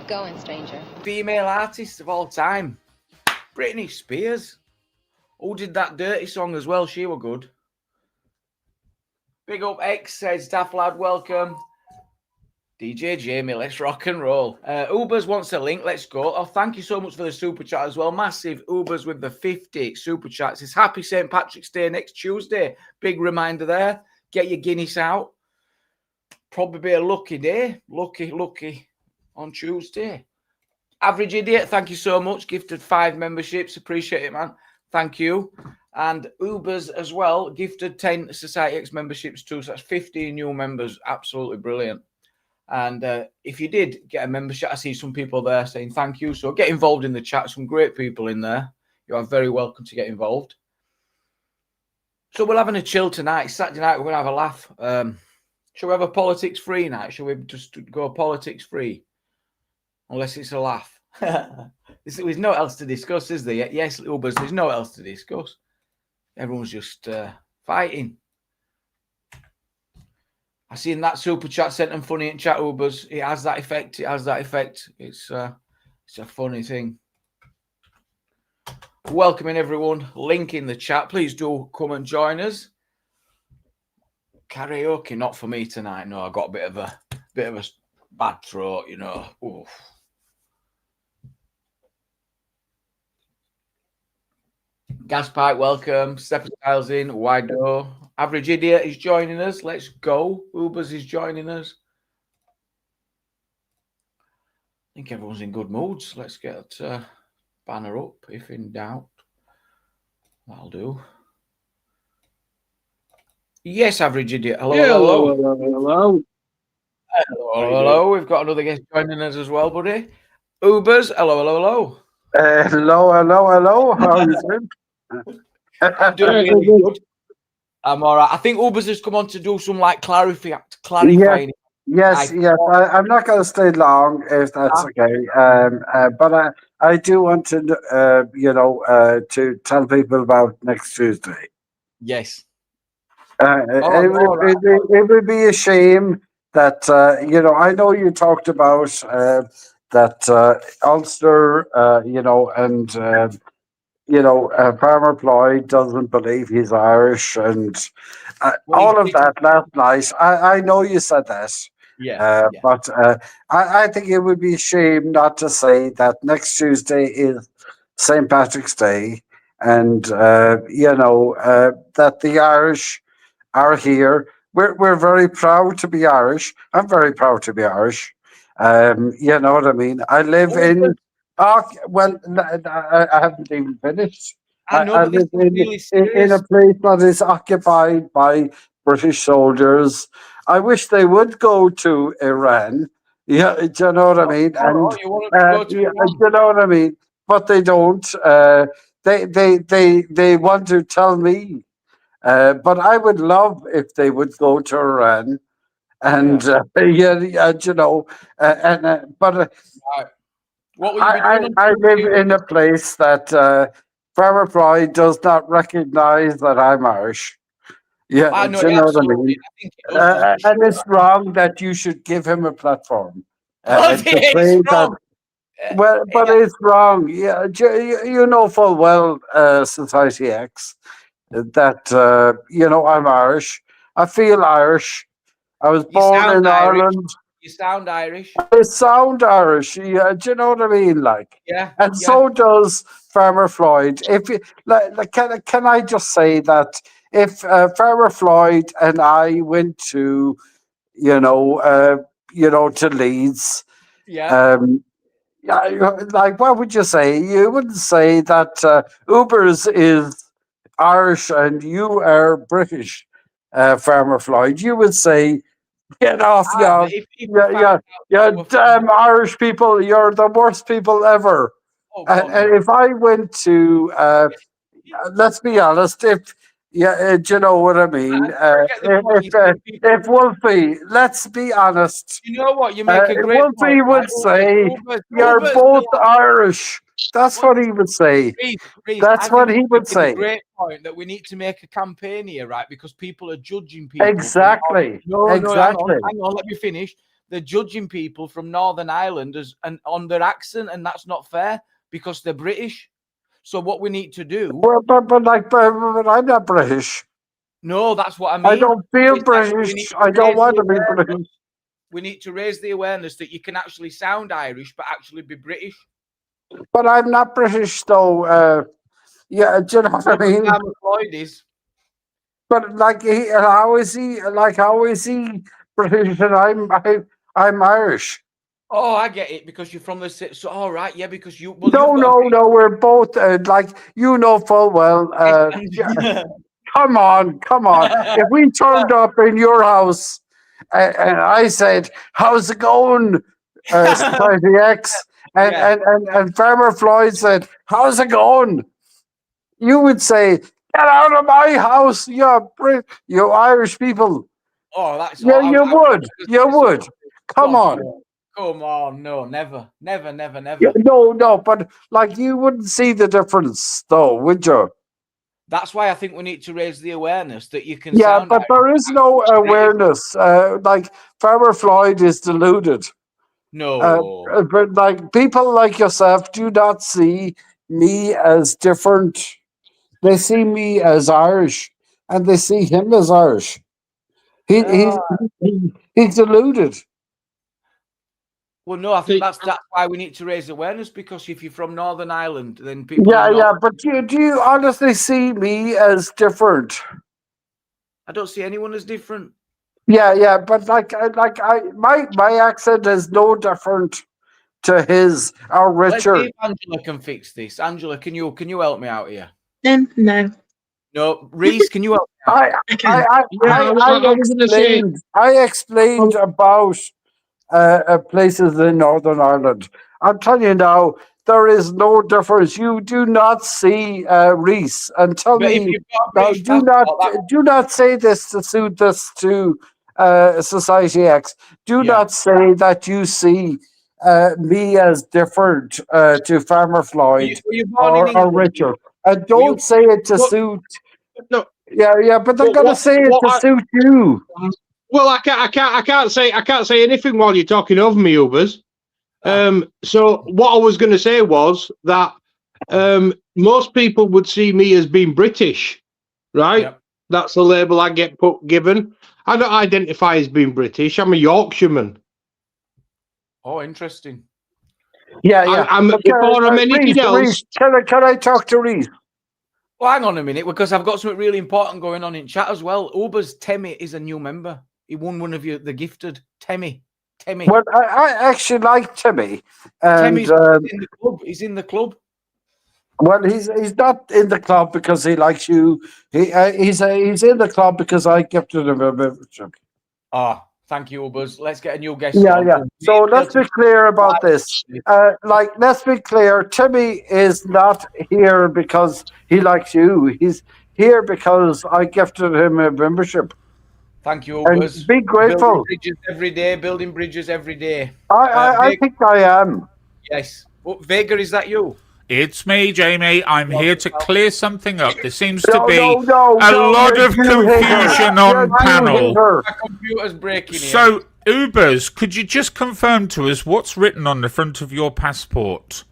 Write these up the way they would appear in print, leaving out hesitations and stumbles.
going, stranger? Female artist of all time, Britney Spears. Who did that Dirty song as well? She were good. Big up X says, Daft Lad, welcome. DJ Jamie, let's rock and roll. Ubers wants a link. Let's go. Oh, thank you so much for the super chat as well. Massive Ubers with the 50 super chats. It's Happy St. Patrick's Day next Tuesday. Big reminder there. Get your Guinness out. Probably be a lucky day. Lucky on Tuesday. Average Idiot, thank you so much. Gifted 5 memberships. Appreciate it, man. Thank you. And Ubers as well. Gifted 10 Society X memberships too. So that's 15 new members. Absolutely brilliant. And if you did get a membership, I see some people there saying thank you. So get involved in the chat. Some great people in there. You are very welcome to get involved. So we're having a chill tonight. Saturday night, we're going to have a laugh. Shall we have a politics free night? Shall we just go politics free? Unless it's a laugh. There's no else to discuss, is there? Yes, Ubers, there's no else to discuss. Everyone's just fighting. I seen that super chat sent them funny in chat, Ubers. It has that effect. It's a funny thing. Welcoming everyone. Link in the chat. Please do come and join us. Karaoke, not for me tonight. No, I got a bit of a bad throat, you know. Oof. Gas Pipe, welcome. Stephen Styles in. Wido. Average Idiot is joining us. Let's go. Ubers is joining us. I think everyone's in good moods. Let's get banner up, if in doubt. That'll do. Yes, Average Idiot. Hello. Hello. We've got another guest joining us as well, buddy. Ubers. Hello. Hello. How are you doing? I'm doing really good. I'm all right. I think Ubers has come on to do some like clarifying. Yes. I'm not going to stay long if that's okay. But I do want to, to tell people about next Tuesday. Yes. It would be a shame that I know you talked about that Ulster, Farmer Floyd doesn't believe he's Irish, and all of that last night. I know you said that. Yeah. But I think it would be a shame not to say that next Tuesday is St. Patrick's Day, and that the Irish are here. We're very proud to be Irish. I'm very proud to be Irish. You know what I mean? I live in. Well, I haven't even finished. I know, I live in a place that is occupied by British soldiers. I wish they would go to Iran. Yeah, do you know what I mean? You know what I mean? But they don't. They want to tell me. But I would love if they would go to Iran. And I live in a place that Farmer Floyd does not recognize that I'm Irish. Yeah, I know, do you know what I mean? And sure. it's wrong that you should give him a platform. It's wrong. But it's wrong. Yeah, you know full well, Society X, that I'm Irish. I feel Irish. I was born in Ireland. You sound Irish. I sound Irish. Yeah, do you know what I mean? Like, yeah. And so does Farmer Floyd. If you can I just say that if Farmer Floyd and I went to, to Leeds, like what would you say? You wouldn't say that Ubers is Irish and you are British, Farmer Floyd. You would say, get off, you damn Irish people. You're the worst people ever. And if I went to, let's be honest, do you know what I mean? If Wolfie, let's be honest. You know what? You make a great Wolfie point, would say, you're both Irish. That's what he would say. That's what he would say. It's a great point that we need to make a campaign here, right? Because people are judging people. Exactly. No, exactly. Hang on, let me finish. they're judging people from Northern Ireland and on their accent, and that's not fair because they're British. So what we need to do... Well, but I'm not British. No, that's what I mean. I don't feel British. I don't want to be British. We need to raise the awareness that you can actually sound Irish, but actually be British. But I'm not British, though. Yeah, do you know what I mean? Floyd is. But like, how is he? Like, how is he British and I'm Irish? Oh, I get it because you're from the city. So, all right, yeah, because you. Well, no. We're both like full well. Come on. If we turned up in your house and I said, "How's it going, Society X?" and Farmer Floyd said, "How's it going?" You would say, "Get out of my house, you Irish people." Oh, that's You would. Come on. No, never. Yeah, no, but like you wouldn't see the difference, though, would you? That's why I think we need to raise the awareness that you can. Yeah, but there is no awareness. Like Farmer Floyd is deluded. No, but like people like yourself do not see me as different. They see me as Irish, and they see him as Irish. He's deluded. Well, no, I think that's why we need to raise awareness, because if you're from Northern Ireland, then people. But do you honestly see me as different? I don't see anyone as different. Yeah, but my accent is no different to his or Richard. Let's see if Angela can fix this. Angela, can you help me out here? No. No, Reese, can you help me out? I explained about places in Northern Ireland. I'm telling you now, there is no difference. You do not see Reese, and tell me now, do not say this to suit this to Society X. Do not say that you see me as different to Farmer Floyd or Richard. And don't say it to suit. No. Yeah, but they're going to say it to suit you. Well, I can't say anything while you're talking over me, Ubers. So what I was going to say was that most people would see me as being British, right? Yep. That's the label I get given. I don't identify as being British. I'm a Yorkshireman. Oh, interesting. Yeah. Before I'm anything else. Reece, can I talk to Reese? Well, hang on a minute, because I've got something really important going on in chat as well. Uber's Temmie is a new member. He won one of the gifted. Temmie. Well, I actually like Temmie. Temmie's in the club. He's in the club. Well, he's not in the club because he likes you. He's in the club because I gifted him a membership. Thank you, Ubers. Let's get a new guest. Yeah. So let's be clear about this. Let's be clear. Temmie is not here because he likes you. He's here because I gifted him a membership. Thank you, Ubers. And be grateful. Building bridges every day. I think I am. Yes. Vega, is that you? It's me, Jamie. I'm here to clear something up. There seems to be a lot of confusion on panel. My computer's breaking here. So, Ubers, could you just confirm to us what's written on the front of your passport?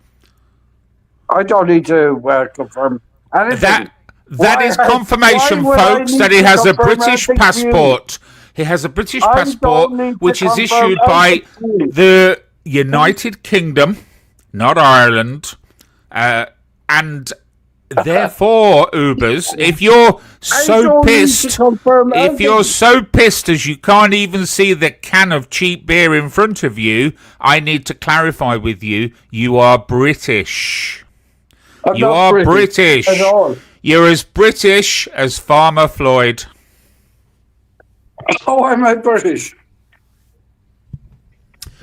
I don't need to confirm anything. That is confirmation, folks, that he has a British passport. He has a British passport which is issued by the United Kingdom, not Ireland. And therefore, Ubers, if you're so pissed as you can't even see the can of cheap beer in front of you, I need to clarify with you, you are British. You are British. At all. You're as British as Farmer Floyd. Oh, am I British?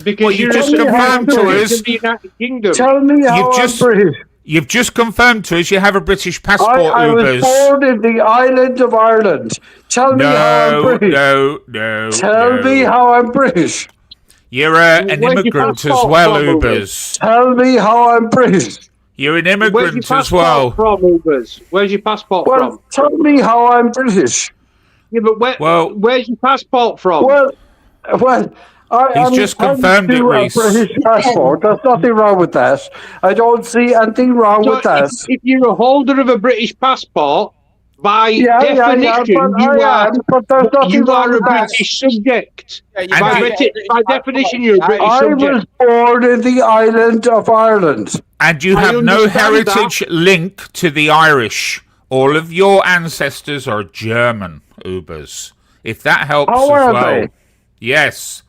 Because you just confirmed to us. Tell me how I'm British. You've just confirmed to us you have a British passport, I was born in the island of Ireland. Tell me how I'm British. Tell me how I'm British. You're an immigrant as well, Ubers. Tell me how I'm British. You're an immigrant as well. Where's your passport from? Tell me how I'm British. Yeah, but where's your passport from? Well, He's just confirmed it, a Reese. British passport. There's nothing wrong with that. I don't see anything wrong with that. If you're a holder of a British passport, by definition, you are a British subject. By definition, you're a British subject. I was born in the island of Ireland. And you have no heritage link to the Irish. All of your ancestors are German, Ubers. If that helps as well. Yes.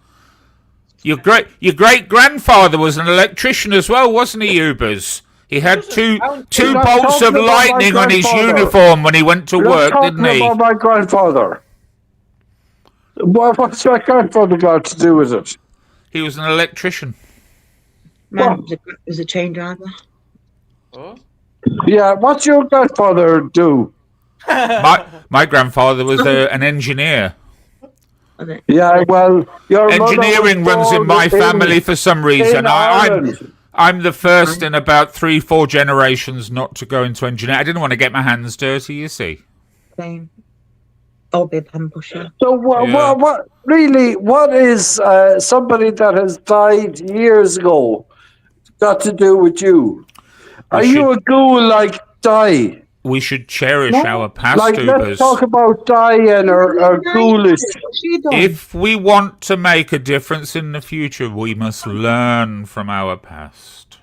Your great grandfather was an electrician as well, wasn't he, Ubers? He had two bolts of lightning on his uniform when he went to work, didn't he? About my grandfather. What's my grandfather got to do with it? He was an electrician. Man was a train driver. Oh? Yeah, what's your grandfather do? My grandfather was an engineer. Yeah, well, your engineering runs in my family for some reason. I'm the first in about 3-4 generations not to go into engineering. I didn't want to get my hands dirty, you see. Same. I'll be a pen pusher. So what is somebody that has died years ago got to do with you? Are you a ghoul like Di? We should cherish our past, Let's talk about Diane or ghoulish. If we want to make a difference in the future, we must learn from our past.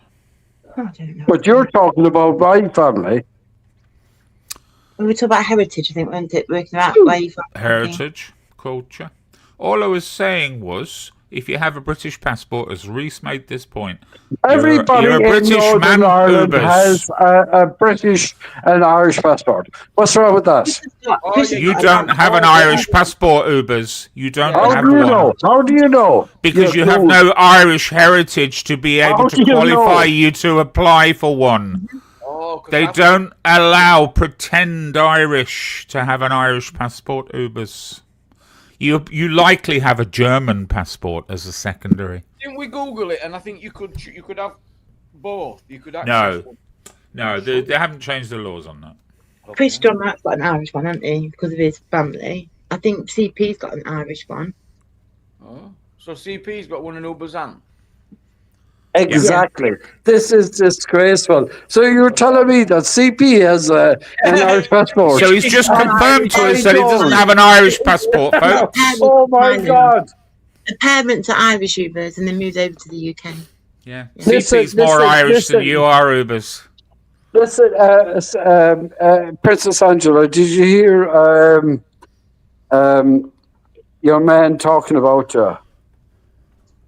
I don't know. But you're talking about my family. We were talking about heritage, I think, weren't it? Working out where you from. Heritage, culture. All I was saying was, if you have a British passport, as Reese made this point, everybody you're a British in Northern Ireland Ubers. has a British and Irish passport. What's wrong with that? You don't have an Irish passport, Ubers. You don't have one. Know? How do you know? Because you have no Irish heritage to be able to qualify you to apply for one. They don't allow pretend Irish to have an Irish passport, Ubers. You likely have a German passport as a secondary. Didn't we Google it? And I think you could have both. You could actually. No, they haven't changed the laws on that. Chris John Matt's got an Irish one, hasn't he? Because of his family. I think CP's got an Irish one. Oh, so CP's got one in Ubers. Exactly. Yeah. This is disgraceful. So you're telling me that CP has an Irish passport? So he's just confirmed to us that he doesn't have an Irish passport, folks. Oh my God. The parents are Irish Ubers and they moved over to the UK. Yeah. CP's more Irish than you are, Ubers. Listen, Princess Angela, did you hear your man talking about you?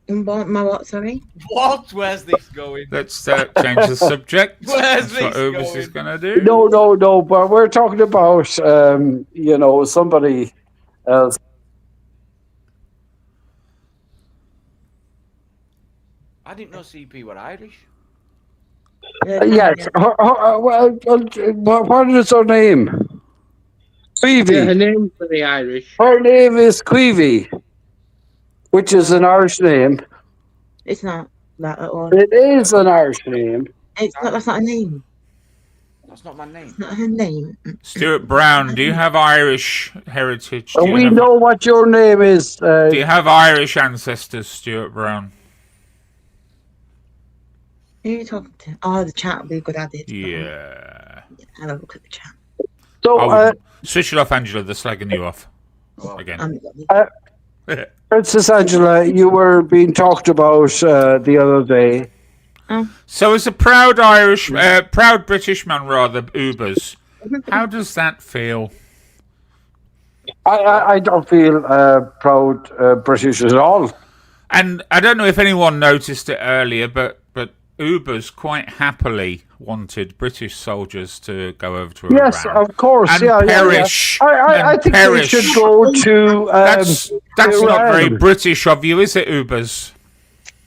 My what, sorry? What? Where's this going? Let's change the subject. Where's this what Ubers going? is going to do. No, but we're talking about, somebody else. I didn't know CP were Irish. Yes. What is her name? Queevy. Yeah, her name's very Irish. Her name is Queevy, which is an Irish name. It's not that at all. It is an Irish name. It's not. That's not a name. That's not my name. It's not her name. Stuart Brown, do you have Irish heritage? We know what your name is. Do you have Irish ancestors, Stuart Brown? Who are you talking to? Oh, the chat will be good at it. Yeah. Have a look at the chat. So, switch it off, Angela. They're slagging you off again. Princess Angela, you were being talked about the other day. So, as a proud British man, rather, Ubers, how does that feel? I don't feel proud British at all. And I don't know if anyone noticed it earlier, but Ubers quite happily wanted British soldiers to go over to Iran. Yes, of course. And perish. Yeah. I think they should go to That's not very British of you, is it, Ubers?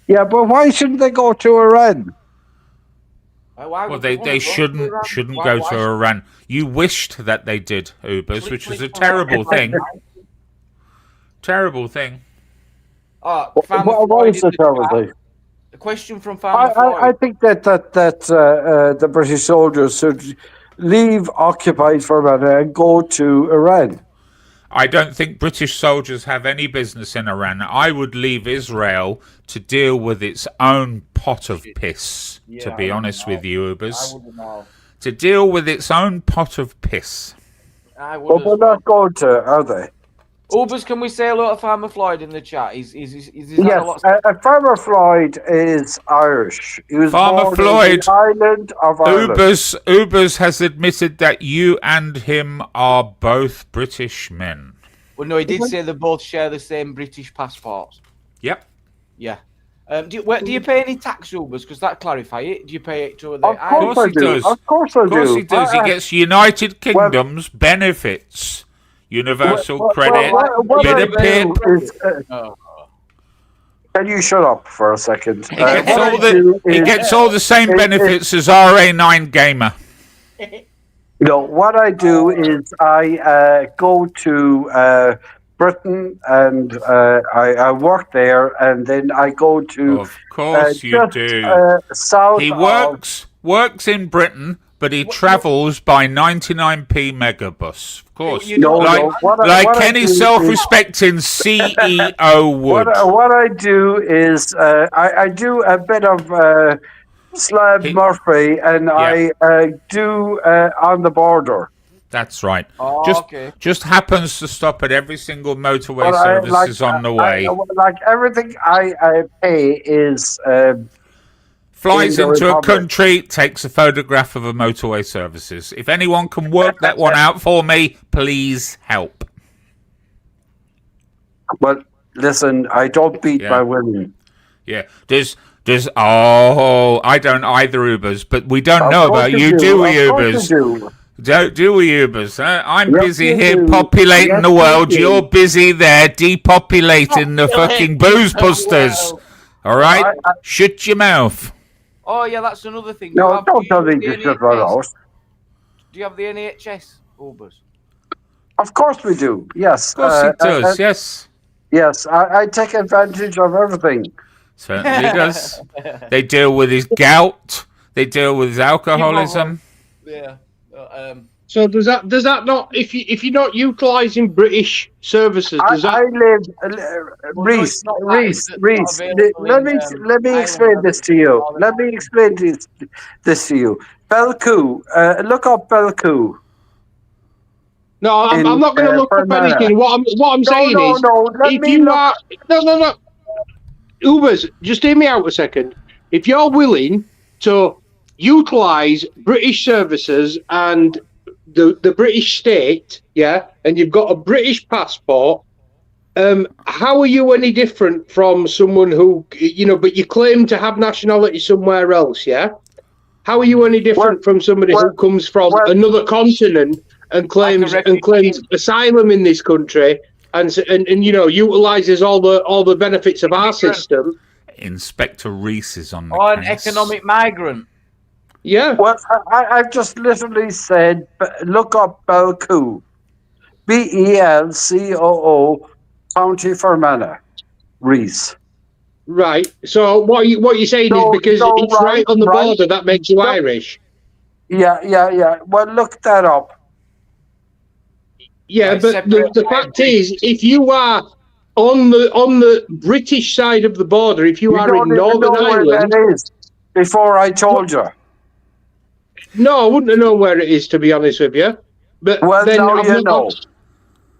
Yeah, but why shouldn't they go to Iran? Well, they shouldn't go to Iran. You wished that they did, Ubers, which is a terrible thing. Terrible thing. What is the terrible thing? A question from Farmer Floyd. I think that the British soldiers should leave occupied for a minute and go to Iran. I don't think British soldiers have any business in Iran. I would leave Israel to deal with its own pot of piss, to be honest with you, Ubers. To deal with its own pot of piss. But they're not going to, are they? Ubers, can we say hello to Farmer Floyd in the chat? Is Yes, Farmer Floyd is Irish. He was Farmer born Floyd, in the island of Ireland. Ubers has admitted that you and him are both British men. Well, no, he did say they both share the same British passports. Yep. Yeah. Do you pay any tax, Ubers? Because that clarify it. Do you pay it to the Of course I do. Of course I do. Of course he does. He gets United Kingdom's benefits. Universal credit, bit of pip. Can you shut up for a second? He gets all the same benefits as RA9 Gamer. No, what I do is I go to Britain and I work there, and then I go to. Of course you do. South. He works in Britain, but he travels by 99p megabus. Of course, like any self-respecting CEO would. What I do is I do a bit of Slab Murphy, and I do on the border. That's right. Just happens to stop at every single motorway services on the way. Like everything I pay is. Flies into a country, takes a photograph of a motorway services. If anyone can work that one out for me, please help. But listen, I don't beat my women. Yeah, there's. I don't either, Ubers, but we don't know about you, do we, Ubers? Do we, Ubers? I'm busy here populating the world. You're busy there depopulating the fucking booze busters. All right, shut your mouth. Oh, yeah, that's another thing. No, don't tell me to shut my mouth. Do you have the NHS, Ubers? Of course we do, yes. Of course it does, yes. Yes, I take advantage of everything. Certainly does. They deal with his gout. They deal with his alcoholism. Yeah. So does that not, if you're not utilising British services, does that? Reese. Let me explain this to you. Let me explain this to you. Belcoo. Look up Belcoo. No, I'm not going to look up anything. What I'm saying is, if you are no. Ubers, just hear me out a second. If you're willing to utilise British services and the British state, yeah, and you've got a British passport, how are you any different from someone who, but you claim to have nationality somewhere else, yeah? How are you any different from somebody who comes from another continent and claims asylum in this country and utilises all the benefits of our system? Inspector Reese is on the an economic migrant. Yeah. Well, I've just literally said, look up Belcoo. Belcoo, County Fermanagh, Reese. Right. So what you're saying is because it's right on the border, that makes you Irish. Yeah. Well, look that up. Yeah, but the fact is, if you are on the British side of the border, if you are in Northern Ireland, that is, before I told you. No, I wouldn't know where it is, to be honest with you. But then now you know.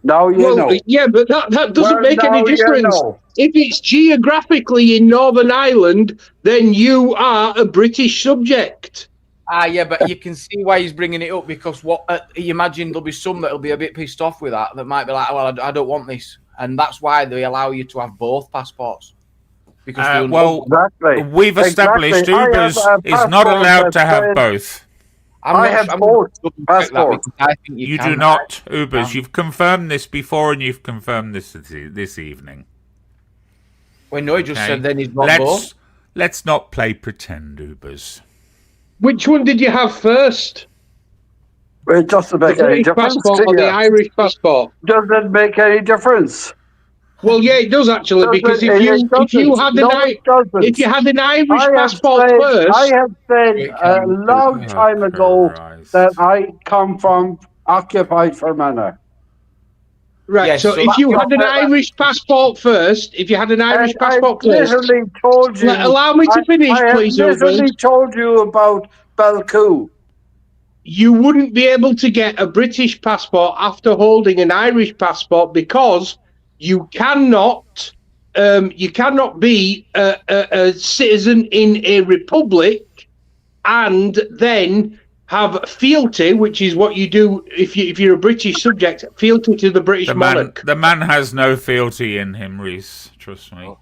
Now you know. Yeah, but that doesn't make any difference. If it's geographically in Northern Ireland, then you are a British subject. Yeah, but you can see why he's bringing it up, because you imagine there'll be some that'll be a bit pissed off with that might be like, well, I don't want this, and that's why they allow you to have both passports. Because we've established Ubers is not allowed to have both. I have both passports. I think you do not, Ubers. You've confirmed this before, and you've confirmed this evening. Well, no, he just said then he's not both. Let's not play pretend, Ubers. Which one did you have first? It doesn't make any difference. Passport or the Irish passport? Doesn't make any difference. Well, yeah, it does actually, because if you had an Irish passport first, I have said a long time ago that I come from occupied Fermanagh. Right. Yes, so so if you that's had an Irish passport first, literally told you. allow me to finish, I have please, literally Ubers. told you about Belcoo. You wouldn't be able to get a British passport after holding an Irish passport because you cannot be a citizen in a republic and then have fealty, which is what you do if you're a British subject, fealty to the British monarch. The man has no fealty in him, Reese. Trust me.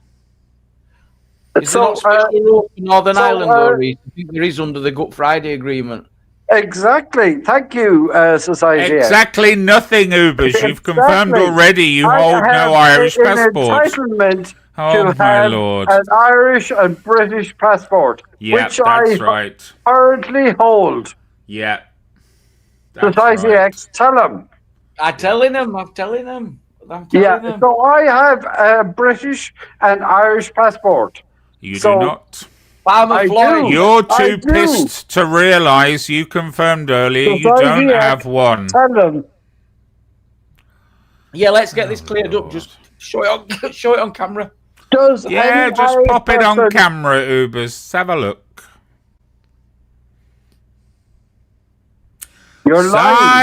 Is there not special rule for Northern Ireland, though, Reese? I think there is under the Good Friday Agreement. Exactly. Thank you, Society. Exactly nothing, Ubers. You've confirmed already you hold no Irish passport. Entitlement Oh, to my have Lord. an Irish and British passport, Yeah, which that's I right. currently hold. Yeah. That's Society right. X, tell them. I'm telling them. Yeah, so I have a British and Irish passport. You So- do not. Farmer Floyd. do. You're I too do. pissed to realise you confirmed earlier you Society don't X, have one. Tell them. Yeah, let's get this cleared up. Just show it on camera. Does Yeah, any just Irish pop it on person- camera, Ubers. Have a look. You're lying.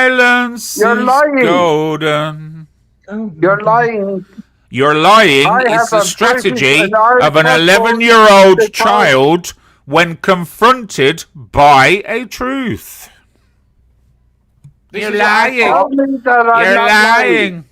Silence You're is lying. golden. Oh, You're lying. You're lying I is have the a strategy British and Irish of an passport 11-year-old because- child when confronted by a truth. This You're is what I lying. thought. Tell me that I'm You're not lying.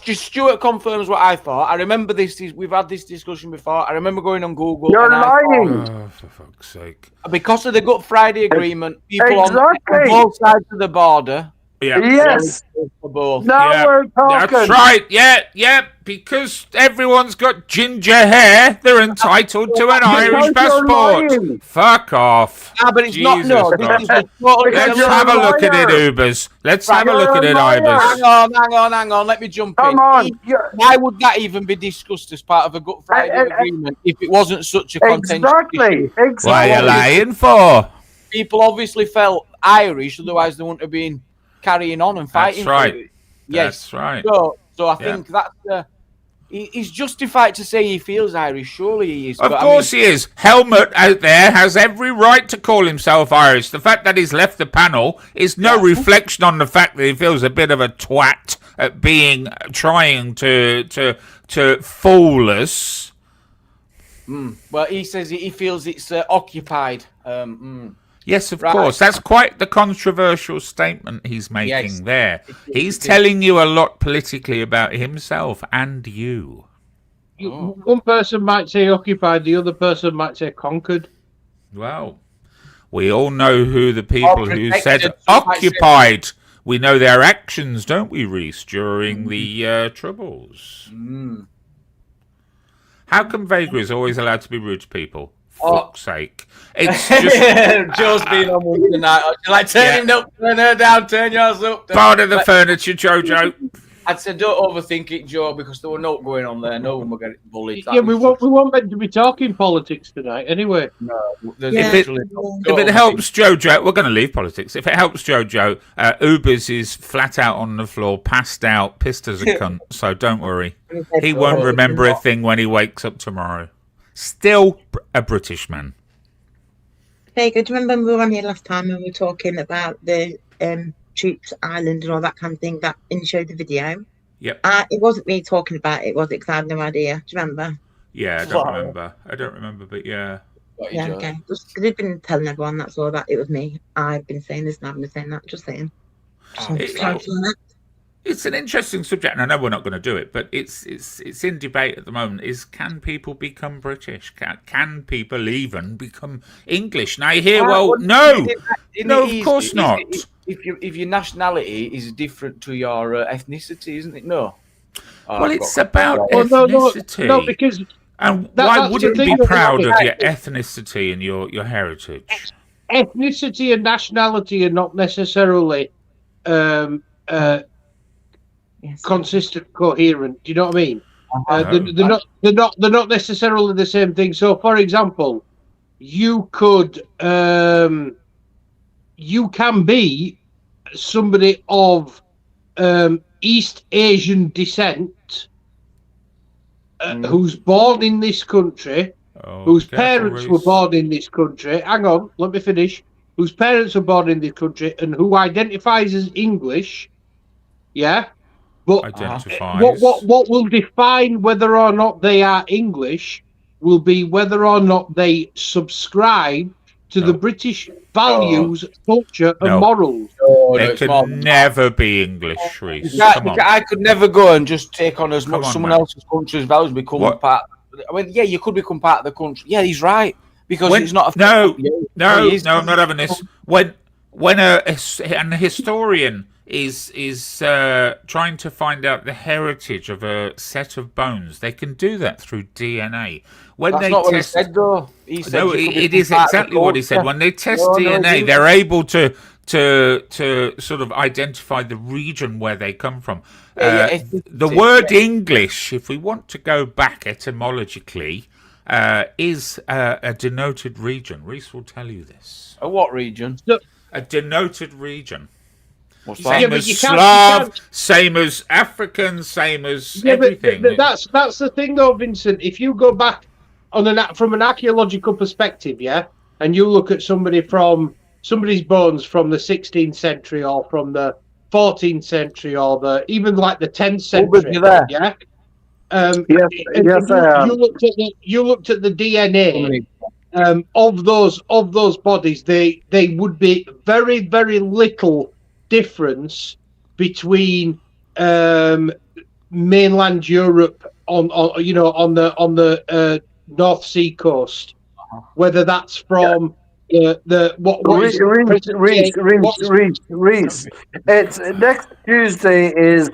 Just Stuart confirms what I thought. I remember this. We've had this discussion before. I remember going on Google. You're and I lying. thought, Oh, for fuck's sake. because of the Good Friday Agreement, people on Exactly. both sides of the border. Yeah. Yes. For both. Now Yeah, we're talking. That's right. Yeah. Because everyone's got ginger hair, they're entitled to an Irish you're passport. lying. Fuck off. Ah, but it's not. No, Jesus this is a totally Because Let's you're have a a look at it, liar. Ubers. Let's Right, have a look at you're it, a liar. Ibers. Hang on. Let me jump Come in. on. You're- Why would that even be discussed as part of a Good Friday Agreement if it wasn't such a contentious issue? Exactly. What are you Exactly. lying for? People obviously felt Irish, otherwise they wouldn't have been carrying on and fighting. That's right. For it. Yes. That's right. So I think that's he's justified to say he feels Irish. Surely he is. Of but course he is. Helmut out there has every right to call himself Irish. The fact that he's left the panel is no reflection on the fact that he feels a bit of a twat at trying to fool us. Well, he says he feels it's occupied. Yes, of Right. course. That's quite the controversial statement he's making Yes. there. He's it is. telling you a lot politically about himself and you. One person might say occupied, the other person might say conquered. Well, we all know who the people who protected, said some might say. occupied. We know their actions, don't we, Reese, during the Troubles? How come vagaries are always allowed to be rude to people? Fuck's sake. It's just Joe's been on one tonight. Like, turn him up, turn her down, turn yours up. part of the furniture, Jojo. I'd say don't overthink it, Joe, because there were no going on there. No one will get bullied. Yeah, we weren't meant to be talking politics tonight anyway. There's Yeah. literally If it helps Jojo, we're going to leave politics. If it helps Jojo, Ubers is flat out on the floor, passed out, pissed as a cunt. So don't worry. He won't remember a thing when he wakes up tomorrow. Still a British man. Hey, do you remember when we were on here last time and we were talking about the troops island and all that kind of thing that showed the video? Yep. It wasn't me talking about it, was it? Because I had no idea. Do you remember? Yeah, I don't remember, but yeah. Yeah, okay. Just because we've been telling everyone that's all that it was me. I've been saying this and I've been saying that. Just saying. It's an interesting subject, and I know we're not going to do it, but it's in debate at the moment. Can people become British? Can people even become English? Now you hear, no, of course not. If your nationality is different to your ethnicity, isn't it? No. Well, it's about No, ethnicity. no, because and that's why the wouldn't you thing be that- proud of your ethnicity and your heritage? ethnicity and nationality are not necessarily Yes. consistent, coherent. Do you know what I mean? No. They're not necessarily the same thing. So, for example, you can be somebody of East Asian descent, who's born in this country, whose parents were born in this country. Hang on, let me finish. Whose parents were born in this country and who identifies as English. Yeah, but what will define whether or not they are English will be whether or not they subscribe to the British values, culture, and morals. They could never be English, Reese. I could never go and just take on as much someone else's country's values, become part. I mean, yeah, you could become part of the country. Yeah, he's right because it's not. No, I'm not having this. When an historian is trying to find out the heritage of a set of bones, they can do that through DNA. That's not what he said, though. He said it is exactly what he said. When they test DNA, they're able to sort of identify the region where they come from. The word English, if we want to go back etymologically, is a denoted region. Reese will tell you this. A what region? A denoted region. Same as Slav, same as African, same as everything. But that's the thing, though, Vincent. If you go back from an archaeological perspective, yeah, and you look at somebody's bones from the 16th century or from the 14th century or even like the 10th century, yeah. You looked at the DNA of those bodies. They would be very, very little difference between mainland Europe on the North Sea coast, whether that's from Reese. It's next Tuesday is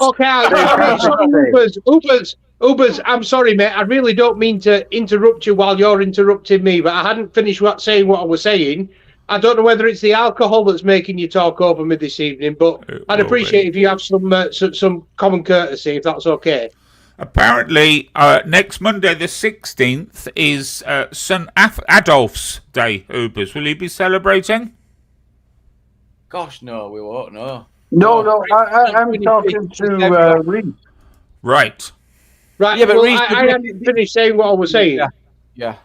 Ubers, I'm sorry, mate. I really don't mean to interrupt you while you're interrupting me, but I hadn't finished saying what I was saying. I don't know whether it's the alcohol that's making you talk over me this evening, but I'd appreciate if you have some common courtesy, if that's okay. Apparently, next Monday, the 16th, is St. Adolph's Day, Ubers. Will you be celebrating? Gosh, no, we won't, no. No, I'm talking to Reese. Right. Yeah, but Reese, I hadn't finished saying what I was saying. Yeah.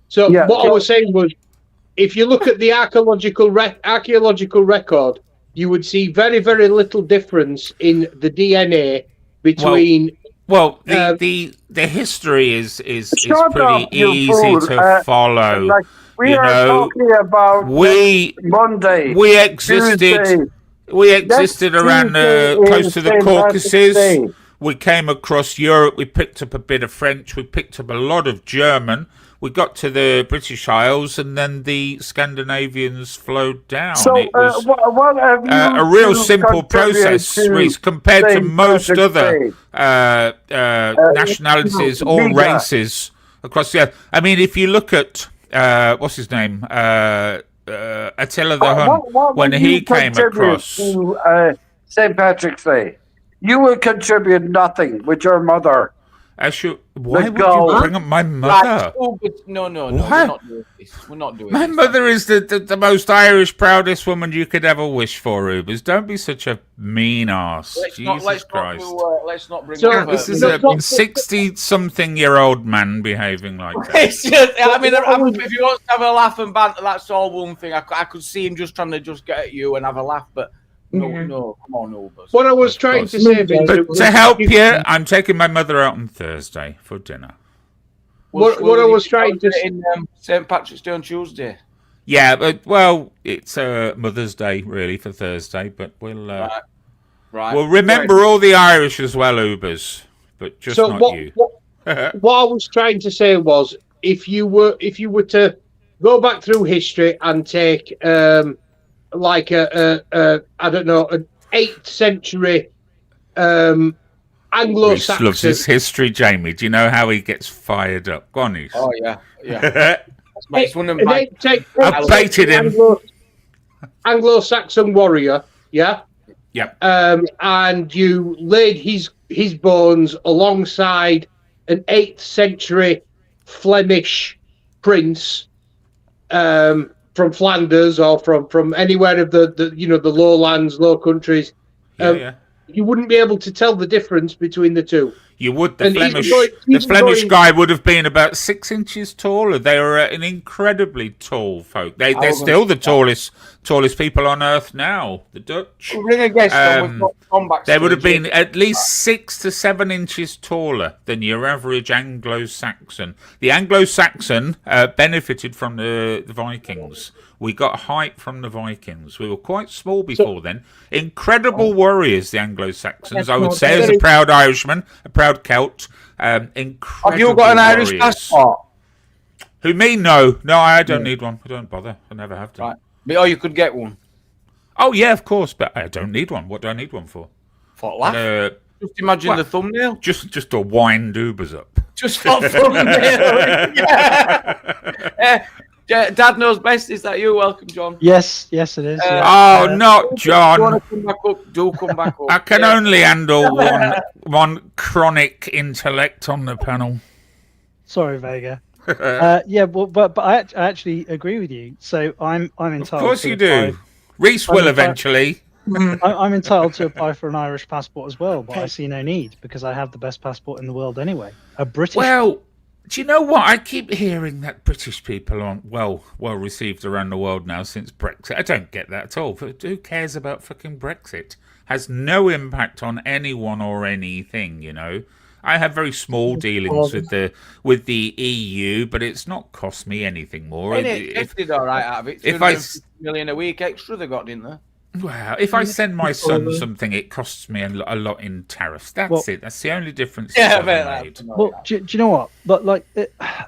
So what I was saying was, if you look at the archaeological record, you would see very, very little difference in the DNA between. Well, the history is pretty easy to follow. Like we are talking about Monday. We existed around close to the Caucasus. We came across Europe. We picked up a bit of French. We picked up a lot of German. We got to the British Isles, and then the Scandinavians flowed down. So, it was what have you a real simple process, Reese, compared to most other nationalities or races across the earth. I mean, if you look at what's his name, Attila the Hun, when he came across to St. Patrick's Day, you will contribute nothing with your mother. Why would you bring up my mother? No, we're not doing my this. mother is the most Irish, proudest woman you could ever wish for, Ubers. Don't be such a mean ass. Jesus Christ. Let's not bring up. This is a 60-something-year-old man behaving like that. It's just, I mean, if you want to have a laugh and banter, that's all one thing. I could see him just trying to get at you and have a laugh, but no, come on, Ubers. What I was trying to say, but to help you, I'm taking my mother out on Thursday for dinner. What I was trying to say, St. Patrick's Day on Tuesday. Yeah, but it's Mother's Day really for Thursday, but we'll remember all the Irish as well, Ubers, but just not you. What I was trying to say was, if you were to go back through history and take like I don't know, an 8th century Anglo-Saxon. Reese loves his history, Jamie. Do you know how he gets fired up? Go on, Reese. Oh yeah. It's one of my. I've baited him. Anglo-Saxon warrior, yeah. Yep. And you laid his bones alongside an 8th century Flemish prince. From Flanders or from anywhere of the lowlands, low countries. you wouldn't be able to tell the difference between the two. You would. The And Flemish guy would have been about 6 inches taller. They were an incredibly tall folk. They're still the tallest people on earth now. The Dutch. Bring a guest on. They would have been at least 6 to 7 inches taller than your average Anglo-Saxon. The Anglo-Saxon benefited from the Vikings. We got height from the Vikings. We were quite small before then. Incredible warriors, the Anglo-Saxons. I would say, as a proud Irishman, a proud Celt. Incredible. Have you got an Irish passport? Who, me? No, I don't need one. I don't bother. I never have to. Right. But, you could get one. Oh yeah, of course, but I don't need one. What do I need one for? For laugh. Just imagine the thumbnail. Just to wind Ubers up. Just for thumbnail. Dad knows best. Is that you? Welcome, John. Yes, it is. Not John. You want to come back up? Do come back up. I can only handle one chronic intellect on the panel. Sorry, Vega. But I actually agree with you. So I'm entitled. Of course you do. Reese will eventually. I'm entitled to apply for an Irish passport as well, but I see no need because I have the best passport in the world anyway. A British. Well, do you know what? I keep hearing that British people aren't well received around the world now since Brexit. I don't get that at all. But who cares about fucking Brexit? Has no impact on anyone or anything, you know. I have very small dealings with the EU, but it's not cost me anything more. It did all right out of it. If $350 million a week extra they got, didn't they? Well, if I send my son something, it costs me a lot in tariffs. That's it. That's the only difference. Yeah, made. Well, do you know what? But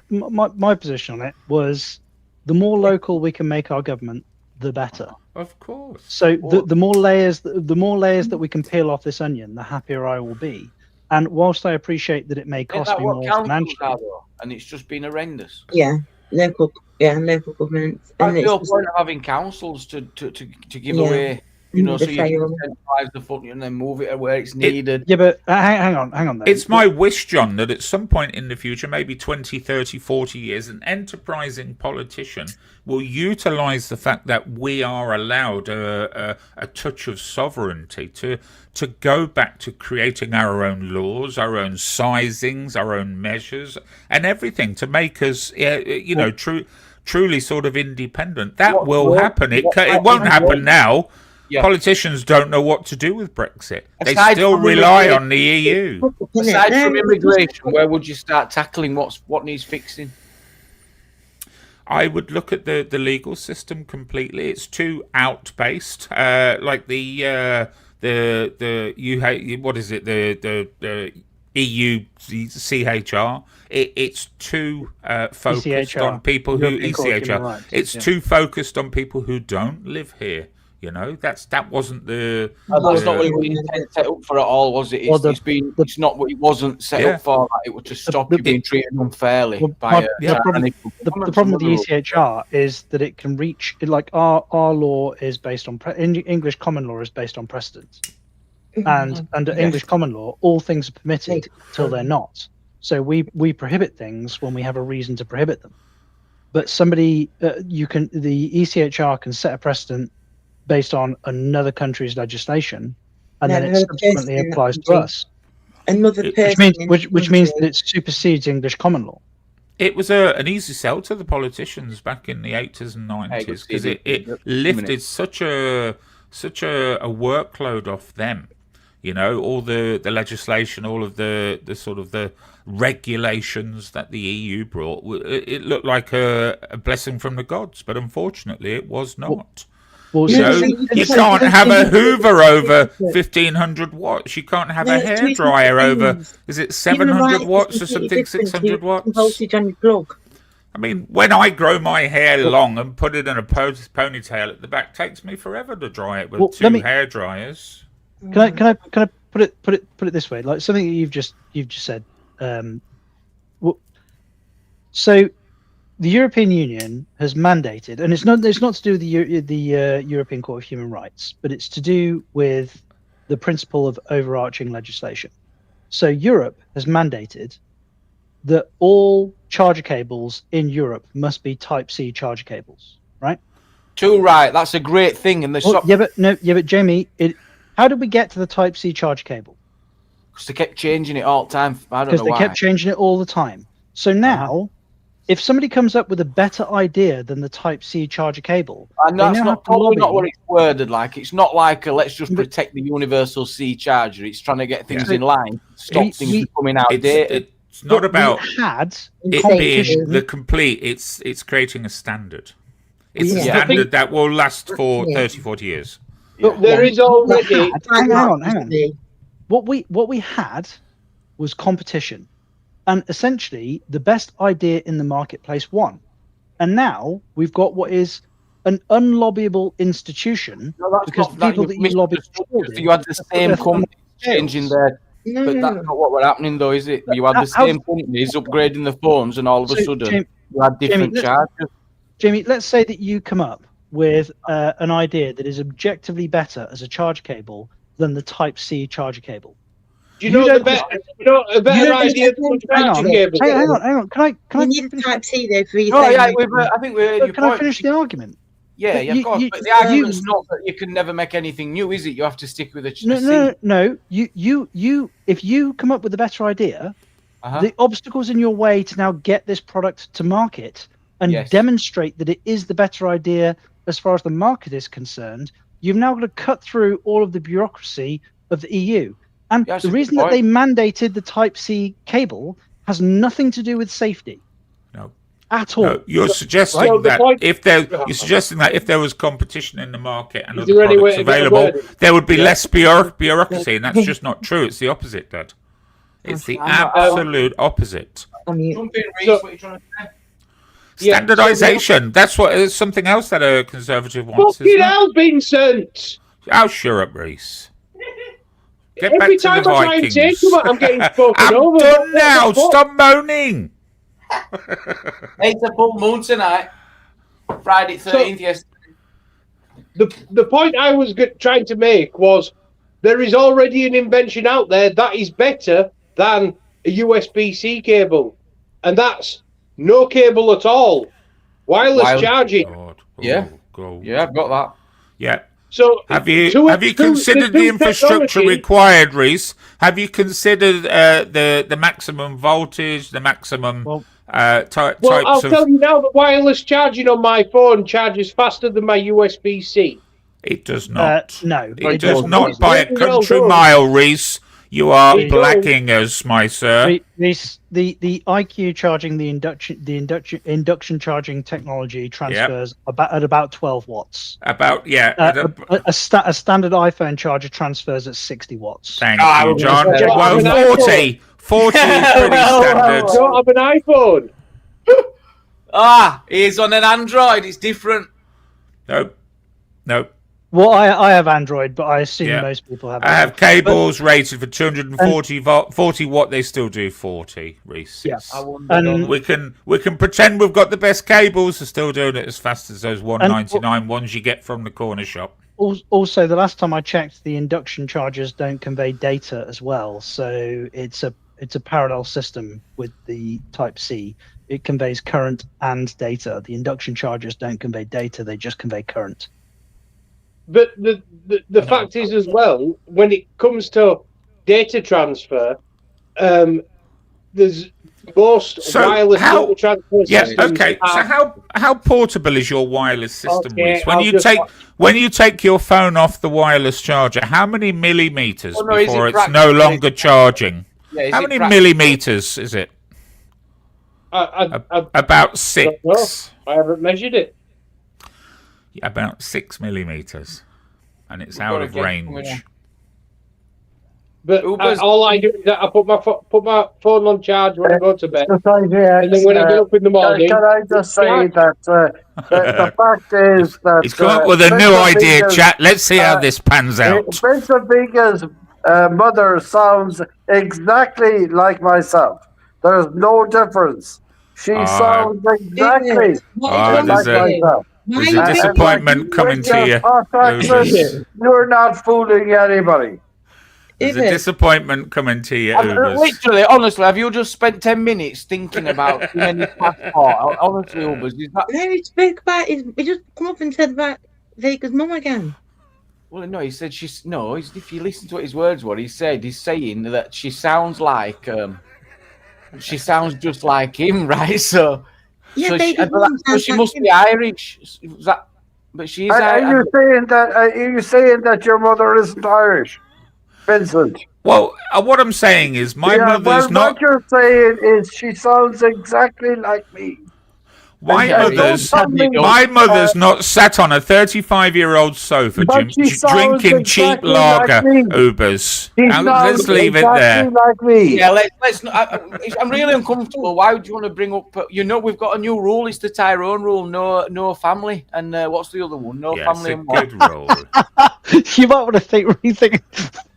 my position on it was, the more local we can make our government, the better. Of course. So the more layers that we can peel off this onion, the happier I will be. And whilst I appreciate that it may cost me more financially, and it's just been horrendous. Yeah, local governments. That's the whole point of having councils to give away, you know, so you can centralise the funding and then move it where it's needed. But hang on. Though. It's my wish, John, that at some point in the future, maybe 20, 30, 40 years, an enterprising politician will utilise the fact that we are allowed a touch of sovereignty to go back to creating our own laws, our own sizings, our own measures, and everything to make us, truly sort of independent. That will happen. It won't happen now. Yeah. Politicians don't know what to do with Brexit. They still rely on the EU. Aside from immigration, where would you start tackling what needs fixing? I would look at the legal system completely. It's too out-based. Like the what is it? The EU ECHR. It's too focused ECHR. On people who ECHR. It's too focused on people who don't live here. You know, that wasn't the. That's not what it was set up for at all, was it? It's not what it wasn't set up for. It was to stop you being treated unfairly the problem with the ECHR is that it can reach, like our law is based on English common law is based on precedent, and under English common law, all things are permitted till they're not. So we prohibit things when we have a reason to prohibit them. But the ECHR can set a precedent based on another country's legislation, and then it subsequently applies to us. Which means that it supersedes English common law. It was an easy sell to the politicians back in the 80s and 90s because it lifted such a workload off them. You know, all the legislation, all of the sort of the regulations that the EU brought. It looked like a blessing from the gods, but unfortunately, it was not. You can't have a Hoover over 1500 watts. You can't have a hairdryer over, is it 700 watts or something, 600 watts? Voltage on your plug. I mean, when I grow my hair long and put it in a ponytail at the back, it takes me forever to dry it with two hairdryers. Can I put it this way? Like something that you've just said. So the European Union has mandated, and it's not to do with the European Court of Human Rights, but it's to do with the principle of overarching legislation. So Europe has mandated that all charger cables in Europe must be Type C charger cables, right? Too right. That's a great thing, and but Jamie, How did we get to the Type C charge cable? Because they kept changing it all the time. I don't know Because they why. kept changing it all the time. So now, if somebody comes up with a better idea than the Type C charger cable, And that's now not have to probably not lobby. what it's worded like. It's not like a, let's just protect the universal C charger. It's trying to get things in line, stop things from coming out of date. It's not about had it being the complete. It's creating a standard. It's a standard that will last for 30, 40 years. But there is already. Hang on. What we had was competition, and essentially the best idea in the marketplace won. And now we've got what is an unlobbyable institution because people that you lobbied for. You had the same companies changing their. But that's not what was happening, though, is it? You had the same companies upgrading the phones, and all of a sudden you had different chargers. Jamie, let's say that you come up with an idea that is objectively better as a charge cable than the Type C charger cable. Do you know a better idea than the charging cable? Hang on. Can I? You need a Type C though for your. Oh yeah, I think we heard your Can point. I finish the argument? Yeah, of course. But the argument's not that you can never make anything new, is it? You have to stick with a C. No. You. If you come up with a better idea, the obstacles in your way to now get this product to market and demonstrate that it is the better idea as far as the market is concerned, you've now got to cut through all of the bureaucracy of the EU. And the reason that they mandated the Type C cable has nothing to do with safety. No. At all. No, you're suggesting that if there was competition in the market and other products available, there would be less bureaucracy, and that's just not true. It's the opposite, Dad. It's the absolute opposite. Jump in, Reece, what are you trying to say? Standardization. That's what is something else that a conservative wants. Fucking hell, Vincent! Oh, sure up, Reece. Get Every back to time the I try and Vikings. take you, I'm getting spoken over. I'm done now. Stop moaning. It's a full moon tonight. Friday 13th, yes. The point I was trying to make was there is already an invention out there that is better than a USB-C cable, and that's no cable at all. Wireless charging. Yeah, I've got that. Yeah. So have you considered the infrastructure required, Reece? Have you considered the maximum voltage, the maximum types I'll tell you now that wireless charging on my phone charges faster than my USB-C. It does not. No, it does not by a country mile, Reece. You are blacking us, my sir. Reece, the IQ charging, the induction charging technology transfers at about 12 watts. A standard iPhone charger transfers at 60 watts. Thank you, John. Well, 40. 40 is pretty standard. I don't have an iPhone. He's on an Android. It's different. Nope. Well, I have Android, but I assume most people have. I have cables rated for 240 watt. They still do 40, Reece. Yes. And we can pretend we've got the best cables. They're still doing it as fast as those 199 ones you get from the corner shop. Also, the last time I checked, the induction chargers don't convey data as well. So it's a parallel system with the Type C. It conveys current and data. The induction chargers don't convey data; they just convey current. But the fact is as well, when it comes to data transfer, there's most wireless data transfer systems. Yeah, okay. So how portable is your wireless system, Reece? When you take your phone off the wireless charger, how many millimeters before it's no longer charging? How many millimeters is it? About 6. I haven't measured it. About 6 millimeters, and it's out of range. But all I do is I put my phone on charge when I go to bed, and then when I get up in the morning. Can I just say that the fact is that he's come up with a new idea, chat. Let's see how this pans out. Mr. Vega's mother sounds exactly like myself. There's no difference. She sounds exactly like myself. There's a disappointment coming to you. You're not fooling anybody. There's a disappointment coming to you, Ubers. Literally, honestly, have you just spent 10 minutes thinking about any passport? Honestly, Ubers, is that... No, he spoke about he just come up and said about Vega's mum again. Well, no, he said she's no. If you listen to what his words were, he's saying that she sounds like she sounds just like him, right? So, Yeah, so she must be Irish. Is that? But she's. Are you saying that? Are you saying that your mother isn't Irish, Vincent? Well, what I'm saying is my mother's not. What you're saying is she sounds exactly like me. My mother's not sat on a 35-year-old sofa drinking cheap lager Ubers. Let's leave it there. Like me. Yeah, let's. I'm really uncomfortable. Why would you want to bring up? We've got a new rule. It's the Tyron Rule. No family. And what's the other one? No family. It's a good rule. You might want to rethink.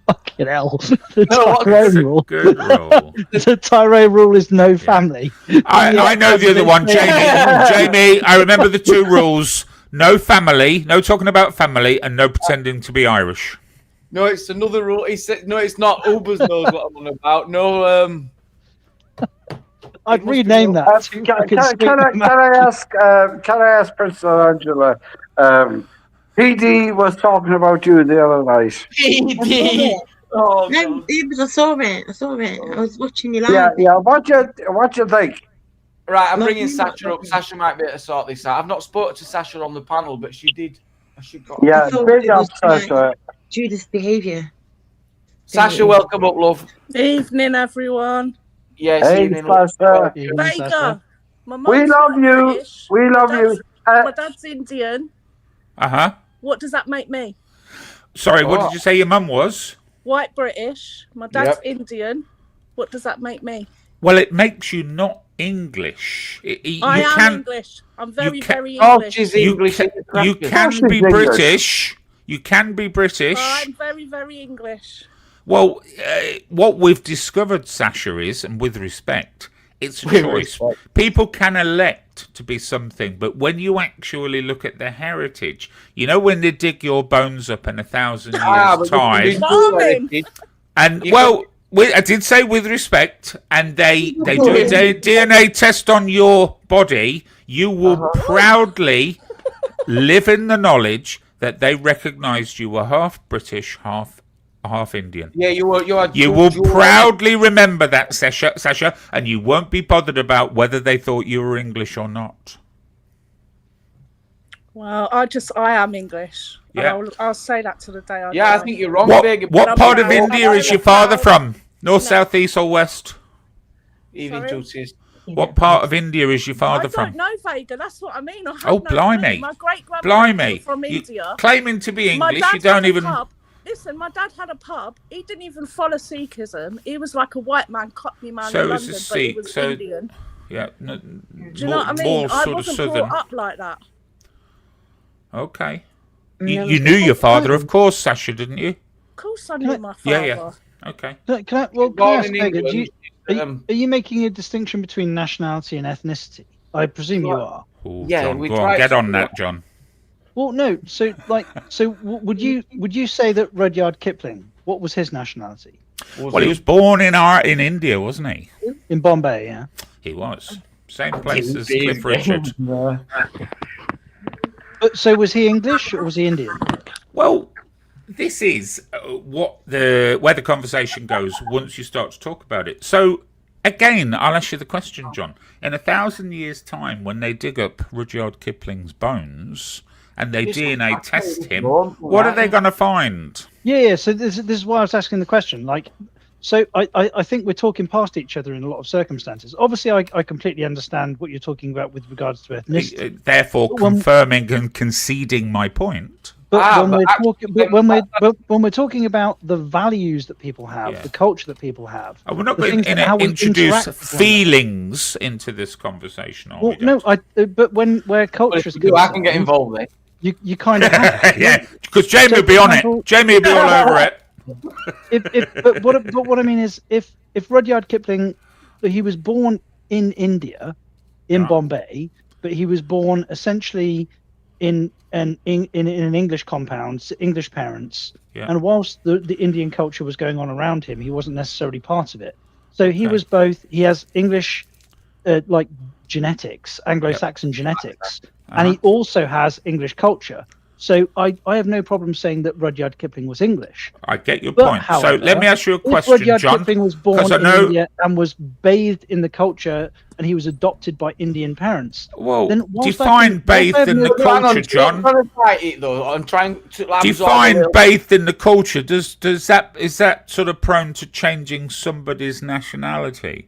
Fucking hell. The Tyron Rule. Good rule. The Tyron Rule is no family. I know the other one, Jamie. Jamie, I remember the two rules. No family, no talking about family, and no pretending to be Irish. No, it's another rule. He said, no, it's not. Ubers knows what I'm on about. No, I'd rename that. Can I ask Princess Angela? PD was talking about you the other night. PD. Oh, no, I saw it. I was watching you live. Yeah. What you think? Right, I'm bringing Sasha up. Sasha might be able to sort this out. I've not spoken to Sasha on the panel, but she did. Yeah, big up, Sasha. Judas' behaviour. Sasha, welcome up, love. Evening, everyone. Yes, hey, evening. Sasha. Vega, my mum's We love you. British. We love you. My dad's Indian. Uh-huh. What does that make me? Sorry, what did you say your mum was? White British. My dad's Indian. What does that make me? Well, it makes you not English. I am English. I'm very English. She's English. You can be British. You can be British. I'm very, very English. Well, what we've discovered, Sasha, is, and with respect, it's a choice. People can elect to be something, but when you actually look at their heritage, you know, when they dig your bones up in 1,000 years' time, and I did say with respect, and they do a DNA test on your body, you will proudly live in the knowledge that they recognised you were half British, half Indian. Yeah, you will proudly remember that, Sasha, and you won't be bothered about whether they thought you were English or not. Well, I am English. Yeah. I'll say that to the day I die. I think you're wrong. What part of India is your father from? North, south, east, or west? Even duties. What part of India is your father from? I don't know, Vega. That's what I mean. Blimey. My great-grandmother from India. Claiming to be English, you don't even... Listen, my dad had a pub. He didn't even follow Sikhism. He was like a white man, Cockney man in London, but he was Indian. Yeah. Do you know what I mean? I wasn't brought up like that. Okay. You knew your father, of course, Sasha, didn't you? Of course I knew my father. Yeah. Okay. Can I ask, Vega, are you making a distinction between nationality and ethnicity? I presume you are. Ooh, John, go on, get on that, John. Well, no. So would you say that Rudyard Kipling? What was his nationality? Well, he was born in India, wasn't he? In Bombay, yeah. He was. Same place as Cliff Richard. But so was he English or was he Indian? Well, this is where the conversation goes once you start to talk about it. So, again, I'll ask you the question, John. In 1,000 years' time, when they dig up Rudyard Kipling's bones and they DNA test him, what are they going to find? Yeah. So this is why I was asking the question. So I think we're talking past each other in a lot of circumstances. Obviously, I completely understand what you're talking about with regards to ethnicity. Therefore, confirming and conceding my point. But when we're talking about the values that people have, the culture that people have, we're not going to introduce feelings into this conversation. Well, no, but where culture is concerned, I can get involved there. You kind of have to. Because Jamie will be on it. Jamie will be all over it. But what I mean is, if Rudyard Kipling, he was born in India, in Bombay, but he was born essentially in an English compound, English parents, and whilst the Indian culture was going on around him, he wasn't necessarily part of it. So he was both. He has English, genetics, Anglo-Saxon genetics, and he also has English culture. So I have no problem saying that Rudyard Kipling was English. I get your But, point. So however, let me ask you a If question, Rudyard John. Kipling was born 'cause I in know- India and was bathed in the culture, and he was adopted by Indian parents, Well, then whilst I define can- bathed whilst I in the have no- culture, John. I'm trying to fight it though. I'm trying to absorb a Define little- bathed in the culture. Is that sort of prone to changing somebody's nationality?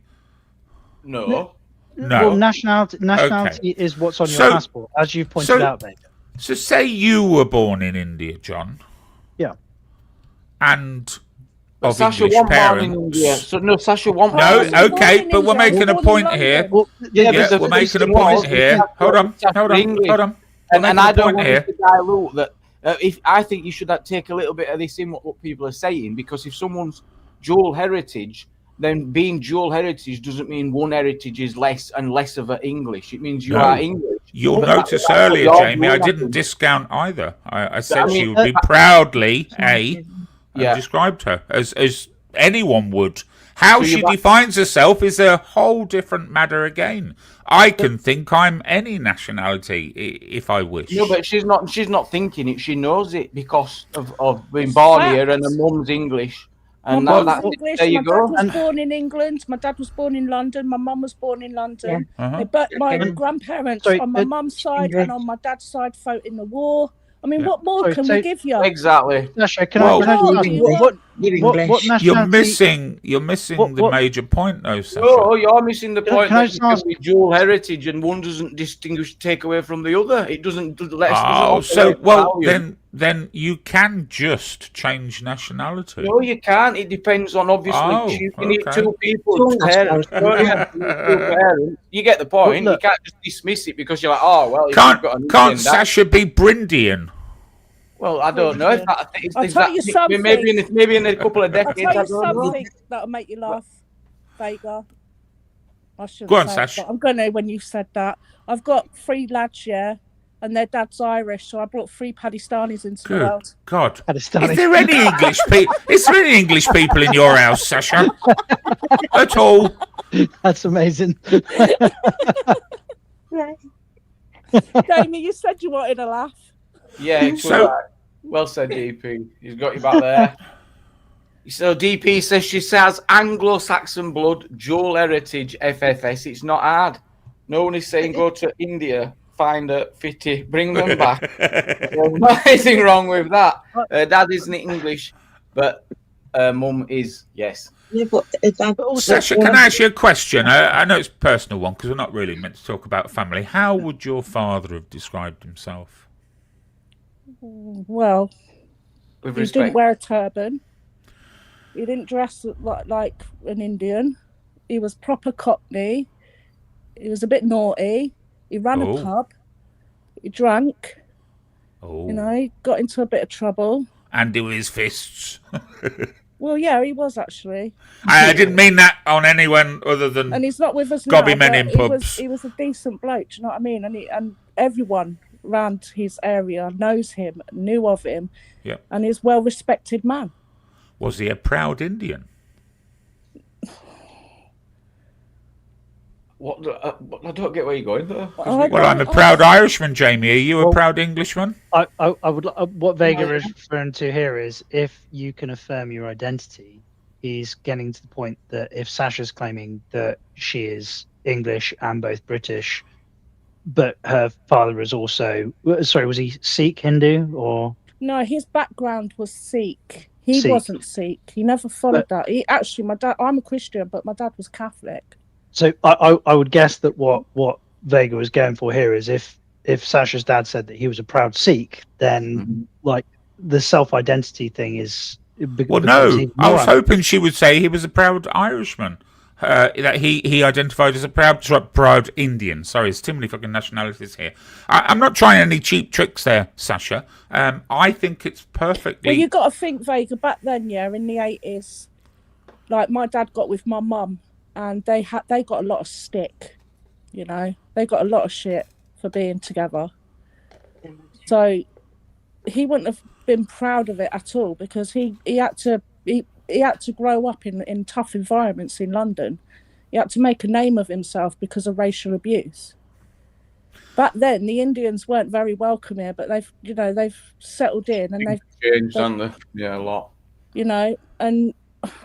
No. No. Well, nationality is what's on your passport, as you've pointed out, Baker. So say you were born in India, John. Yeah. And But of Sasha English wasn't born in parents. India. So no, Sasha wasn't No, born in India. okay, but we're making a point here. Well, Yeah, Yeah, but we're the making a thing point was, here. Sasha- Hold on. Sasha English. We're And making I a don't point want here. us to dilute that. If I think you should take a little bit of this in what people are saying, because if someone's dual heritage, then being dual heritage doesn't mean one heritage is less and less of an English. It means you No. are English. You'll Well, notice that's earlier, what Jamie, I you're didn't doing. discount either. I said I mean, she would be proudly and Yeah. described her as anyone would. How So she you're- defines herself is a whole different matter again. I can think I'm any nationality if I wish. No, but she's not. She's not thinking it. She knows it because of being born here, and her mum's English. And My that, mum's English. there you My go. dad was born in England. My dad was born in London. My mum was born in London. Uh-huh. But my Okay. grandparents Sorry, on my mum's side English. and on my dad's side fought in the war. I mean, Yeah. what more Sorry, can so- we give you? Exactly. Sasha, Well- can I What ask do you what want? what nationality? You're missing What- the major point, though, Sasha. No, you're missing the point can I that just you can ask- be dual heritage, and one doesn't take away from the other. It doesn't. Let Oh, so well then you can just change nationality. No, you can't. It depends on obviously Oh, choosing it okay. two people, Two parents. nationalities. Two parents. You get the point. Well, look- You can't just dismiss it because you're like, oh well. if Can't you've got an can't Indian dad- Sasha be Brindian? Well, I don't know if that. Is, I'll is tell that you something. maybe in a couple of I'll decades. tell I you don't know. something that'll make you laugh, Vega. I shouldn't Go on, say it, Sash. but I'm going to when you said that. I've got 3 lads, yeah, and their dad's Irish, so I brought 3 Pakistanis into the Good world. God. Pakistani. Is there any English people? Is there any English people in your house, Sasha? At all? That's amazing. Jamie, you said you wanted a laugh. Yeah, it's So- well said, DP. He's got you back there. So DP says she has Anglo-Saxon blood, dual heritage, FFS. It's not hard. No one is saying go to India, find a fitty, bring them back. There's nothing wrong with that. Dad isn't English, but mum is, yes. Yeah, but Sasha, can I ask you a question? I know it's a personal one because we're not really meant to talk about family. How would your father have described himself? Well, With he respect. didn't wear a turban. He didn't dress like an Indian. He was proper Cockney. He was a bit naughty. He ran Oh. a pub. He drank. Oh, You know, he got into a bit of trouble. and with his fists. Well, yeah, he was actually. I didn't mean that on anyone other And than he's not with us Gobby now. men but in he pubs. he was a decent bloke. Do you know what I mean? And everyone around his area knows him, knew of him, Yeah. and he's a well-respected man. Was he a proud Indian? What? I don't get where you're going though. Well, I'm a proud Irishman, Jamie. Are you a proud Englishman? I would. What Vega is referring to here is if you can affirm your identity, he's getting to the point that if Sasha's claiming that she is English and both British, but her father is also sorry, was he Sikh, Hindu, or No, his background was Sikh. He Sikh. wasn't Sikh. He never followed that. He actually, my dad. I'm a Christian, but my dad was Catholic. so? I would guess that what Vega was going for here is if Sasha's dad said that he was a proud Sikh, then like the self-identity thing is. Well, no. I was hoping she would say he was a proud Irishman. That he identified as a proud Indian. Sorry, there's too many fucking nationalities here. I'm not trying any cheap tricks there, Sasha. I think it's perfectly. Well, you got to think, Vega. Back then, yeah, in the 80s, like my dad got with my mum, and they got a lot of stick. You know, they got a lot of shit for being together. So he wouldn't have been proud of it at all because he had to grow up in tough environments in London. He had to make a name of himself because of racial abuse. Back then, the Indians weren't very welcome here, but they've settled in and they've changed, haven't they? Yeah, a lot. And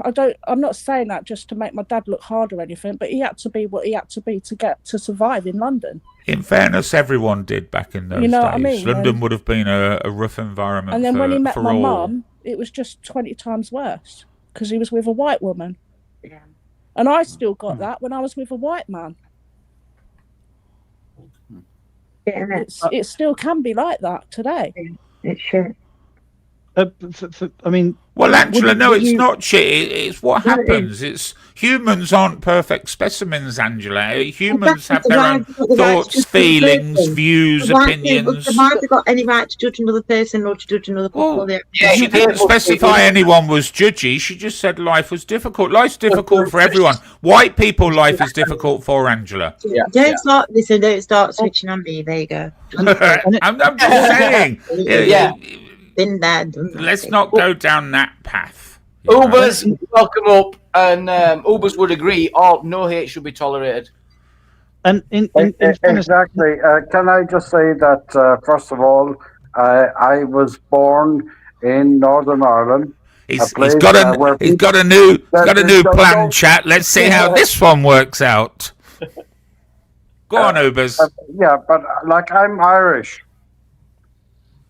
I'm not saying that just to make my dad look hard or anything, but he had to be what he had to be to survive in London. In fairness, everyone did back in those days. What I mean? London would have been a rough environment. And then when he met my all. mum, it was just 20 times worse because he was with a white woman. Yeah. And I still got that when I was with a white man. It still can be like that today. It's shit. Well, Angela, no, it's not shit. It's what happens. It's humans aren't perfect specimens, Angela. Humans have their own thoughts, feelings, views, opinions. Why have they got any right to judge another person or to judge another people? She didn't specify anyone was judgy. She just said life was difficult. Life's difficult for everyone. White people, life is difficult for, Angela. Don't start switching on me. There you go. I'm just saying. Been there, done that. Let's not go down that path. Ubers, welcome up, and Ubers would agree. No hate should be tolerated. And exactly. Can I just say that first of all, I was born in Northern Ireland. He's got a new plan, chat. Let's see how this one works out. Go on, Ubers. But like I'm Irish.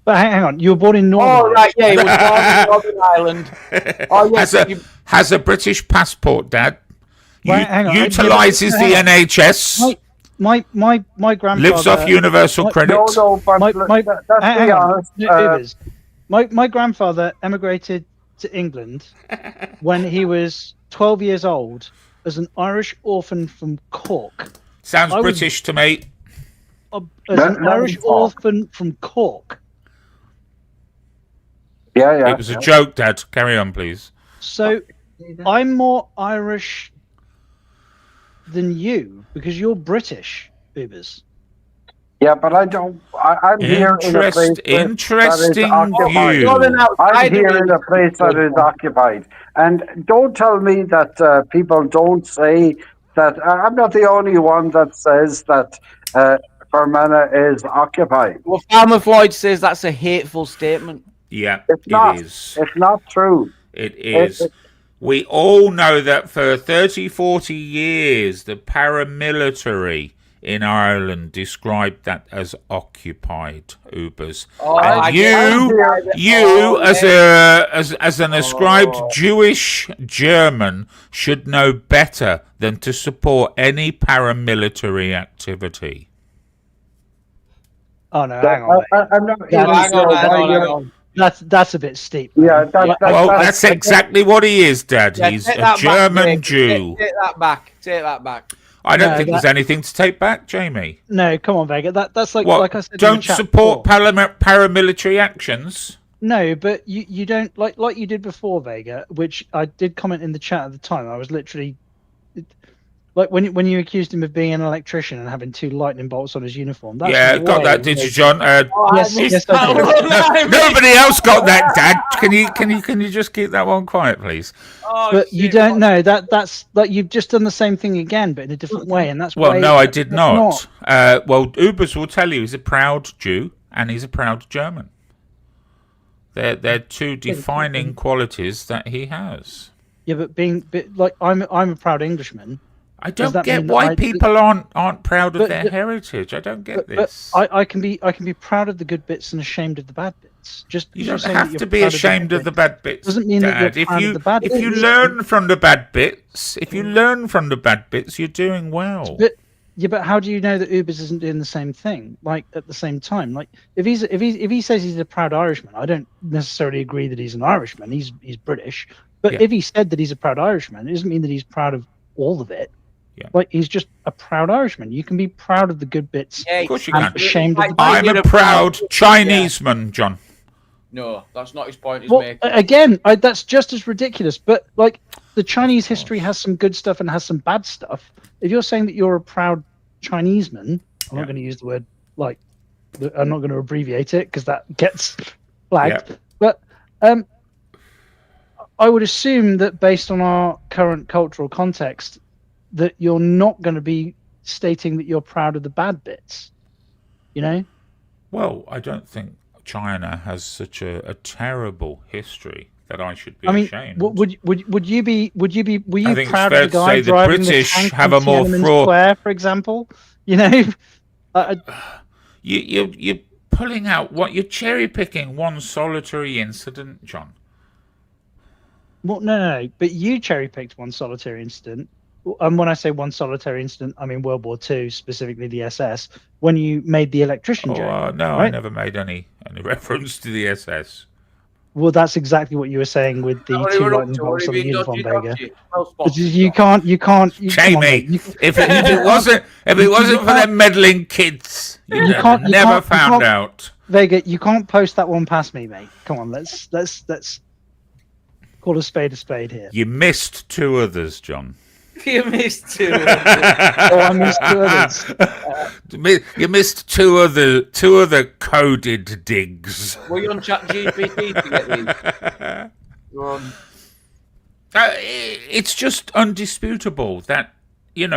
But hang on, you were born in Northern Ireland. Right, yeah, he was born in Northern Ireland. Oh, yes, has a British passport, Dad. Hang on. Utilises the NHS. My grandfather lives off universal credit. My grandfather emigrated to England when he was 12 years old as an Irish orphan from Cork. Sounds British to me. As an Irish orphan from Cork. Yeah. It was a joke, Dad. Carry on, please. So, I'm more Irish than you because you're British, Ubers. Yeah, but I don't. I'm here in a place interesting view. I'm here in a place that is occupied, and don't tell me that people don't say that. I'm not the only one that says that Fermanagh is occupied. Well, Farmer Floyd says that's a hateful statement. Yeah, it is. It's not true. It is. We all know that for 30, 40 years, the paramilitary in Ireland described that as occupied, Ubers. And you as an ascribed Jewish German should know better than to support any paramilitary activity. Oh no, hang on. Hang on. That's a bit steep. Yeah, that's exactly what he is, Dad. He's a German Jew. Take that back. I don't think there's anything to take back, Jamie. No, come on, Vega. That's like I said. Don't support paramilitary actions. No, but you don't like you did before, Vega, which I did comment in the chat at the time. I was literally like when you accused him of being an electrician and having 2 lightning bolts on his uniform. Got that, did you, John? Yes, I did. Nobody else got that, Dad. Can you just keep that one quiet, please? But you don't know that's like you've just done the same thing again, but in a different way, and that's no, I did not. Well, Ubers will tell you he's a proud Jew and he's a proud German. They're 2 defining qualities that he has. Yeah, but I'm a proud Englishman. I don't get why people aren't proud of their heritage. I don't get this. But I can be proud of the good bits and ashamed of the bad bits. You don't have to be ashamed of the bad bits. Doesn't mean Dad. that you're proud of the bad bits. If you learn from the bad bits, you're doing well. But how do you know that Ubers isn't doing the same thing? Like at the same time, like if he says he's a proud Irishman, I don't necessarily agree that he's an Irishman. He's British. But if he said that he's a proud Irishman, it doesn't mean that he's proud of all of it. Yeah. Like he's just a proud Irishman. You can be proud of the good bits. Of course you can. Ashamed of the I'm a proud Chineseman, John. No, that's not his point. He's making. Again, that's just as ridiculous. But like the Chinese history has some good stuff and has some bad stuff. If you're saying that you're a proud Chineseman, I'm not going to use the word like. I'm not going to abbreviate it because that gets flagged. Yeah. But I would assume that based on our current cultural context, that you're not going to be stating that you're proud of the bad bits. You know. Well, I don't think China has such a terrible history that I should be I mean, ashamed. would you be? Were you I think it's proud fair of the to guy say the driving British the tank have in a more Tiananmen fraud. Square, for example? You know, You're pulling out what you're cherry picking one solitary incident, John. well, no. But you cherry picked one solitary incident. And when I say one solitary incident, I mean World War II, specifically the SS, when you made the electrician joke. No, right? I never made any reference to the SS. Well, that's exactly what you were saying with the two lightning bolts on the uniform, Vega. You can't. Jamie, if it wasn't for them meddling kids, you never found out. Vega, you can't post that one past me, mate. Come on, let's call a spade here. You missed two others, John. You missed two. I missed two others. You missed two other coded digs. Were you on ChatGPT to get these? It's just undisputable that, and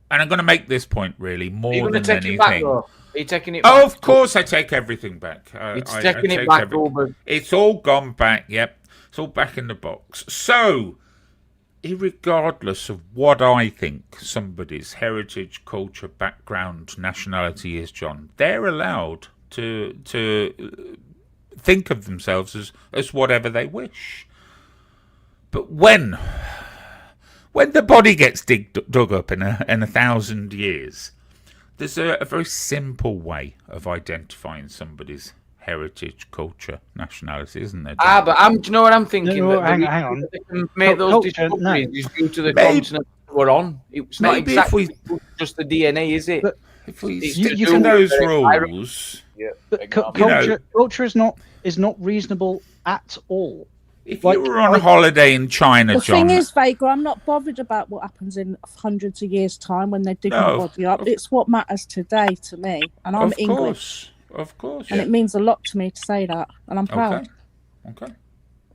I'm going to make this point really more than anything. Are you taking it back? Oh, of course I take everything back. It's taking it back, Robert. It's all gone back, yep. It's all back in the box. So, irregardless of what I think somebody's heritage, culture, background, nationality is, John, they're allowed to think of themselves as whatever they wish. But when the body gets dug up in 1,000 years, there's a very simple way of identifying somebody's heritage, culture, nationality, isn't there, John? But do you know what I'm thinking? No, hang on. They can make those discoveries is due to the continent we're on. It's not exactly just the DNA, is it? But if we stick to those rules, but culture is not reasonable at all. If you were on holiday in China, the John... thing is, Vega, I'm not bothered about what happens in hundreds of years' time when they dig my body up. It's what matters today to me, and I'm English. Of course. And it means a lot to me to say that, and I'm proud. Okay.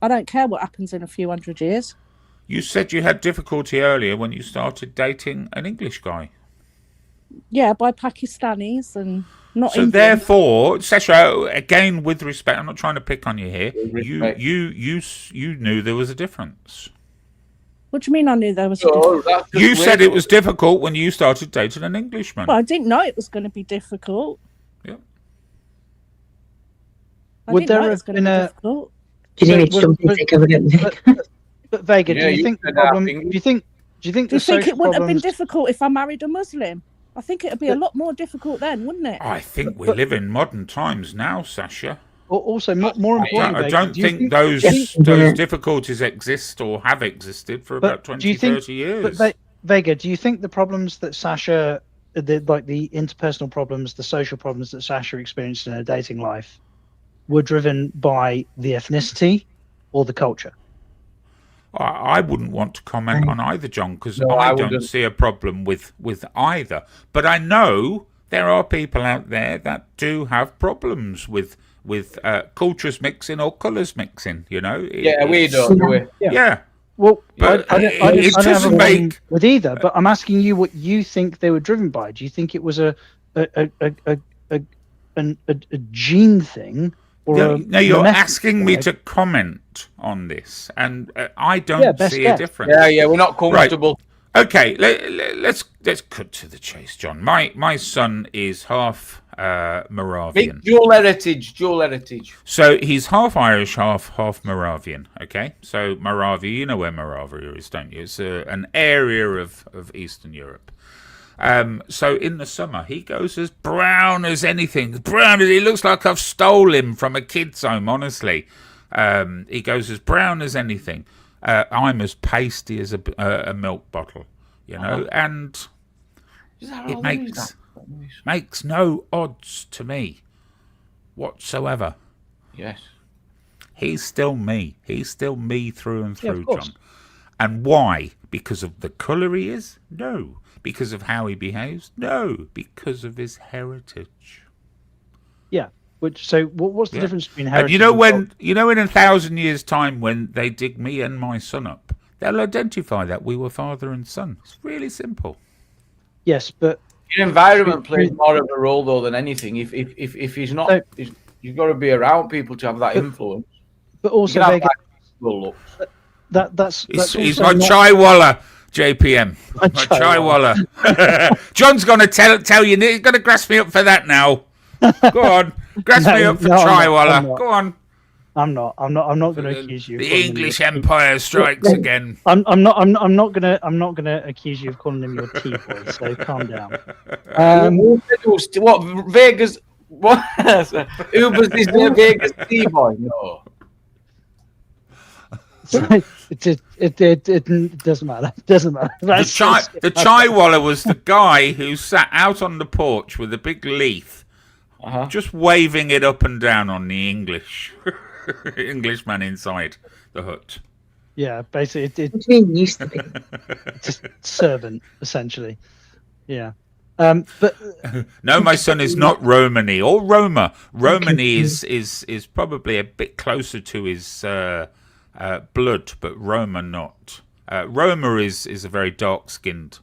I don't care what happens in a few hundred years. You said you had difficulty earlier when you started dating an English guy. Yeah, by Pakistanis and not Indian. Therefore, Sasha, again, with respect, I'm not trying to pick on you here. You knew there was a difference. What do you mean I knew there was a difference? You said it was difficult when you started dating an Englishman. Well, I didn't know it was going to be difficult. Yeah. Would there have been a... Do you need something to cover it? But Vega, do you think the problem... Do you think it wouldn't have been difficult if I married a Muslim? I think it would be a lot more difficult then, wouldn't it? I think we live in modern times now, Sasha. Also, more importantly, I don't think those difficulties exist or have existed for about 20, 30 years. But Vega, do you think the problems that Sasha, the interpersonal problems, the social problems that Sasha experienced in her dating life, were driven by the ethnicity or the culture? I wouldn't want to comment on either, John, because I don't see a problem with either. But I know there are people out there that do have problems with cultures mixing or colours mixing. We don't do it. Yeah. Well, but I don't doesn't make with either. But I'm asking you what you think they were driven by. Do you think it was a gene thing? No, you're asking me to comment on this, and I don't see a difference. Yeah, we're not comfortable. Right. Okay, let's cut to the chase, John. My son is half Moravian. Dual heritage. So he's half Irish, half Moravian. Okay, so Moravia, you know where Moravia is, don't you? It's an area of Eastern Europe. So in the summer, he goes as brown as anything. Brown as he looks like I've stole him from a kid's home, honestly. He goes as brown as anything. I'm as pasty as a milk bottle, and it makes no odds to me whatsoever. Yes. He's still me. He's still me through and through, John. And why? Because of the colour he is? No. Because of how he behaves? No, because of his heritage. Yeah. What's the difference between heritage? And in 1,000 years' time, when they dig me and my son up, they'll identify that we were father and son. It's really simple. Yes, but Your environment plays more of a role though than anything. If he's not, you've got to be around people to have that influence. But also, that's he's my chai-walla, JPM. My chai-walla. John's going to tell you. He's going to grass me up for that now. Go on, grass me up for chai-walla. Go on. I'm not going to accuse you. The English Empire strikes again. I'm not going to accuse you of calling him your tea boy. So calm down. What Vegas? What Uber's is the Vegas tea boy? No. It doesn't matter. It doesn't matter. The chai-walla was the guy who sat out on the porch with a big leaf, just waving it up and down on the Englishman inside the hut. Yeah, basically, What do you mean used to be? Just servant, essentially. Yeah. But no, my son is not Romany or Roma. Romany is probably a bit closer to his blood, but Roma not. Roma is a very dark-skinned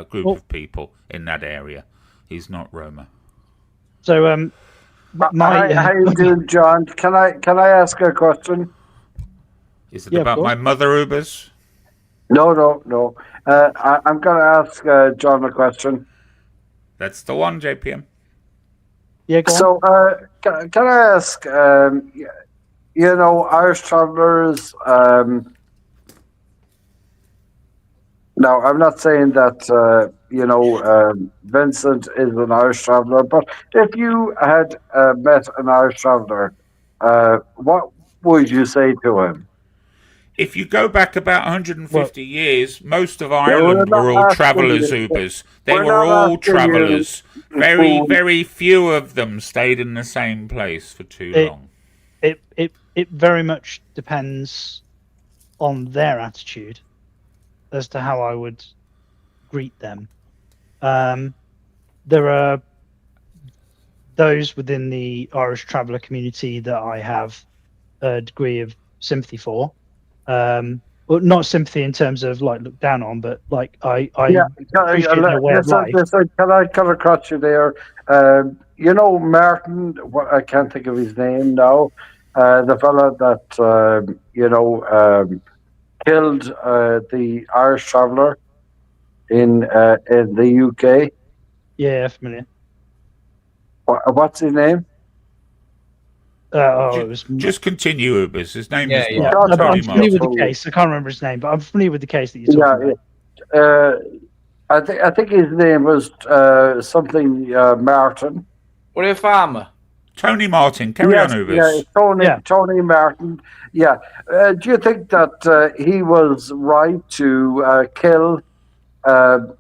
group of people in that area. He's not Roma. So, how you doing, John? Can I ask a question? Is it about my mother, Ubers? No. I'm going to ask John a question. That's the one, JPM. Yeah, go on. So, can I ask, Irish travellers, now, I'm not saying that, Vincent is an Irish traveller, but if you had met an Irish traveller, what would you say to him? If you go back about 150 years, most of Ireland were all travellers, Ubers. They were all travellers. Very, very few of them stayed in the same place for too long. It very much depends on their attitude as to how I would greet them. There are those within the Irish traveller community that I have a degree of sympathy for. Well, not sympathy in terms of like look down on, but like I appreciate their way of life. Can I cut across you there? Martin, I can't think of his name now. The fella that killed the Irish traveller in the UK. Yeah, familiar. What's his name? Just continue, Ubers. His name is I'm familiar with the case. I can't remember his name, but I'm familiar with the case that you're talking about. I think his name was something Martin. What a farmer. Tony Martin. Carry on, Ubers. Tony Martin. Yeah. Do you think that he was right to kill? The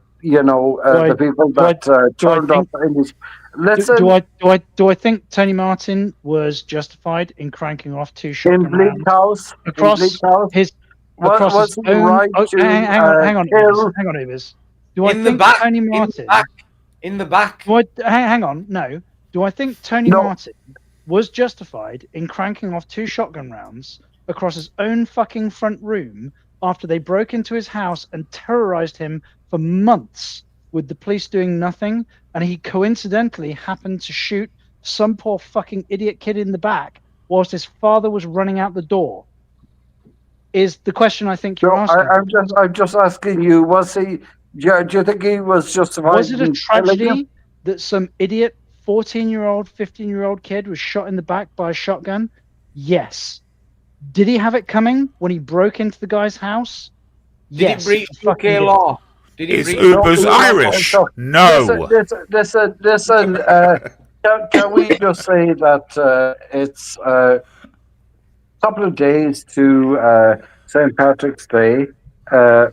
people that turned up in his. Listen, do I think Tony Martin was justified in cranking off two shotgun in Bleak House across his own? Right hang on, Ubers. Do I think Tony Martin in the back? Hang on, no. Do I think Tony Martin was justified in cranking off two shotgun rounds across his own fucking front room after they broke into his house and terrorized him for months with the police doing nothing, and he coincidentally happened to shoot some poor fucking idiot kid in the back whilst his father was running out the door? Is the question I think you're asking. I'm just asking you, was he? Do you think he was justified? Was it a tragedy that some idiot 14-year-old, 15-year-old kid was shot in the back by a shotgun? Yes. Did he have it coming when he broke into the guy's house? Did he breach UK law? Is Ubers Irish? No. Listen. Can we just say that it's a couple of days to St. Patrick's Day,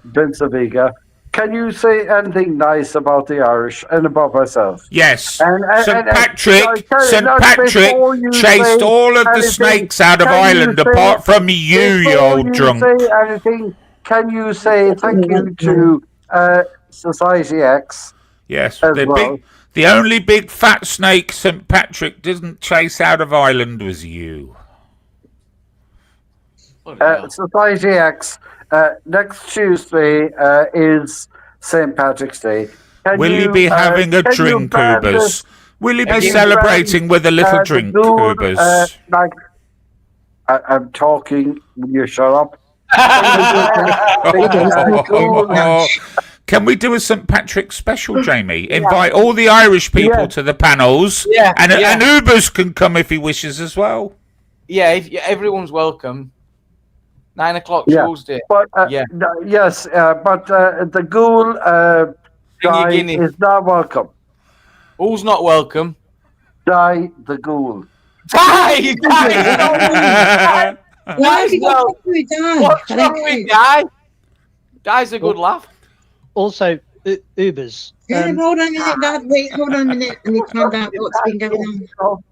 Vince Viga. Can you say anything nice about the Irish and about myself? Yes. St. Patrick chased all of the snakes out of Ireland apart from you old drunk. Can you say thank you to Society X? Yes. The only big fat snake St. Patrick didn't chase out of Ireland was you. Society X. Next Tuesday is St. Patrick's Day. Will you be having a drink, Ubers? Will you be celebrating with a little drink, Ubers? I'm talking. You shut up. Can we do a St. Patrick's special, Jamie? Invite all the Irish people to the panels, and Ubers can come if he wishes as well. Yeah, everyone's welcome. 9 o'clock Tuesday. But yes, but the ghoul guy is not welcome. Who's not welcome? Die the ghoul. Die! Why have you got to do Die? What's wrong with Die? Die's a good laugh. Also, Ubers. Hold on a minute, Dad. Wait, hold on a minute. I need to find out what's been going on.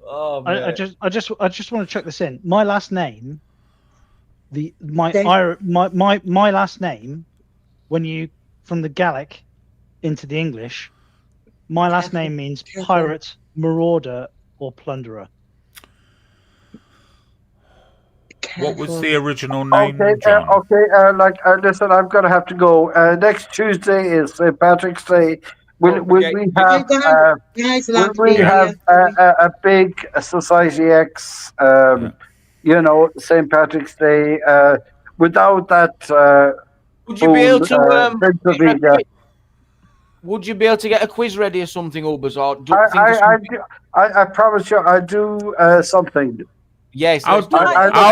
Oh, I just want to chuck this in. My last name, my last name, when you from the Gaelic into the English, my last name means pirate, marauder, or plunderer. What was the original name, Okay, John? listen, I'm going to have to go. Next Tuesday is St. Patrick's Day. Will we have a big Society X, St. Patrick's Day? Without that, would you be able to? Would you be able to get a quiz ready or something, Ubers? Or I promise you, I do something. Yes, I'll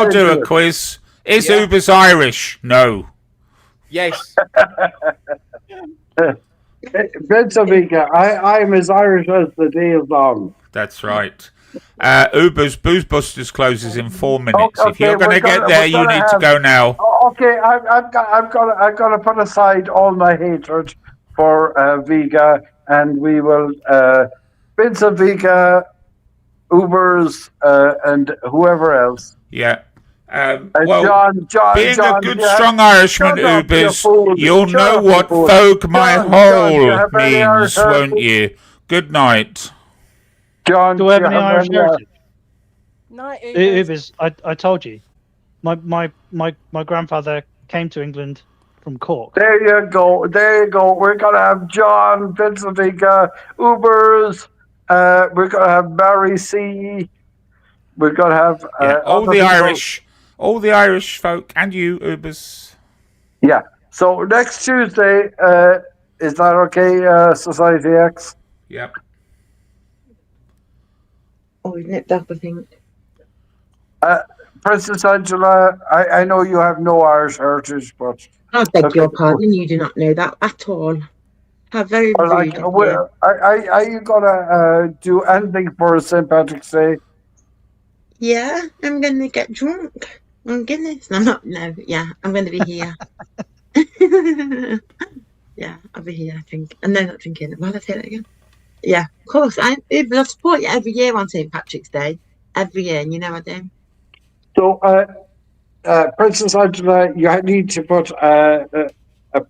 do a quiz. Is Ubers Irish? No. Yes. Pennsylvania, I'm as Irish as the day is long. That's right. Uber's Booze Busters closes in 4 minutes. If you're going to get there, you need to go now. Okay, I've got to put aside all my hatred for Vega, and we will Vincent Vega, Ubers, and whoever else. Yeah. John, being a good, strong Irishman, Ubers, you'll know what folk my hole means, won't you? Good night. John, do we have any Irish heritage? Night, Ubers. I told you. My grandfather came to England from Cork. There you go. We're going to have John, Vincent Vega, Ubers. We're going to have Barry C. We're going to have all the Irish folk, and you, Ubers. Yeah. So next Tuesday, is that okay, Society X? Yep. Oh, isn't it that, I think? Princess Angela, I know you have no Irish heritage, but... I beg your pardon, you do not know that at all. How very rude. Are you going to do anything for St. Patrick's Day? Yeah, I'm going to get drunk. Oh, goodness. I'm not, I'm going to be here. Yeah, I'll be here, I think. And then not drinking. Well, let's say that again. Yeah, of course. I support you every year on St. Patrick's Day. Every year, and you know I do. So, Princess Angela, you need to put a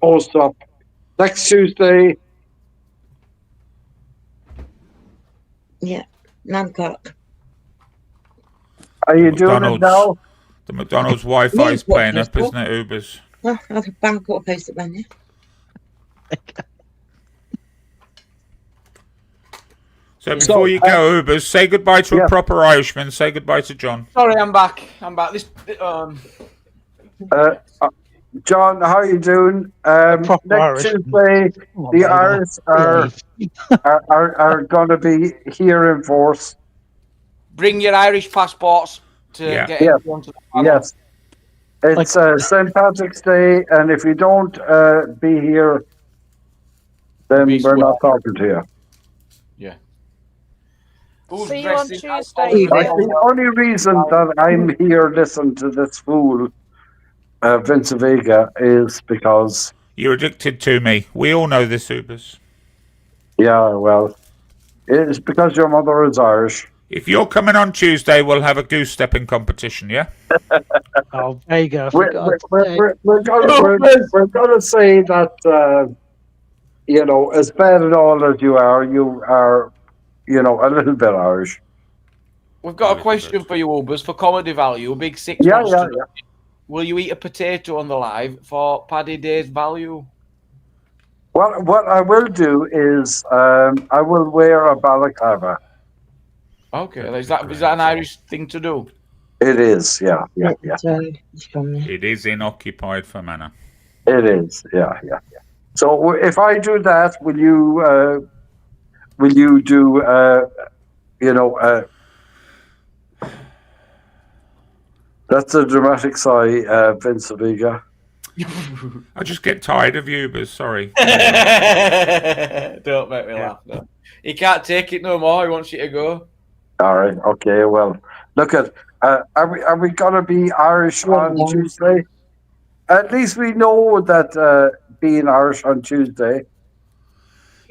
post up next Tuesday. Yeah, 9 o'clock. Are you doing it now? The McDonald's Wi-Fi is playing up, isn't it, Ubers? Well, I'll put a post up then, yeah. So before you go, Ubers, say goodbye to a proper Irishman. Say goodbye to John. Sorry, I'm back. John, how are you doing? Next Tuesday, the Irish are going to be here in force. Bring your Irish passports to get into the panel. Yes. It's St. Patrick's Day, and if you don't be here, then we're not talking to you. Yeah. See you on Tuesday. The only reason that I'm here listening to this fool, Vincent Vega, is because... You're addicted to me. We all know this, Ubers. Yeah, well, it's because your mother is Irish. If you're coming on Tuesday, we'll have a goose stepping competition, yeah? Oh, there you go. We're going to say that, as bad at all as you are, a little bit Irish. We've got a question for you, Ubers, for comedy value. A big 6 Yeah. Will you eat a potato on the live for Paddy Day's value? What I will do is I will wear a balaclava. Okay, is that an Irish thing to do? It is, yeah. It is in occupied Fermanagh. It is, yeah. So if I do that, will you do that's a dramatic sigh, Vince Aviga. I just get tired of Ubers, sorry. Don't make me laugh. No. He can't take it no more. He wants you to go. All right, okay. Well, look at are we gonna be Irish on Tuesday? At least we know that being Irish on Tuesday.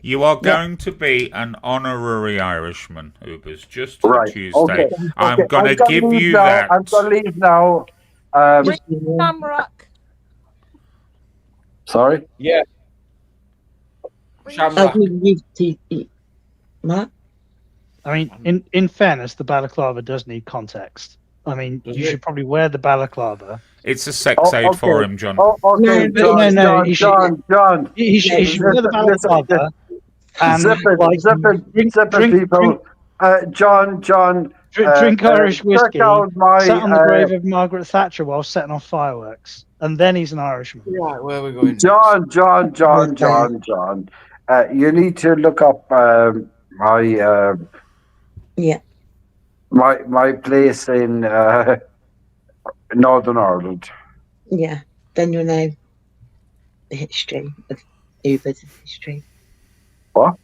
You are going to be an honorary Irishman, Ubers, just for Tuesday. Okay. I'm going to give you that. I'm going to leave now. Shamrock. Sorry? Yeah. Shamrock. What? I mean, in fairness, the balaclava does need context. I mean, you should probably wear the balaclava. It's a sex aid for him, John. Oh, okay, No. John. He should wear the balaclava. Zip it, people. John. Drink Irish whiskey. Sat on the grave of Margaret Thatcher while setting off fireworks, and then he's an Irishman. Right, where are we going? John. You need to look up my place in Northern Ireland. Yeah, then you'll know the history of Uber's history. What?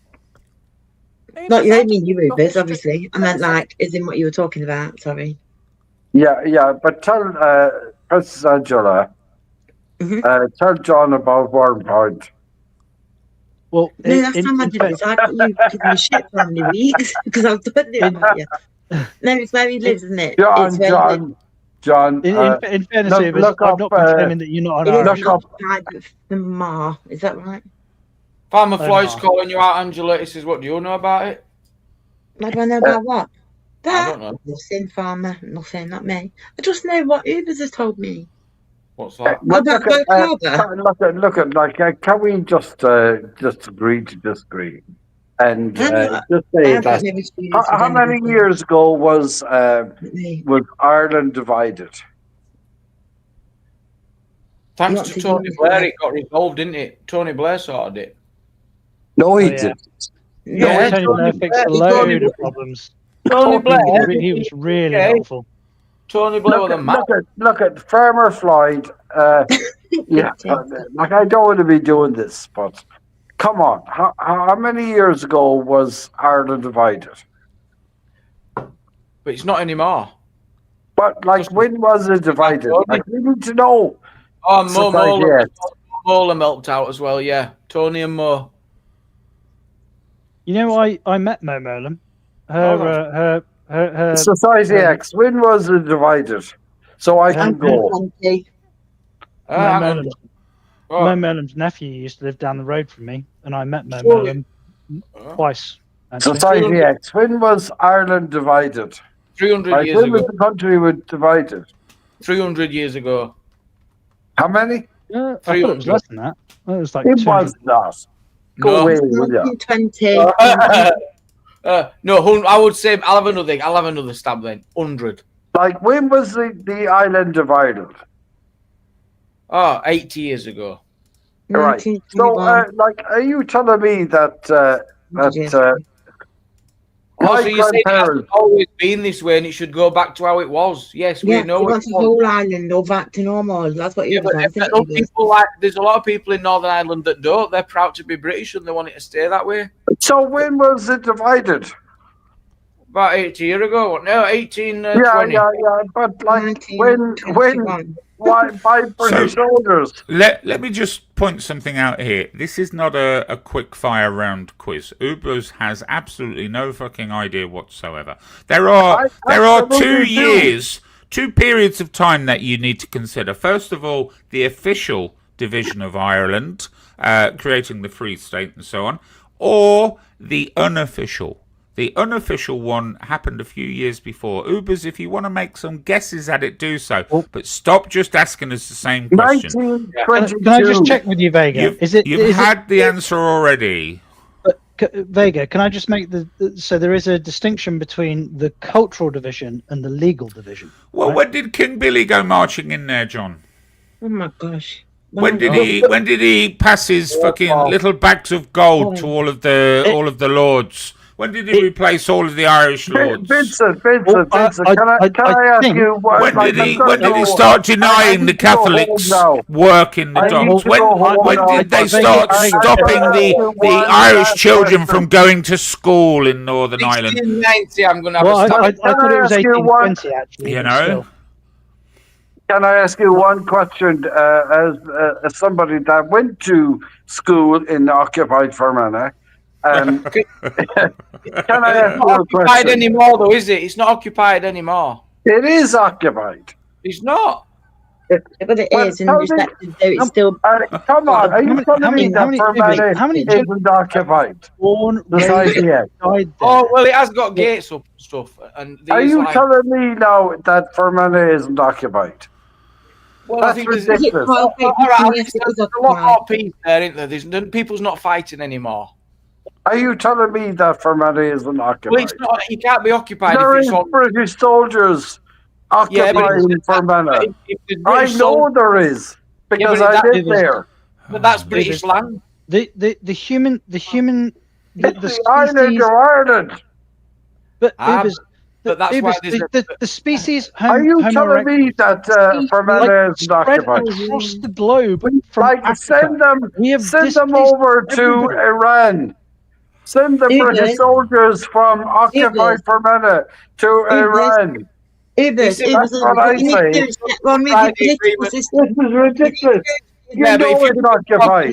Not you don't mean Ubers, obviously. I meant like as in what you were talking about. Sorry. Yeah. But tell Princess Angela, tell John about Warrenpoint. Well, no, that's not my business. I got you giving me shit for how many weeks because I've done it. No, it's where he lives, isn't it? John. In fairness, I'm not claiming that you're not an Irishman. The Ma, is that right? Farmer Floyd's calling you out, Angela. He says, what do you know about it? What do I know about what? I don't know. Nothing, Farmer. Nothing, not me. I just know what Ubers has told me. What's that? Look at like, can we just agree to disagree? And just say that. How many years ago was Ireland divided? Thanks to Tony Blair, it got resolved, didn't it? Tony Blair sorted it. No, he didn't. Yeah, Tony Blair fixed a load of problems. Tony Blair, he was really helpful. Tony Blair with a map. Look at Farmer Floyd. Yeah, like I don't want to be doing this, but come on. How many years ago was Ireland divided? But it's not anymore. But like, when was it divided? Like, we need to know. Oh, Mo helped out as well. Yeah, Tony and Mo. You know, I met Mo Molam. Her Society X. When was it divided? So I can go. Mo Molam's nephew used to live down the road from me, and I met Mo Molam twice. Society X. When was Ireland divided? 300 years ago. When was the country divided? 300 years ago. How many? I thought it was less than that. It was like it was not. Go away, will you? 20. No, I would say I'll have another stab then. 100. Like, when was the island divided? 80 years ago. Right. So, like, are you telling me that so you say it hasn't always been this way, and it should go back to how it was? Yes, we know. He wants the whole island all back to normal. That's what you're saying. There's a lot of people in Northern Ireland that don't. They're proud to be British and they want it to stay that way. So when was it divided? About 80 years ago. No, 1820. Yeah. But like, why by British soldiers? Let me just point something out here. This is not a quick fire round quiz. Ubers has absolutely no fucking idea whatsoever. There are 2 years, 2 periods of time that you need to consider. First of all, the official division of Ireland, creating the Free State and so on, or the unofficial The unofficial one happened a few years before. Ubers, if you want to make some guesses at it, do so. But stop just asking us the same question. 1922. Can I just check with you, Vega? You've had the answer already. Vega, can I just make so there is a distinction between the cultural division and the legal division? Well, right? when did King Billy go marching in there, John? Oh my gosh. When did he pass his fucking little bags of gold to all of the lords? When did he replace all of the Irish lords? Vincent, can I ask you what? When did he start denying the Catholics work in the docks? When did they start stopping the Irish children from going to school in Northern Ireland? 1690, I'm going to have a I stab. thought it was 1820 actually. You know? Can I ask you one question as somebody that went to school in occupied Fermanagh? Can I It's ask not you a occupied question? anymore, though, is it? It's not occupied anymore. It is occupied. It's not. But it is, and just that it's still. Come on, are you telling me that Fermanagh isn't occupied? Born, Besides raised, yet. died there. Oh, well, it has got gates up and stuff. And Are these, you like, telling me now that Fermanagh isn't occupied? well, I That's think there's ridiculous. all right, Yes, it is there's a lot occupied. more peace there, isn't there? People's not fighting anymore. Are you telling me that Fermanagh isn't Well, occupied? it's not. You can't be occupied There if is it's all. British soldiers Yeah, but occupying Fermanagh. if there's I British know soldiers- there is because but I that- live there. but that's British land. The human It's the island species, of Ireland. but Ah, Ubers, but that's Ubers, why there's the species Are you Homo telling erectus me that Fermanagh isn't spread occupied? across the globe from Like Africa. send them We have displaced over to everybody. Iran. Send the Ubers. British soldiers from occupied Ubers. Fermanagh to Iran. Ubers, That's what I say. Ron, with your political system. This is ridiculous. You Yeah, but know if it's occupied.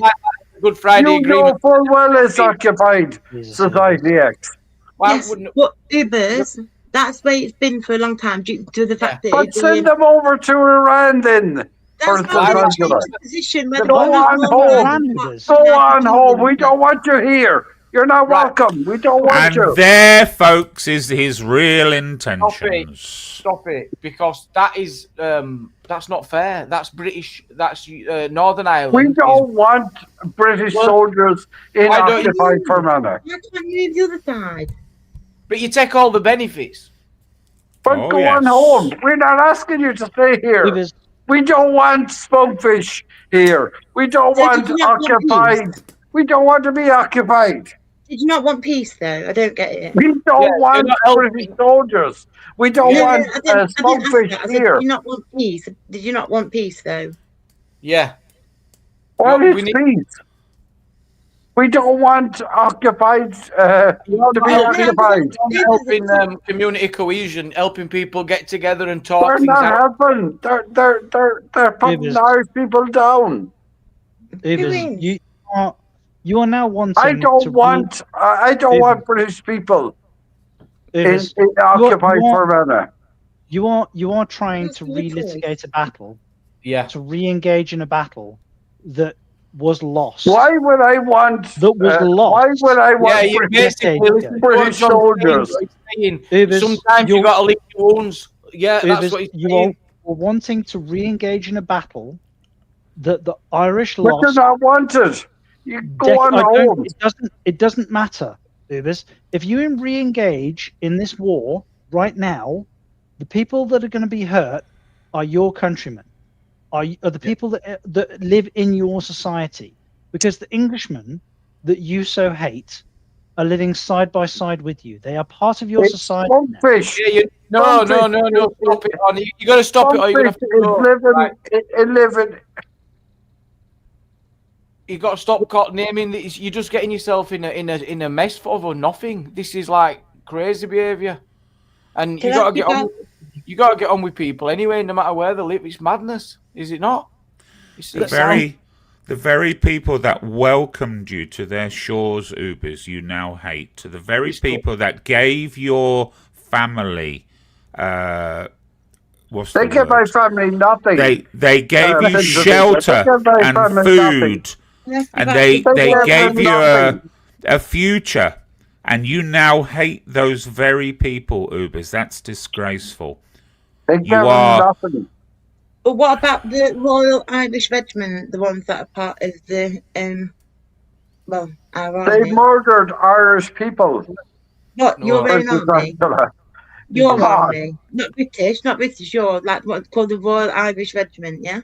Good Friday You know Agreement. full well it's occupied. Jesus. Society X. Why Yes, wouldn't- but Ubers, that's where it's been for a long time due to the fact that But it's send them over to Iran then. For that's not the the position where Go on home. Go on home. We don't want you here. You're not Right. welcome. We don't want And you. there, folks, is his real intentions. Stop it, because that's not fair. That's British. That's Northern Ireland. We don't want British Well, soldiers in why don't you- occupied Fermanagh. Why can't you move the other side? But you take all the benefits. But Oh, go on yes. home. We're not asking you to stay here. Ubers, We don't want spokefish here. We don't So want did you not want occupied. We don't want to be occupied. Did you not want peace though? I don't get it. We don't Yeah, want you're not helping. British soldiers. We don't No, want I didn't ask spokefish that. I said, here. did you not want peace? Did you not want peace though? Yeah. What No, is we need- peace? We don't want occupied to be occupied. Helping community cohesion, helping people get together and talk They're things not out. helping. They're putting Ubers. Irish people down. Ubers, you are now wanting. I don't to want. I don't want British people Ubers, in occupied you are- Fermanagh. you are trying to That's your choice. relitigate a battle, Yeah. to re-engage in a battle that was lost. Why would I want? That was lost. Why would I Yeah, want you British, basically listen to British what John's soldiers? saying. Ubers, Sometimes you you're- got to lick your wounds. Yeah, that's Ubers, what he's you saying. are wanting to re-engage in a battle that the Irish But you're lost. not wanted. You go on home. It doesn't matter, Ubers. If you re-engage in this war right now, the people that are going to be hurt are your countrymen, are the people that live in your society, because the Englishmen that you so hate are living side by side with you. They are part of your It's society now. spokefish. Yeah, no, stop it. On. You got to stop it, or you're going to have to go. Right. living. You got to stop naming this. You're just getting yourself in a mess over nothing. This is like crazy behaviour, and Can you I got to get pick on. up- You got to get on with people anyway, no matter where they live. It's madness, is it not? The very people that welcomed you to their shores, Ubers, you now hate. To the very people that gave your family, what's They the give my word? family nothing. They gave you They shelter give my and family food, nothing. and they They give gave them you nothing. a future, And you now hate those very people, Ubers. That's disgraceful. You are... nothing. But what about the Royal Irish Regiment, the ones that are part of the well, our They army? murdered Irish people. What, your own army? Your God. army, not British. You're like what's called the Royal Irish Regiment, yeah.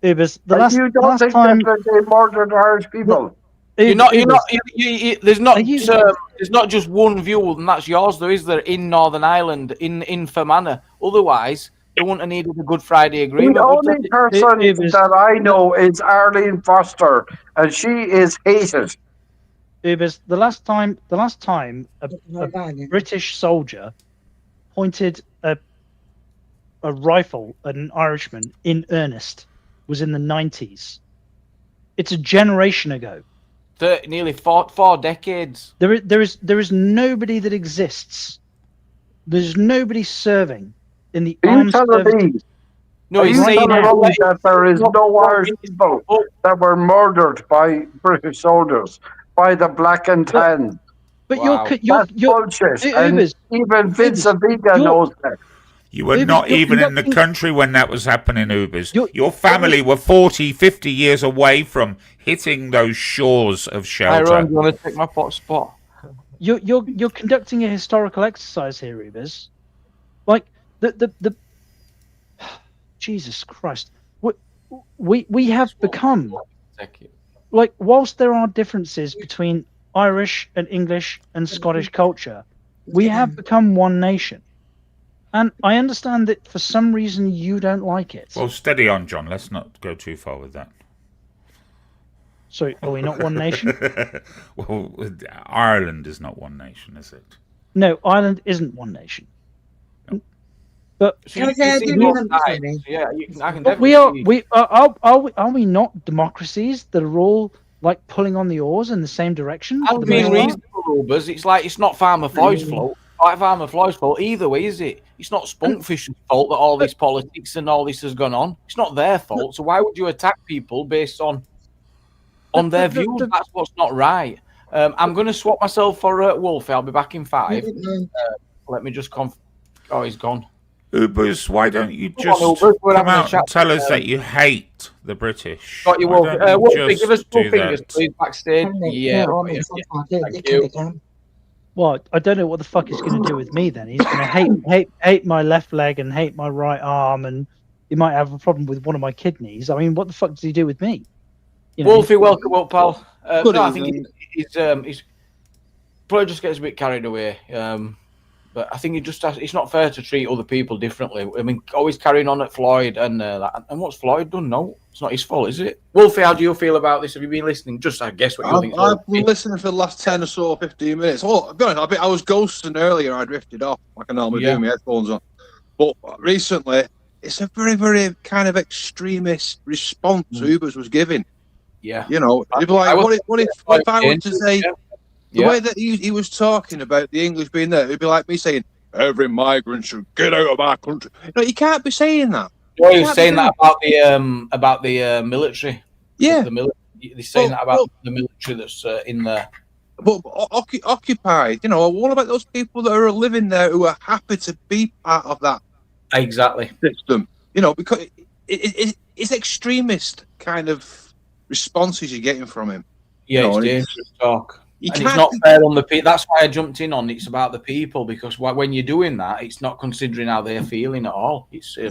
Ubers, You don't think time that they murdered Irish people? There's not just one view, and that's yours, though, is there? In Northern Ireland, in Fermanagh. Otherwise, they wouldn't have needed a Good Friday Agreement. The only person that I know is Arlene Foster, and she is hated. Ubers, the last time a British soldier pointed a rifle at an Irishman in earnest was in the 90s. It's a generation ago. Nearly four decades. There is nobody that exists. There's nobody serving in the armed services. No, he's saying that there is no Irish people that were murdered by British soldiers, by the Black and Tan. But that's bullshit. And even Vincent Vega knows that. You were not even in the country when that was happening, Ubers. Your family were 40, 50 years away from hitting those shores of shelter. Tyron, you want to take my spot? You're conducting a historical exercise here, Ubers. Like the Jesus Christ. We have become, like, whilst there are differences between Irish and English and Scottish culture, we have become one nation. And I understand that for some reason you don't like it. Well, steady on, John. Let's not go too far with that. So, are we not one nation? Well, Ireland is not one nation, is it? No, Ireland isn't one nation. No. But I can definitely are we not democracies that are all like pulling on the oars in the same direction? I'm being reasonable, Ubers. It's like it's not Farmer Floyd's fault. Like Farmer Floyd's fault either way, is it? It's not Spunkfish's fault that all this politics and all this has gone on. It's not their fault. So why would you attack people based on their views? That's what's not right. I'm going to swap myself for Wolfie. I'll be back in 5. Let me just Oh, he's gone. Ubers, why don't you just come out and tell us that you hate the British? Got you, Wolfie. Wolfie, give us 2 fingers, please, backstage. Yeah. Thank you. Well, I don't know what the fuck he's going to do with me then. He's going to hate my left leg and hate my right arm, and he might have a problem with one of my kidneys. I mean, what the fuck does he do with me? You know, Wolfie, welcome up, pal. No, I think he's probably just gets a bit carried away. But I think it's not fair to treat other people differently. I mean, always carrying on at Floyd and what's Floyd done? No, it's not his fault, is it? Wolfie, how do you feel about this? Have you been listening? Just, I guess, what you think. I've been listening for the last 10 or so, 15 minutes. Oh, I'll be honest, I was ghosting earlier. I drifted off like I normally do, my headphones on. But recently, it's a very, very kind of extremist response Ubers was giving. Yeah. You know, people like, what if I were to say... The way that he was talking about the English being there, it'd be like me saying, every migrant should get out of our country. No, you can't be saying that. Well, you're saying that about the military. Yeah. They're saying that about the military that's in there. But occupied, you know, what about those people that are living there who are happy to be part of that system? You know, because it's extremist kind of responses you're getting from him. Yeah, it's dangerous talk. And it's not fair on the people. That's why I jumped in on. It's about the people, because when you're doing that, it's not considering how they're feeling at all. It's I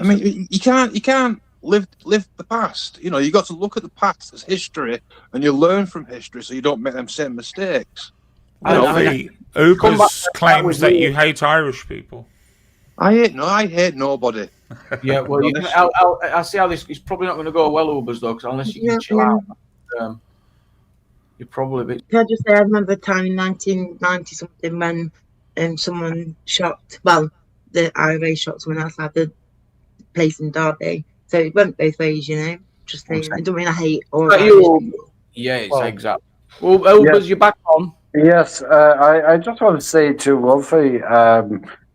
mean, you can't live the past. You know, you got to look at the past as history, and you learn from history, so you don't make them same mistakes. Ubers claims that you hate Irish people. I hate nobody. Yeah, well, I'll see how this. It's probably not going to go well, Ubers, though, because unless you can chill out. You're probably a bit... Can I just say, I remember a time in 1990 something when someone shot, the IRA shot someone outside the place in Derby. So it went both ways, you know. Just saying, I don't mean I hate or... Exactly. Well, Ubers, you're back on. Yes, I just want to say to Wolfie,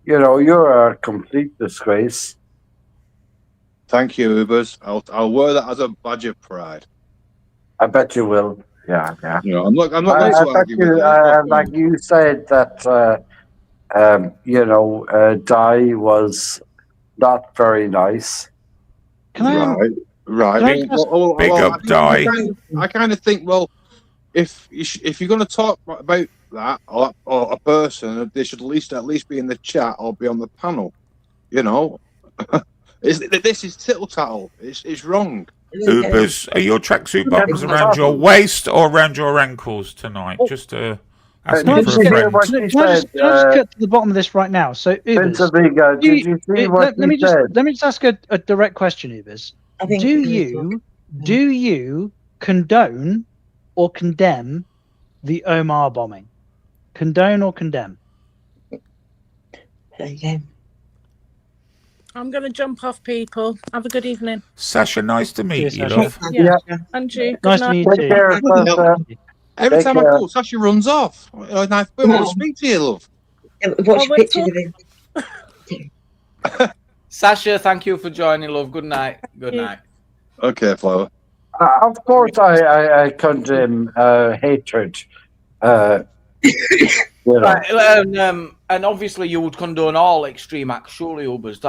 you know, you're a complete disgrace. Thank you, Ubers. I'll wear that as a badge of pride. I bet you will. You know, I'm not going to argue with you. Like you said that, Di was not very nice. Right. Big up, Di. I kind of think, well, if you're going to talk about that or a person, they should at least be in the chat or be on the panel. You know, this is tittle tattle. It's wrong. Ubers, are your tracksuit buttons around your waist or around your ankles tonight? Just asking for a friend. Can I just cut to the bottom of this right now? So, Ubers, did you see what let me said? just ask a direct question, Ubers. Do you condone or condemn the Omar bombing? Condone or condemn? There you go. I'm going to jump off, people. Have a good evening. Sasha, nice to meet you, love. Yeah. And you. Nice to meet you too. Every time I call, Sasha runs off. And I want to speak to you, love. Watch pictures of him. Sasha, thank you for joining, love. Good night. Good night. Okay, Flower. Of course, I condemn hatred. Right, and obviously you would condone all extreme acts, surely, Ubers.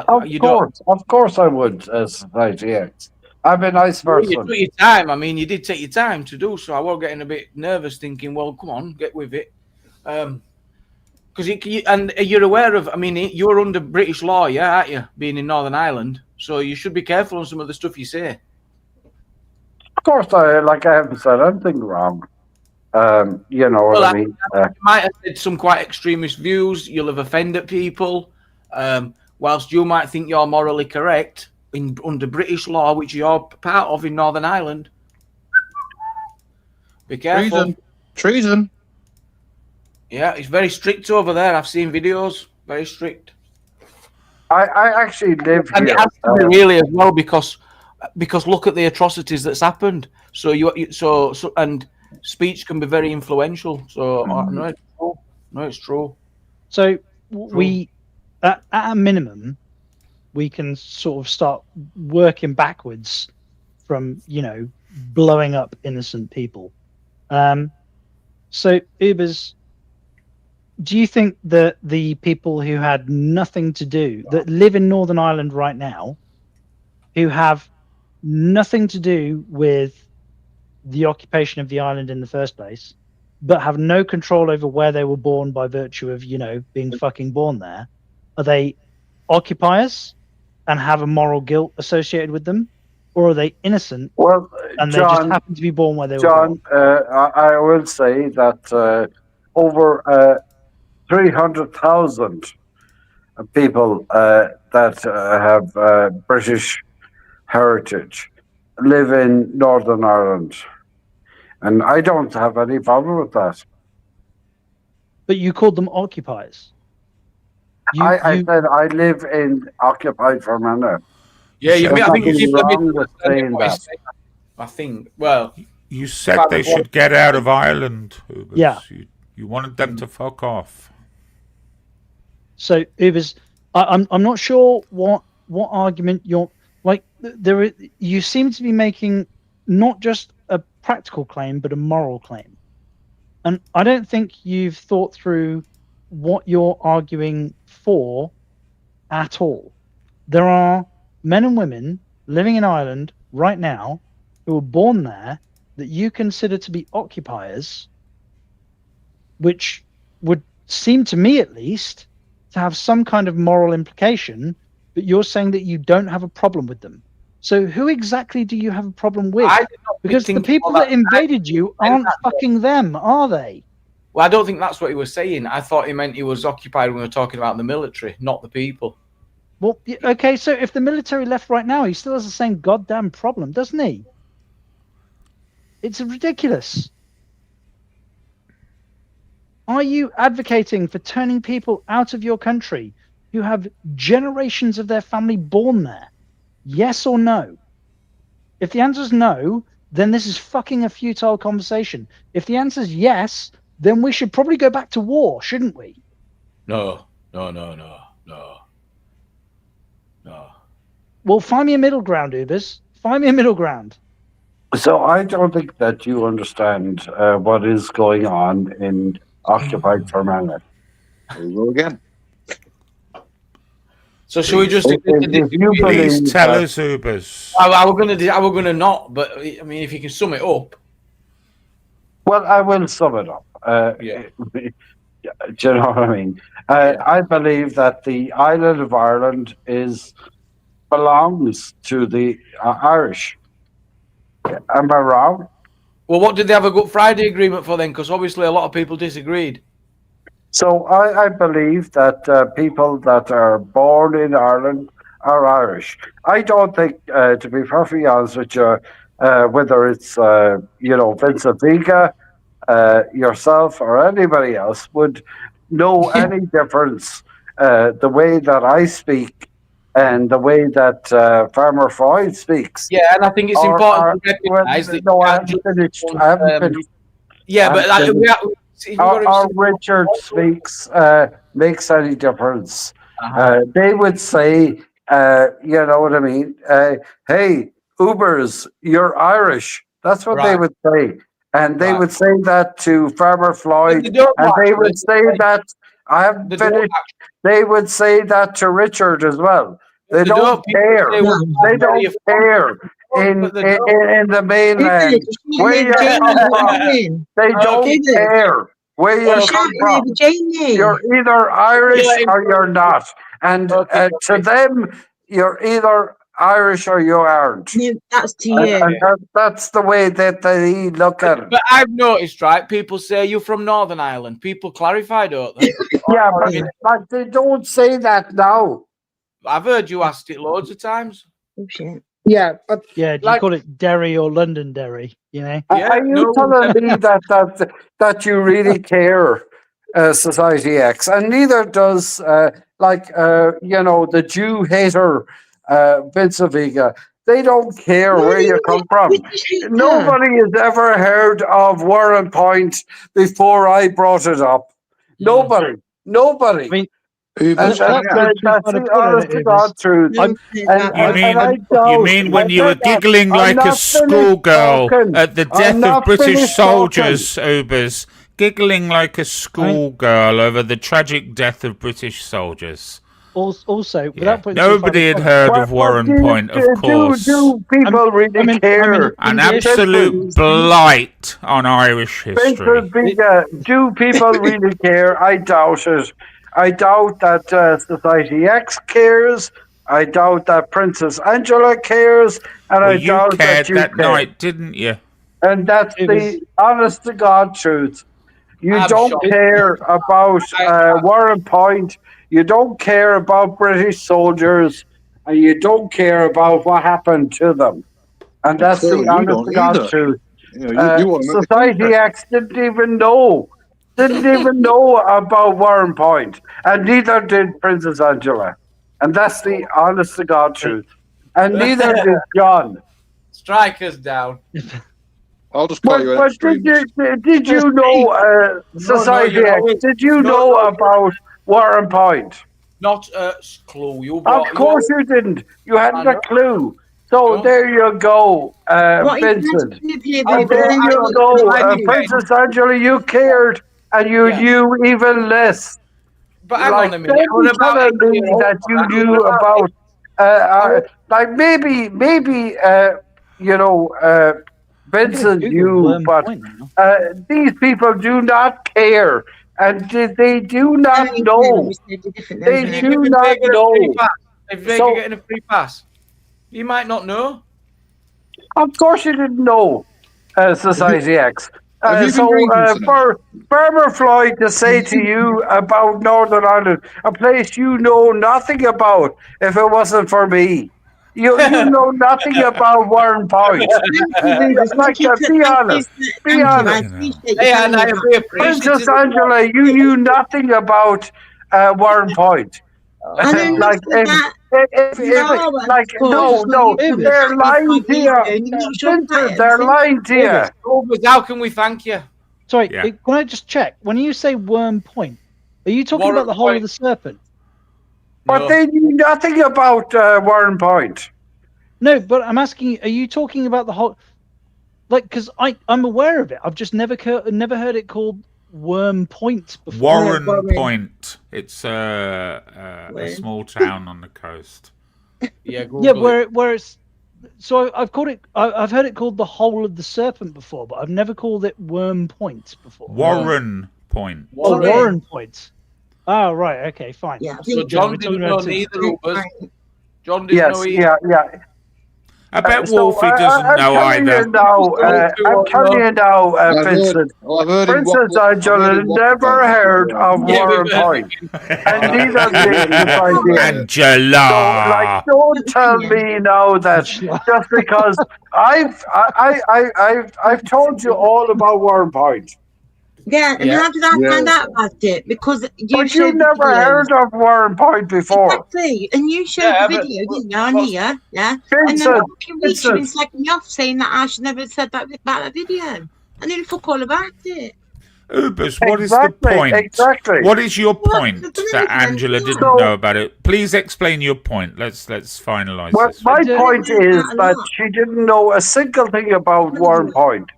Of course I would, as society acts. I'm a nice person. You took your time. I mean, you did take your time to do so. I was getting a bit nervous, thinking, well, come on, get with it. Because you're aware of, I mean, you're under British law, yeah, aren't you, being in Northern Ireland? So you should be careful on some of the stuff you say. Of course, I haven't said anything wrong. You know what I mean? You might have said some quite extremist views. You'll have offended people. Whilst you might think you're morally correct, under British law, which you're part of in Northern Ireland, be careful. Treason. Yeah, it's very strict over there. I've seen videos. Very strict. I actually live and here. It has to be really as well because look at the atrocities that's happened. So and speech can be very influential. So no, it's true. No, it's true. So we, at a minimum, we can sort of start working backwards from blowing up innocent people. So Ubers, do you think that the people who had nothing to do, that live in Northern Ireland right now, who have nothing to do with the occupation of the island in the first place, but have no control over where they were born by virtue of, being fucking born there, are they occupiers and have a moral guilt associated with them? Or are they innocent and they just happen to be born where they were born? I will say that over 300,000 people that have British heritage live in Northern Ireland. And I don't have any problem with that. But you called them occupiers. I said I live in occupied Fermanagh. Yeah, I think you wrong with saying that. I think, well... You said they should get out of Ireland, Ubers. Yeah. You wanted them to fuck off. So, Ubers, I'm not sure what argument you're... Like, you seem to be making not just a practical claim, but a moral claim. And I don't think you've thought through what you're arguing for at all. There are men and women living in Ireland right now who were born there that you consider to be occupiers, which would seem to me at least to have some kind of moral implication, but you're saying that you don't have a problem with them. So who exactly do you have a problem with? Because the people that invaded you aren't fucking them, are they? Well, I don't think that's what he was saying. I thought he meant he was occupied when we were talking about the military, not the people. Well, okay, so if the military left right now, he still has the same goddamn problem, doesn't he? It's ridiculous. Are you advocating for turning people out of your country who have generations of their family born there? Yes or no? If the answer is no, then this is fucking a futile conversation. If the answer is yes, then we should probably go back to war, shouldn't we? No. Well, find me a middle ground, Ubers. Find me a middle ground. So I don't think that you understand what is going on in occupied Fermanagh. There we go again. So should we just If you Please believe tell that- us, Ubers. I were gonna not, but I mean, if you can sum it up. Well, I will sum it up. Yeah. Do you know what I mean? I believe that the island of Ireland belongs to the Irish. Am I wrong? Well, what did they have a Good Friday agreement for then? Because obviously a lot of people disagreed. So I believe that people that are born in Ireland are Irish. I don't think, to be perfectly honest with you, whether it's Vincent Vega, yourself, or anybody else would know any difference the way that I speak and the way that Farmer Floyd speaks. Yeah, and I think it's important to recognise that. No, I haven't finished. Yeah, but Our Richard speaks makes any difference. They would say, you know what I mean? Hey, Ubers, you're Irish. That's what they would say. And they would say that to Farmer Floyd. And they would say that, I haven't finished. They would say that to Richard as well. They don't care. They don't care in the mainland. Where you come from, they don't care where you come from. You're either Irish or you're not. And to them, you're either Irish or you aren't. That's to you. And that's the way that they look at it. But I've noticed, right? People say you're from Northern Ireland. People clarify, don't they? Yeah, but they don't say that now. I've heard you asked it loads of times. Oh, shit. Yeah, but Yeah, do you call it Derry or Londonderry? You know? are you telling me that you really care, Society X, and neither does the Jew hater Vincent Vega. They don't care where you come from. Nobody has ever heard of Warrenpoint before I brought it up. Nobody. I mean, That's the honest to God truth. You mean when you were giggling like a schoolgirl at the death of British soldiers, Ubers? Giggling like a schoolgirl over the tragic death of British soldiers. Also, without putting nobody had heard of Warrenpoint, of course. Do people really care? An absolute blight on Irish history. Do people really care? I doubt it. I doubt that Society X cares. I doubt that Princess Angela cares. And I doubt that you that care. night, didn't you? And that's the honest to God truth. You don't care about Warrenpoint. You don't care about British soldiers. And you don't care about what happened to them. And that's the honest to God truth. Society X didn't even know. Didn't even know about Warrenpoint, and neither did Princess Angela, and that's the honest to God truth. And neither did John. Strike us down. I'll just call you an extremist. Did you know, Society X? Did you know about Warrenpoint? Not a clue. Of course you didn't. You hadn't a clue. So there you go, Vincent. And there you go, Princess Angela. You cared. And you knew even less. But hang on a minute. Don't tell me that you knew about, maybe Vincent knew, but these people do not care, and they do not know. They do not know. If Vega getting a free pass, you might not know. Of course, you didn't know, Society X. For Farmer Floyd to say to you about Northern Ireland, a place you know nothing about, if it wasn't for me, you know nothing about Warrenpoint. Be honest. Be honest. Princess Angela, you knew nothing about Warrenpoint. No, they're lying to you. They're lying to you. How can we thank you? Sorry, can I just check? When you say Wormpoint, are you talking about the Hole of the Serpent? But they knew nothing about Warrenpoint. No, but I'm asking you, are you talking about the whole... like, because I'm aware of it. I've just never heard it called Warrenpoint before. Warrenpoint. It's a small town on the coast. Yeah, where it's. So I've called it. I've heard it called the Hole of the Serpent before, but I've never called it Warrenpoint before. Warrenpoint. Warrenpoint. Oh right, okay, fine. Yeah, so John didn't know neither of us. John didn't know either. Yeah. I bet Wolfie doesn't know either. I'm telling you now, Vincent. Princess Angela never heard of Warrenpoint. And neither did Angela. So, like, don't tell me now that just because I've told you all about Warrenpoint. Yeah, and how did I find out about it? Because you never heard of Warrenpoint before. Exactly, and you showed the video, didn't you, on here? Yeah. And then Richard's been slagging me off saying that I should never have said that about that video. I knew fuck all about it. Ubers, what is the point? Exactly. What is your point that Angela didn't know about it? Please explain your point. Let's finalise this. My point is that she didn't know a single thing about Warrenpoint.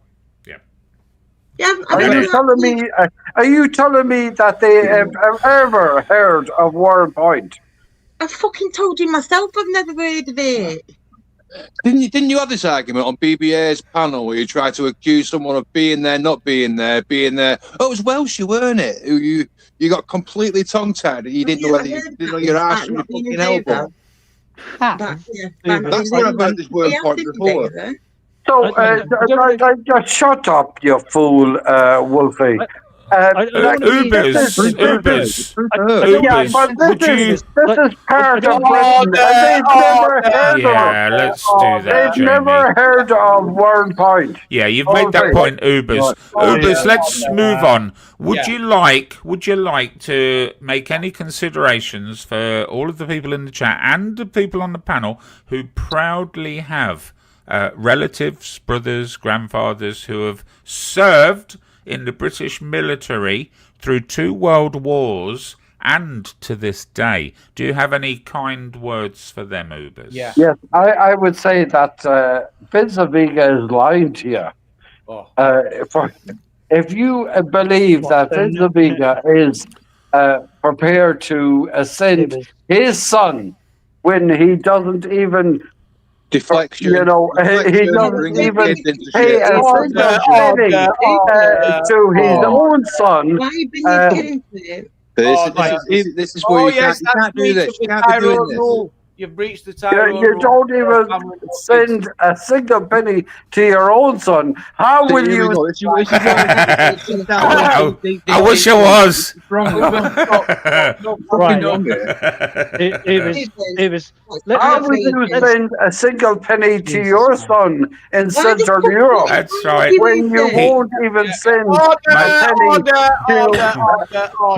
Yeah, Are you telling me that they have ever heard of Warrenpoint? I fucking told you myself I've never heard of it. Didn't you have this argument on BBA's panel where you tried to accuse someone of being there, not being there, being there? Oh, it was Welsh, weren't it? You got completely tongue-tied and you didn't know whether you didn't know your arse from your fucking elbow. That's what I've heard this Warrenpoint before. So, just shut up, you fool, Wolfie. Ubers. Yeah, but this is part of Britain. Let's do that, They've Jamie. never heard of Warrenpoint. Yeah, you've made that point, Ubers. Ubers, let's move on. Would you like to make any considerations for all of the people in the chat and the people on the panel who proudly have relatives, brothers, grandfathers who have served in the British military through 2 world wars and to this day? Do you have any kind words for them, Ubers? Yes, I would say that Vince Viga is lying to you. If you believe that Vince Viga is prepared to send his son when he doesn't even deflection. He doesn't even pay a single penny to his own son. Why are you bringing it into This is where you can't do this. You can't be doing this. You've breached the Tyron Rule. You don't even send a single penny to your own son. How will you? I wish I was. How will you send a single penny to your son in Central Europe? That's right. When you won't even send a penny to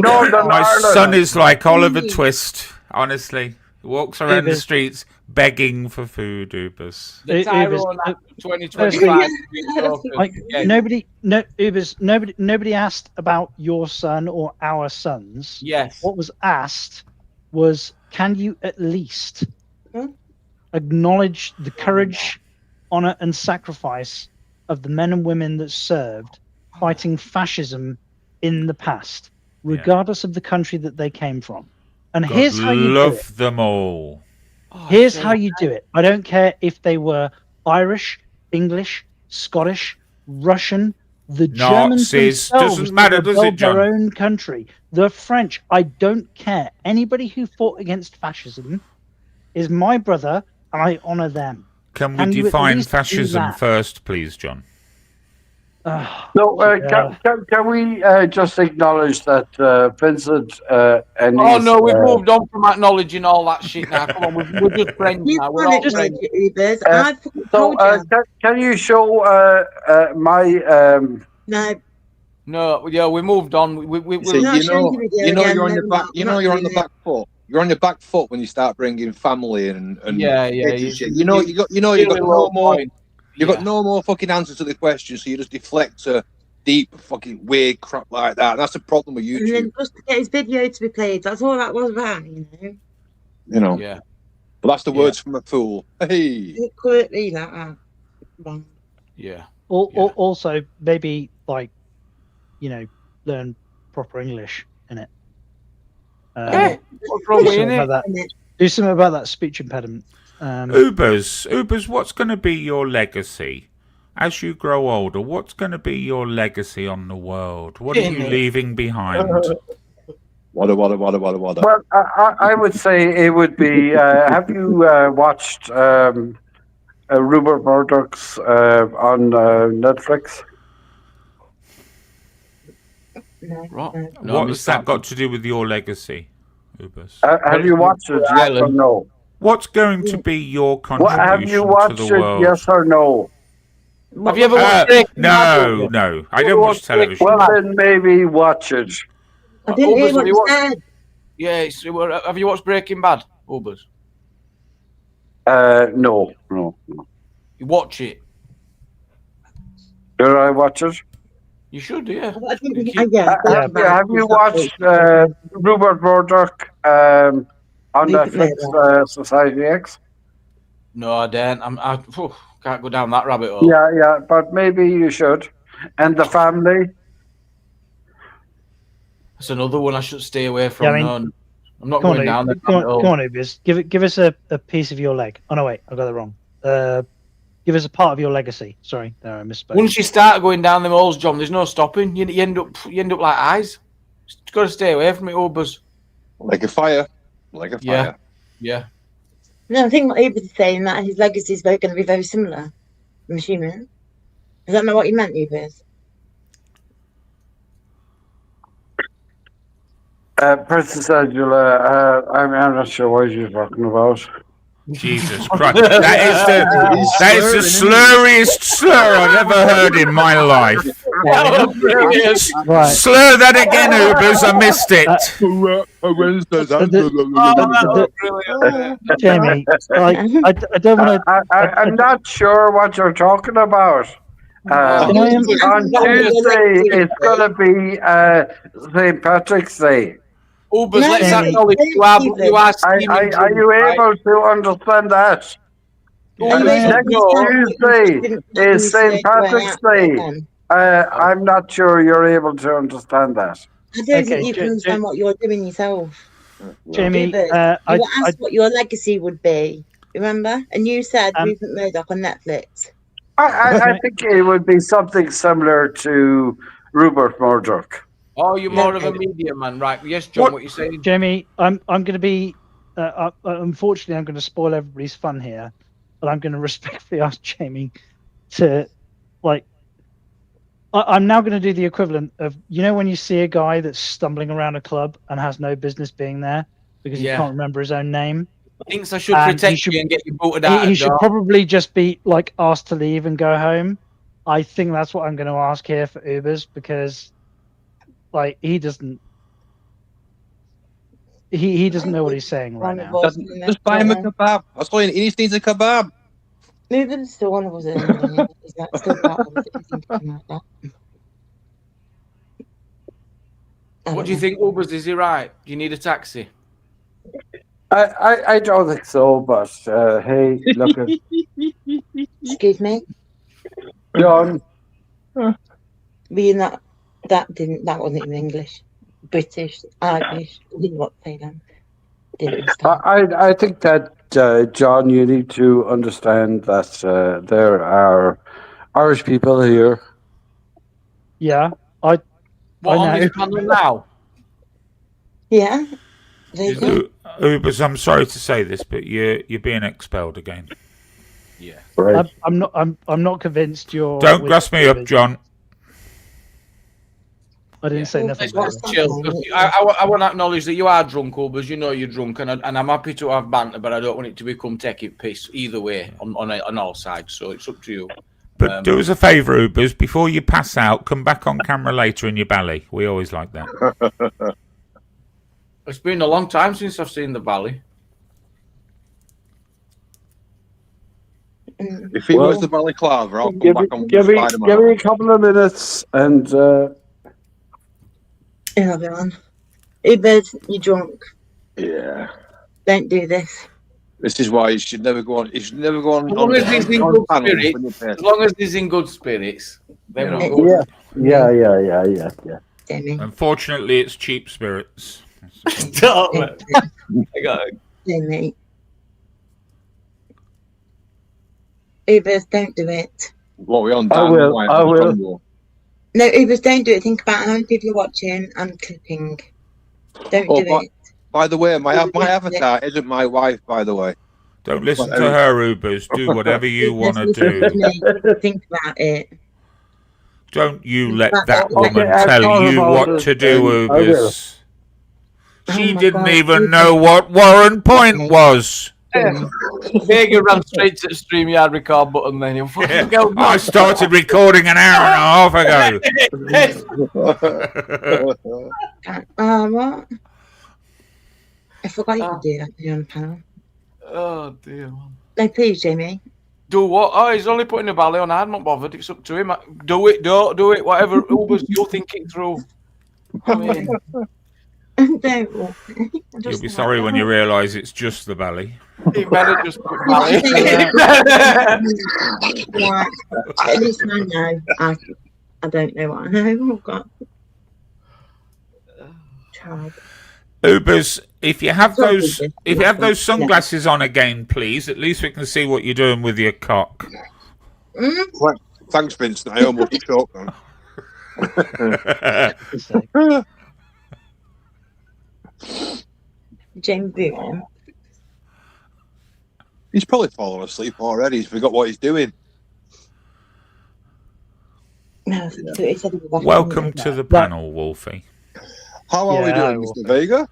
Northern Ireland. My son is like Oliver Twist, honestly. Walks around the streets begging for food, Ubers. The Tyron Act 2025. Nobody asked about your son or our sons. Yes. What was asked was, can you at least acknowledge the courage, honor, and sacrifice of the men and women that served fighting fascism in the past, regardless of the country that they came from? And God here's how you love them all. Here's how you do it. I don't care if they were Irish, English, Scottish, Russian, the Germans Nazis. themselves, Doesn't matter, does it, John? Their own country, the French. I don't care. Anybody who fought against fascism is my brother, and I honor them. Can we define fascism first, please, John? Can we just acknowledge that Vincent and we've moved on from acknowledging all that shit now. Come on, we're just friends now. We're all friends. Can you show my No, we moved on. You're on your back. You're on the back foot. You're on your back foot when you start bringing family and shit. You got no more. You've got no more fucking answers to the question, so you just deflect to deep fucking weird crap like that. And that's the problem with YouTube. And then just to get his video to be played. That's all that was about, you know. Yeah. But that's the words from a fool. Hey. Quickly like that. Yeah. Also, maybe like, learn proper English in it. What's wrong with it? Do something about that speech impediment. Ubers, what's going to be your legacy? As you grow older, what's going to be your legacy on the world? What are you leaving behind? What? Well, I would say it would be. Have you watched Rupert Murdoch's on Netflix? What has that got to do with your legacy, Ubers? Have you watched it? Yes or no? What's going to be your contribution Have you watched to the world? Yes or no? Have you ever watched No. I don't watch television. Well, then maybe watch it. I didn't hear what you said. Yeah, have you watched Breaking Bad, Ubers? No. You watch it. Did I watch it? You should, yeah. Have you watched Rupert Murdoch on Netflix, Society X? No, I don't. I can't go down that rabbit hole. Yeah, but maybe you should. And The Family? That's another one I should stay away from. Yeah, I'm not going down there. Come on, Ubers. Give us a piece of your leg. Oh no, wait, I got that wrong. Give us a part of your legacy. Sorry, there I misspoke. Once you start going down them holes, John, there's no stopping. You end up like eyes. You've got to stay away from it, Ubers. Like a fire. Yeah. No, I think what Ubers is saying that his legacy is going to be very similar. I'm assuming. Is that not what you meant, Ubers? Princess Angela, I'm not sure what you're talking about. Jesus Christ. That is the slurriest slur I've ever heard in my life. Right. Slur that again, Ubers. I missed it. Jamie, I don't want to. I'm not sure what you're talking about. On Tuesday, it's going to be St. Patrick's Day. Ubers, let's acknowledge you are Are you able to understand that? Next Tuesday is St. Patrick's Day. I'm not sure you're able to understand that. I don't think you can understand what you're doing yourself. Jamie, you were asked what your legacy would be, remember? And you said Rupert Murdoch on Netflix. I think it would be something similar to Rupert Murdoch. Oh, you're more of a media man, right? Yes, John, what you saying? Jamie, I'm going to be. Unfortunately, I'm going to spoil everybody's fun here, but I'm going to respectfully ask Jamie to, like. I'm now going to do the equivalent of, when you see a guy that's stumbling around a club and has no business being there because he can't remember his own name. Thinks I should protect you and get you booted out. He should probably just be asked to leave and go home. I think that's what I'm going to ask here for Ubers because. He doesn't. He doesn't know what he's saying right now. Just buy him a kebab. I was saying he needs a kebab. Moving still one was it? Is that still part of it? What do you think, Ubers? Is he right? Do you need a taxi? I don't think so, but hey, look at. Excuse me, John. Being that wasn't even English, British, Irish. I didn't know what to say then. I think that John, you need to understand that there are Irish people here. Yeah, What on this panel now? Yeah. Ubers, I'm sorry to say this, but you're being expelled again. Yeah. Right. I'm not convinced you're. Don't grass me up, John. I didn't say nothing. Chill. I want to acknowledge that you are drunk, Ubers. You know you're drunk, and I'm happy to have banter, but I don't want it to become taking piss either way on all sides. So it's up to you. But do us a favour, Ubers. Before you pass out, come back on camera later in your belly. We always like that. It's been a long time since I've seen the valley. If it was the balaclava, I'll come back on give me a couple of minutes and. Yeah, everyone. Ubers, you're drunk. Yeah. Don't do this. This is why you should never go on. You should never go on. As long as he's in good spirits. As long as he's in good spirits, then we're good. Yeah. Jamie. Unfortunately, it's cheap spirits. Jamie. Ubers, don't do it. What are we on? I will. No, Ubers, don't do it. Think about how many people are watching and clipping. Don't do it. By the way, my avatar isn't my wife, by the way. Don't listen to her, Ubers. Do whatever you want to do. Think about it. Don't you let that woman tell you what to do, Ubers. She didn't even know what Warrenpoint was. Vega ran straight to the StreamYard record button then. I started recording an hour and a half ago. What? I forgot you could do that on the panel. Oh dear. No, please, Jamie. Do what? Oh, he's only putting a ballet on. I'm not bothered. It's up to him. Do it. Don't do it. Whatever. Ubers, you'll think it through. I mean, Don't. You'll be sorry when you realise it's just the ballet. He better just put ballet. Yeah, at least I know. I don't know what I know. Oh God. Child. Ubers, if you have those sunglasses on again, please. At least we can see what you're doing with your cock. Thanks, Vincent. I almost choked on. James Boone. He's probably fallen asleep already. He's forgot what he's doing. No, he said he was Welcome to the panel, Wolfie. How are we doing, Mr. Vega?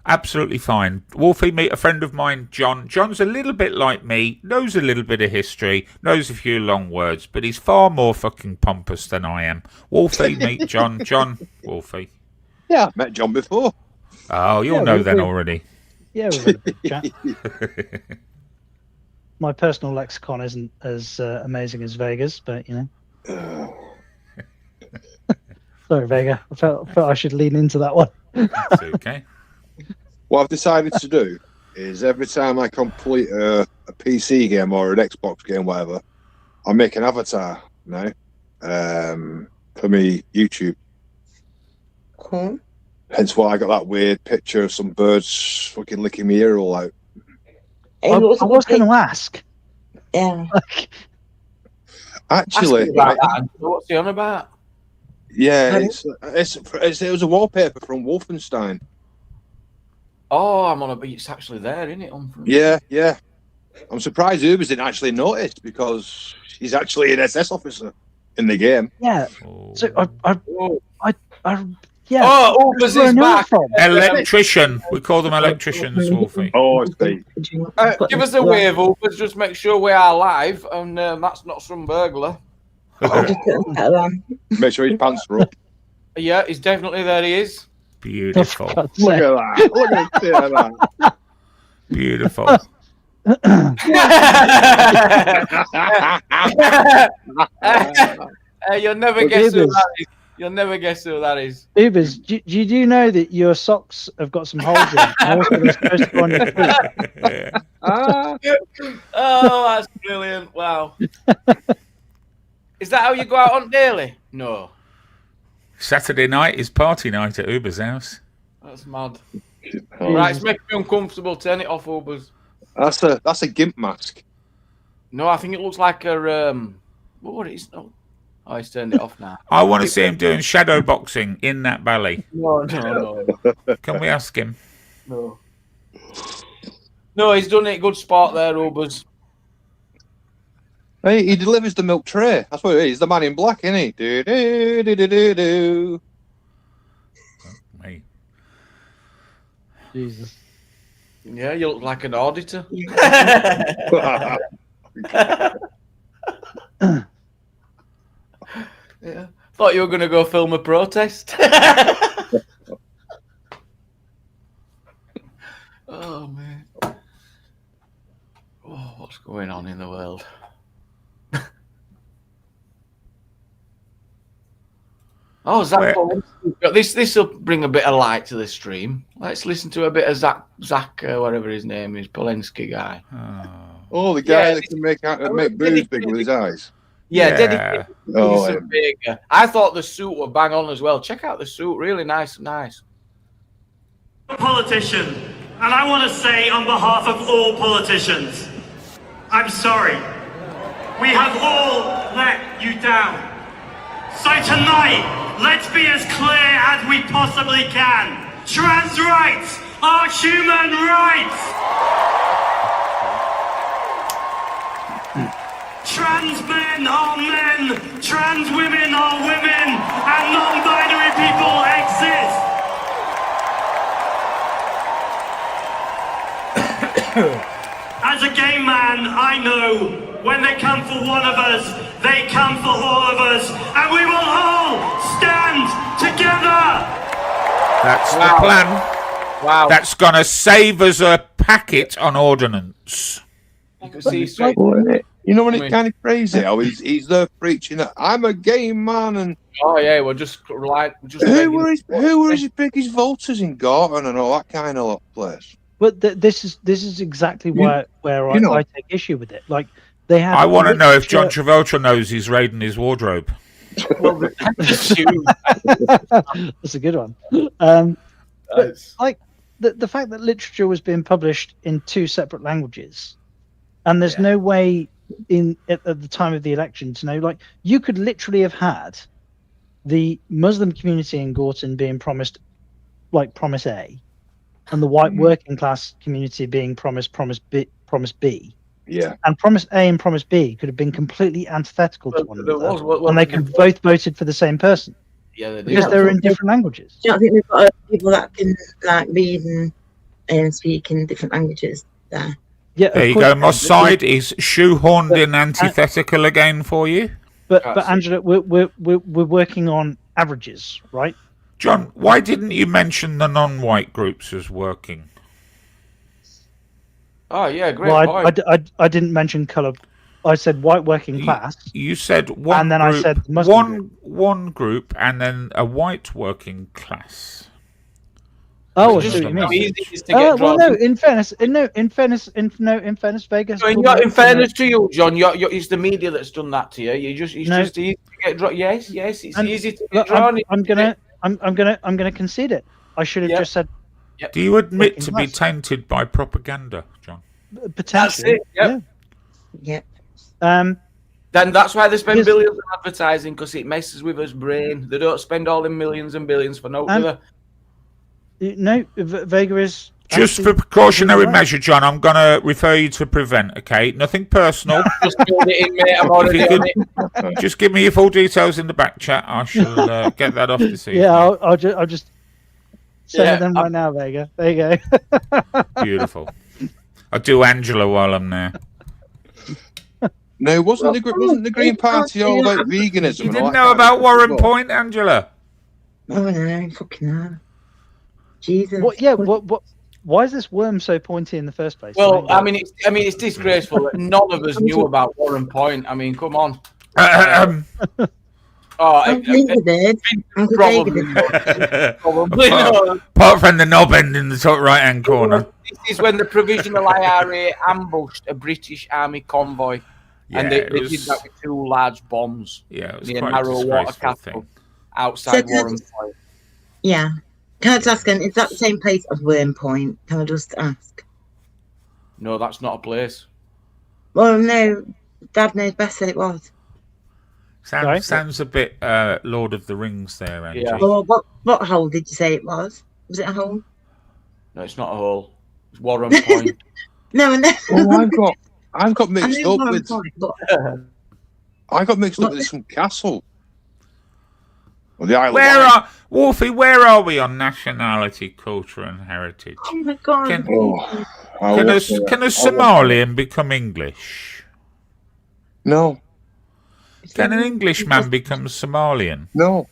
Absolutely fine. Wolfie, meet a friend of mine, John. John's a little bit like me, knows a little bit of history, knows a few long words, but he's far more fucking pompous than I am. Wolfie, meet John. John, Wolfie. Yeah, I've met John before. Oh, you'll know then already. Yeah, we've had a big chat. My personal lexicon isn't as amazing as Vega's, but you know. Sorry, Vega. I felt I should lean into that one. That's okay. What I've decided to do is every time I complete a PC game or an Xbox game, whatever, I make an avatar now for me YouTube. Cool. Hence why I got that weird picture of some birds fucking licking my ear all out. I was going to ask. Yeah. Actually, what's he on about? Yeah, it was a wallpaper from Wolfenstein. Oh, I'm on a beach. It's actually there, isn't it? Yeah. I'm surprised Ubers didn't actually notice because he's actually an SS officer in the game. Yeah. So yeah. Oh, Ubers is back. Electrician. We call them electricians, Wolfie. Oh, I see. Give us a wave, Ubers. Just make sure we are live, and that's not some burglar. Make sure his pants are up. Yeah, he's definitely there. He is. Beautiful. Look at that. Look at that. Beautiful. You'll never guess who that is. You'll never guess who that is. Ubers, do you know that your socks have got some holes in them? And also they're supposed to go on your feet. Oh, that's brilliant. Wow. Is that how you go out on daily? No. Saturday night is party night at Uber's house. That's mad. Right, it's making me uncomfortable. Turn it off, Ubers. That's a gimp mask. No, I think it looks like a what is it? Oh, he's turned it off now. I want to see him doing shadow boxing in that ballet. No. Can we ask him? No. No, he's done it. Good spot there, Ubers. Hey, he delivers the milk tray. That's what it is. He's the man in black, isn't he? Do do do do do do. Me. Jesus. Yeah, you look like an auditor. Yeah. Thought you were going to go film a protest. Oh, man. Oh, what's going on in the world? Oh, Zach, this will bring a bit of light to the stream. Let's listen to a bit of Zach, whatever his name is, Polensky guy. Oh, the guy that can make boobs big with his eyes. Yeah. I thought the suit were bang on as well. Check out the suit, really nice. Politician, and I want to say on behalf of all politicians, I'm sorry. We have all let you down. So tonight, let's be as clear as we possibly can. Trans rights are human rights. Trans men are men, trans women are women, and non-binary people exist. As a gay man, I know when they come for one of us, they come for all of us, and we will all stand together. That's the plan. Wow. That's going to save us a packet on ordnance. You can see straight. You know when it's kind of crazy how he's there preaching that I'm a gay man and we're just who were his biggest voters in Gorton and all that kind of place. But this is exactly where I take issue with it. Like they have. I want to know if John Travolta knows he's raiding his wardrobe. Well, that's a good one. Like the fact that literature was being published in 2 separate languages, and there's no way at the time of the election to know. Like you could literally have had the Muslim community in Gorton being promised, like Promise A, and the white working class community being promised Promise B. Yeah. And Promise A and Promise B could have been completely antithetical to one another, and they could have both voted for the same person. Yeah, because they're in different languages. Do you not think we've got people that can like read and speak in different languages there? Yeah, there you go. My side is shoehorned in antithetical again for you. But Angela, we're working on averages, right? John, why didn't you mention the non-white groups as working? Oh yeah, great point. I didn't mention colour. I said white working class. You said one, and then group, I said one group, and then a white working class. Oh, I see what you mean. Well, no. In fairness, Vegas. In fairness to you, John, it's the media that's done that to you. It's just easy to get drawn. Yes, it's easy to get drawn. I'm gonna concede it. I should have just said. Yep. Do you admit to be tainted by propaganda, John? Potentially. Yep. Then that's why they spend billions on advertising, because it messes with us brain. They don't spend all the millions and billions for no. No, Vega is just for precautionary measure, John. I'm going to refer you to Prevent. Okay, nothing personal. Just build it in, mate. I'm already on it. Just give me your full details in the back chat. I shall get that off this evening. Yeah, I'll just send them right now, Vega. There you go. Beautiful. I'll do Angela while I'm there. No, wasn't the Green Party all about veganism? You didn't know about Warrenpoint, Angela? Oh no, fucking hell. Jesus. Why is this worm so pointy in the first place? Well, I mean, it's disgraceful that none of us knew about Warrenpoint. I mean, come on. Probably apart from the knob end in the top right-hand corner. This is when the Provisional IRA ambushed a British Army convoy, and they did that with 2 large bombs. Yeah, it was near quite Narrow Water Castle outside Warrenpoint. Yeah. Can I just ask, is that the same place as Warrenpoint? Can I just ask? No, that's not a place. Well, no, Dad knows best that it was. Sounds a bit Lord of the Rings there, Angie. Yeah. Well, what hole did you say it was? Was it a hole? No, it's not a hole. It's Warrenpoint. No. Oh, I've got mixed up with. I got mixed up with some castle. Well, the Isle Wolfie? Where are we on nationality, culture, and heritage? Oh my God! Can a Somalian become English? No. Can an Englishman become Somalian? No.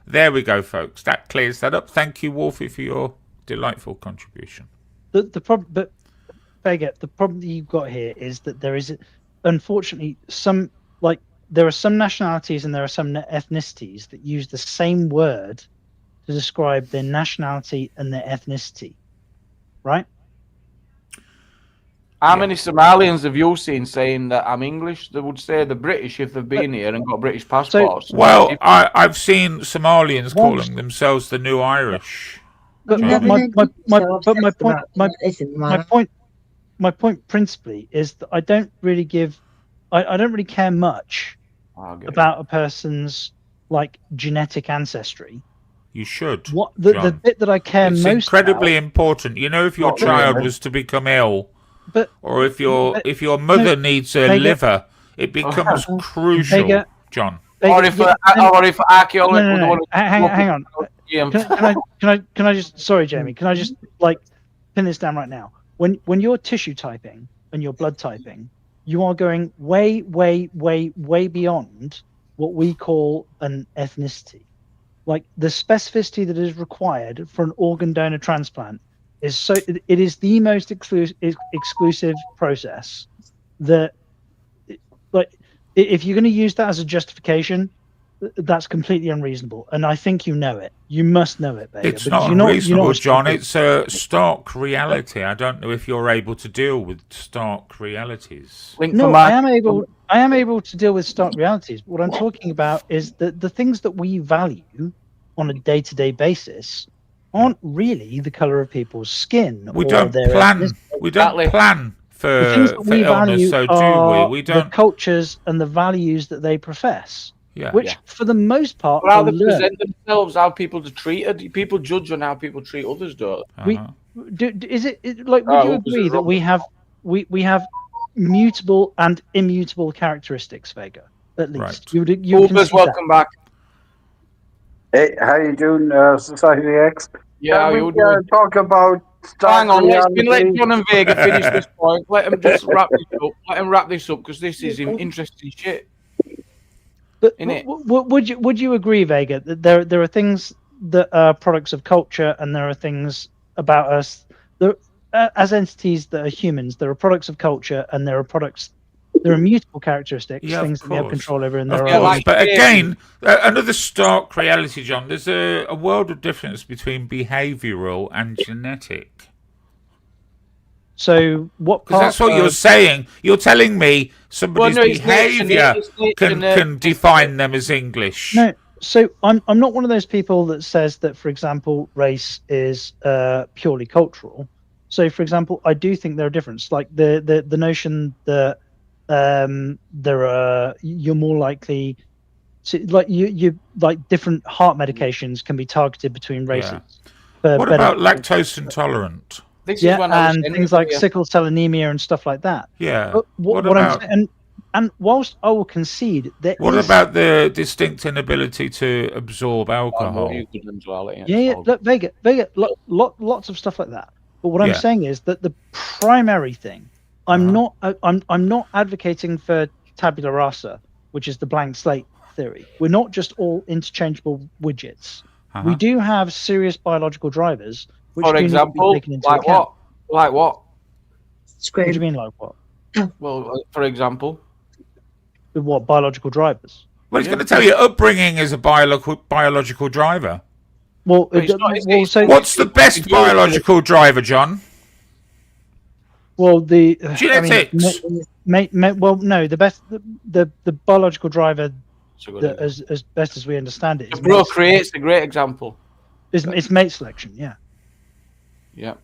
There we go, folks. That clears that up. Thank you, Wolfie, for your delightful contribution. The problem, but Vega, the problem that you've got here is that there is, unfortunately, some like there are some nationalities and there are some ethnicities that use the same word to describe their nationality and their ethnicity, right? How many Somalians have you seen saying that I'm English? They would say the British if they've been here and got British passports. Well, I've seen Somalians calling themselves the new Irish. But my point principally is that I don't really care much about a person's like genetic ancestry. You should. The bit that I care most about... It's incredibly important. You know, if your child was to become ill, or if your mother needs a liver, it becomes crucial, John. Or if archaeologists... Hang on. Can I just... Sorry, Jamie. Can I just like pin this down right now? When you're tissue typing and you're blood typing, you are going way beyond what we call an ethnicity. Like the specificity that is required for an organ donor transplant is it is the most exclusive process that, like, if you're going to use that as a justification, that's completely unreasonable, and I think you know it. You must know it, baby. It's not unreasonable, John. It's a stark reality. I don't know if you're able to deal with stark realities. I am able to deal with stark realities. What I'm talking about is that the things that we value on a day-to-day basis aren't really the color of people's skin. We don't plan. We don't plan for illness, so do we? We don't. The cultures and the values that they profess. Yeah. Which, for the most part, how they present themselves, how people are treated. People judge on how people treat others, don't they? Would you agree that we have mutable and immutable characteristics, Vega? At least. Right. Welcome back. Hey, how you doing, Society X? Yeah, we talk about. Hang on, let's let John and Vega finish this point. Let them just wrap this up. Let them wrap this up because this is interesting shit. But would you agree, Vega, that there are things that are products of culture, and there are things about us as entities that are humans? There are products of culture, and there are mutable characteristics, things that we have control over in their own. But again, another stark reality, John. There's a world of difference between behavioural and genetic. So what? Because that's what you're saying. You're telling me somebody's behaviour can define them as English. No. So I'm not one of those people that says that, for example, race is purely cultural. So, for example, I do think there are differences, like the notion that you're more likely to you like different heart medications can be targeted between races. Yeah. What about lactose intolerant? And things like sickle cell anemia and stuff like that. Yeah. But what I'm saying, and whilst I will concede that. What about the distinct inability to absorb alcohol? Look, Vega, lots of stuff like that. But what I'm saying is that the primary thing, I'm not advocating for tabula rasa, which is the blank slate theory. We're not just all interchangeable widgets. We do have serious biological drivers. Which for example, like what? Like what? What do you mean, like what? Well, for example, what biological drivers? Well, he's going to tell you upbringing is a biological driver. Well, what's the best biological driver, John? Well, the genetics. The biological driver, as best as we understand it, procreate's a great example. It's mate selection, yeah. Yeah.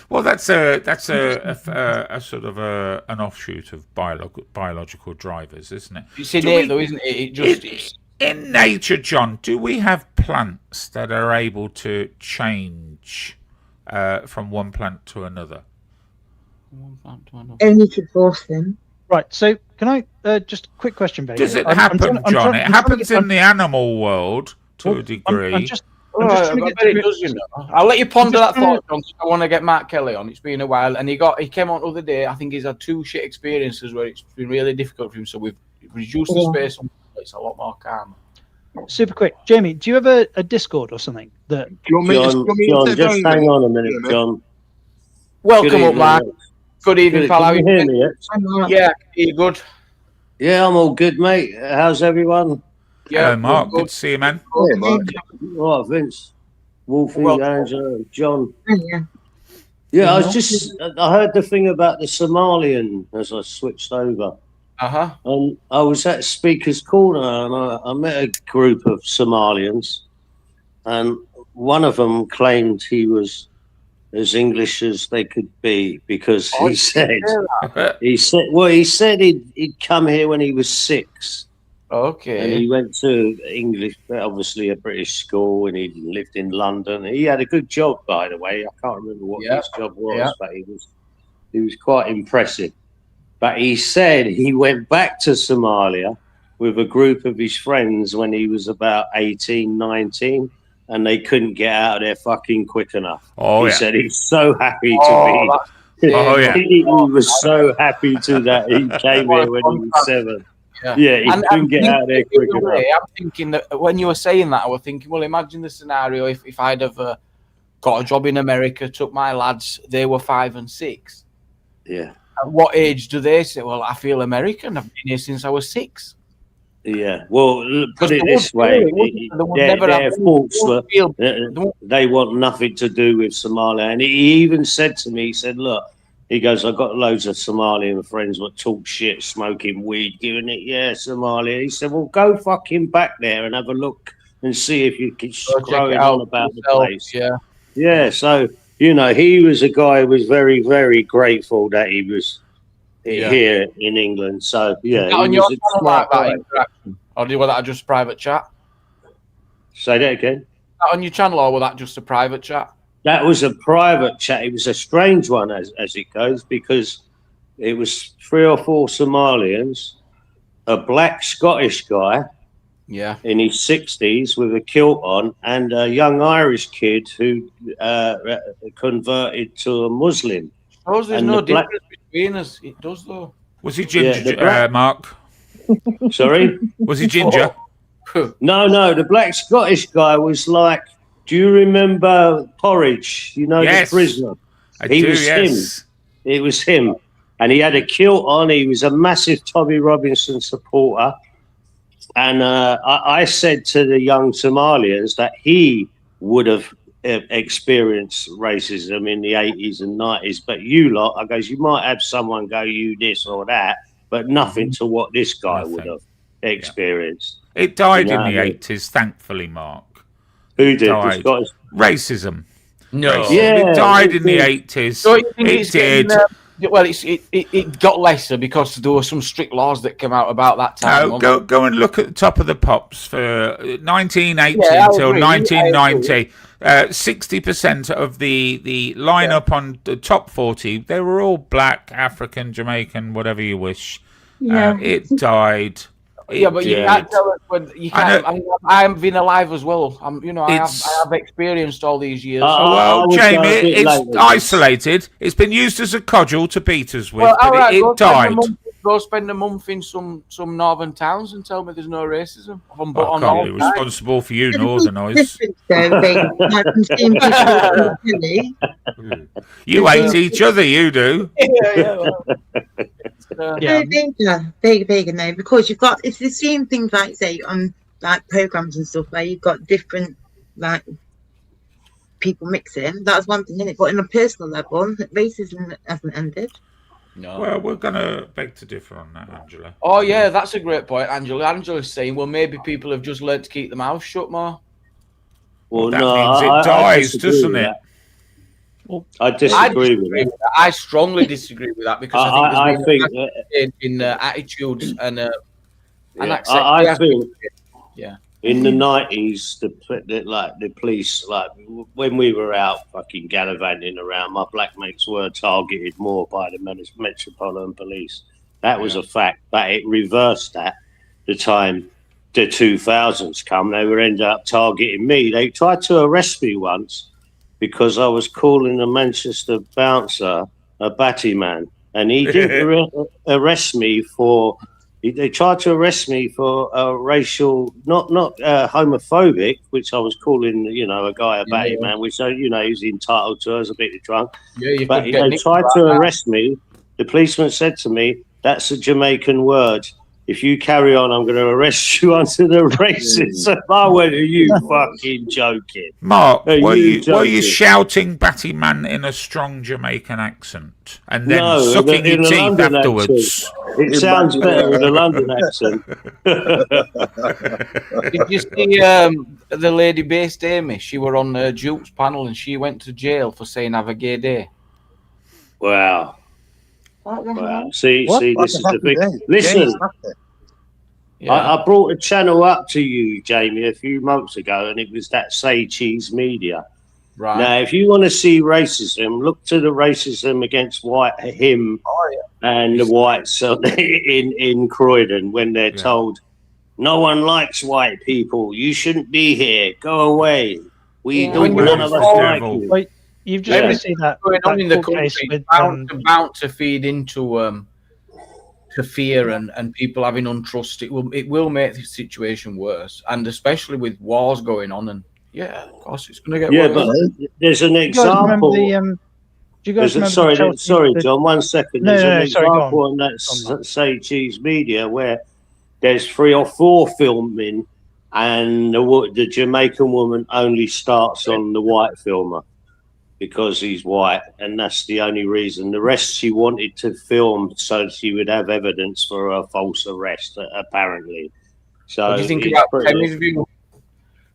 Well, that's a sort of an offshoot of biological drivers, isn't it? It's innate, though, isn't it? In nature, John, do we have plants that are able to change from one plant to another? Only to force them. Right. So, can I just a quick question, baby? Does it happen, John? It happens in the animal world to a degree. I'll let you ponder that thought, John. I want to get Mark Kelly on. It's been a while, and he came on the other day. I think he's had 2 shit experiences where it's been really difficult for him. So we've reduced the space. It's a lot more calm. Super quick, Jamie. Do you have a Discord or something that? John, just hang on a minute, John. Welcome up, Mark. Good evening, pal. Can you hear me? Yeah, you're good. Yeah, I'm all good, mate. How's everyone? Hello, Mark. Good to see you, man. Yeah, Mark. All right, Vince, Wolfie, Angela, John. Yeah, I heard the thing about the Somalian as I switched over. And I was at Speaker's Corner and I met a group of Somalians, and one of them claimed he was as English as they could be because he said he'd come here when he was 6. Okay. And he went to English, obviously a British school, and he lived in London. He had a good job, by the way. I can't remember what his job was, but he was quite impressive. But he said he went back to Somalia with a group of his friends when he was about 18, 19. And they couldn't get out of there fucking quick enough. He said he's so happy to be. He was so happy that he came here when he was 7. He couldn't get out of there quick enough. I'm thinking that when you were saying that, I was thinking, well, imagine the scenario if I'd have got a job in America, took my lads, they were 5 and 6. Yeah. At what age do they say, well, I feel American, I've been here since I was 6? Yeah, well, put it this way, their thoughts were they want nothing to do with Somalia. And he even said to me, he said, look, he goes, I've got loads of Somalian friends that talk shit, smoking weed, giving it, Somalia. He said, well, go fucking back there and have a look and see if you can scroll on about the place. Yeah, so, he was a guy who was very, very grateful that he was here in England. So on your channel like that interaction, or do you want that just private chat? Say that again. On your channel, or was that just a private chat? That was a private chat. It was a strange one, as it goes, because it was 3 or 4 Somalians, a black Scottish guy, in his 60s with a kilt on, and a young Irish kid who converted to a Muslim. There's no difference between us. It does, though. Was he ginger, Mark? Sorry? Was he ginger? No. The black Scottish guy was like, do you remember Porridge? The prisoner? Him. It was him. And he had a kilt on. He was a massive Tommy Robinson supporter. And I said to the young Somalians that he would have experienced racism in the 80s and 90s, but you lot, I goes, you might have someone go, you this or that, but nothing to what this guy would have experienced. It died in the 80s, thankfully, Mark. Who did? Racism. No. It died in the 80s. So it did. It got lesser because there were some strict laws that came out about that time. Go and look at the top of the pops for 1980 until 1990. 60% of the lineup on the top 40, they were all black, African, Jamaican, whatever you wish. It died. But you can't tell us when you can't. I haven't been alive as well. I have experienced all these years. Jamie, it's isolated. It's been used as a cudgel to beat us with, but it died. Go spend a month in some northern towns and tell me there's no racism. I can't be responsible for you northerners. You hate each other, you do. Bigger now, because you've got, it's the same things like say on like programs and stuff where you've got different like people mixing. That's one thing, isn't it? But on a personal level, racism hasn't ended. No. Well, we're gonna beg to differ on that, Angela. Oh yeah, that's a great point, Angela. Angela's saying, well, maybe people have just learned to keep their mouth shut more. Well, that means it dies, doesn't it? Well, I disagree with that. I strongly disagree with that because I think there's been in attitudes and I think in the 90s, the police, like when we were out fucking gallivanting around, my black mates were targeted more by the Metropolitan Police. That was a fact, but it reversed that the time the 2000s come. They would end up targeting me. They tried to arrest me once because I was calling a Manchester bouncer a batty man, and he didn't arrest me for. They tried to arrest me for racial, not homophobic, which I was calling, a guy a batty man, which he's entitled to. I was a bit drunk, but they tried to arrest me. The policeman said to me, "That's a Jamaican word. if you carry on, I'm going to arrest you under the racism. I went, are you fucking joking? Mark, were you shouting Batty Man in a strong Jamaican accent and then sucking your teeth afterwards? It sounds better with a London accent. Did you see the lady based Amy? She were on Duke's panel and she went to jail for saying have a gay day. Wow. Wow. See, this is the thing. Listen, I brought a channel up to you, Jamie, a few months ago, and it was that Say Cheese Media. Right. Now, if you want to see racism, look to the racism against him and the whites in Croydon when they're told, no one likes white people. You shouldn't be here. Go away. None of us like you. Like, you've just seen that going on in the country with bound to feed into to fear and people having untrust. It will make the situation worse, and especially with wars going on. And of course, it's going to get worse. But there's an example. Do you guys remember sorry, John. 1 second. There's an example on that Say Cheese Media where there's 3 or 4 filming, and the Jamaican woman only starts on the white filmer because he's white, and that's the only reason. The rest she wanted to film so she would have evidence for a false arrest, apparently. So what do you think about Kemi's view?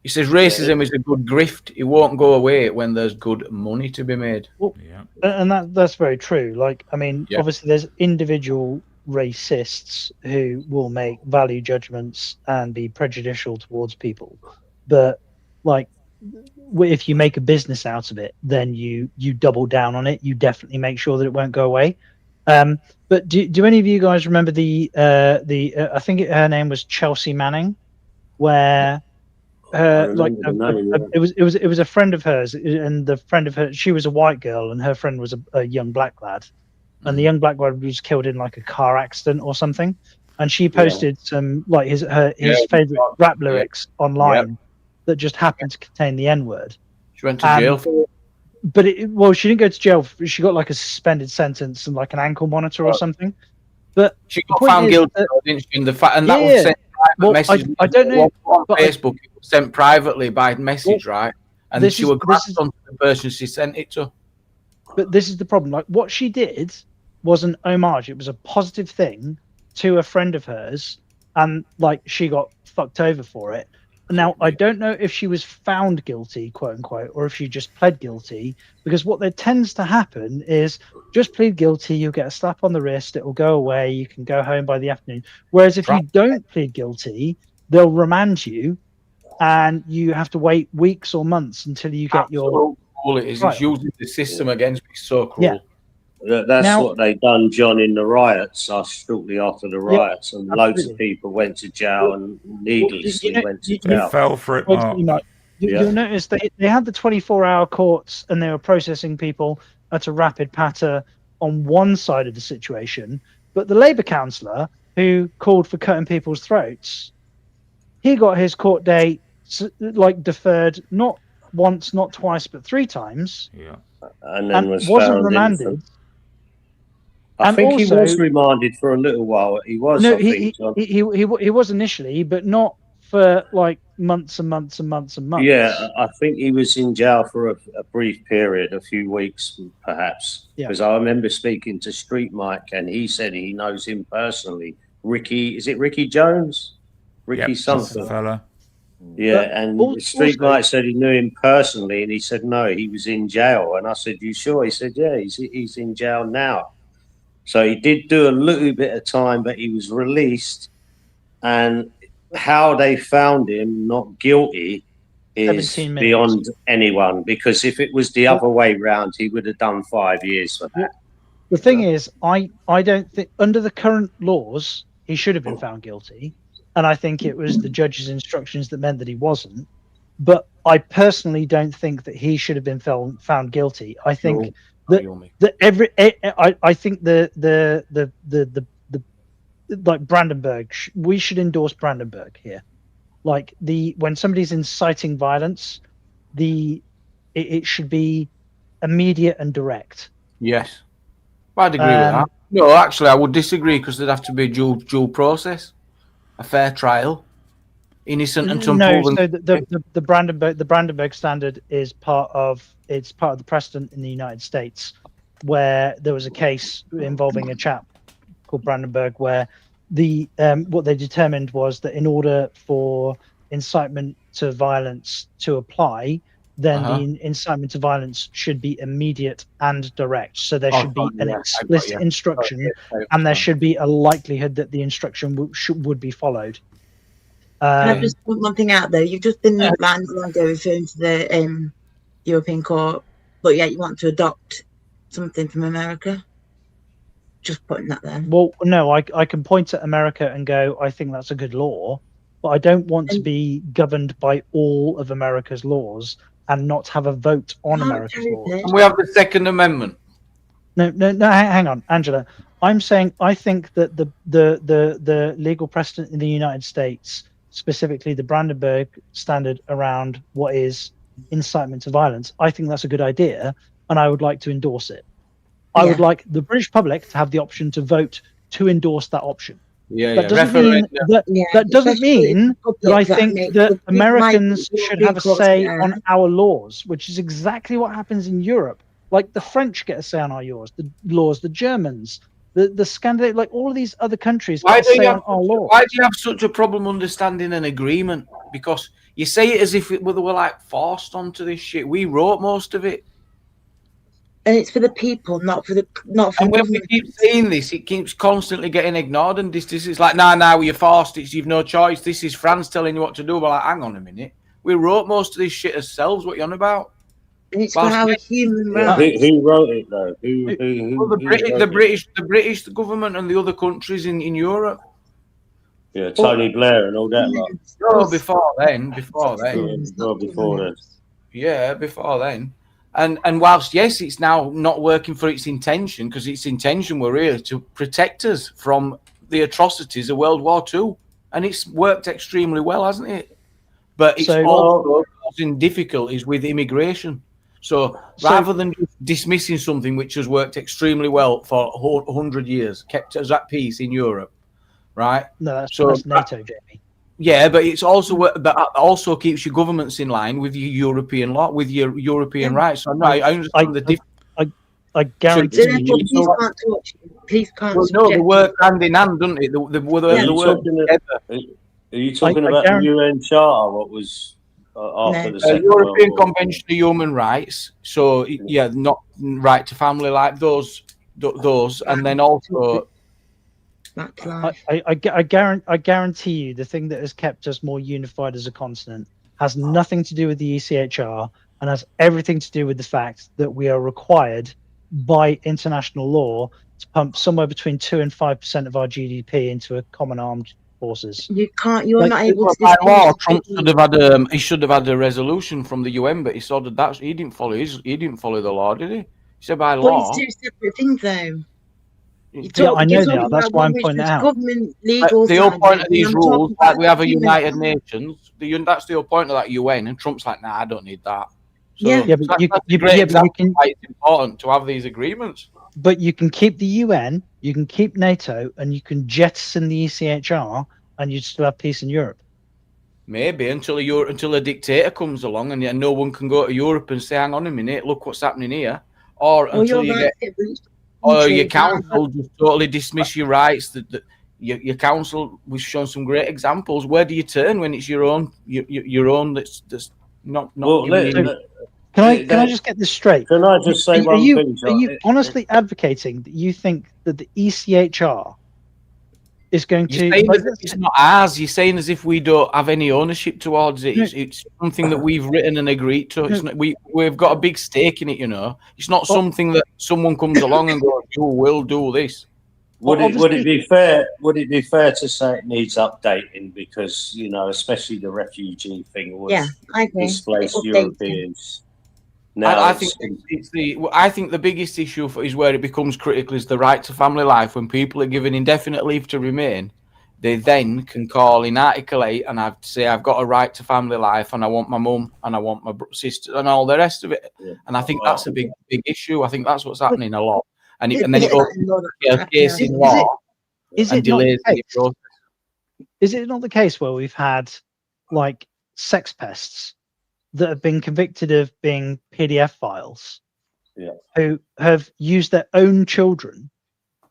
He says racism is a good grift. It won't go away when there's good money to be made. Well, and that's very true. Like, I mean, obviously there's individual racists who will make value judgments and be prejudicial towards people. But, like, if you make a business out of it, then you double down on it. You definitely make sure that it won't go away. But do any of you guys remember I think her name was Chelsea Manning, where it was a friend of hers, and the friend of her, she was a white girl, and her friend was a young black lad, and the young black lad was killed in like a car accident or something, and she posted some like his favorite rap lyrics online that just happened to contain the N-word. She went to jail for it. But she didn't go to jail. She got like a suspended sentence and like an ankle monitor or something. But she got found guilty, didn't she? And that was sent private message. I don't know. On Facebook, it was sent privately by message, right? And she was grasped onto the person she sent it to. But this is the problem. Like, what she did was an homage. It was a positive thing to a friend of hers, and like she got fucked over for it. Now, I don't know if she was found guilty, quote unquote, or if she just pled guilty, because what there tends to happen is just plead guilty, you'll get a slap on the wrist, it will go away, you can go home by the afternoon. Whereas if you don't plead guilty, they'll remand you, and you have to wait weeks or months until you get your... It is. It's using the system against me, so cruel. Yeah. That's what they done, John, in the riots. Shortly after the riots, and loads of people went to jail and needlessly went to jail. You fell for it, Mark. You'll notice they had the 24-hour courts, and they were processing people at a rapid patter on one side of the situation. But the Labour councillor who called for cutting people's throats, he got his court date like deferred, not once, not twice, but 3 times. Yeah, and then wasn't remanded. I think he was remanded for a little while. He was. No, he was initially, but not for like months and months and months and months. Yeah, I think he was in jail for a brief period, a few weeks perhaps. Because I remember speaking to Street Mike, and he said he knows him personally. Is it Ricky Jones? Ricky something. Fella. Yeah, and Street Mike said he knew him personally, and he said no, he was in jail. And I said, "You sure?" He said, "Yeah, he's in jail now." So he did do a little bit of time, but he was released. And how they found him not guilty is beyond anyone. Because if it was the other way round, he would have done 5 years for that. The thing is, I don't think under the current laws he should have been found guilty, and I think it was the judge's instructions that meant that he wasn't. But I personally don't think that he should have been found guilty. I think. I think the like Brandenburg, we should endorse Brandenburg here. Like when somebody's inciting violence, it should be immediate and direct. Yes, I'd agree with that. No, actually, I would disagree because there'd have to be dual process. a fair trial, innocent until no. proven. So the Brandenburg Standard is part of the precedent in the United States, where there was a case involving a chap called Brandenburg, where what they determined was that in order for incitement to violence to apply, then the incitement to violence should be immediate and direct. So there should be an explicit instruction, and there should be a likelihood that the instruction would be followed. Can I just put one thing out there? You've just been referring to the European Court, but yet you want to adopt something from America. Just putting that there. Well, no, I can point at America and go, I think that's a good law, but I don't want to be governed by all of America's laws and not have a vote on America's laws. And we have the Second Amendment. No, hang on, Angela. I'm saying I think that the legal precedent in the United States, specifically the Brandenburg Standard around what is incitement to violence, I think that's a good idea, and I would like to endorse it. I would like the British public to have the option to vote to endorse that option. That doesn't mean that I think that Americans should have a say on our laws, which is exactly what happens in Europe. Like the French get a say on our laws, the Germans, the Scandinavian, like all of these other countries get a say on our laws. Why do you have such a problem understanding an agreement? Because you say it as if we were like forced onto this shit. We wrote most of it. And it's for the people, not for the And when we keep saying this, it keeps constantly getting ignored. And this is like, nah, you're forced. You've no choice. This is France telling you what to do. Well, like, hang on a minute. We wrote most of this shit ourselves. What you on about? And it's for our human rights. Who wrote it though? The British government and the other countries in Europe. Yeah, Tony Blair and all that. No, before then. Yeah, before then. And whilst, yes, it's now not working for its intention, because its intention were really to protect us from the atrocities of World War II. And it's worked extremely well, hasn't it? But it's also causing difficulties with immigration. So rather than dismissing something which has worked extremely well for 100 years, kept us at peace in Europe, right? No, that's NATO, Jamie. Yeah, but it's also keeps your governments in line with your European law, with your European rights. So I understand the difference. I guarantee you. Police can't. Well, no, they work hand in hand, don't they? Are you talking about the UN Charter? What was after the Second European World War? Convention of Human Rights? So yeah, not right to family like those, and then also. I guarantee you the thing that has kept us more unified as a continent has nothing to do with the ECHR and has everything to do with the fact that we are required by international law to pump somewhere between 2 and 5% of our GDP into a common armed forces. You can't. You're not able to. By law, Trump should have had he should have had a resolution from the UN, but he ordered that. He didn't follow the law, did he? He said by law. But it's two separate things, though. I know they are. That's why I'm pointing it out. The whole point of these rules, like we have a United Nations, that's the whole point of that UN, and Trump's like, nah, I don't need that. So but you can. Why it's important to have these agreements. But you can keep the UN, you can keep NATO, and you can jettison the ECHR, and you still have peace in Europe. Maybe until a dictator comes along, and no one can go to Europe and say, hang on a minute, look what's happening here, or until you get. Or your council just totally dismiss your rights. Your council, we've shown some great examples. Where do you turn when it's your own? Your own that's not. Well, can I just get this straight? Can I just say one thing? Are you honestly advocating that you think that the ECHR is going to? It's not ours. You're saying as if we don't have any ownership towards it. It's something that we've written and agreed to. It's not, we've got a big stake in it. You know, it's not something that someone comes along and goes, "You will do this." Would it be fair? Would it be fair to say it needs updating because especially the refugee thing was displaced Europeans. Now I think the biggest issue is where it becomes critical is the right to family life. When people are given indefinite leave to remain, they then can call in Article 8 and I've got a right to family life and I want my mum and I want my sister and all the rest of it. Yeah. And I think that's a big issue. I think that's what's happening a lot. And then it opens a case in law and delays the process. is it not the case where we've had like sex pests that have been convicted of being PDF files, who have used their own children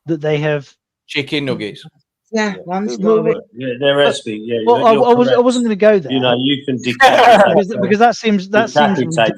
that they have chicken nuggets? Yeah, there has been. Yeah, well, I wasn't going to go there. You know, you can decapitate because that seems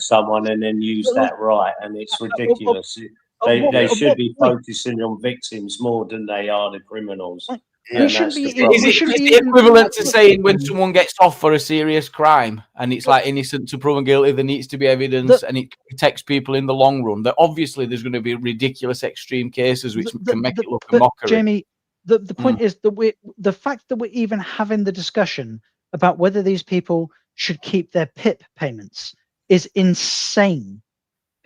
someone and then use that right, and it's ridiculous. They should be focusing on victims more than they are the criminals. Is it equivalent to saying when someone gets off for a serious crime and it's like innocent to proven guilty, there needs to be evidence and it protects people in the long run? That obviously there's going to be ridiculous extreme cases which can make it look a mockery. Jamie, the point is that the fact that we're even having the discussion about whether these people should keep their PIP payments is insane.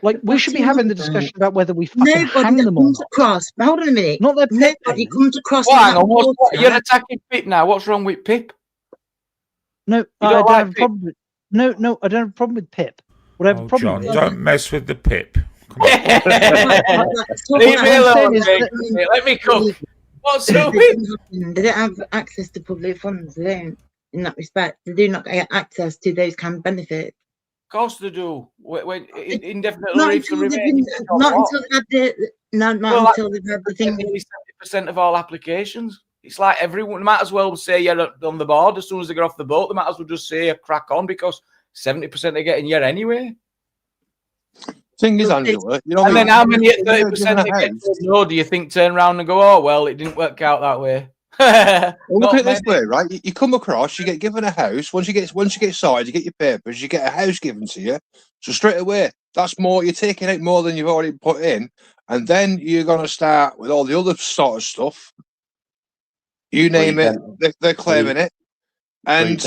Like, we should be having the discussion about whether we fucking hang them or not. Across. Hold on a minute. Not their PIP. Nobody comes across. Hang on, you're attacking PIP now. What's wrong with PIP? No, I don't have a problem with. No, I don't have a problem with PIP. What I have a problem with. Don't mess with the PIP. Come on. Leave me alone. Let me cook. What's so They don't have access to public funds. They don't, in that respect. They do not get access to those kind of benefits. Of course they do. When indefinite not leave until they've had the thing. 70% of all applications. It's like everyone might as well say you're on the board as soon as they get off the boat. They might as well just say crack on because 70% are getting here anyway. Thing is, Angela, and then how many 30% no? Do you think turn around and go, oh well, it didn't work out that way? Well, look at it this way, right? You come across, you get given a house. Once you get started, you get your papers, you get a house given to you. So straight away, that's more. You're taking out more than you've already put in, and then you're going to start with all the other sort of stuff. You name it, they're claiming it, and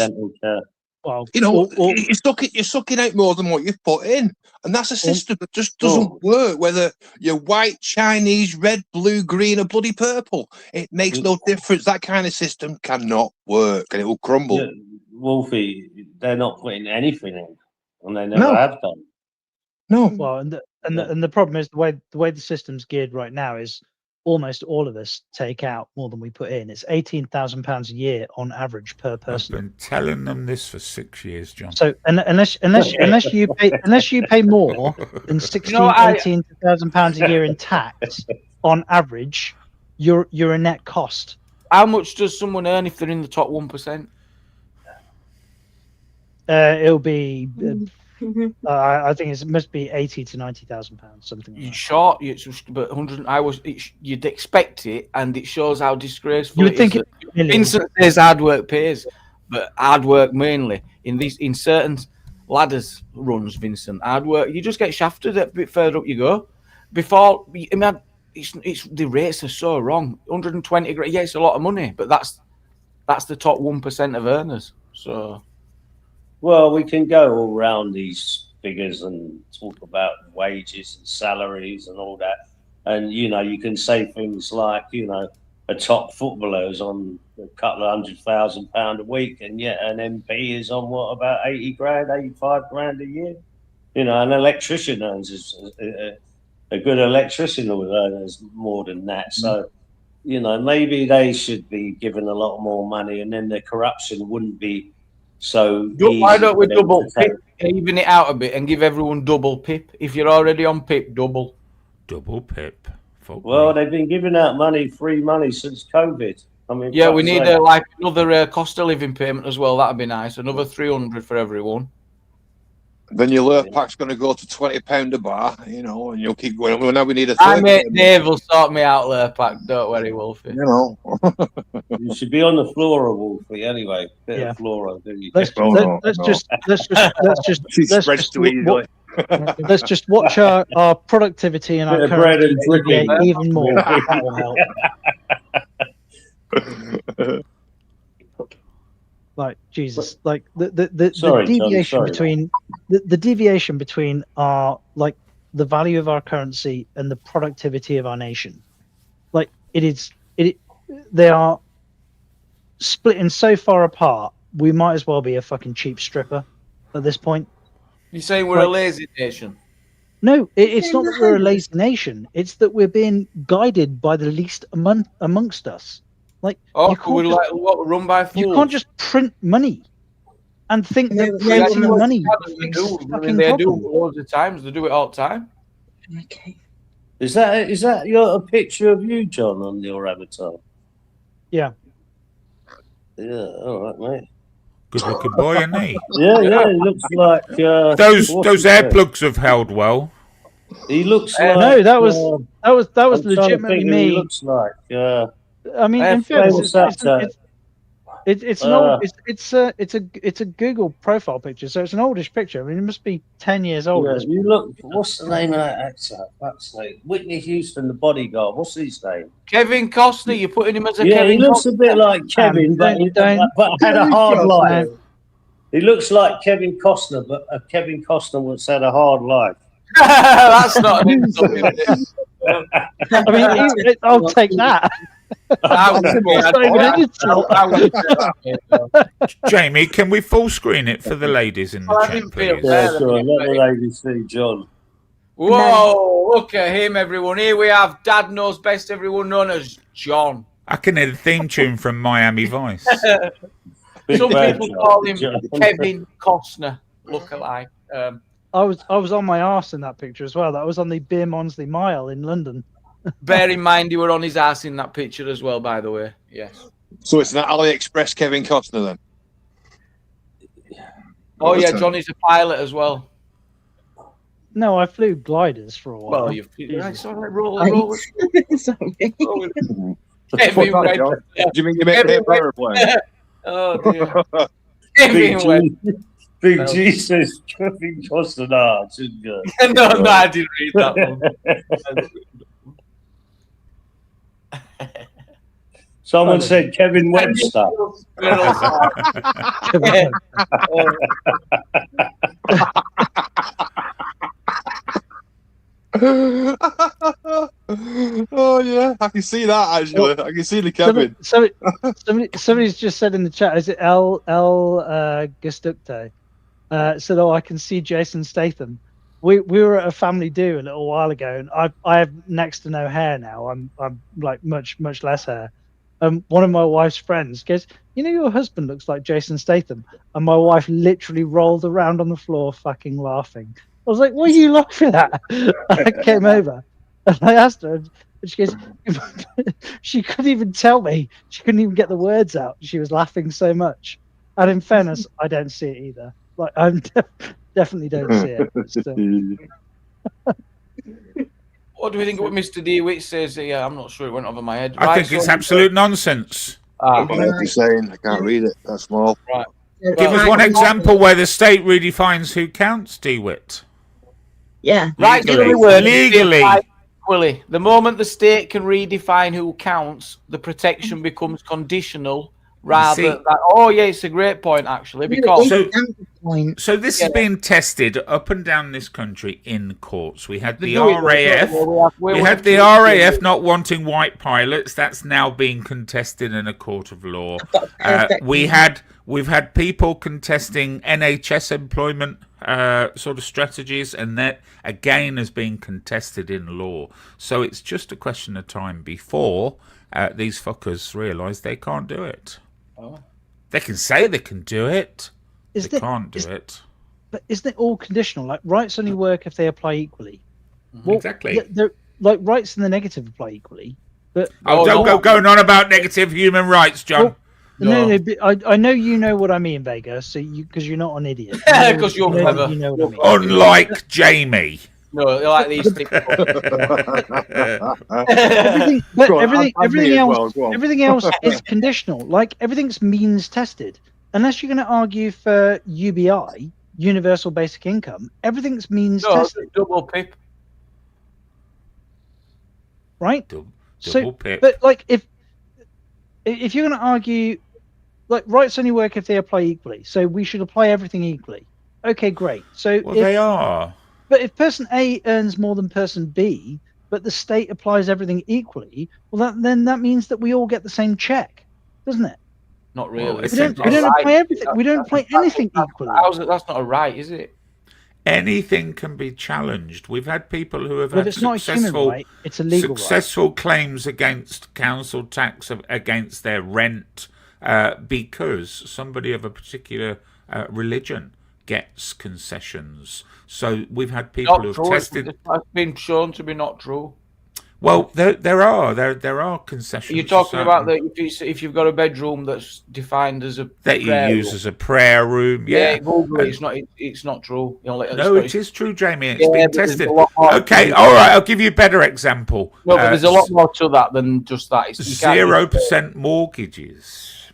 well, you know, you're sucking out more than what you've put in, and that's a system that just doesn't work. Whether you're white, Chinese, red, blue, green, or bloody purple, it makes no difference. That kind of system cannot work, and it will crumble. Yeah, Wolfie, they're not putting anything in, and they never have done. No. Well, and the problem is the way the system's geared right now is almost all of us take out more than we put in. It's £18,000 a year on average per person. I've been telling them this for 6 years, John. So unless you pay more than £18,000 a year in tax on average, you're a net cost. How much does someone earn if they're in the top 1%? It'll be. I think it must be £80,000 to £90,000, something. Like short, but 100. You'd expect it, and it shows how disgraceful. You would think it. Vincent says hard work pays, but hard work mainly in certain ladders runs. Vincent, hard work, you just get shafted a bit further up you go. Before, I mean, it's the rates are so wrong. 120 grand, yeah, it's a lot of money, but that's the top 1% of earners. So. Well, we can go all around these figures and talk about wages and salaries and all that. And, you know, you can say things like, you know, a top footballer is on a couple of £100,000 a week. And yet an MP is on what, about 80 grand, 85 grand a year? You know, an electrician earns a good electrician earns more than that. So, you know, maybe they should be given a lot more money and then the corruption wouldn't be. So why don't we double PIP, even it out a bit, and give everyone double PIP? If you're already on PIP, double PIP. Well, they've been giving out free money since COVID. I mean, yeah, we need another cost of living payment as well. That'd be nice. Another 300 for everyone. Then your alert pack's going to go to £20 a bar, you know, and you'll keep going. Well, now we need a. I mate Dave will sort me out, alert pack. Don't worry, Wolfie. You know, you should be on the floor, Wolfie. Anyway, bit of flora. Let's just watch our productivity and our currency even more. That will help. Like Jesus, like the deviation between the deviation between our like the value of our currency and the productivity of our nation, like they are splitting so far apart. We might as well be a fucking cheap stripper at this point. You saying we're a lazy nation? No, it's not that we're a lazy nation. It's that we're being guided by the least amongst us. Like, run by fools. You can't just print money and think that printing money fixes fucking they do problems. all the times. They do it all the time. Okay. Is that a picture of you, John, on your avatar? Yeah. Yeah. All right, mate. Good looking boy, isn't he? Yeah. It looks like those hair plugs have held well. He looks like no. That was legitimately me. He looks like. I mean, in fairness, it's a Google profile picture, so it's an oldish picture. I mean, it must be 10 years old. Yeah, you look. What's the name of that actor? That's like Whitney Houston, the bodyguard. What's his name? Kevin Costner. You're putting him as a yeah, Kevin. He looks a bit like Kevin, but had a hard life. He looks like Kevin Costner, but Kevin Costner once had a hard life. That's not an insult. I mean, I'll take that. Jamie, can we full screen it for the ladies in the chat, please? Yeah, sure. Let the ladies see John. Whoa, look at him, everyone. Here we have Dad Knows Best, everyone known as John. I can hear the theme tune from Miami Vice. Some people call him Kevin Costner, look-alike. I was on my arse in that picture as well. That was on the Beer Monsley Mile in London. Bear in mind, you were on his ass in that picture as well, by the way. Yes. So it's an AliExpress Kevin Costner then? Oh, yeah, Johnny's a pilot as well. No, I flew gliders for a while. Well, it's all right, roll. Sorry. Do you mean you make an airplane? Oh, dear. Big G says Kevin Costner. No, I didn't read that one. Someone said Kevin Webster. Oh yeah, I can see that actually. I can see the Kevin. Somebody's just said in the chat, is it L Gestukte? Said, "Oh, I can see Jason Statham." We were at a family do a little while ago, and I have next to no hair now. I'm like much less hair. One of my wife's friends goes, "You know, your husband looks like Jason Statham," and my wife literally rolled around on the floor, fucking laughing. I was like, "What are you laughing at?" I came over and I asked her, and she goes, she couldn't even tell me. She couldn't even get the words out. She was laughing so much. And in fairness, I don't see it either. Like, I'm definitely don't see it. What do we think of what Mr. DeWitt says here? I'm not sure. It went over my head. I think it's absolute nonsense. What he's saying, I can't read it. That's small. Right. Give us one example where the state redefines who counts, DeWitt. Yeah. Right. Legally. Equally. The moment the state can redefine who counts, the protection becomes conditional. Rather than that. Oh, yeah, it's a great point, actually. Because so this has been tested up and down this country in courts. We had the RAF. We had the RAF not wanting white pilots. That's now being contested in a court of law. We've had people contesting NHS employment sort of strategies, and that again has been contested in law. So it's just a question of time before these fuckers realise they can't do it. Oh. They can say they can do it. They can't do it. But isn't it all conditional? Like, rights only work if they apply equally. Well, exactly. Like, rights and the negative apply equally. But don't go going on about negative human rights, John. Well, no, I know you know what I mean, Vega. So because you're not an idiot. Because you're clever. You know what I mean. Unlike Jamie. No, I like these things. Everything else is conditional. Like, everything's means tested. Unless you're going to argue for UBI, universal basic income, everything's means tested. Double PIP. Right? Double PIP. But like, if you're going to argue, like, rights only work if they apply equally, so we should apply everything equally. Okay, great. So they are. But if person A earns more than person B, but the state applies everything equally, well, then that means that we all get the same check, doesn't it? Not really. We don't apply everything. We don't apply anything equally. That's not a right, is it? anything can be challenged. We've had people who have had it's not a human right, it's a legal successful claims against council tax, against their rent, because somebody of a particular religion gets concessions. So we've had people who've tested. It's been shown to be not true. Well, there are concessions. You're talking about that if you've got a bedroom that's defined as a that you use room. As a prayer room. Yeah, it's not true. No, it is true, Jamie. It's been tested. Okay, all right. I'll give you a better example. No, but there's a lot more to that than just that. 0% mortgages.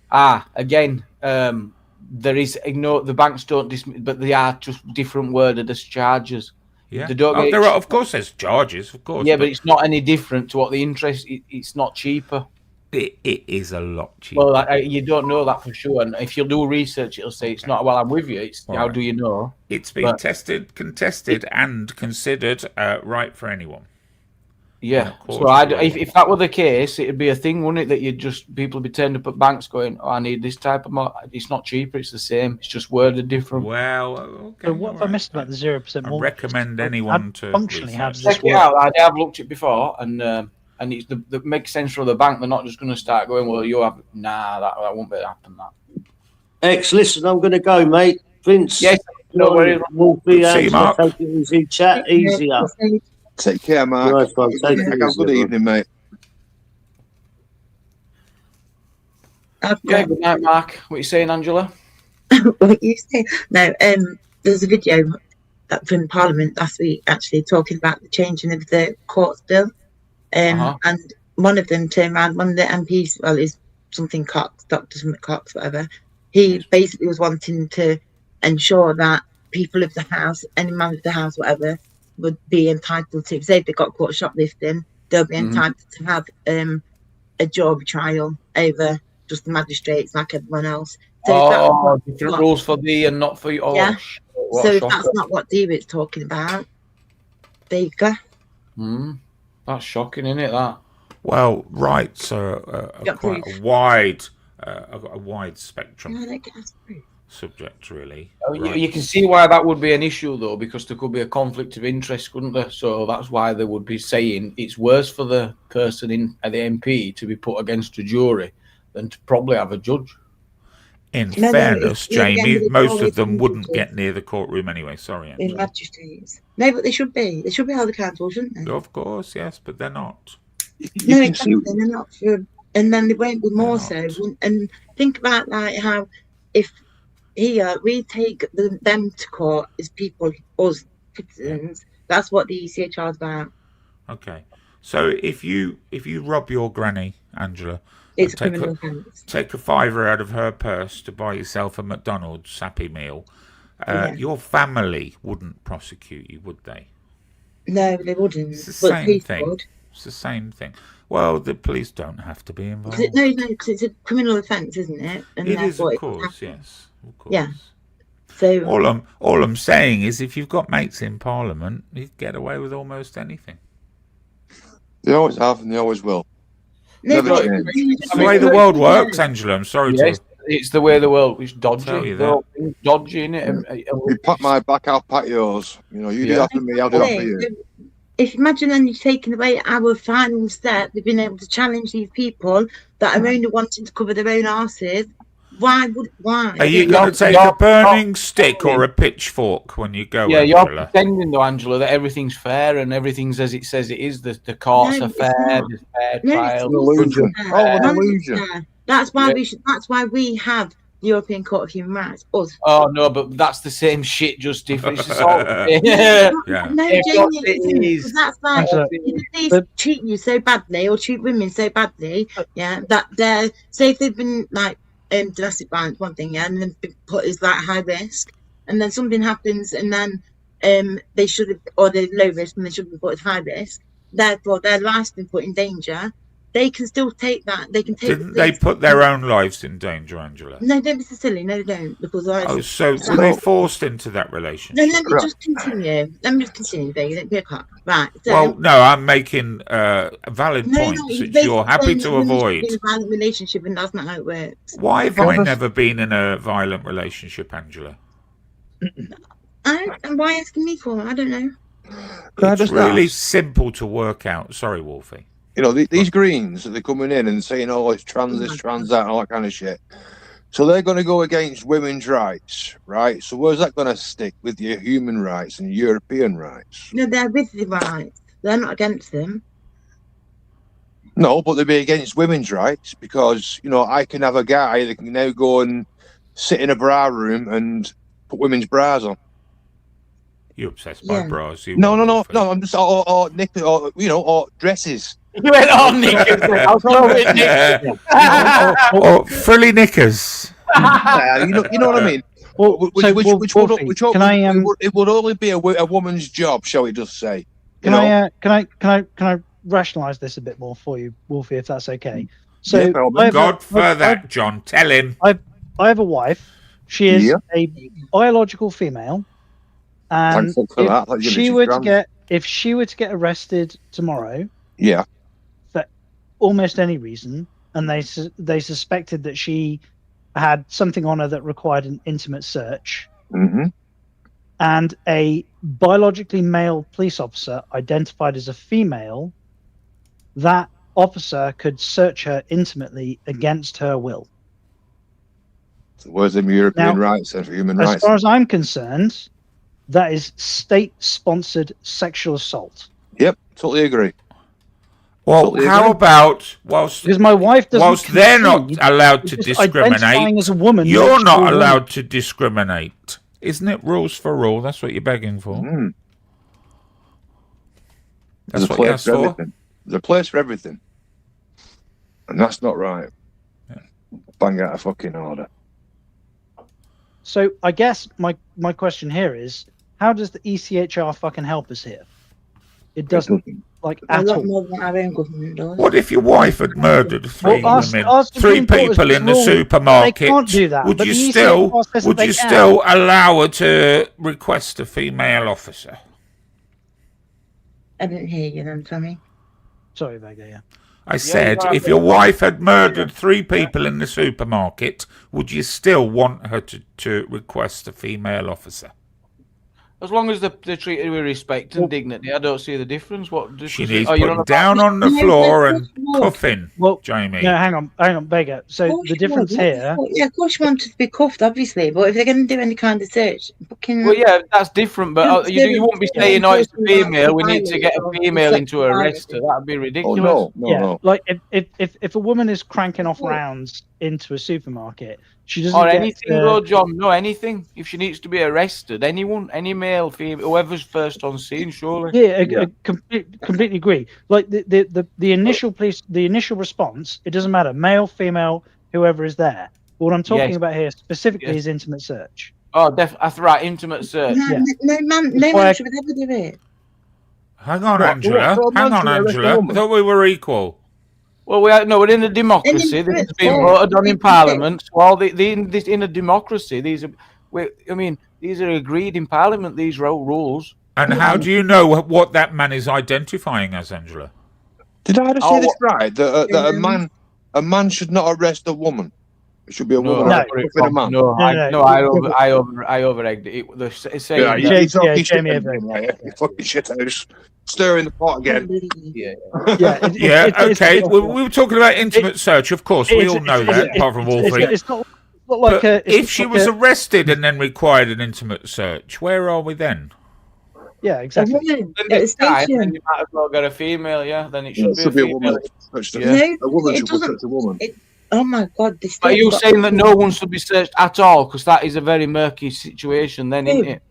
Again, there is the banks don't dismiss, but they are just different worded as charges. Yeah, of course there's charges, of course. Yeah, but it's not any different to what the interest. It's not cheaper. It is a lot cheaper. Well, you don't know that for sure, and if you do research, it'll say it's not. Well, I'm with you. It's how do you know? It's been tested, contested, and considered right for anyone. Yeah. So if that were the case, it'd be a thing, wouldn't it? That people would be turned up at banks going, "Oh, I need this type of it's not cheaper. It's the same. It's just worded different." Well, okay. So what have I missed about the 0% mortgage? I recommend anyone to functionally have this check it out. I have looked at it before, and it's that makes sense for the bank. They're not just going to start going, "Well, you have that won't be happen." That. X, listen, I'm going to go, mate. Vince. Yes. No worries. Wolfie, See you, Mark. take it easy. Chat easy up. Take care, Mark. Nice one. Take it easy, good evening, mate. Yeah, good night, Mark. What are you saying, Angela? What you say? No, there's a video from Parliament last week actually talking about the changing of the courts bill, and one of them turned around, one of the MPs, well, is something Cox, Dr. Something Cox, whatever. He basically was wanting to ensure that people of the house, any man of the house, whatever, would be entitled to, say if they got caught shoplifting, they'll be entitled to have a jury trial over just the magistrates like everyone else. So different rules for thee and not for you. Yeah. So if that's not what David's talking about, there you go. That's shocking, isn't it? That. Well, rights are quite a wide spectrum subject, really. You can see why that would be an issue, though, because there could be a conflict of interest, couldn't there? So that's why they would be saying it's worse for the person at the MP to be put against a jury than to probably have a judge. In fairness, Jamie, most of them wouldn't get near the courtroom anyway. Sorry, in magistrates. No, but they should be. They should be held accountable, shouldn't they? Of course, yes, but they're not. No, exactly. They're not. And then they won't be more so. And think about like how if here we take them to court as people, us citizens. That's what the ECHR is about. Okay, so if you rob your granny, Angela, it's a criminal offence. Take a fiver out of her purse to buy yourself a McDonald's Happy Meal. Your family wouldn't prosecute you, would they? No, they wouldn't. It's the same thing. It's the same thing. Well, the police don't have to be involved. Because it's a criminal offence, isn't it? And it is, of course, yes. Of course. Yeah. So all I'm saying is, if you've got mates in Parliament, you get away with almost anything. They always have, and they always will. Never change. It's the way the world works, Angela. I'm sorry to. It's the way the world is dodgy. Dodgy, innit? You pat my back, I'll pat yours. You know, you do that for me, I'll do that for you. If imagine then you've taken away our final step, we've been able to challenge these people that are only wanting to cover their own arses. Why? Are you going to take a burning stick or a pitchfork when you go? Yeah, Angela? You're pretending though, Angela, that everything's fair and everything's as it says it is. The courts are fair. There's fair trials. Illusion. An illusion. That's why That's why we have the European Court of Human Rights. Us. Oh no, but that's the same shit, just different. No, Jamie, that's like if they treat you so badly or treat women so badly, that they're say if they've been like domestic violence, one thing, and then been put as like high risk, and then something happens, and then they should have, or they're low risk and they should be put as high risk. Therefore, their life's been put in danger. They can still take that. They can take. Didn't they put their own lives in danger, Angela? No, don't be so silly. No, they don't. Because so were they forced into that relationship? No, let me just continue. Baby. Don't be a cock. Right. So, well, no, I'm making valid points that you're happy to avoid. In a violent relationship, and that's not how it works. Why have I never been in a violent relationship, Angela? And why asking me for it? I don't know. It's really simple to work out. Sorry, Wolfie. You know, these Greens that they're coming in and saying, "Oh, it's trans this, trans that," and all that kind of shit. So they're going to go against women's rights, right? So where's that going to stick with your human rights and European rights? No, they're with the rights. They're not against them. No, but they'd be against women's rights because, you know, I can have a guy that can now go and sit in a bra room and put women's bras on. You're obsessed by bras. No. I'm just or knickers, or you know, or dresses. You went on knickers. Or frilly knickers. You know what I mean. It would only be a woman's job, shall we just say? Can I rationalise this a bit more for you, Wolfie, if that's okay? So, John, tell him. I have a wife. She is a biological female, and if she were to get arrested tomorrow, for almost any reason, and they suspected that she had something on her that required an intimate search, and a biologically male police officer identified as a female, that officer could search her intimately against her will. So where's the European rights and for human rights? As far as I'm concerned, that is state-sponsored sexual assault. Yep, totally agree. Well, how about because my wife doesn't whilst they're not allowed to discriminate, as a woman, you're not allowed to discriminate. Isn't it rules for all? That's what you're begging for. That's what you asked for. There's a place for everything. And that's not right. Bang out a fucking order. So I guess my question here is, how does the ECHR fucking help us here? It doesn't, like, at all. More than our own government does. What if your wife had murdered three people in the supermarket? They can't do that. Would you still allow her to request a female officer? I didn't hear you then, Tommy. Sorry, Vega, yeah. I said, if your wife had murdered three people in the supermarket, would you still want her to request a female officer? As long as they're treated with respect and dignity, I don't see the difference. She needs putting down on the floor and cuffing, Jamie. No, hang on, Vega. So the difference here... Yeah, of course you want to be cuffed, obviously, but if they're going to do any kind of search... Well, yeah, that's different, but you won't be saying, no, it's a female, we need to get a female into a arrestor. That would be ridiculous. No. Like, if a woman is cranking off rounds into a supermarket, she doesn't or anything, though, John. No, anything. If she needs to be arrested, anyone, any male, female, whoever's first on scene, surely. Yeah, I completely agree. Like the initial response, it doesn't matter, male, female, whoever is there. What I'm talking about here specifically is intimate search. Oh, that's right, intimate search. No man should ever do it. Hang on, Angela. I thought we were equal. Well, we're in a democracy. This has been voted on in Parliament. So in a democracy, these are agreed in Parliament. These rules. And how do you know what that man is identifying as, Angela? Did I just say this right? That a man should not arrest a woman. It should be a woman. I over-egged it. It's saying Jamie over-egged. You fucking shithouse. Stir in the pot again. Okay. We were talking about intimate search, of course. We all know that, apart from Wolfie. It's not like if she was arrested and then required an intimate search, where are we then? Yeah, exactly. Then you might as well get a female. Yeah, then it should be a woman. A woman should protect a woman. Oh my God! Are you saying that no one should be searched at all? Because that is a very murky situation, then, isn't it?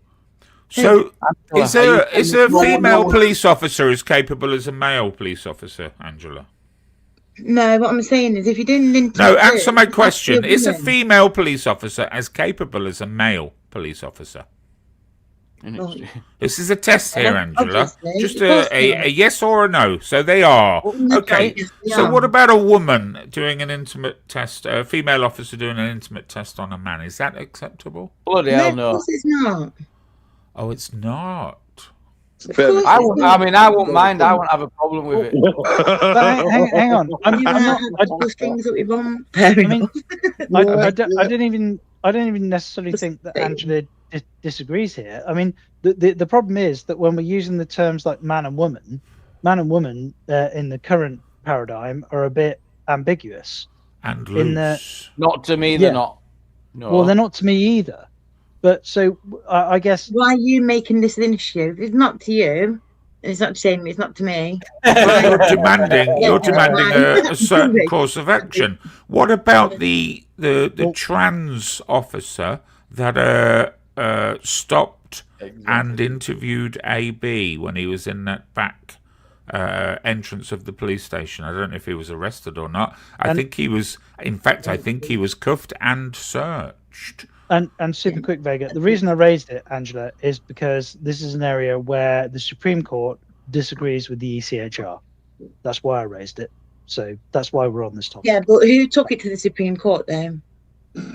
So, is a female police officer as capable as a male police officer, Angela? No, what I'm saying is, if you're doing an intimate no, answer my question. Is a female police officer as capable as a male police officer? This is a test here, Angela. Just a yes or a no. So they are. Okay. So what about a woman doing an intimate test, a female officer doing an intimate test on a man? Is that acceptable? Bloody hell no. Of course it's not. Oh, it's not. I won't mind. I won't have a problem with it. But hang on. I didn't even necessarily think that Angela disagrees here. I mean, the problem is that when we're using the terms like man and woman in the current paradigm are a bit ambiguous. And loose. Not to me, they're not. No. Well, they're not to me either. But so I guess. Why are you making this an issue? It's not to you. It's not to Jamie. It's not to me. You're demanding a certain course of action. What about the trans officer that stopped and interviewed AB when he was in that back entrance of the police station? I don't know if he was arrested or not. I think he was. In fact, I think he was cuffed and searched. And super quick, Vega. The reason I raised it, Angela, is because this is an area where the Supreme Court disagrees with the ECHR. That's why I raised it. So that's why we're on this topic. Yeah, but who took it to the Supreme Court then? What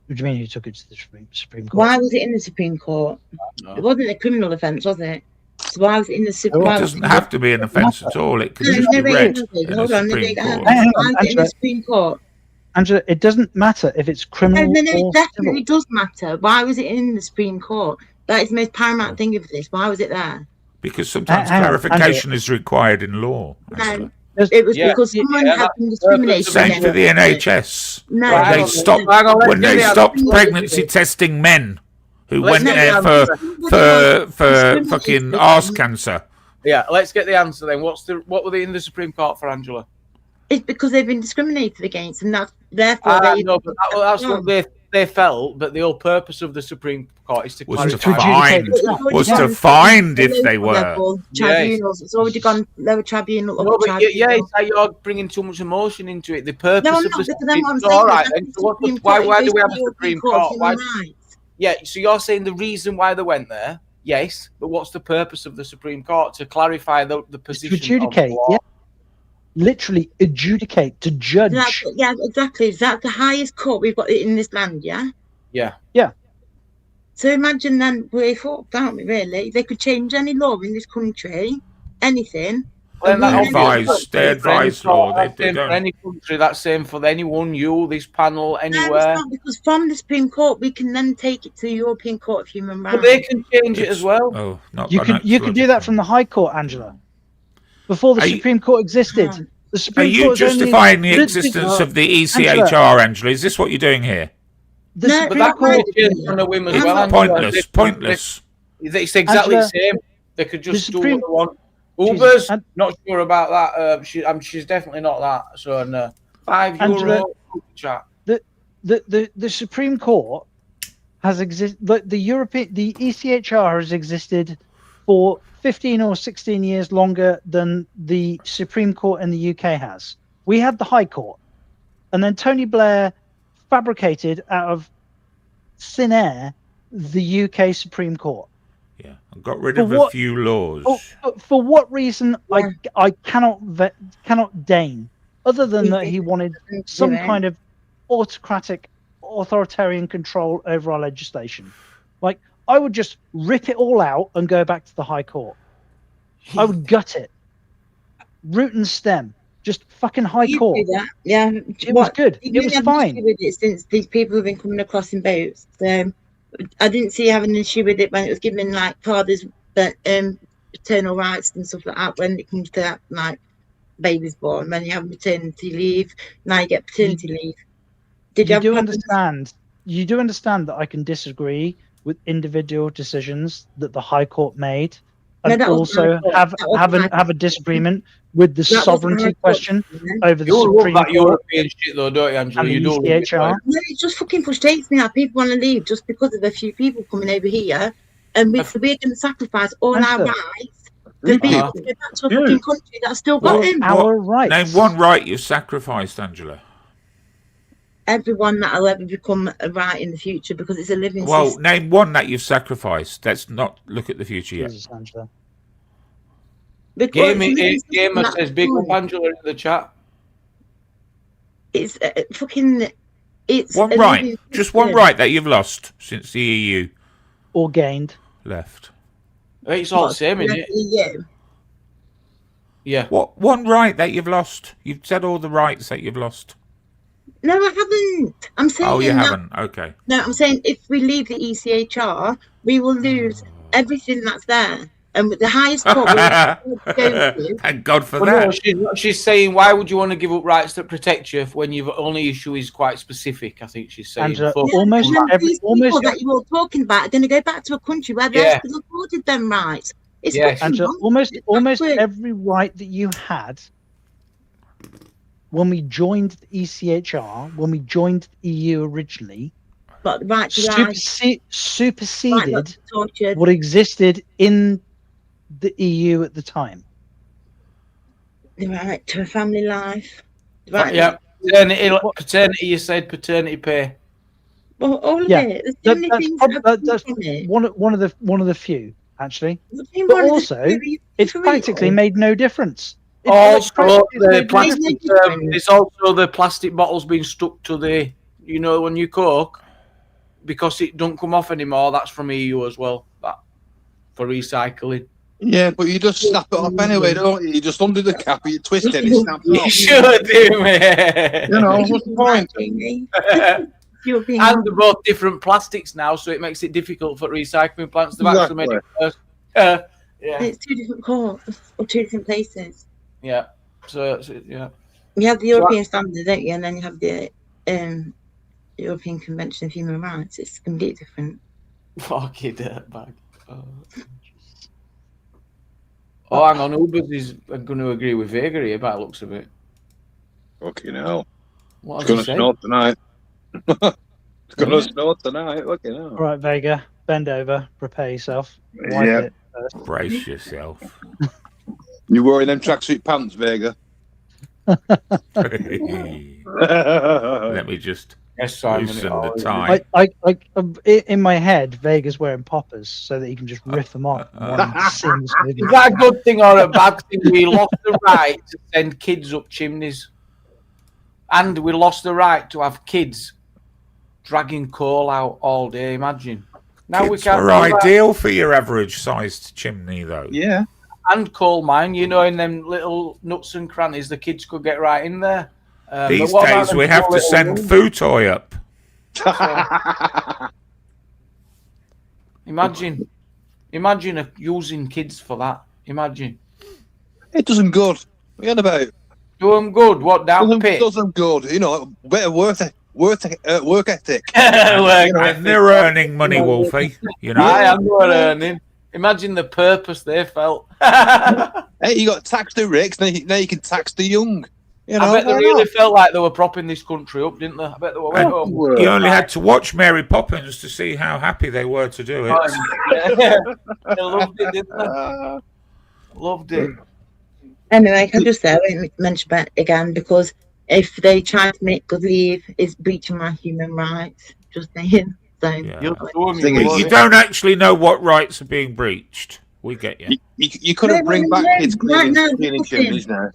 do you mean who took it to the Supreme Court? Why was it in the Supreme Court? No. It wasn't a criminal offence, was it? So why was it in the Supreme Court? It doesn't have to be an offence at all. It can just be read in the Supreme Court. Why is it in the Supreme Court? Angela, it doesn't matter if it's criminal No, or it definitely does matter. Why was it in the Supreme Court? That is the most paramount thing of this. Why was it there? Because sometimes clarification is required in law. No, it was because someone had been discriminated. Same for the NHS. No, when they stopped pregnancy testing men who went there for fucking arse cancer. Yeah, let's get the answer then. What were they in the Supreme Court for, Angela? It's because they've been discriminated against, and therefore that's what they felt. But the whole purpose of the Supreme Court is to find if they were tribunals. It's already gone lower tribunal. No, but it's like you're bringing too much emotion into it. The purpose of the Supreme Court. All right, then. So why do we have a Supreme Court? Yeah, so you're saying the reason why they went there? Yes, but what's the purpose of the Supreme Court? To clarify the position to adjudicate, of the law. Yeah. Literally adjudicate, to judge. Yeah, exactly. Is that the highest court we've got in this land? Yeah. Yeah. So imagine then we're fucked, aren't we? Really, they could change any law in this country, anything. Well, they advise law. They don't. For any country, that's same for anyone. You, this panel, anywhere. No, it's not, because from the Supreme Court, we can then take it to the European Court of Human Rights. But they can change it as well. Oh, not you could do that from the High Court, Angela. Before the Supreme Court existed, the Supreme Are you Court justifying the existence of the ECHR, Angela? Is this what you're doing here? But that court on a whim as well. Pointless. It's exactly the same. They could just do what they want. Uber's not sure about that. She's definitely not that. So no. €5 chat. The Supreme Court has existed. The ECHR has existed for 15 or 16 years longer than the Supreme Court in the UK has. We had the High Court, and then Tony Blair fabricated out of thin air the UK Supreme Court. Yeah, and got rid of a few laws. For what reason, I cannot deign, other than that he wanted some kind of authoritarian control over our legislation. Like, I would just rip it all out and go back to the High Court. I would gut it, root and stem, just fucking High Court. Yeah, it was good. It was fine. With it since these people have been coming across in boats, so I didn't see having an issue with it when it was giving like fathers paternal rights and stuff like that. When it comes to that, like babies born, when you have maternity leave, now you get paternity leave. You do understand that I can disagree with individual decisions that the High Court made, and also have a disagreement with the sovereignty question over the Supreme Court. European shit though, don't you, Angela? You don't. No, it just fucking frustrates me how people want to leave just because of a few people coming over here, and we're going to sacrifice all our rights to be able to go back to a fucking country that's still got them. Our rights. Name one right you've sacrificed, Angela. Everyone that'll ever become a right in the future, because it's a living system. Well, name one that you've sacrificed. Let's not look at the future yet. Gamer says big up Angela in the chat. It's fucking. It's one right. Just one right that you've lost since the EU. Or gained. Left. It's all the same, isn't it? EU. Yeah. What one right that you've lost? You've said all the rights that you've lost. No, I haven't. I'm saying. Oh, you haven't. Okay. No, I'm saying if we leave the ECHR, we will lose everything that's there, and the highest court we'll go to. Thank God for Well, that. no, she's saying, why would you want to give up rights that protect you when your only issue is quite specific? I think she's saying. Angela, Yeah, almost and then every these people that you're all talking about are going to go back to a country where they're still afforded them rights. It's Angela, almost every right that you had when we joined the ECHR, when we joined the EU originally, but the right to life, superseded what existed in the EU at the time. The right to a family life. The Right, yeah, paternity. You said paternity pay. Well, all of it. There's so many things that's one of the few actually. But also, it's practically made no difference. Also, the plastic. There's also the plastic bottles being stuck to the, when you coke, because it don't come off anymore. That's from EU as well. That for recycling. Yeah, but you just snap it off anyway, don't you? You just undo the cap, you twist it, it snaps off. You should do, mate. What's the point? And they're both different plastics now, so it makes it difficult for recycling plants to actually make it first. Yeah. It's two different courts or two different places. Yeah. So yeah. You have the European standard, don't you? And then you have the European Convention of Human Rights. It's completely different. Fucking dirtbag. Oh, hang on. Ubers is going to agree with Vega here by the looks of it. Fucking hell. What it's going to snow tonight. It's going to snow tonight. Fucking hell. All right, Vega, bend over, prepare yourself. Brace yourself. You wearing them tracksuit pants, Vega? Let me just loosen the tie. In my head, Vega's wearing poppers so that he can just riff them off. Is that a good thing or a bad thing? We lost the right to send kids up chimneys, and we lost the right to have kids dragging coal out all day. Imagine. Now Kids are ideal for your average-sized chimney, though. Yeah. And coal mine, in them little nooks and crannies, the kids could get right in there. These days, we have to send Futoy up. Imagine using kids for that. Imagine. It does them good. What are you on about? Do them good. What, down pit? Does them good. Better work ethic. And they're earning money, Wolfie. I am not earning. Imagine the purpose they felt. Hey, you got tax the rich, now you can tax the young. I bet they really felt like they were propping this country up, didn't they? I bet they were. You only had to watch Mary Poppins to see how happy they were to do it. They loved it, didn't they? Loved it. Anyway, I can just say I won't mention that again, because if they try to make good leave, it's breaching my human rights. Just saying. So you don't actually know what rights are being breached. We get you. You couldn't bring back kids cleaning chimneys now.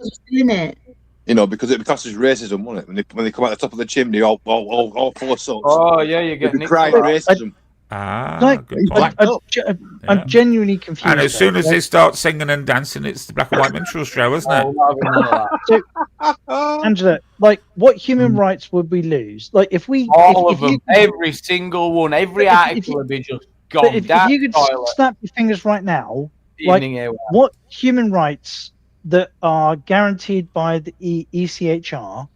Because it classes racism, wouldn't it? When they come out the top of the chimney, all full of salt. Oh yeah, you get crying racism. I'm genuinely confused. And as soon as they start singing and dancing, it's the Black and White Minstrel Show, isn't it? So, Angela, what human rights would we lose? If we all of them, every single one, every article would be just gone. If you could snap your fingers right now, what human rights that are guaranteed by the ECHR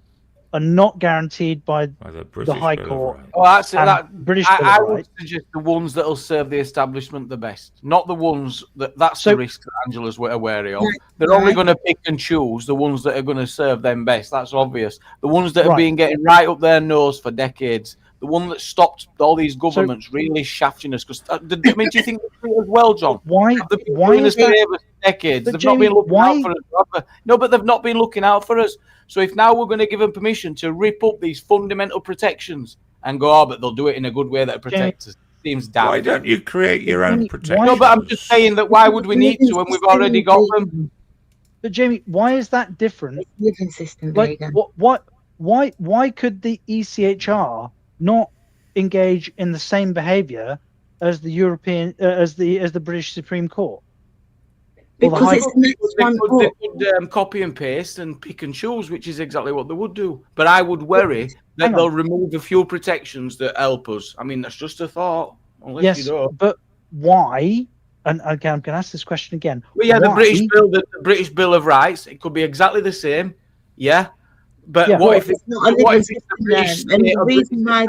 are not guaranteed by the High Court. Oh, that's British. I would suggest the ones that will serve the establishment the best, not the ones that's the risk that Angela's wary of. They're only going to pick and choose the ones that are going to serve them best. That's obvious. The ones that have been getting right up their nose for decades. The one that stopped all these governments really shafting us. Because do you think they do as well, John? Why is that? Decades. They've not been looking out for us. No, but they've not been looking out for us. So if now we're going to give them permission to rip up these fundamental protections and go, but they'll do it in a good way that protects us. Seems damn. Why don't you create your own protection? No, but I'm just saying that why would we need to when we've already got them? But Jamie, why is that different? Living system. Why could the ECHR not engage in the same behaviour as the European as the British Supreme Court? Because it's the next one up. They could copy and paste and pick and choose, which is exactly what they would do. But I would worry that they'll remove the few protections that help us. I mean, that's just a thought. Unless you don't. But why? And again, I'm going to ask this question again. Well, yeah, the British Bill of Rights. It could be exactly the same. Yeah. But what if it's not? What if it's the British state the reason why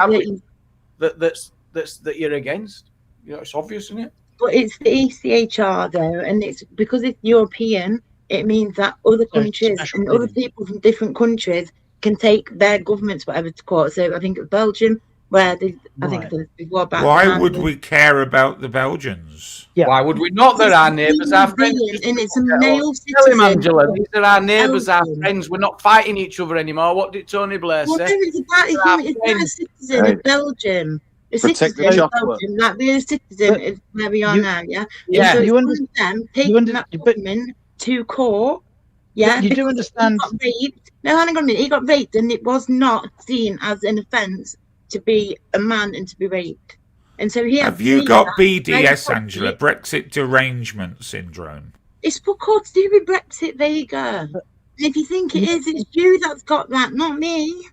that you're against? You know, it's obvious, isn't it? But it's the ECHR though, and it's because it's European. It means that other countries and other people from different countries can take their governments whatever to court. So I think it's Belgium, where I think before back. Why would we care about the Belgians? Yeah. Why would we not? They're our neighbours, our friends. And it's a male citizen. Tell him, Angela, these are our neighbours, our friends. We're not fighting each other anymore. What did Tony Blair say? It's not a citizen of Belgium. A citizen of Belgium, like we're a citizen of where we are now, yeah? Yeah. So you understand, taking that woman to court, yeah? You do understand. He got raped. No, hang on a minute. He got raped, and it was not seen as an offence to be a man and to be raped. And so have you got BDS, Angela? Brexit derangement syndrome. It's for court to do with Brexit, Vega. And if you think it is, it's you that's got that, not me.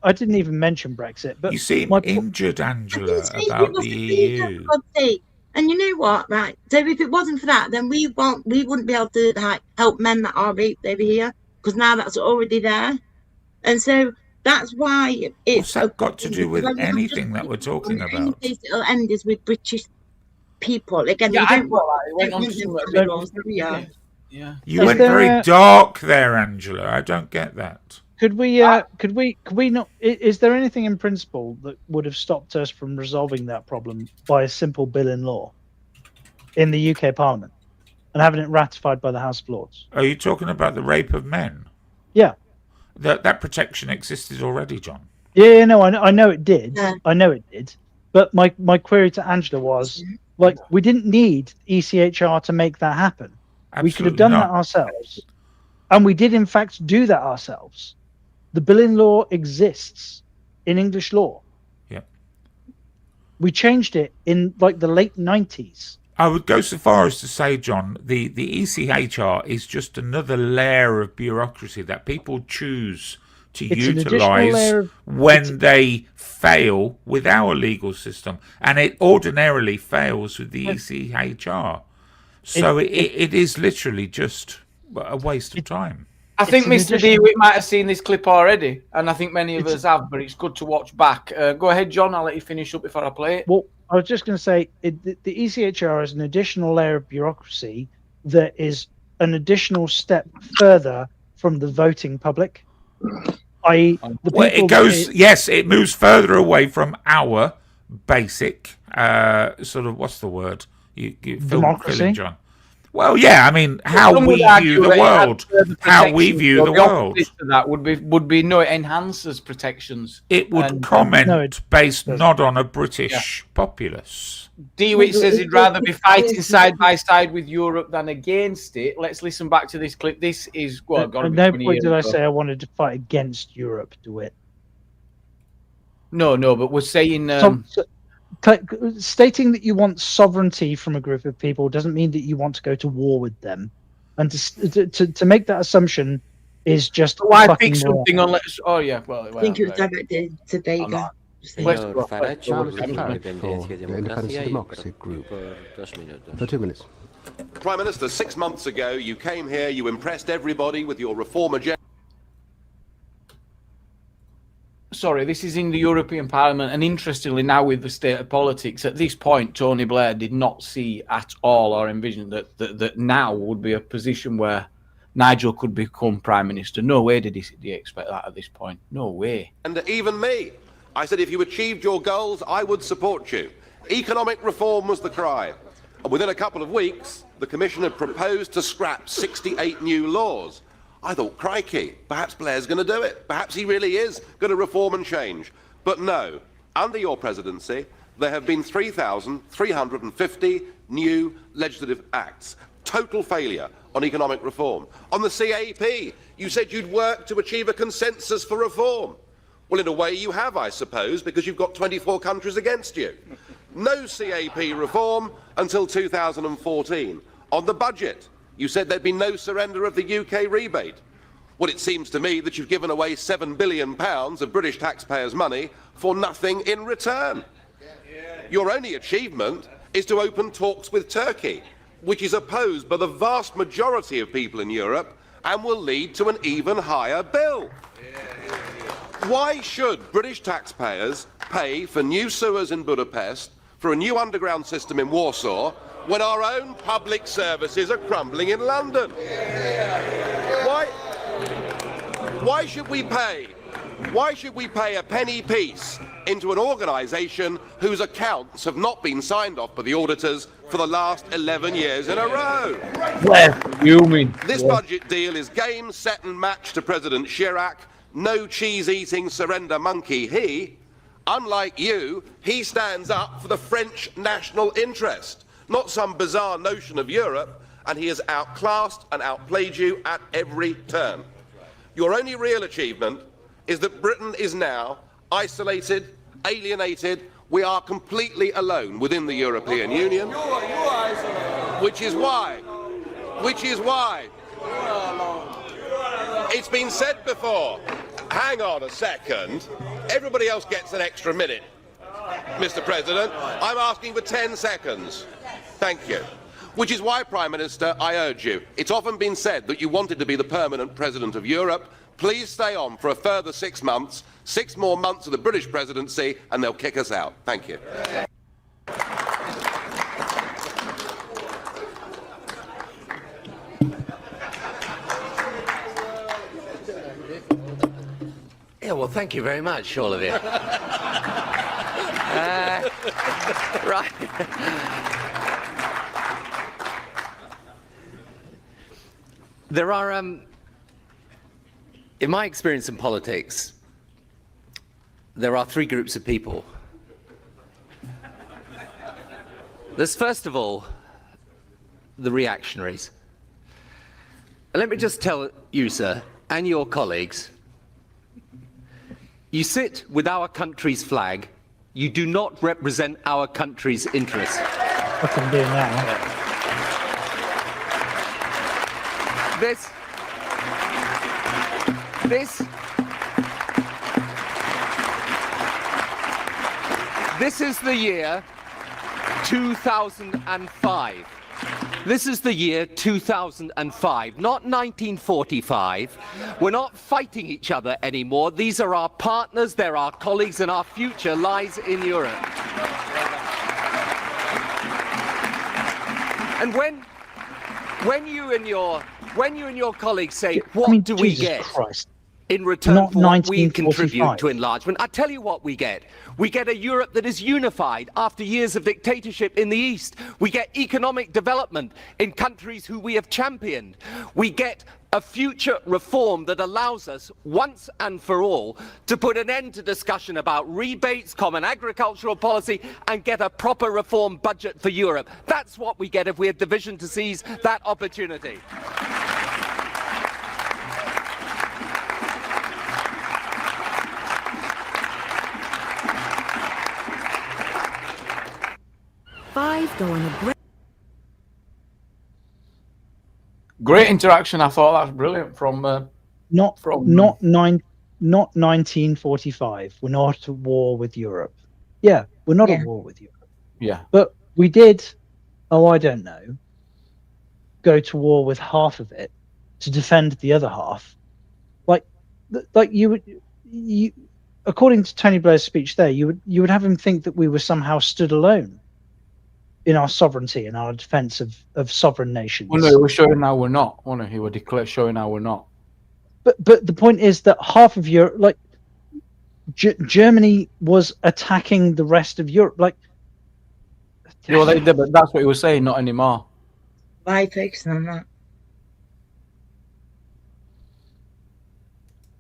I didn't even mention Brexit, but you seem injured, Angela, about the EU. For God's sake. And you know what, right? So if it wasn't for that, then we wouldn't be able to help men that are raped over here, because now that's already there. And so that's why it's. What's that got to do with anything that we're talking about? The only place it'll end is with British people. Again, you went very dark there, Angela. I don't get that. Could we not? Is there anything in principle that would have stopped us from resolving that problem by a simple bill in law in the UK Parliament and having it ratified by the House of Lords? Are you talking about the rape of men? Yeah. That protection existed already, John. Yeah, no, I know it did. Yeah. I know it did. But my query to Angela was, we didn't need ECHR to make that happen. Absolutely we could have done that ourselves. And we did, in fact, do that ourselves. The bill in law exists in English law. Yeah. We changed it in the late 90s. I would go so far as to say, John, the ECHR is just another layer of bureaucracy that people choose to utilise when they fail with our legal system. And it ordinarily fails with the ECHR. So it is literally just a waste of time. I think Mr. DeWitt might have seen this clip already, and I think many of us have, but it's good to watch back. Go ahead, John. I'll let you finish up before I play it. Well, I was just going to say, the ECHR is an additional layer of bureaucracy that is an additional step further from the voting public. It moves further away from our basic sort of, what's the word? Democracy. John. Well, yeah, I mean, how we view the world. How we view the world. That would be no, it enhances protections. It would comment based not on a British populace. DeWitt says he'd rather be fighting side by side with Europe than against it. Let's listen back to this clip. This is at no point did I say I wanted to fight against Europe, DeWitt. No, but we're saying. Stating that you want sovereignty from a group of people doesn't mean that you want to go to war with them, and to make that assumption is just. Why pick something unless? Oh yeah, well. I think it was directed to Vega. Independence Democracy Group. For 2 minutes. Prime Minister, 6 months ago, you came here, you impressed everybody with your reform agenda. Sorry, this is in the European Parliament, and interestingly, now with the state of politics, at this point, Tony Blair did not see at all or envision that now would be a position where Nigel could become Prime Minister. No way did he expect that at this point. No way. And even me. I said if you achieved your goals, I would support you. Economic reform was the cry. And within a couple of weeks, the Commission had proposed to scrap 68 new laws. I thought, crikey, perhaps Blair's going to do it. Perhaps he really is going to reform and change. But no, under your presidency, there have been 3,350 new legislative acts. Total failure on economic reform. On the CAP, you said you'd work to achieve a consensus for reform. Well, in a way you have, I suppose, because you've got 24 countries against you. No CAP reform until 2014. On the budget, You said there'd be no surrender of the UK rebate. Well, it seems to me that you've given away £7 billion of British taxpayers' money for nothing in return. Your only achievement is to open talks with Turkey, which is opposed by the vast majority of people in Europe and will lead to an even higher bill. Why should British taxpayers pay for new sewers in Budapest, for a new underground system in Warsaw, when our own public services are crumbling in London? Why should we pay? Why should we pay a penny piece into an organisation whose accounts have not been signed off by the auditors for the last 11 years in a row? This budget deal is game, set and match to President Chirac. No cheese-eating surrender monkey he. Unlike you, he stands up for the French national interest, not some bizarre notion of Europe, and he has outclassed and outplayed you at every turn. Your only real achievement is that Britain is now isolated, alienated. We are completely alone within the European Union, which is why it's been said before. Hang on a second. Everybody else gets an extra minute, Mr. President. I'm asking for 10 seconds. Thank you. Which is why, Prime Minister, I urge you. It's often been said that you wanted to be the permanent President of Europe. Please stay on for a further 6 months, 6 more months of the British presidency, and they'll kick us out. Thank you. Yeah, well, thank you very much, all of you. Right. There are, in my experience in politics, there are 3 groups of people. There's, first of all, the reactionaries. And let me just tell you, sir, and your colleagues, you sit with our country's flag, you do not represent our country's interests. I can do now. This is the year 2005. This is the year 2005, not 1945. We're not fighting each other anymore. These are our partners, they're our colleagues, and our future lies in Europe. And when you and your colleagues say, what do we get in return for what we contribute to enlargement? I tell you what we get. We get a Europe that is unified after years of dictatorship in the East. We get economic development in countries who we have championed. We get a future reform that allows us, once and for all, to put an end to discussion about rebates, common agricultural policy, and get a proper reform budget for Europe. That's what we get if we have the vision to seize that opportunity. Great interaction. I thought that was brilliant from not 1945. We're not at war with Europe. Yeah, we're not at war with Europe. Yeah. But we did, I don't know, go to war with half of it to defend the other half. Like you according to Tony Blair's speech there, you would have him think that we were somehow stood alone in our sovereignty and our defence of sovereign nations. Well, no, he was showing how we're not, wasn't he? He was showing how we're not. But the point is that half of Europe, like Germany, was attacking the rest of Europe. Like, well, they did, but that's what he was saying. Not anymore. Why focusing on that?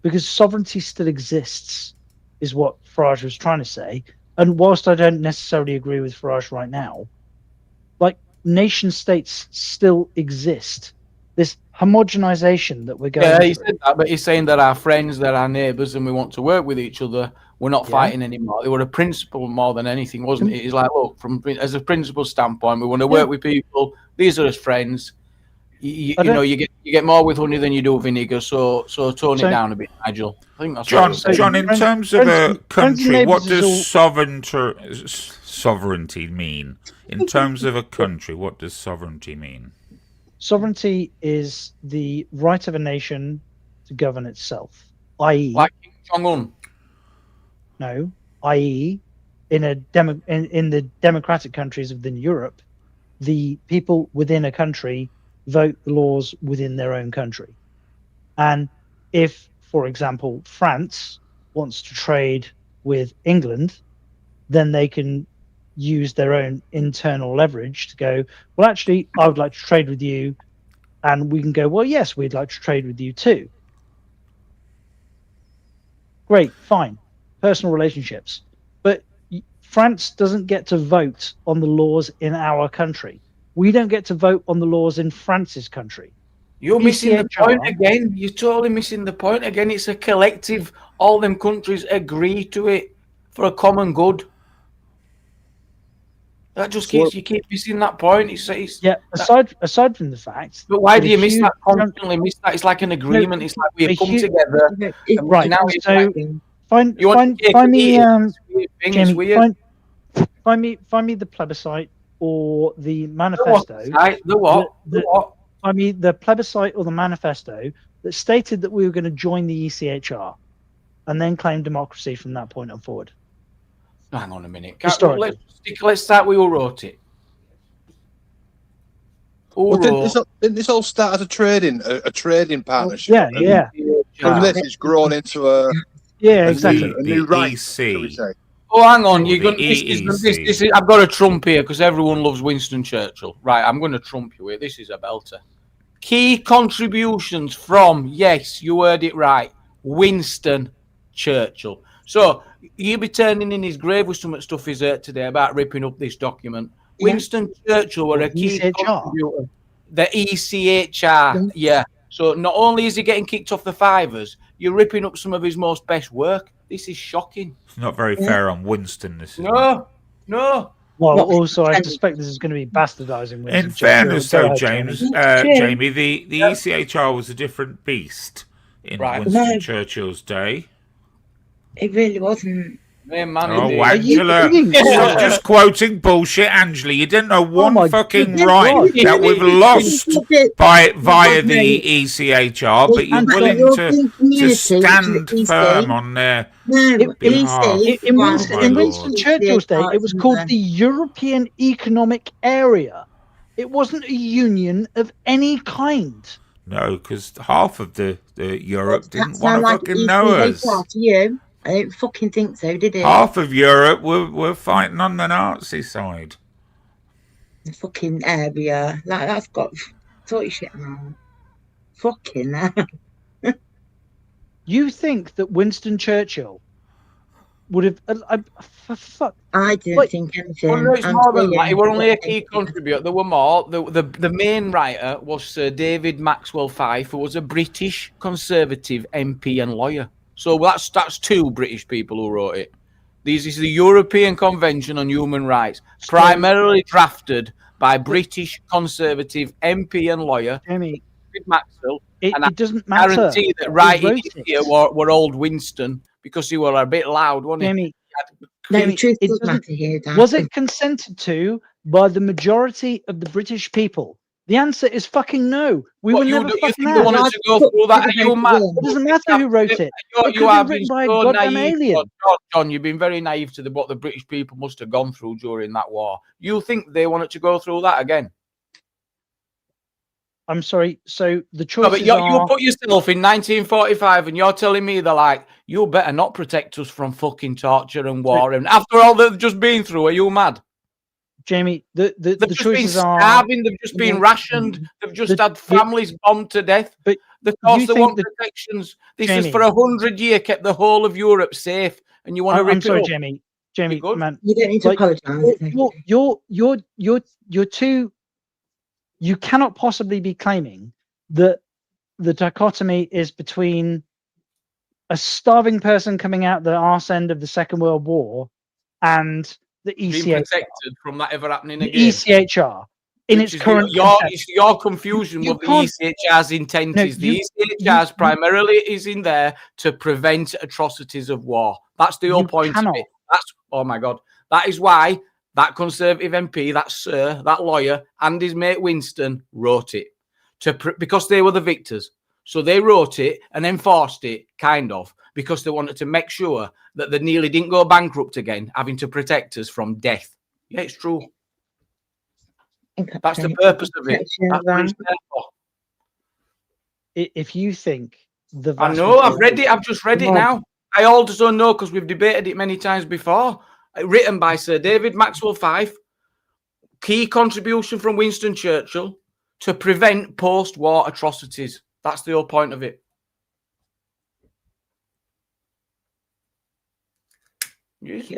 Because sovereignty still exists, is what Farage was trying to say. And whilst I don't necessarily agree with Farage right now, like, nation states still exist. This homogenization that we're going through. Yeah, he said that, but he's saying that our friends, they're our neighbours, and we want to work with each other. We're not fighting anymore. They were a principle more than anything, wasn't it? He's like, look, as a principle standpoint, we want to work with people. These are his friends. you know, you get more with honey than you do vinegar. So tone it down a bit, Nigel. I think that's John. In terms of a country, what does sovereignty mean? In terms of a country, what does sovereignty mean? Sovereignty is the right of a nation to govern itself, i.e., like King Jong-un. No, i.e., in the democratic countries within Europe, the people within a country vote the laws within their own country. And if, for example, France wants to trade with England, then they can use their own internal leverage to go, well, actually, I would like to trade with you. And we can go, well, yes, we'd like to trade with you too. Great, fine. Personal relationships. But France doesn't get to vote on the laws in our country. We don't get to vote on the laws in France's country. You're missing the point again. You're totally missing the point again. It's a collective. All them countries agree to it for a common good. That just keeps you keep missing that point. It's yeah. Aside from the fact, but why do you miss that? Constantly miss that. It's like an agreement. No, it's like we come together. Right. Now so find me, Jamie, find me the plebiscite or the manifesto. The what? Find me the plebiscite or the manifesto that stated that we were going to join the ECHR, and then claim democracy from that point on forward. Hang on a minute. Let's start with who wrote it. Didn't this all start as a trading partnership? Yeah. From this, it's grown into a exactly a new right. Oh, hang on. You're going. This is. I've got a trump here because everyone loves Winston Churchill. Right. I'm going to trump you here. This is a belter. Key contributions from, yes, you heard it right, Winston Churchill. So you'll be turning in his grave with some stuff he's heard today about ripping up this document. Yeah. Winston Churchill were a key contributor. The ECHR, yeah. So not only is he getting kicked off the fivers, you're ripping up some of his most best work. This is shocking. It's not very fair on Winston. This is no. Well, also, I suspect this is going to be bastardizing. In fairness, though, Jamie, the ECHR was a different beast in Winston Churchill's day. It really wasn't. Angela, stop just quoting bullshit, Angela. You didn't know one fucking right that we've lost via the ECHR, but you're willing to stand firm on their behalf. In Winston Churchill's day, it was called the European Economic Area. It wasn't a union of any kind. No, because half of the Europe didn't want to fucking know us. I don't fucking think so, did it? Half of Europe were fighting on the Nazi side. The fucking area. Like, that's got sort of shit on. Fucking hell. You think that Winston Churchill would have... I didn't think anything. Well, no, it's more than that. He was only a key contributor. There were more. The main writer was Sir David Maxwell Fyfe, who was a British Conservative MP and lawyer. So that's two British people who wrote it. This is the European Convention on Human Rights, primarily drafted by British Conservative MP and lawyer David Maxwell. It doesn't matter. I guarantee that writing it here were old Winston because he were a bit loud, wasn't he? Was it consented to by the majority of the British people? The answer is fucking no. We were never fucking out. Wanted to go through that? It doesn't matter who wrote it. You have been by a goddamn alien. John, you've been very naive to what the British people must have gone through during that war. You think they wanted to go through that again? I'm sorry. So the choices but you put yourself in 1945 and you're telling me they're like, you better not protect us from fucking torture and war. And after all they've just been through, are you mad? Jamie, the choices are starving, they've just been rationed, they've just had families bombed to death. But the cost they want protections. This is for 100 years kept the whole of Europe safe, and you want to rip it up. Jamie, man, you don't need to apologize. You're too. You cannot possibly be claiming that the dichotomy is between a starving person coming out the arse end of the Second World War and the ECHR. Being protected from that ever happening again. The ECHR. in its current your confusion with the ECHR's intent is the ECHR's primarily is in there to prevent atrocities of war. That's the whole point of it. That's, oh my God. That is why that Conservative MP, that lawyer, and his mate Winston wrote it because they were the victors. So they wrote it and enforced it, kind of, because they wanted to make sure that they nearly didn't go bankrupt again, having to protect us from death. Yeah, it's true. That's the purpose of it. That's what it's there for. If you think I know, I've read it. I've just read it now. I also know because we've debated it many times before. Written by Sir David Maxwell Fyfe. Key contribution from Winston Churchill to prevent post-war atrocities. That's the whole point of it. Yes.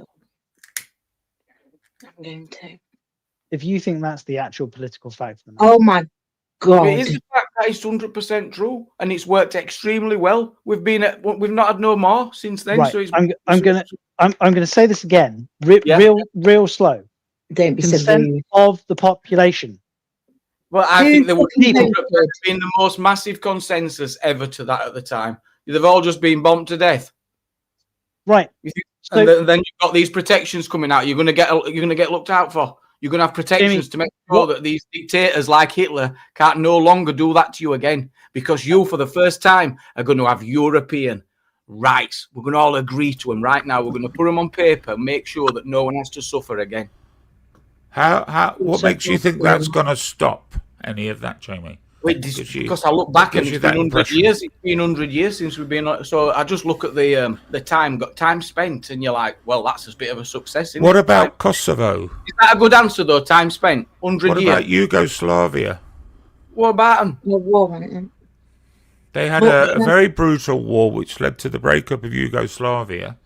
I'm going to. If you think that's the actual political fact, oh my God, it is the fact that it's 100% true, and it's worked extremely well. We've not had no more since then. Right. So I'm gonna say this again, real slow. Don't be consent of the population. Well, I think there would have been the most massive consensus ever to that at the time. They've all just been bombed to death. Right. And then you've got these protections coming out. You're going to get looked out for. You're going to have protections to make sure that these dictators like Hitler can't no longer do that to you again, because you, for the first time, are going to have European rights. We're going to all agree to them right now. We're going to put them on paper, make sure that no one has to suffer again. What makes you think that's going to stop any of that, Jamie? Because I look back and it's been 100 years. It's been 100 years since we've been. So I just look at the time spent, and you're like, well, that's a bit of a success. Isn't what about Kosovo? Is that a good answer though? Time spent 100 years. What about Yugoslavia? What about them? They had a very brutal war which led to the breakup of Yugoslavia.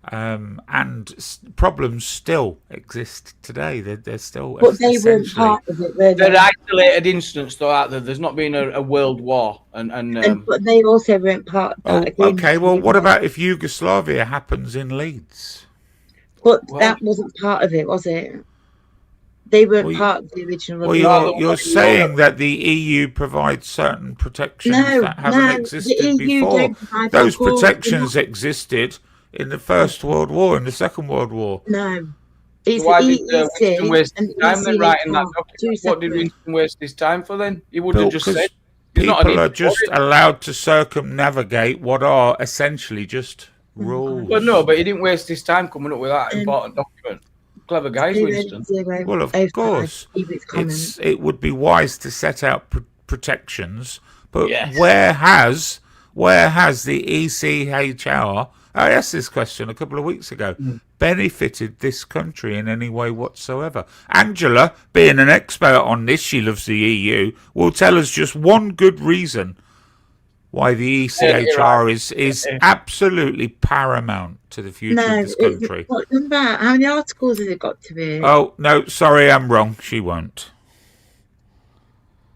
And problems still exist today. They're still. But they weren't part of it, were they? They're isolated incidents, though, out there. There's not been a world war, but they also weren't part of that. Okay. Well, what about if Yugoslavia happens in Leeds? But that wasn't part of it, was it? They weren't part of the original. Well, you're saying that the EU provides certain protections that haven't existed before. Those protections existed in the First World War, in the Second World War. No. It's why did Winston waste his time then writing that document? What did Winston waste his time for then? He would have just said. People are just allowed to circumnavigate what are essentially just rules. But no, but he didn't waste his time coming up with that important document. Clever guys, Winston. Well, of course. It would be wise to set out protections, but where has the ECHR, I asked this question a couple of weeks ago, benefited this country in any way whatsoever? Angela, being an expert on this, she loves the EU, will tell us just one good reason why the ECHR is absolutely paramount to the future of this country. How many articles has it got to be? Oh, no, sorry, I'm wrong. She won't.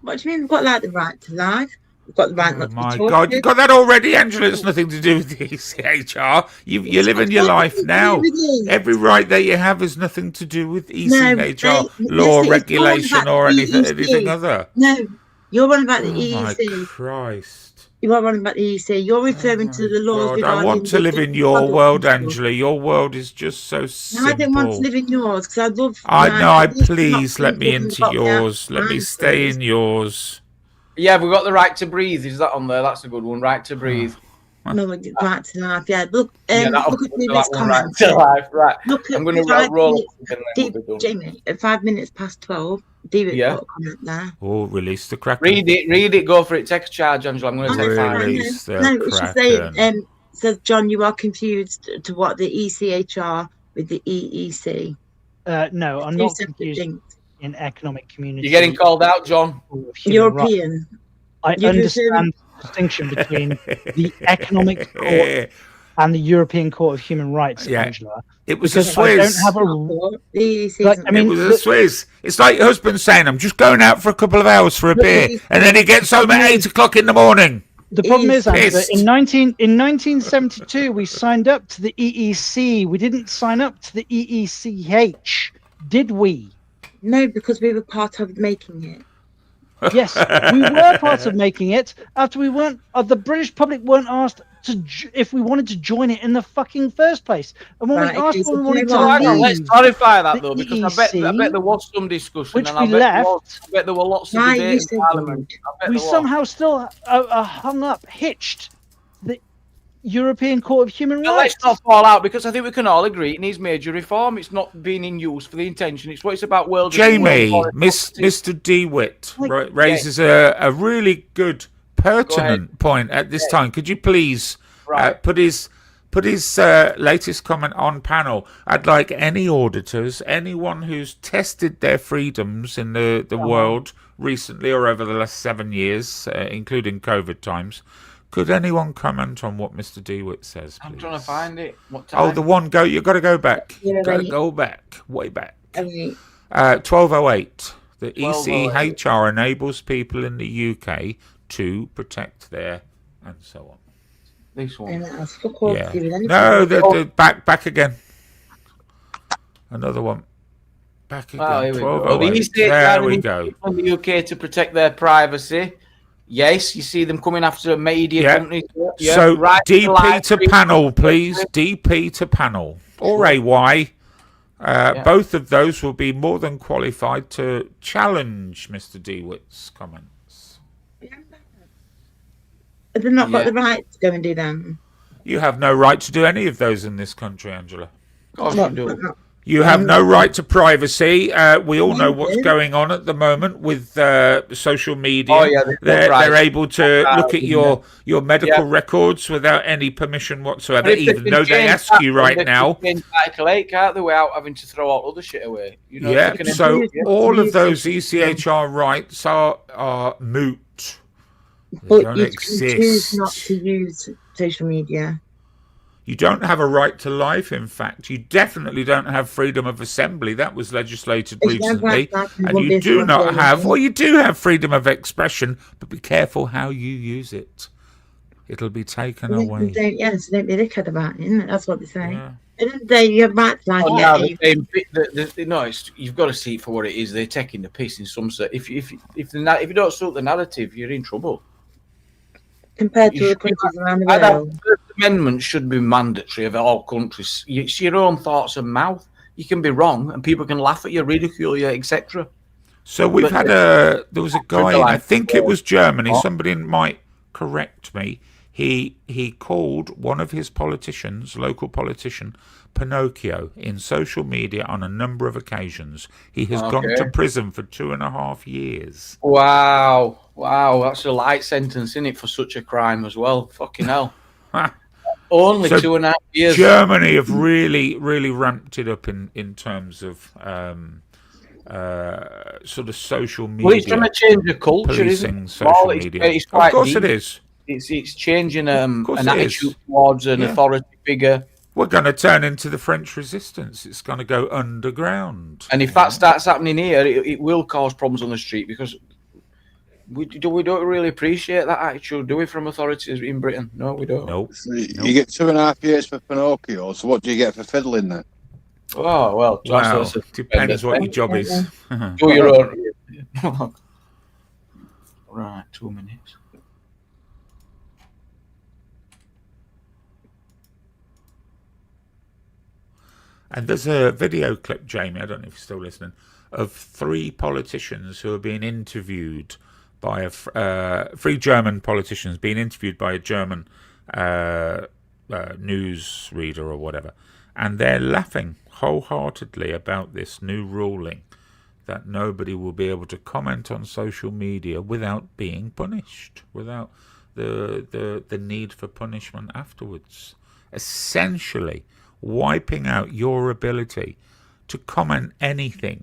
What do you mean we've got the right to life? We've got the right not to be tortured. My God, you got that already, Angela. It's nothing to do with the ECHR. You're living your life now. Every right that you have has nothing to do with ECHR, law, regulation, or anything other. No, you're on about the EEC. Oh, my Christ. You are on about the EEC. You're referring to the laws. God, I want to live in your world, Angela. Your world is just so simple. I don't want to live in yours because I love. Please let me into yours. Let me stay in yours. Yeah, we've got the right to breathe. Is that on there? That's a good one. Right to breathe. No, right to life. Yeah, look at this comment. Right. I'm going to roll. Jamie, at 5 minutes past 12, David got a comment there. Oh, release the Kraken. Read it, go for it. Take a charge, Angela. I'm going to take 5 minutes. It's just saying, says John, you are confused to what the ECHR with the EEC. No, I'm not confused. In economic community. You're getting called out, John. European. I understand the distinction between the Economic Court and the European Court of Human Rights, Angela. It was a Swiss. It was a Swiss. It's like your husband saying, I'm just going out for a couple of hours for a beer, and then he gets home at 8 o'clock in the morning. The problem is, Angela, in 1972, we signed up to the EEC. We didn't sign up to the EECH, did we? No, because we were part of making it. Yes, we were part of making it after we weren't. The British public weren't asked if we wanted to join it in the fucking first place. And when we asked when we wanted to leave, let's clarify that though, because I bet there was some discussion, which and we left. I bet there were lots of debate in Parliament. We somehow still are hung up, hitched. The European Court of Human Rights. Let's not fall out, because I think we can all agree it needs major reform. It's not being in use for the intention. It's what it's about. Jamie, Mr. DeWitt raises a really good, pertinent point at this time. Could you please put his latest comment on panel? I'd like any auditors, anyone who's tested their freedoms in the world recently or over the last 7 years, including COVID times. Could anyone comment on what Mr. DeWitt says, please? I'm trying to find it. What time? Oh, the one you've got to go back. You've got to go back, way back. 1208. The ECHR enables people in the UK to protect their and so on. This one. Yeah. No, the back again. Another one. Back again. Oh, here we go. 1208. There we go. From the UK to protect their privacy. Yes, you see them coming after media companies. Yeah. So DP to panel, please. DP to panel. Or AY. Both of those will be more than qualified to challenge Mr. DeWitt's comments. Have they not got the right to go and do them? You have no right to do any of those in this country, Angela. Of course you do. You have no right to privacy. We all know what's going on at the moment with social media. Oh, yeah, they're able to look at your medical records without any permission whatsoever, even though they ask you right now. Article 8, can't they, without having to throw out other shit away? You know, so all of those ECHR rights are moot. But you can choose not to use social media. You don't have a right to life, in fact. You definitely don't have freedom of assembly. That was legislated recently. And you do not have, well, you do have freedom of expression, but be careful how you use it. It'll be taken away. Don't be dickhead about it, isn't it? That's what they say. Yeah. And then you have right to life. No, you've got to see it for what it is. They're taking the piss in some sort. If you don't suit the narrative, you're in trouble. Compared to the countries around the world. The First Amendment should be mandatory of all countries. It's your own thoughts and mouth. You can be wrong, and people can laugh at you, ridicule you, etc. So we've had there was a guy, I think it was Germany, somebody might correct me. He called one of his politicians, local politician, Pinocchio in social media on a number of occasions. He has gone to prison for 2.5 years. Wow, that's a light sentence, isn't it, for such a crime as well? Fucking hell. Only 2.5 years. Germany have really, really ramped it up in terms of sort of social media. Well, it's trying to change the culture, isn't it? Social media. Of course it is. It's changing an attitude towards an authority figure. We're going to turn into the French Resistance. It's going to go underground. And if that starts happening here, it will cause problems on the street, because we don't really appreciate that attitude, do we, from authorities in Britain? No, we don't. Nope. So you get 2.5 years for Pinocchio, so what do you get for fiddling then? Oh, well. Wow. Depends what your job is. Do your own. Right, 2 minutes. And there's a video clip, Jamie, I don't know if you're still listening, of 3 politicians who are being interviewed by 3 German politicians being interviewed by a German news reader or whatever. And they're laughing wholeheartedly about this new ruling that nobody will be able to comment on social media without being punished, without the need for punishment afterwards. Essentially wiping out your ability to comment anything,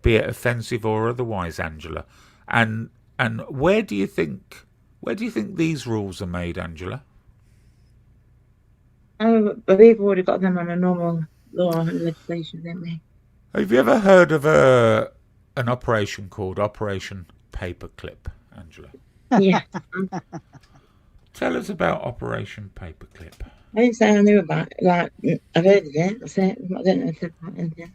be it offensive or otherwise, Angela. And where do you think these rules are made, Angela? Oh, but we've already got them on a normal law and legislation, haven't we? Have you ever heard of an operation called Operation Paperclip, Angela? Yeah. Tell us about Operation Paperclip. I didn't say I knew about it. Like, I've heard of it. I don't know if I've heard anything.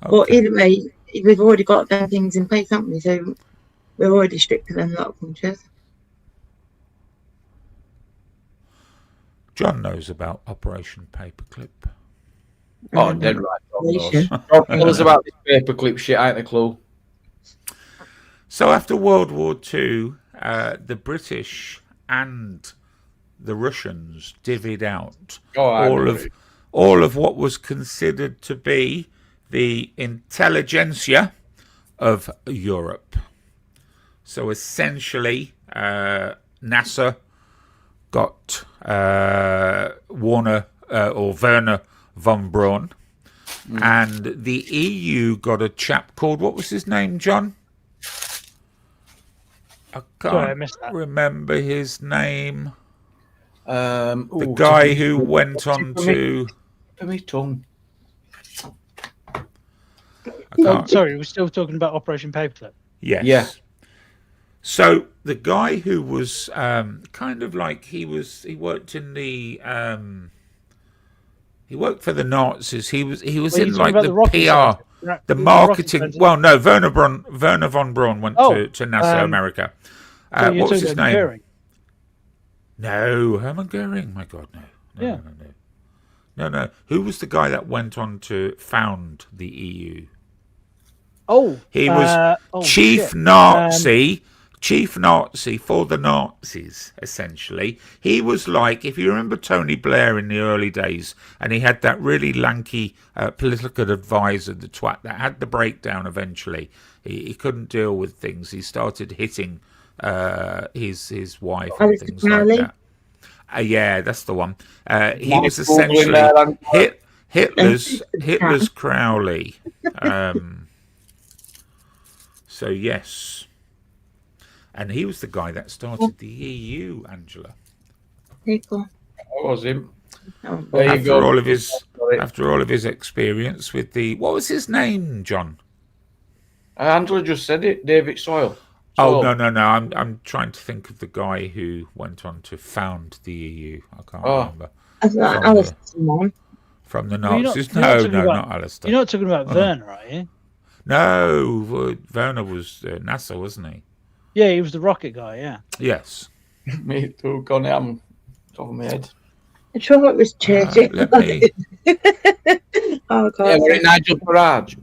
Okay. But either way, we've already got them things in place, haven't we? So we're already stricter than a lot of countries. John knows about Operation Paperclip. Oh, dead right. Tell us about this paperclip shit. I ain't a clue. So after World War II, the British and the Russians divvied out all of what was considered to be the intelligentsia of Europe. So essentially, NASA got Werner von Braun, and the EU got a chap called, what was his name, John? I can't remember his name. The guy who went on to... my tongue. Sorry, we're still talking about Operation Paperclip. Yes. Yeah. So the guy who was kind of like he worked in the he worked for the Nazis. He was in like the PR, the marketing. Well, no, Werner von Braun went to NASA America. What was his name? Goering? No, Hermann Goering. My God, no. No. Who was the guy that went on to found the EU? Oh, he was chief Nazi for the Nazis, essentially. He was like, if you remember Tony Blair in the early days, and he had that really lanky political advisor, the twat, that had the breakdown eventually. He couldn't deal with things. He started hitting his wife and things like that. Yeah, that's the one. He was essentially Hitler's Crowley. So yes, and he was the guy that started the EU, Angela. Cool. That was him. After all of his experience with the, what was his name, John? Angela just said it, David Soil. Oh no! I'm trying to think of the guy who went on to found the EU. I can't remember. From the Nazis. No, not Alistair. You're not talking about Werner, are you? No, Werner was NASA, wasn't he? Yeah, he was the rocket guy. Yeah. Yes. Me too. Gone out top of my head. I'm sure it was changing. Let me. Oh God. Yeah, we're in Nigel Farage.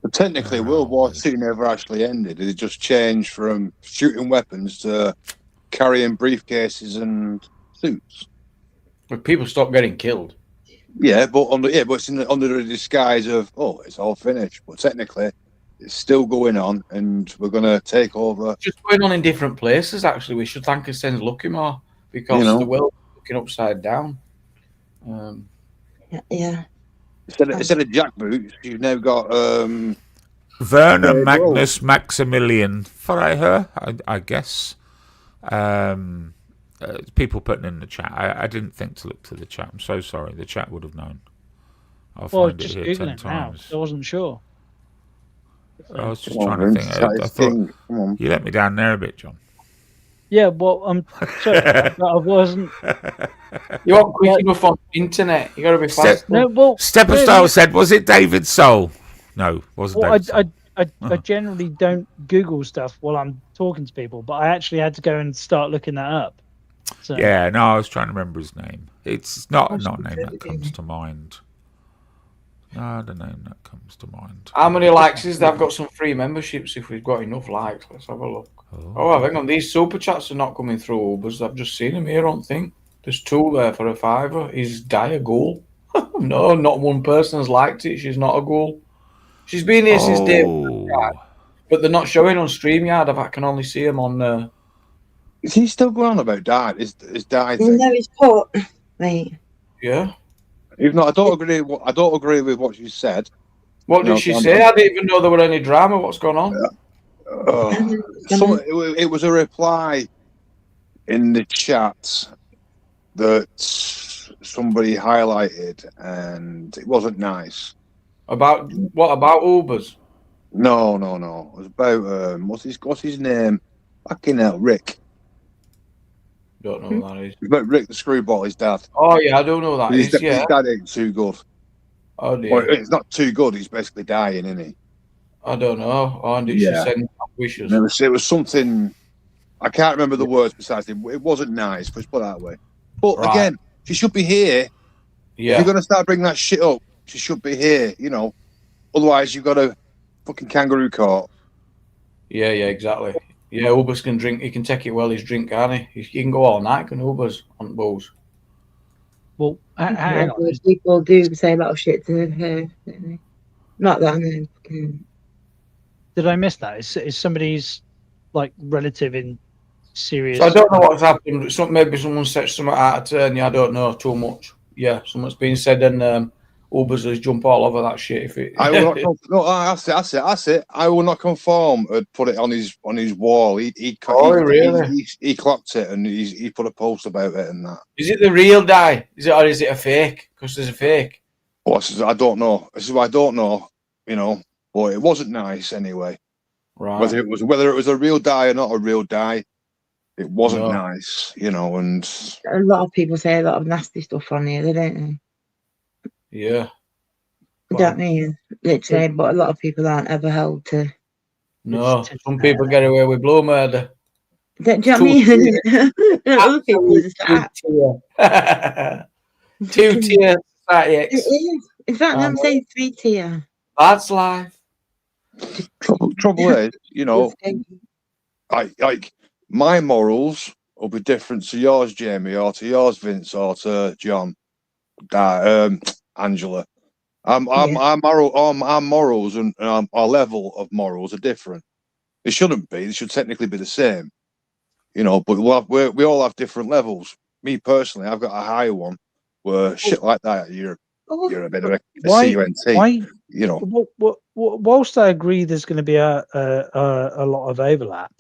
But technically, World War II never actually ended. It just changed from shooting weapons to carrying briefcases and suits. But people stopped getting killed. Yeah, but under it's under the disguise of it's all finished. But technically, it's still going on, and we're going to take over. It's just going on in different places. Actually, we should thank us and looking more because the world is looking upside down. Yeah. Instead of jackboots, you've now got Werner Magnus Maximilian Freiherr, I guess. People putting in the chat. I didn't think to look to the chat. I'm so sorry. The chat would have known. I'll find it here 10 times. I wasn't sure. I was just trying to think. I thought you let me down there a bit, John. Yeah, well, I'm sorry, but I wasn't. You aren't quick enough on the internet. You got to be fast. Stepper Style said, "Was it David Soul?" No, wasn't David Soul. I generally don't Google stuff while I'm talking to people, but I actually had to go and start looking that up. So. Yeah, no, I was trying to remember his name. It's not a name that comes to mind. No, the name that comes to mind. How many likes is there? I've got some free memberships if we've got enough likes. Let's have a look. Oh, hang on. These super chats are not coming through, but I've just seen them here, I don't think. There's 2 there for a £5. Is Di a ghoul? No, not one person has liked it. She's not a ghoul. She's been here since day one, but they're not showing on StreamYard. I can only see them on... Is he still going on about Di? Is Di thing? No, he's caught. Mate. Yeah. Even though I don't agree with what you said. What did she say? I didn't even know there were any drama. What's going on? It was a reply in the chat that somebody highlighted, and it wasn't nice. About what? About Ubers? No. It was about what's his name? Fucking hell, Rick. Don't know who that is. It's about Rick the Screwball, his dad. Oh yeah, I don't know that. His dad ain't too good. Oh dear. Well, it's not too good. He's basically dying, isn't he? I don't know. And she sent wishes. It was something. I can't remember the words precisely. It wasn't nice. Let's put it that way. But again, she should be here. Yeah. If you're going to start bringing that shit up, she should be here. You know. Otherwise, you've got a fucking kangaroo court. Yeah, exactly. Yeah, Ubers can drink. He can take it well. His drink, can't he? He can go all night. Can Ubers on booze? Well, hang on. People do say a lot of shit to her. Not that I know. Did I miss that? Is somebody's like relative in serious? So I don't know what's happened. Maybe someone said something out of turn. Yeah, I don't know too much. Yeah, something's been said, and Ubers has jump all over that shit. If it, I will not. That's it. I will not conform. And put it on his wall. He clocked it, and he put a post about it and that. Is it the real die? Or is it a fake? Because there's a fake. I don't know. This is what I don't know. You know, but it wasn't nice anyway. Right. Whether it was a real die or not a real die, it wasn't nice. You know, and a lot of people say a lot of nasty stuff on here, don't they? Yeah. I don't mean literally, but a lot of people aren't ever held to. No, some people get away with blow murder. Do you know what I mean? Other people just Two-tier society. It is. In fact, I'm saying 3-tier. That's life. Trouble is, you know, like my morals will be different to yours, Jamie, or to yours, Vince, or to John, Angela. Our morals and our level of morals are different. They shouldn't be. They should technically be the same, you know. But we all have different levels. Me personally, I've got a higher one. Where shit like that, you're a bit of a CUNT. You know. Whilst I agree, there's going to be a lot of overlap.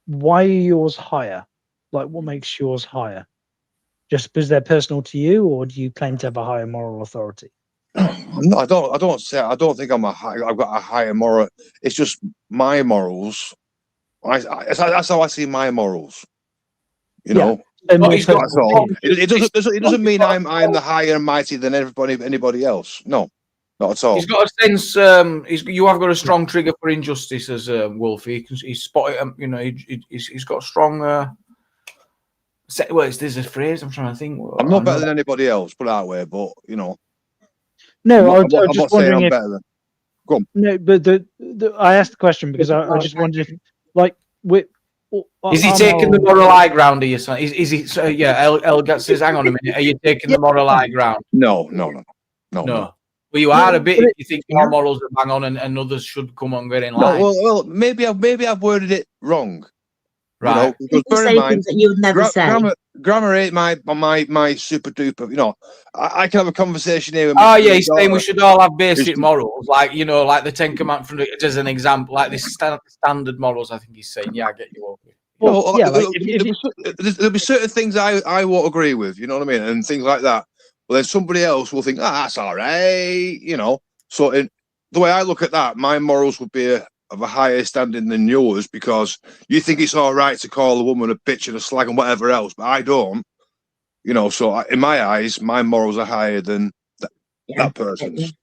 Why are yours higher? Like, what makes yours higher? Just because they're personal to you, or do you claim to have a higher moral authority? No, I don't think I've got a higher moral. It's just my morals. That's how I see my morals. You know, that's all. It doesn't mean I'm the higher and mighty than anybody else. No, not at all. He's got a sense. You have got a strong trigger for injustice as Wolfie. He's spotted. You know, he's got a strong. Well, there's a phrase I'm trying to think. I'm not better than anybody else, put it that way. But you know, no, I'm just not wondering saying I'm if. Better than, go on. No, but I asked the question because I just wondered if, like, is he taking the moral high ground? Are you saying? Is he? So, yeah, Elgat says, "Hang on a minute. Are you taking the moral high ground?" No. Well, you are a bit. If you think your morals are bang on, and others should come on get in line. Well, maybe I've worded it wrong. Right. You know, bear in mind, that you would never say. Grammar ain't my super duper. You know, I can have a conversation here. With he's saying we should all have basic morals, like, you know, like the Ten Commandments as an example, like this standard morals. I think he's saying, yeah, I get you all. Well, yeah, there'll be certain things I won't agree with. You know what I mean, and things like that. Well, then somebody else will think, that's all right. You know, so the way I look at that, my morals would be of a higher standing than yours, because you think it's all right to call a woman a bitch and a slag and whatever else, but I don't. You know, so in my eyes, my morals are higher than that person's.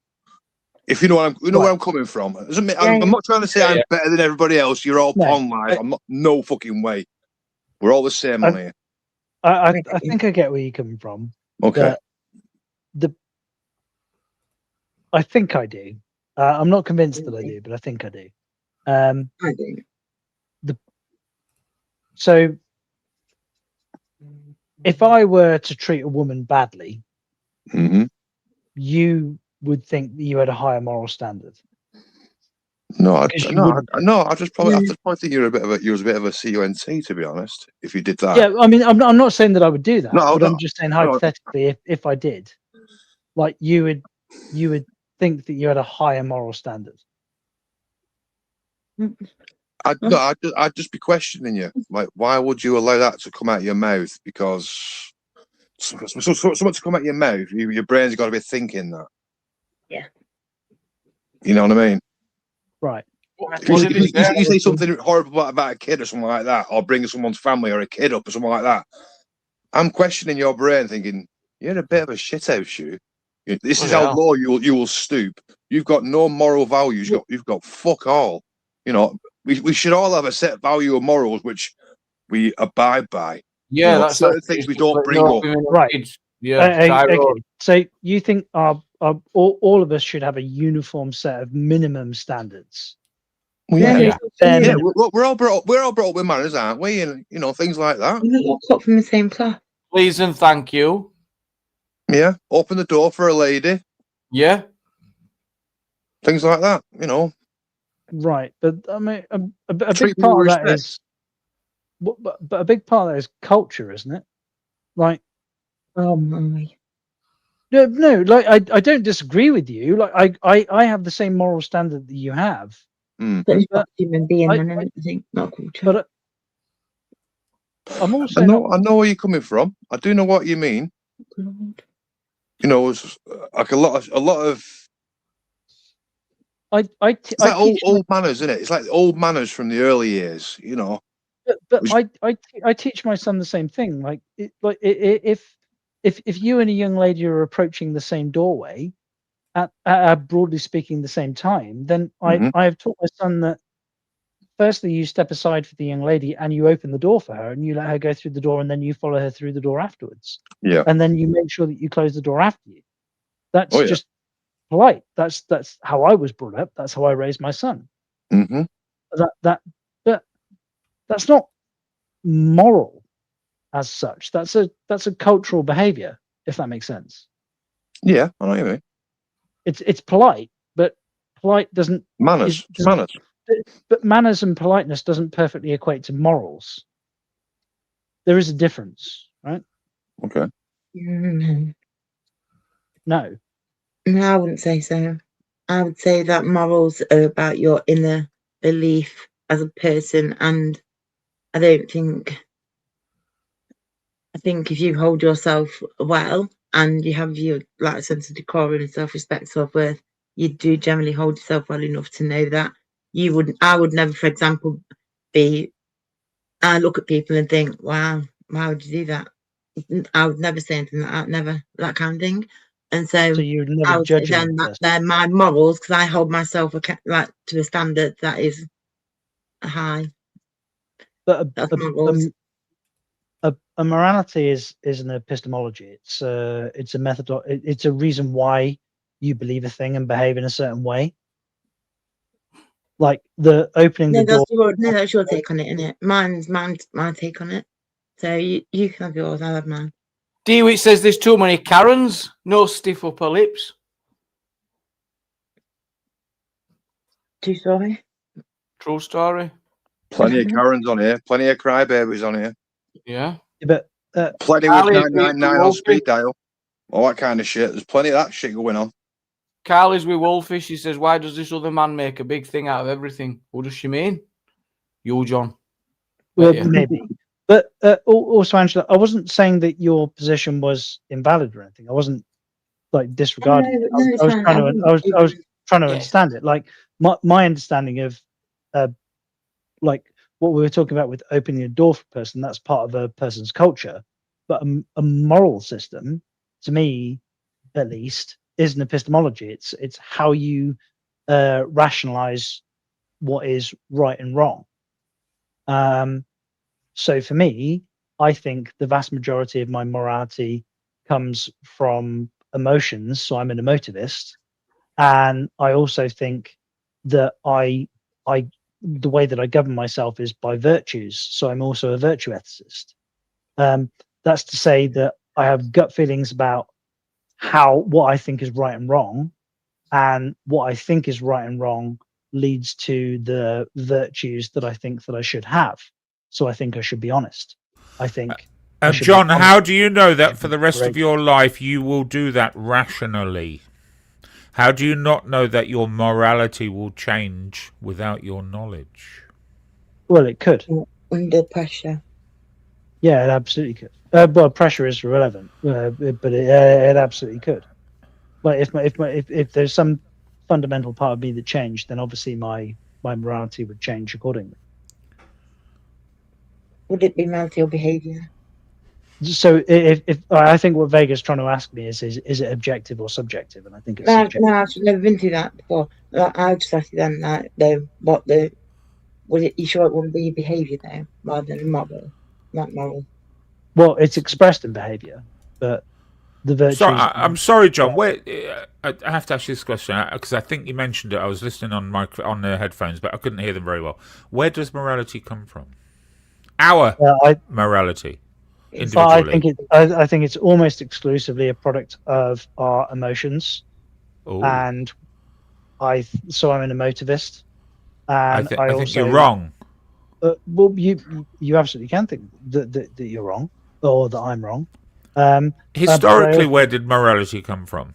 If you know where I'm coming from. I'm not trying to say I'm better than everybody else. You're all pond live. I'm not. No fucking way. We're all the same on here. I think I get where you're coming from. Okay. I think I do. I'm not convinced that I do, but I think I do. I do. So if I were to treat a woman badly, you would think that you had a higher moral standard. No, I just probably think you're a bit of a CUNT, to be honest. If you did that, yeah. I mean, I'm not saying that I would do that. No, I'm just saying hypothetically, if I did, like, you would think that you had a higher moral standard. I'd just be questioning you. Like, why would you allow that to come out of your mouth? Because something to come out of your mouth, your brain's got to be thinking that. Yeah. You know what I mean? Right. You say something horrible about a kid or something like that, or bring someone's family or a kid up or something like that. I'm questioning your brain, thinking you're a bit of a shithouse. This is how low you will stoop. You've got no moral values. You've got fuck all. We should all have a set value of morals which we abide by. Yeah, that's certain things we don't bring up. Right. Yeah. Okay. So you think all of us should have a uniform set of minimum standards? Well, yeah. We're all brought up with manners, aren't we? And things like that. We're all cut from the same cloth. Please and thank you. Yeah. Open the door for a lady. Yeah. Things like that. Right, but I mean, a big part of that is, but a big part of that is culture, isn't it? Like, oh my. No, like I don't disagree with you. Like I have the same moral standard that you have. But it's not human being, and everything, not culture. But I'm also. I know where you're coming from. I do know what you mean. It's like a lot of. It's like old manners, isn't it? It's like old manners from the early years, But I teach my son the same thing. Like if you and a young lady are approaching the same doorway at broadly speaking the same time, then I have taught my son that firstly you step aside for the young lady and you open the door for her and you let her go through the door and then you follow her through the door afterwards. Yeah. And then you make sure that you close the door after you. That's just polite. That's how I was brought up. That's how I raised my son. Mm-hmm. That's not moral as such. That's a cultural behavior, if that makes sense. Yeah, I know what you mean. It's polite, but polite doesn't manners. But manners and politeness doesn't perfectly equate to morals. There is a difference, right? Okay. No. No, I wouldn't say so. I would say that morals are about your inner belief as a person, and I think if you hold yourself well and you have your sense of decorum and self-respect, self-worth, you do generally hold yourself well enough to know that I would never, for example, I look at people and think, wow, why would you do that? I would never say anything like that, never, that kind of thing. And so you'd never judge them. They're my morals, because I hold myself to a standard that is high. But a morality is an epistemology. It's a method. It's a reason why you believe a thing and behave in a certain way. Like the opening the door. That's your take on it, isn't it? Mine's my take on it. So you can have yours, I'll have mine. Dewey says there's too many Karens, no stiff upper lips. True story. True story. Plenty of Karens on here. Plenty of crybabies on here. Yeah. But plenty with 999 on speed dial. All that kind of shit. There's plenty of that shit going on. Carly's with Wolfish. He says, why does this other man make a big thing out of everything? What does she mean? You, John. Well, maybe. But also, Angela, I wasn't saying that your position was invalid or anything. I wasn't disregarding it. I was trying to understand it. Like my understanding of what we were talking about with opening a door for a person, that's part of a person's culture. But a moral system, to me, at least, is an epistemology. It's how you rationalize what is right and wrong. So for me, I think the vast majority of my morality comes from emotions. So I'm an emotivist, and I also think that the way that I govern myself is by virtues. So I'm also a virtue ethicist. That's to say that I have gut feelings about what I think is right and wrong, and what I think is right and wrong leads to the virtues that I think that I should have. So I think I should be honest. I think. John, how do you know that for the rest of your life you will do that rationally? How do you not know that your morality will change without your knowledge? Well, it could. Under pressure. Yeah, it absolutely could. Well, pressure is irrelevant, but it absolutely could. Like if there's some fundamental part of me that changed, then obviously my morality would change accordingly. Would it be morality or behaviour? So if I think what Vega's trying to ask me is it objective or subjective, and I think it's subjective. No, I've never been through that before. I just asked you then you sure it wouldn't be behaviour though, rather than moral, not moral. Well, it's expressed in behaviour, but the virtue. Sorry, I'm sorry, John. Where I have to ask you this question because I think you mentioned it. I was listening on the headphones, but I couldn't hear them very well. Where does morality come from? Our morality. Individually. I think it's almost exclusively a product of our emotions. Ooh. And I'm an emotivist. And I think you're wrong. Well, you absolutely can think that you're wrong, or that I'm wrong. Historically, where did morality come from?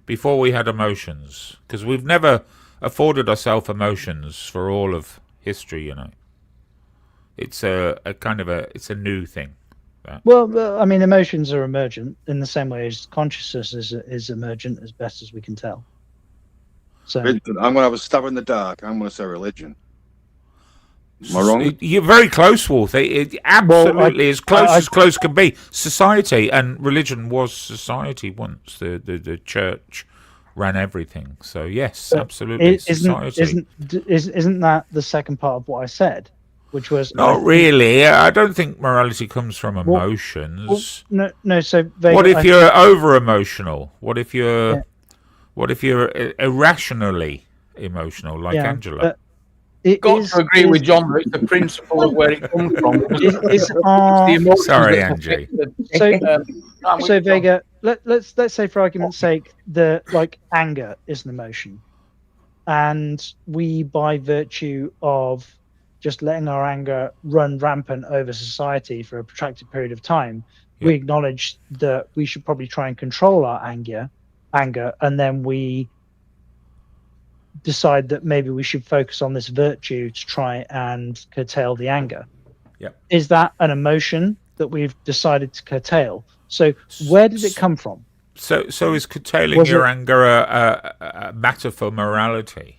Before we had emotions, because we've never afforded ourselves emotions for all of history. It's it's a new thing. Well, I mean, emotions are emergent in the same way as consciousness is emergent, as best as we can tell. So I'm going to have a stab in the dark. I'm going to say religion. Am I wrong? You're very close, Wolf. It absolutely as close can be. Society and religion was society once. The church ran everything. So yes, absolutely. Society. Isn't that the second part of what I said? Which was not really. I don't think morality comes from emotions. No. So what if you're over emotional? What if you're irrationally emotional, like Angela? Got to agree with John that it's the principle of where it comes from. Sorry, Angie. So Vega, let's say for argument's sake that anger is an emotion, and we, by virtue of just letting our anger run rampant over society for a protracted period of time, we acknowledge that we should probably try and control our anger, and then we decide that maybe we should focus on this virtue to try and curtail the anger. Yeah. Is that an emotion that we've decided to curtail? So where did it come from? So is curtailing your anger a matter for morality?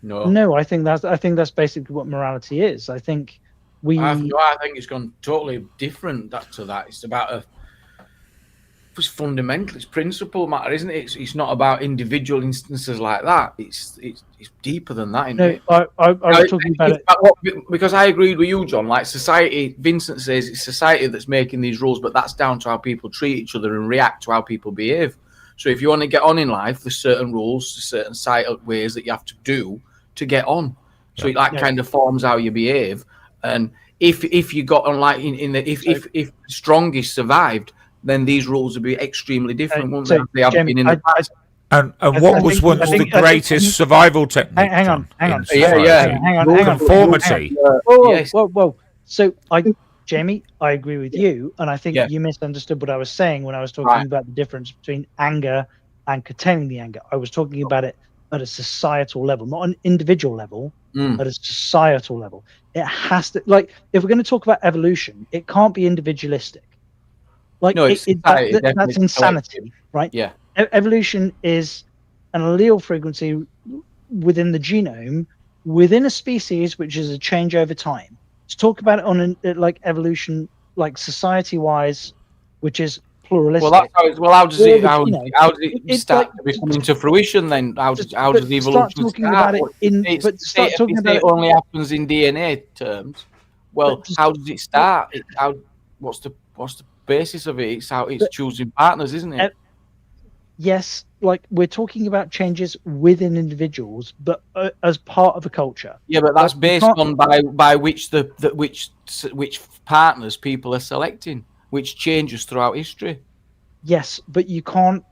No, I think that's basically what morality is. I think I think it's gone totally different to that. It's about it's fundamental. It's principle matter, isn't it? It's not about individual instances like that. It's deeper than that. Isn't it? I was talking about it because I agreed with you, John. Like society, Vincent says it's society that's making these rules, but that's down to how people treat each other and react to how people behave. So if you want to get on in life, there's certain rules, certain ways that you have to do to get on. So that kind of forms how you behave. And if you got on like if strongest survived, then these rules would be extremely different, won't they? They have been in the past. And what was once the greatest survival technique? Hang on. Hang on. Conformity. Whoa. So Jamie, I agree with you, and I think you misunderstood what I was saying when I was talking about the difference between anger and containing the anger. I was talking about it at a societal level, not an individual level, at a societal level. It has to, if we're going to talk about evolution, it can't be individualistic. That's insanity, right? Yeah. Evolution is an allele frequency within the genome, within a species, which is a change over time. To talk about it on evolution, society-wise, which is pluralistic. How does it start to become into fruition then? How does evolution start? It only happens in DNA terms. Well, how does it start? What's the basis of it? It's choosing partners, isn't it? Yes, we're talking about changes within individuals, but as part of a culture. Yeah, but that's based on by which which partners people are selecting, which changes throughout history. Yes, but you can't.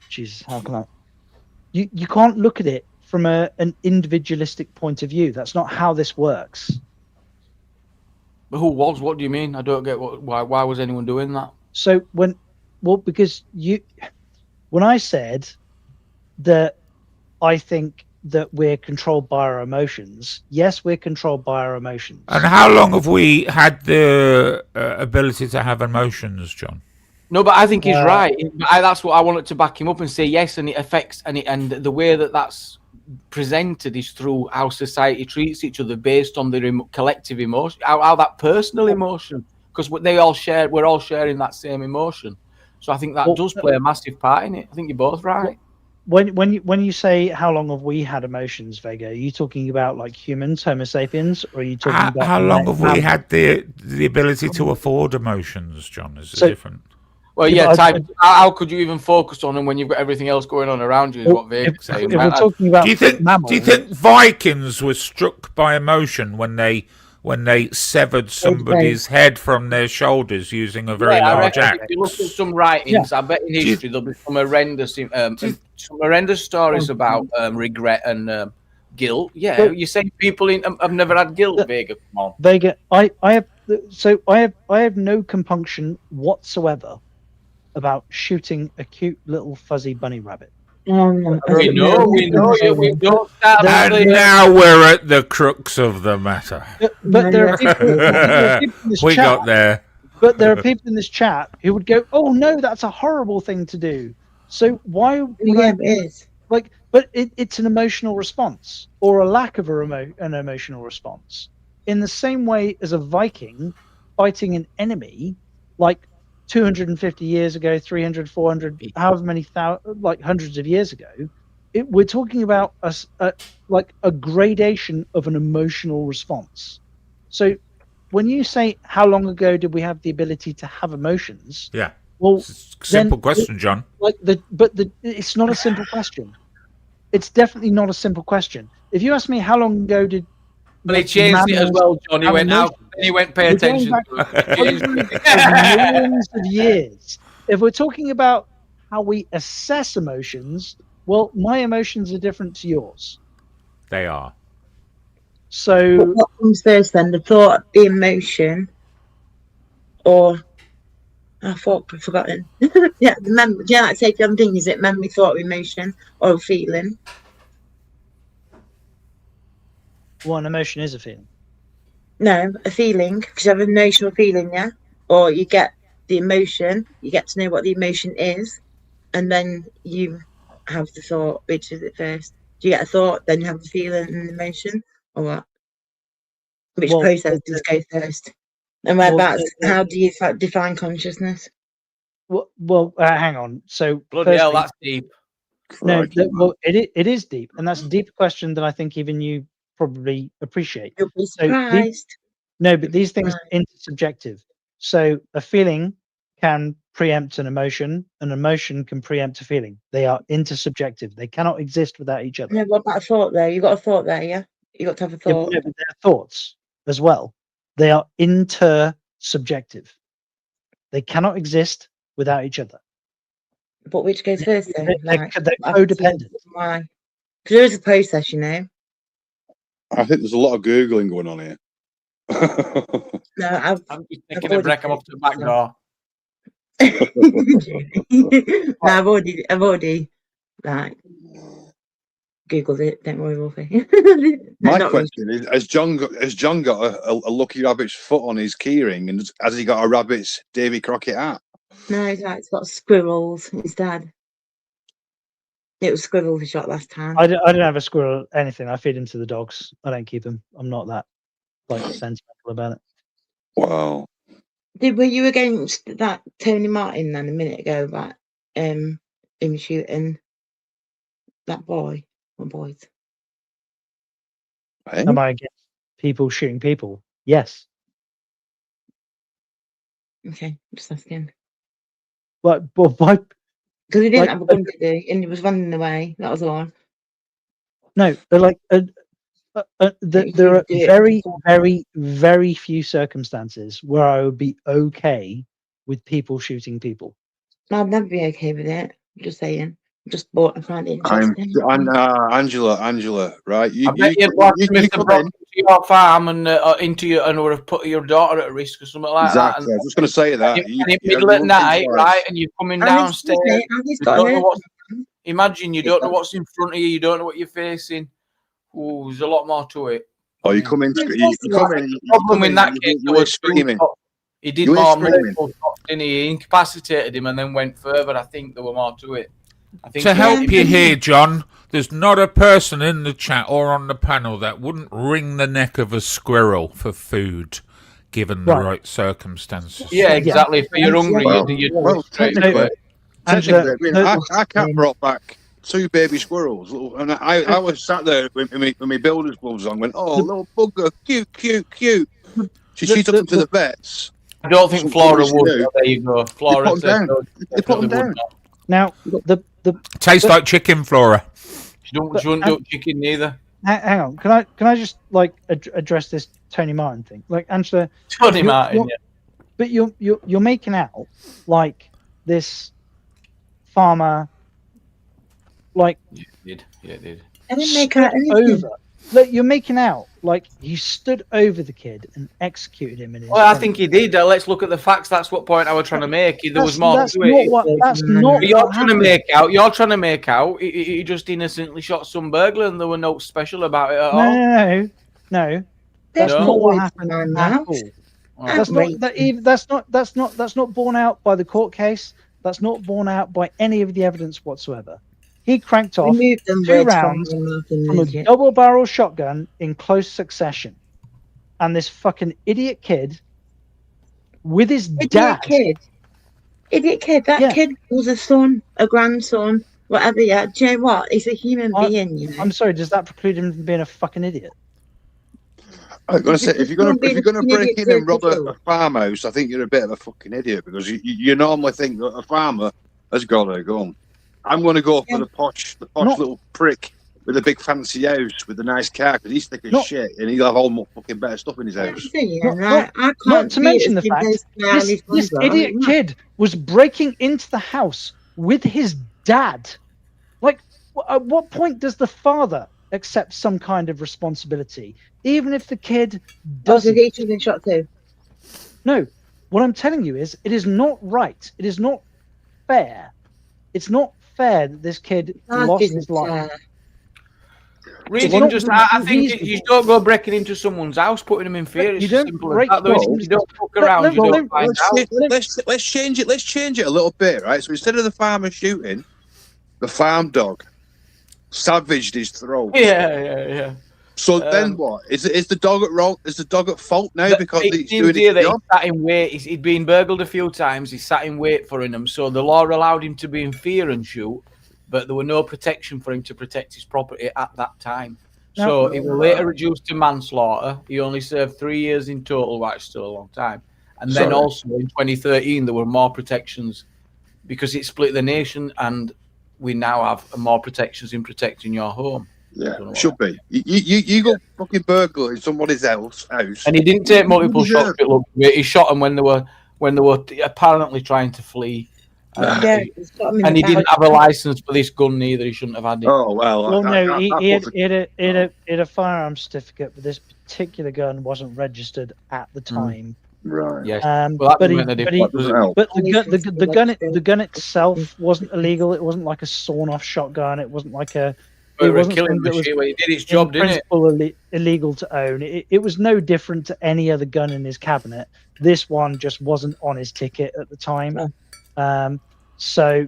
Jesus, how can I? You can't look at it from an individualistic point of view. That's not how this works. But what do you mean? I don't get why was anyone doing that? So because when I said that I think that we're controlled by our emotions, yes, we're controlled by our emotions. And how long have we had the ability to have emotions, John? No, but I think he's right. That's what I wanted to back him up and say yes, and it affects and the way that's presented is through how society treats each other based on their collective emotion, how that personal emotion because we're all sharing that same emotion. So I think that does play a massive part in it. I think you're both right. When you say how long have we had emotions, Vega, are you talking about like humans, Homo sapiens, or are you talking about how long have we had the ability to afford emotions, John? Is it different? Well, yeah, how could you even focus on them when you've got everything else going on around you? Is what Vega's saying. If we're talking about do you think Vikings were struck by emotion when they severed somebody's head from their shoulders using a very large axe? If you look at some writings, I bet in history there'll be some horrendous stories about regret and guilt. Yeah, you're saying people have never had guilt, Vega. Come on, Vega. I have no compunction whatsoever about shooting a cute little fuzzy bunny rabbit. We know. And now we're at the crux of the matter. But there are people in this we chat, got there. But there are people in this chat who would go, "Oh no, that's a horrible thing to do." So why? It is. But it's an emotional response or a lack of an emotional response. In the same way as a Viking fighting an enemy, like 250 years ago, 300, 400, however many hundreds of years ago, we're talking about a gradation of an emotional response. So when you say how long ago did we have the ability to have emotions? Yeah. Well, simple question, John. It's not a simple question. It's definitely not a simple question. If you ask me how long ago did But he changed it as well, John. He went out and he went, pay attention. Millions of years. If we're talking about how we assess emotions, well, my emotions are different to yours. They are. So what comes first then? The thought, the emotion, or I thought I've forgotten. Yeah, the memory. Yeah, like say the thing, is it memory, thought, emotion, or feeling? Well, an emotion is a feeling. No, a feeling, because you have an emotional feeling, yeah? Or you get the emotion, you get to know what the emotion is, and then you have the thought, which is it first? Do you get a thought, then you have the feeling and the emotion, or what? Which process does go first? And how do you define consciousness? Well, hang on. So, bloody hell, that's deep. No, it is deep, and that's a deeper question than I think even you probably appreciate. You'll be surprised. But these things are intersubjective. So a feeling can preempt an emotion can preempt a feeling. They are intersubjective. They cannot exist without each other. No, what about a thought there? You got a thought there, yeah? You got to have a thought. Yeah, but they're thoughts as well. They are intersubjective. They cannot exist without each other. But which goes first then? They're codependent. Why? Because there is a process, you know. I think there's a lot of Googling going on here. No, I'm just taking a break. I'm up to the back door. No, I've already like Googled it. Don't worry, Wolfie. My question is: Has John got a Lucky Rabbit's foot on his keyring, and has he got a Rabbit's Davy Crockett hat? No, it's got squirrels. His dad. It was squirrels he shot last time. I don't have a squirrel. Anything. I feed him to the dogs. I don't keep him. I'm not that sentimental about it. Wow. Were you against that Tony Martin then a minute ago about him shooting that boy or boys? Hey? Am I against people shooting people? Yes. Okay, just asking. But why? Because he didn't have a gun, did he? And he was running away. That was all. No, there are very, very, very few circumstances where I would be okay with people shooting people. I'd never be okay with it. I'm just saying. I find it interesting. Angela, right? I bet you'd watch Mr. Brock to your farm and and would have put your daughter at risk or something like that. Exactly. I was just going to say that. Middle at night, right? And you're coming downstairs. Imagine you don't know what's in front of you. You don't know what you're facing. Oh, there's a lot more to it. Oh, you come in. The problem in that case was screaming. He did more multiple shots, didn't he? He incapacitated him and then went further. I think there were more to it. To help you here, John, there's not a person in the chat or on the panel that wouldn't wring the neck of a squirrel for food. given the right circumstances. Yeah, exactly. If you're hungry, technically, I can't brought back 2 baby squirrels, and I was sat there with my builder's gloves on, went, "Oh, little bugger, cute." She took them to the vets. I don't think Flora would. There you go. Flora they put them down. Now the tastes like chicken, Flora. She shouldn't do chicken neither. Hang on, can I just like address this Tony Martin thing? Like, Angela, Tony Martin, yeah. But you're making out like this farmer, like Yeah, it did. I didn't make out anything. Look, you're making out like he stood over the kid and executed him. Well, I think he did. Let's look at the facts. That's what point I was trying to make. There was more to it. That's not. You're trying to make out. He just innocently shot some burglar, and there were no special about it at all. No. That's not what happened at all. That's not borne out by the court case. That's not borne out by any of the evidence whatsoever. He cranked off 2 rounds from a double-barrel shotgun in close succession, and this fucking idiot kid with his dad. Idiot kid. That kid was a son, a grandson, whatever. Yeah, do you know what? He's a human being. You know? I'm sorry. Does that preclude him from being a fucking idiot? I'm gonna say if you're gonna break in and rob a farmhouse, I think you're a bit of a fucking idiot because you normally think that a farmer has got a gun. I'm going to go for the posh little prick with a big fancy house with a nice car because he's thick as shit and he'll have all fucking better stuff in his house. Not to mention the fact this idiot kid was breaking into the house with his dad. Like, at what point does the father accept some kind of responsibility, even if the kid doesn't? He should have been shot too. No, what I'm telling you is, it is not right. It is not fair. It's not fair that this kid lost his life. Reading I think you don't go breaking into someone's house, putting them in fear. It's simple as that. You don't fuck around. You don't find out. Let's change it. Let's change it a little bit, right? So instead of the farmer shooting, the farm dog savaged his throat. Yeah. So then what? Is the dog at wrong? Is the dog at fault now because he's doing his job? He sat in wait. He'd been burgled a few times. He sat in wait for him. So the law allowed him to be in fear and shoot, but there were no protection for him to protect his property at that time. So it was later reduced to manslaughter. He only served 3 years in total, which is still a long time. And then also in 2013 there were more protections because it split the nation, and we now have more protections in protecting your home. Yeah, should be. You go fucking burglar in somebody's house, and he didn't take multiple shots. He shot them when they were apparently trying to flee. And he didn't have a license for this gun neither. He shouldn't have had it. Oh well. No, he had a firearm certificate, but this particular gun wasn't registered at the time. Right. Yes. But the gun itself wasn't illegal. It wasn't like a sawn-off shotgun. It wasn't like a. It wasn't killing machine where he did its job, didn't it? Illegal to own. It was no different to any other gun in his cabinet. This one just wasn't on his ticket at the time. So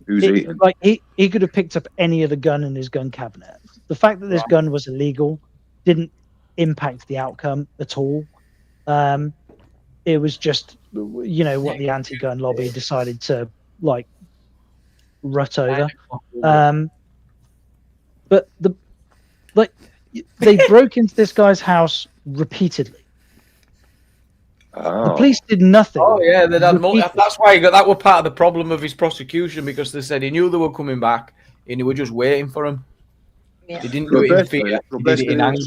he could have picked up any other gun in his gun cabinet. The fact that this gun was illegal didn't impact the outcome at all. It was just, what the anti-gun lobby decided to rut over. But they broke into this guy's house repeatedly. The police did nothing. Oh yeah, they had that's why that was part of the problem of his prosecution, because they said he knew they were coming back and he was just waiting for him. Yeah. He didn't do it in fear. He did it in anger.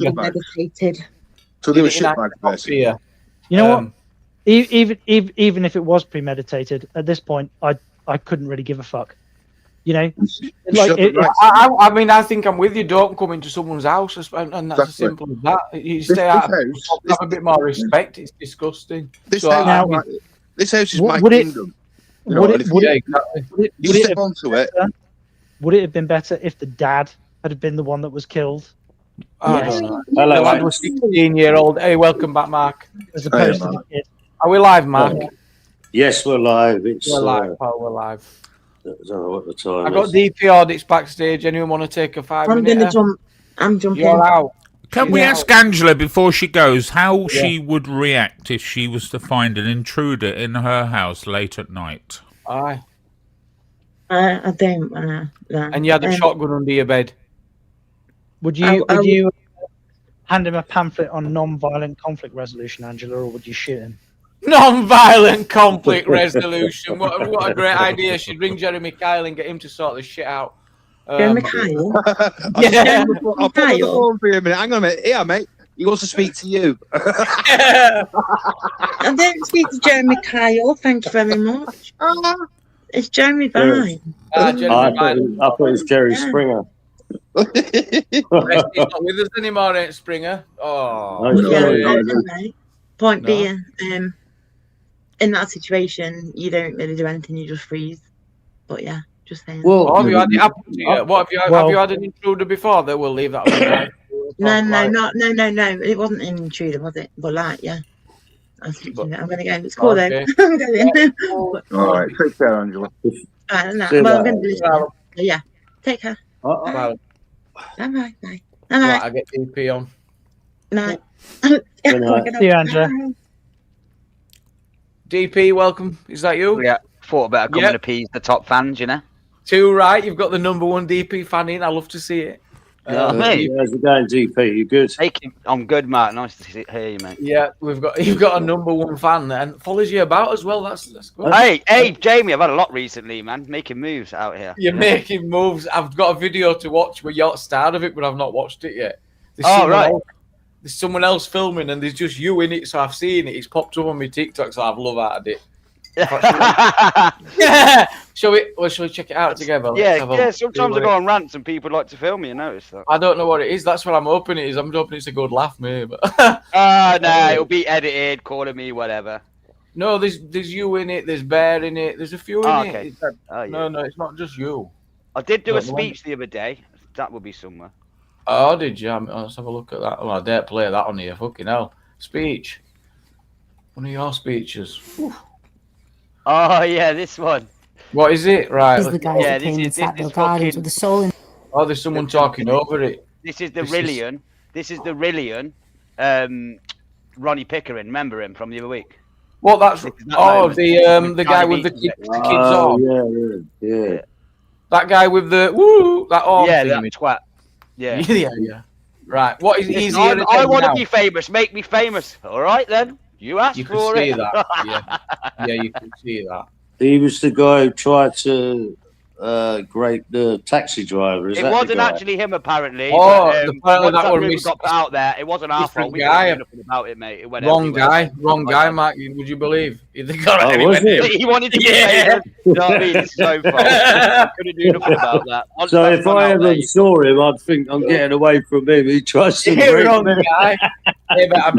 So they were shitbags, basically. You know what? Even if it was premeditated, at this point, I couldn't really give a fuck. I think I'm with you. Don't come into someone's house, and that's as simple as that. You stay out. Have a bit more respect. It's disgusting. This house is my kingdom. Would it have been better if the dad had been the one that was killed? Yes. Hello, I was 16-year-old. Hey, welcome back, Mark. As opposed to the kid. Are we live, Mark? Yes, we're live. We're live, pal. We're live. I don't know what the time I got DP audits backstage. Anyone want to take a 5 minute? I'm jumping. You're out. Can we ask Angela before she goes how she would react if she was to find an intruder in her house late at night? Aye. I don't want to. And you had a shotgun under your bed. Would you hand him a pamphlet on non-violent conflict resolution, Angela, or would you shoot him? Non-violent conflict resolution. What a great idea. She'd ring Jeremy Kyle and get him to sort this shit out. Jeremy Kyle? I'll put on the phone for you a minute. Hang on a minute. Yeah, mate. He wants to speak to you. I don't speak to Jeremy Kyle. Thank you very much. It's Jeremy Vine. I thought it was Jerry Springer. He's not with us anymore, ain't Springer? Oh, Point being, in that situation, you don't really do anything. You just freeze. But yeah, just saying. Well, have you had it happen to you? What have you had an intruder before? That we'll leave that alone. No. It wasn't an intruder, was it? But like, yeah. I'm going to go. It's cool though. I'm going. All right, take care, Angela. I'm going to listen. Yeah, take care. Bye. Bye. I get DP on. No. See you, Angela. DP, welcome. Is that you? Yeah, thought about coming to appease the top fans, you know. Too right. You've got the #1 DP fan in. I love to see it. How's it going, DP? You good? I'm good, Matt. Nice to hear you, mate. Yeah, you've got a #1 fan and follows you about as well. That's good. Hey, Jamie, I've had a lot recently, man. Making moves out here. You're making moves. I've got a video to watch where you're at the start of it, but I've not watched it yet. There's someone else filming and there's just you in it, so I've seen it. It's popped up on my TikTok, so I've love out of it. Yeah. Shall we check it out together? Yeah. Sometimes I go on rants and people like to film me. You notice that? I don't know what it is. That's what I'm hoping it is. I'm hoping it's a good laugh, mate. But no, it'll be edited, calling me whatever. No, there's you in it. There's Bear in it. There's a few in it. No, it's not just you. I did do a speech the other day. That would be somewhere. Oh, did you? Let's have a look at that. Well, I dare play that on here. Fucking hell. Speech. One of your speeches. Whew. Oh, yeah, this one. What is it? Right. This is the guys that came and sat their gardens with the soul in. Oh, there's someone talking over it. This is the Rillian. This is the Rillian. Ronnie Pickering. Remember him from the other week? Well, that's the guy with the kids on. Yeah. That guy with the that arm. Yeah, that twat. Yeah. Yeah. Right. What is easier? I want to be famous. Make me famous. All right then. You asked for it. You can see that. Yeah, you can see that. He was the guy who tried to grape the taxi driver. It wasn't actually him, apparently. Oh, apparently that one got put out there. It wasn't our fault. We didn't know nothing about it, mate. It went wrong guy, Mark. Would you believe? He got he wanted to be famous. You know what I mean? It's so false. I couldn't do nothing about that. So if I ever saw him, I'd think I'm getting away from him. He tries to grape wrong guy. Yeah, but I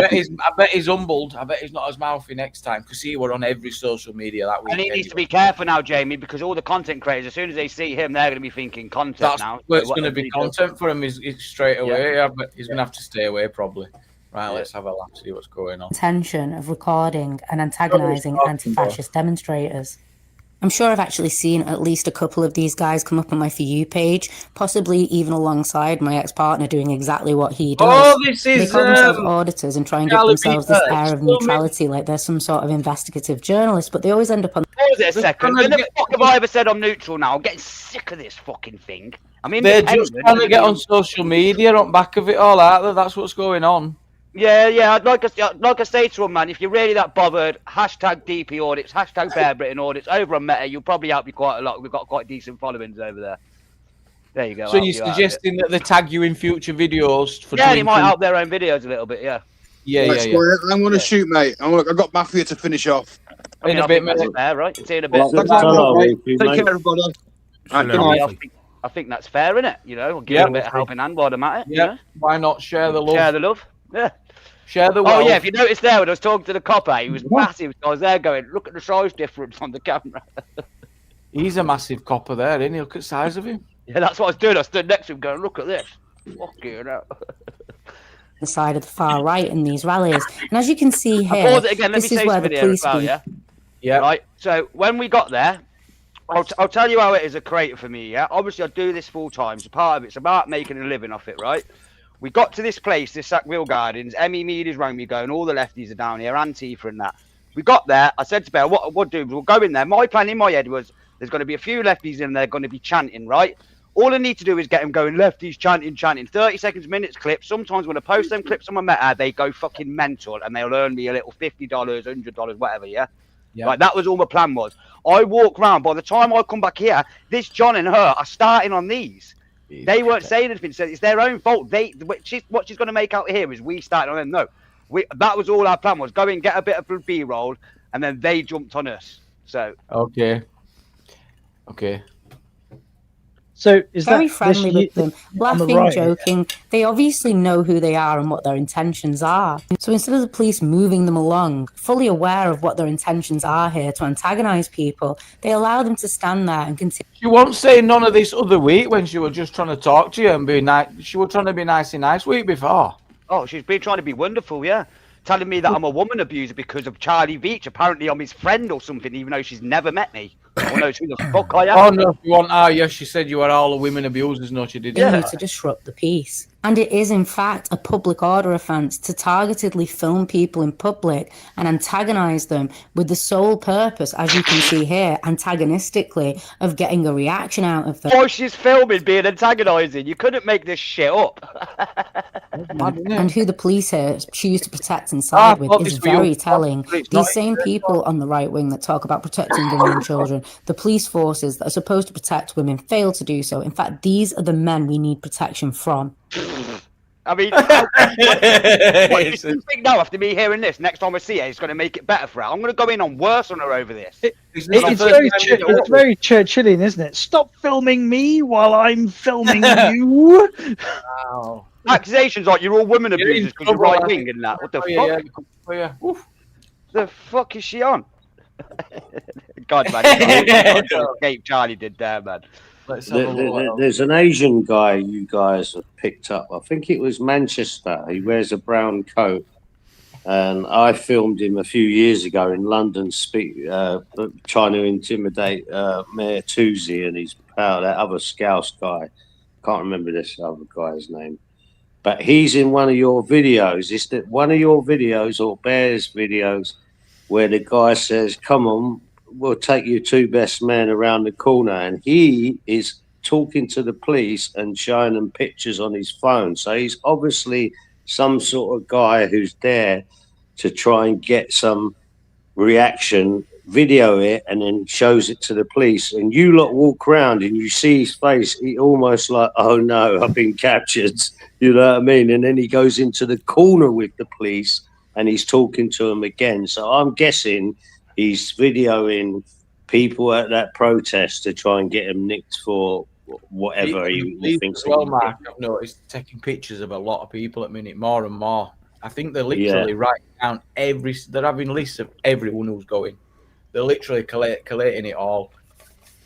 bet he's humbled. I bet he's not as mouthy next time because he were on every social media that week. And he needs to be careful now, Jamie, because all the content creators, as soon as they see him, they're going to be thinking content now. Well, it's going to be content for him. Is straight away. Yeah, but he's going to have to stay away probably. Right, let's have a laugh, see what's going on. Intention of recording and antagonising anti-fascist demonstrators. I'm sure I've actually seen at least a couple of these guys come up on my For You page, possibly even alongside my ex-partner doing exactly what he does. Oh, this is... They call themselves auditors and try and give themselves this air of neutrality, like they're some sort of investigative journalist, but they always end up on... Pause it a second. When the fuck have I ever said I'm neutral now? I'm getting sick of this fucking thing. I mean, they're just trying to get on social media on back of it all, aren't they? That's what's going on. Yeah. I'd like I say to him, man, if you're really that bothered, hashtag DP audits, hashtag Bear Britain audits over on Meta, you'll probably help you quite a lot. We've got quite decent followings over there. There you go. So you're suggesting that they tag you in future videos for they might help their own videos a little bit, yeah. Yeah. I'm going to shoot, mate. I've got Mafia to finish off. In a bit, mate. Fair, right? It's in a bit. Take care, everybody. I think that's fair, isn't it? You know, give a bit of helping hand while I'm at it. Yeah. You know? Why not share the love? Share the love. Yeah. Share the wealth. Oh yeah, if you noticed there when I was talking to the copper, he was massive. So I was there going, look at the size difference on the camera. He's a massive copper there, isn't he? Look at the size of him. Yeah, that's what I was doing. I stood next to him going, look at this. Fucking hell. The side of the far right in these rallies. And as you can see here, pause it again. Let me say something here as well, yeah? Right, so when we got there, I'll tell you how it is a creator for me, yeah? Obviously, I do this full time. So part of it's about making a living off it, right? We got to this place, this Sackville Gardens. Emmy Mead is rang me going, all the lefties are down here, Antifa and that. We got there. I said to Bear, what do? We'll go in there. My plan in my head was there's going to be a few lefties in there going to be chanting, right? All I need to do is get them going, lefties chanting. 30 seconds, minutes clips. Sometimes when I post them clips on my Meta, they go fucking mental and they'll earn me a little $50, $100, whatever, yeah? Like, that was all my plan was. I walk around. By the time I come back here, this John and her are starting on these. They weren't saying anything, so it's their own fault. What she's going to make out here is we started on them. No, that was all our plan was. Go in, get a bit of B-roll, and then they jumped on us. So okay. So is very that friendly with them, laughing, right, joking. They obviously know who they are and what their intentions are. So instead of the police moving them along, fully aware of what their intentions are here to antagonise people, they allow them to stand there and continue. She won't say none of this other week when she was just trying to talk to you and be nice. She was trying to be nice week before. Oh, she's been trying to be wonderful, yeah. Telling me that I'm a woman abuser because of Charlie Veach. Apparently I'm his friend or something, even though she's never met me. Or knows who the fuck I am. Oh, no, you want, yes, she said you were all the women abusers. No, she didn't. Yeah. To disrupt the peace. And it is, in fact, a public order offence to targetedly film people in public and antagonise them with the sole purpose, as you can see here, antagonistically, of getting a reaction out of them. Oh, she's filming being antagonising. You couldn't make this shit up. And who the police here choose to protect and side with is very telling. These same people on the right wing that talk about protecting women and children, the police forces that are supposed to protect women fail to do so. In fact, these are the men we need protection from. I mean, what do you think now after me hearing this? Next time I see her, it's going to make it better for her. I'm going to go in on worse on her over this. It's very Churchillian, isn't it? Stop filming me while I'm filming you. Wow. Accusations like you're all women abusers because you're right wing and that. What the fuck? Yeah. The fuck is she on? God, man. Escape Charlie did there, man. There's an Asian guy you guys have picked up. I think it was Manchester. He wears a brown coat. And I filmed him a few years ago in London trying to intimidate Mayor Toosey and his pal, that other Scouse guy. Can't remember this other guy's name. But he's in one of your videos. Is that one of your videos or Bear's videos where the guy says, come on, we'll take your two best men around the corner. And he is talking to the police and showing them pictures on his phone. So he's obviously some sort of guy who's there to try and get some reaction, video it, and then shows it to the police. And you lot walk around and you see his face, he almost like, oh no, I've been captured. You know what I mean? And then he goes into the corner with the police and he's talking to them again. So I'm guessing he's videoing people at that protest to try and get them nicked for whatever he thinks. Well, Mark, I've noticed taking pictures of a lot of people at minute more and more. I think they're literally writing down they're having lists of everyone who's going. They're literally collating it all.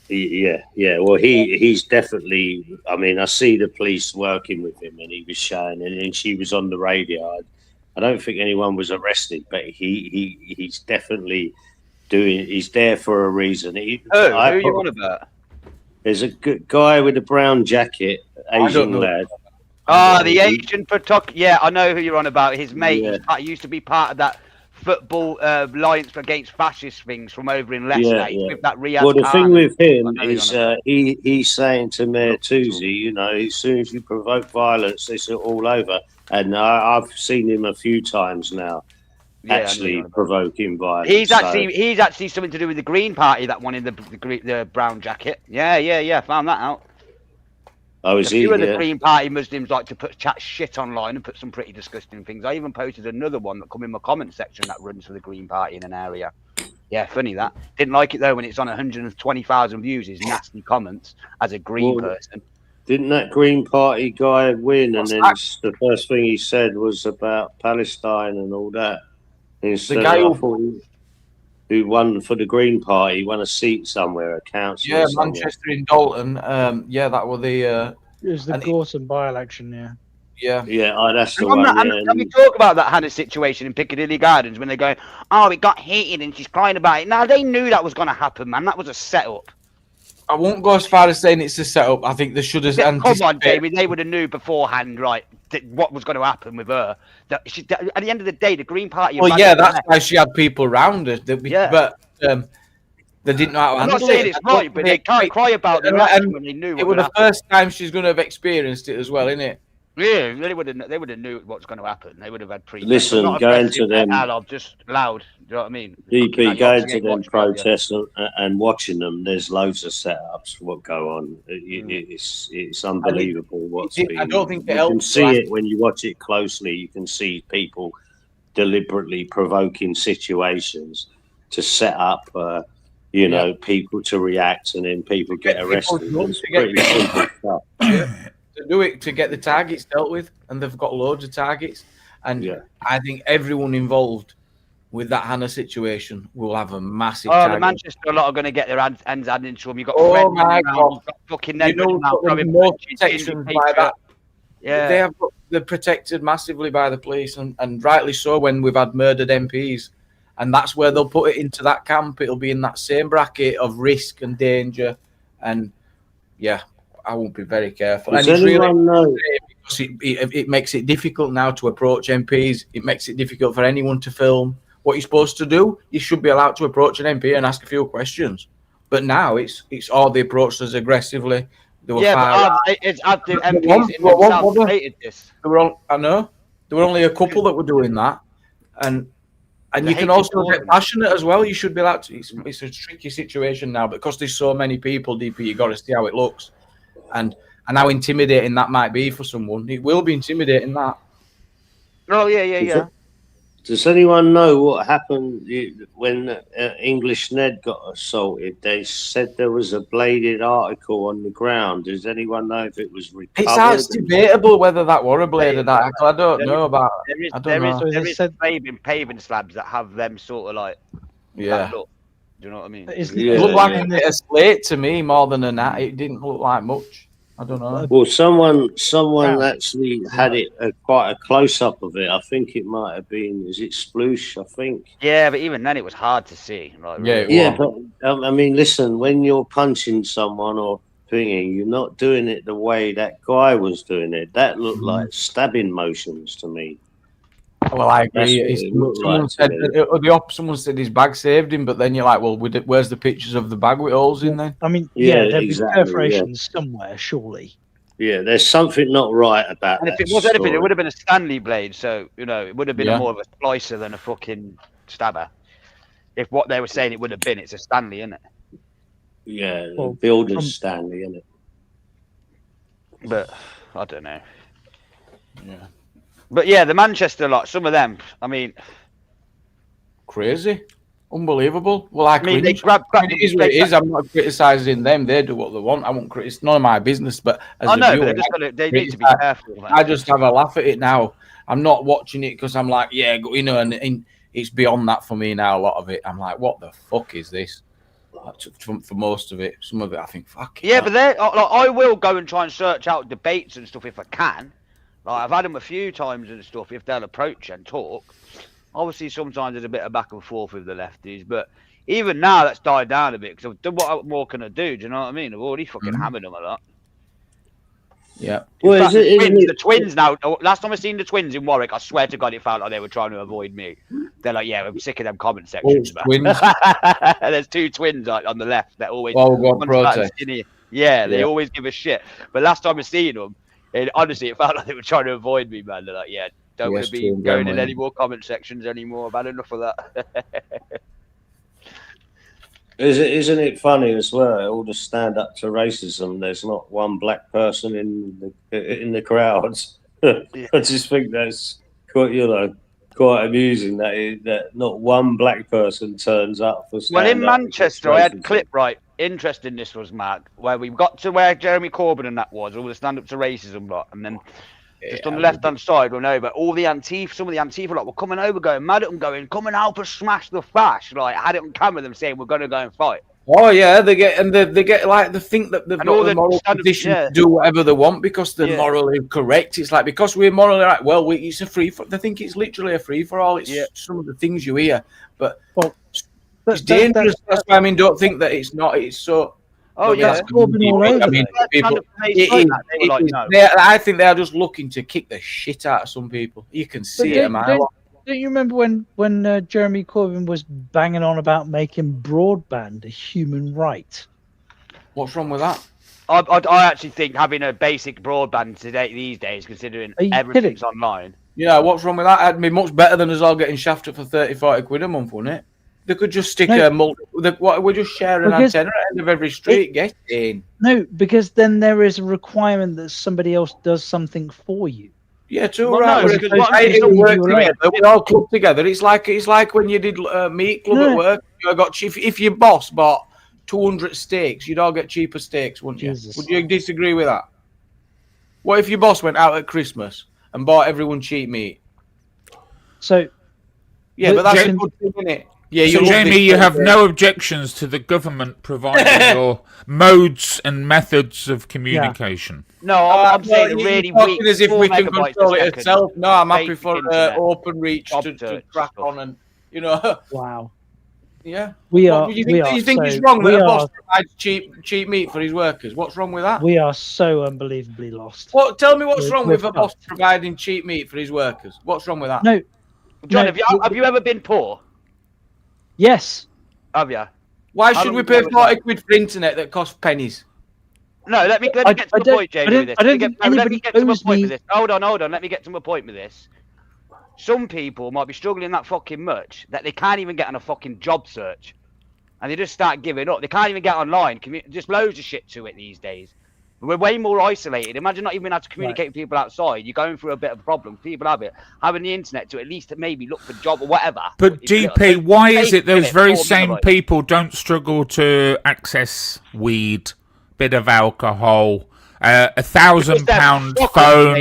Yeah. Well, he's definitely. I mean, I see the police working with him, and he was showing, and she was on the radio. I don't think anyone was arrested, but he's definitely doing. He's there for a reason. Who are you on about? There's a good guy with a brown jacket, Asian lad. The Asian photographer. Yeah, I know who you're on about. His mate he used to be part of that football alliance against fascist things from over in Leicester. With that well, the thing with him is he's saying to Mayor Toosey, you know, as soon as you provoke violence, it's all over. And I've seen him a few times now, actually provoking violence. He's actually something to do with the Green Party, that one in the brown jacket. Yeah. Found that out. Oh, is he? A few of the Green Party Muslims like to chat shit online and put some pretty disgusting things. I even posted another one that come in my comment section that runs for the Green Party in an area. Yeah, funny that. Didn't like it though when it's on 120,000 views. His nasty comments as a Green person. Didn't that Green Party guy win? And then the first thing he said was about Palestine and all that. Instead, the guy who won for the Green Party won a seat somewhere, a council. Yeah, Manchester in Dalton. That was the. It was the Gorson by-election. Yeah. That's the one. Can we talk about that Hannah situation in Piccadilly Gardens when they're going, oh, it got heated and she's crying about it. Now they knew that was going to happen, man. That was a setup. I won't go as far as saying it's a setup. I think they should have. Come on, David. They would have knew beforehand, right, what was going to happen with her. That at the end of the day, the Green Party. Well, yeah, that's why she had people around her. But they didn't know how to handle it. I'm not saying it's right, but they can't cry about it when they knew. It was the first time she's going to have experienced it as well, isn't it? Yeah, they would have knew what's going to happen. They would have had pre. Listen, going to them. I'm just loud. Do you know what I mean? DP, going to them protests and watching them. There's loads of setups. What go on? It's unbelievable. I don't think you can see it when you watch it closely. You can see people deliberately provoking situations to set up. People to react, and then people get arrested. It's pretty simple stuff. To do it to get the targets dealt with, and they've got loads of targets. And I think everyone involved with that Hannah situation will have a massive. The Manchester lot are going to get their hands handed into them. You've got my God, fucking more protection by that. Yeah, they're protected massively by the police, and rightly so. When we've had murdered MPs, and that's where they'll put it into that camp. It'll be in that same bracket of risk and danger, and I won't be very careful. Does and it's anyone know? Because it makes it difficult now to approach MPs. It makes it difficult for anyone to film. What you're supposed to do, you should be allowed to approach an MP and ask a few questions. But now it's all they approached us aggressively. They were it's the MPs themselves hated this. I know. There were only a couple that were doing that. And you can also get passionate as well. You should be allowed to. It's a tricky situation now, but because there's so many people, DP, you've got to see how it looks. And how intimidating that might be for someone. It will be intimidating, that. Oh, yeah. Does anyone know what happened when English Ned got assaulted? They said there was a bladed article on the ground. Does anyone know if it was recovered? It's debatable whether that was a bladed article. I don't know about it. There is paving slabs that have them sort of like... Yeah. Do you know what I mean? It looked like a bit of slate to me more than a nat. It didn't look like much. I don't know. Well, someone actually had it quite a close up of it. I think it might have been. Is it Sploosh? I think. Yeah, but even then, it was hard to see. Like, but I mean, listen. When you're punching someone or thinking, you're not doing it the way that guy was doing it. That looked like stabbing motions to me. Well, I agree. Someone said his bag saved him, but then you're like, well, where's the pictures of the bag with holes in there? I mean, there'd be perforations somewhere, surely. Yeah, there's something not right about that. And if it was anything, it would have been a Stanley blade, so, it would have been more of a splicer than a fucking stabber. If what they were saying it would have been, it's a Stanley, isn't it? Yeah, builder's Stanley, isn't it? But, I don't know. Yeah. But yeah, the Manchester lot, some of them, I mean... Crazy. Unbelievable. Well, it is what it is. I'm not criticising them. They do what they want. I won't criticize. It's none of my business, but as a viewer, they need to be careful. I just have a laugh at it now. I'm not watching it because I'm like, and it's beyond that for me now, a lot of it. I'm like, what the fuck is this? For most of it. Some of it, I think, fuck. Yeah, but I will go and try and search out debates and stuff if I can. Like, I've had them a few times and stuff, if they'll approach and talk. Obviously, sometimes there's a bit of back and forth with the lefties, but even now that's died down a bit, because what more can I do? Do you know what I mean? I've already fucking hammered them a lot. Yeah. Well, the twins now, last time I seen the twins in Warwick, I swear to God, it felt like they were trying to avoid me. They're like, yeah, I'm sick of them comment sections, man. There's two twins on the left that always... Yeah, they always give a shit. But last time I seen them, honestly, it felt like they were trying to avoid me, man. They're like, yeah, don't want to be going in any more comment sections anymore. I've had enough of that. Isn't it funny as well? All the stand up to racism. There's not one black person in the crowds. I just think that's quite amusing that not one black person turns up for stand up. Well, in Manchester, I had a clip interesting this was, Mark, where we got to where Jeremy Corbyn and that was, all the stand up to racism lot, and then just on the left hand side, but all the some of the Antifa lot were coming over, going mad at them, going, come and help us smash the fash. Like, I had it on camera, them saying we're going to go and fight. Oh yeah, they get like they think that they've got the moral position to do whatever they want because they're morally correct. It's like, because we're morally right, well, it's a free for. They think it's literally a free for all. It's some of the things you hear, but it's dangerous. That's why I mean, don't think that it's not. It's so Oh yeah, that's Corbyn all over. I mean, I think they are just looking to kick the shit out of some people. You can see it, man. Don't you remember when Jeremy Corbyn was banging on about making broadband a human right? What's wrong with that? I actually think having a basic broadband these days, considering everything's online. Yeah, what's wrong with that? It'd be much better than us all getting shafted for 30-40 quid a month, wouldn't it? They could just stick we're just sharing an antenna at the end of every street. Get in. No, because then there is a requirement that somebody else does something for you. Yeah, too right. We all club together. It's like when you did meat club at work. You got if your boss bought 200 steaks, you'd all get cheaper steaks, wouldn't you? Jesus. Would you disagree with that? What if your boss went out at Christmas and bought everyone cheap meat? So, yeah, but that's a good thing, isn't it? Yeah, so Jamie, you have no objections to the government providing your modes and methods of communication. Yeah. No, I'm saying really weak. As if we can control it itself. No, I'm happy for open reach to crack on and Wow. Yeah. We are. You think it's wrong that a boss provides cheap meat for his workers? What's wrong with that? We are so unbelievably lost. Tell me what's wrong with a boss providing cheap meat for his workers? What's wrong with that? No. John, have you ever been poor? Yes. Have you? Why should we pay 40 quid for internet that costs pennies? No, let me get to the point, Jamie, with this. Let me get to my point with this. Hold on. Let me get to my point with this. Some people might be struggling that fucking much that they can't even get on a fucking job search. And they just start giving up. They can't even get online. Just loads of shit to it these days. We're way more isolated. Imagine not even having to communicate with people outside. You're going through a bit of a problem. People have it. Having the internet to at least maybe look for a job or whatever. But DP, why is it those very same people don't struggle to access weed, bit of alcohol, £1,000 phone,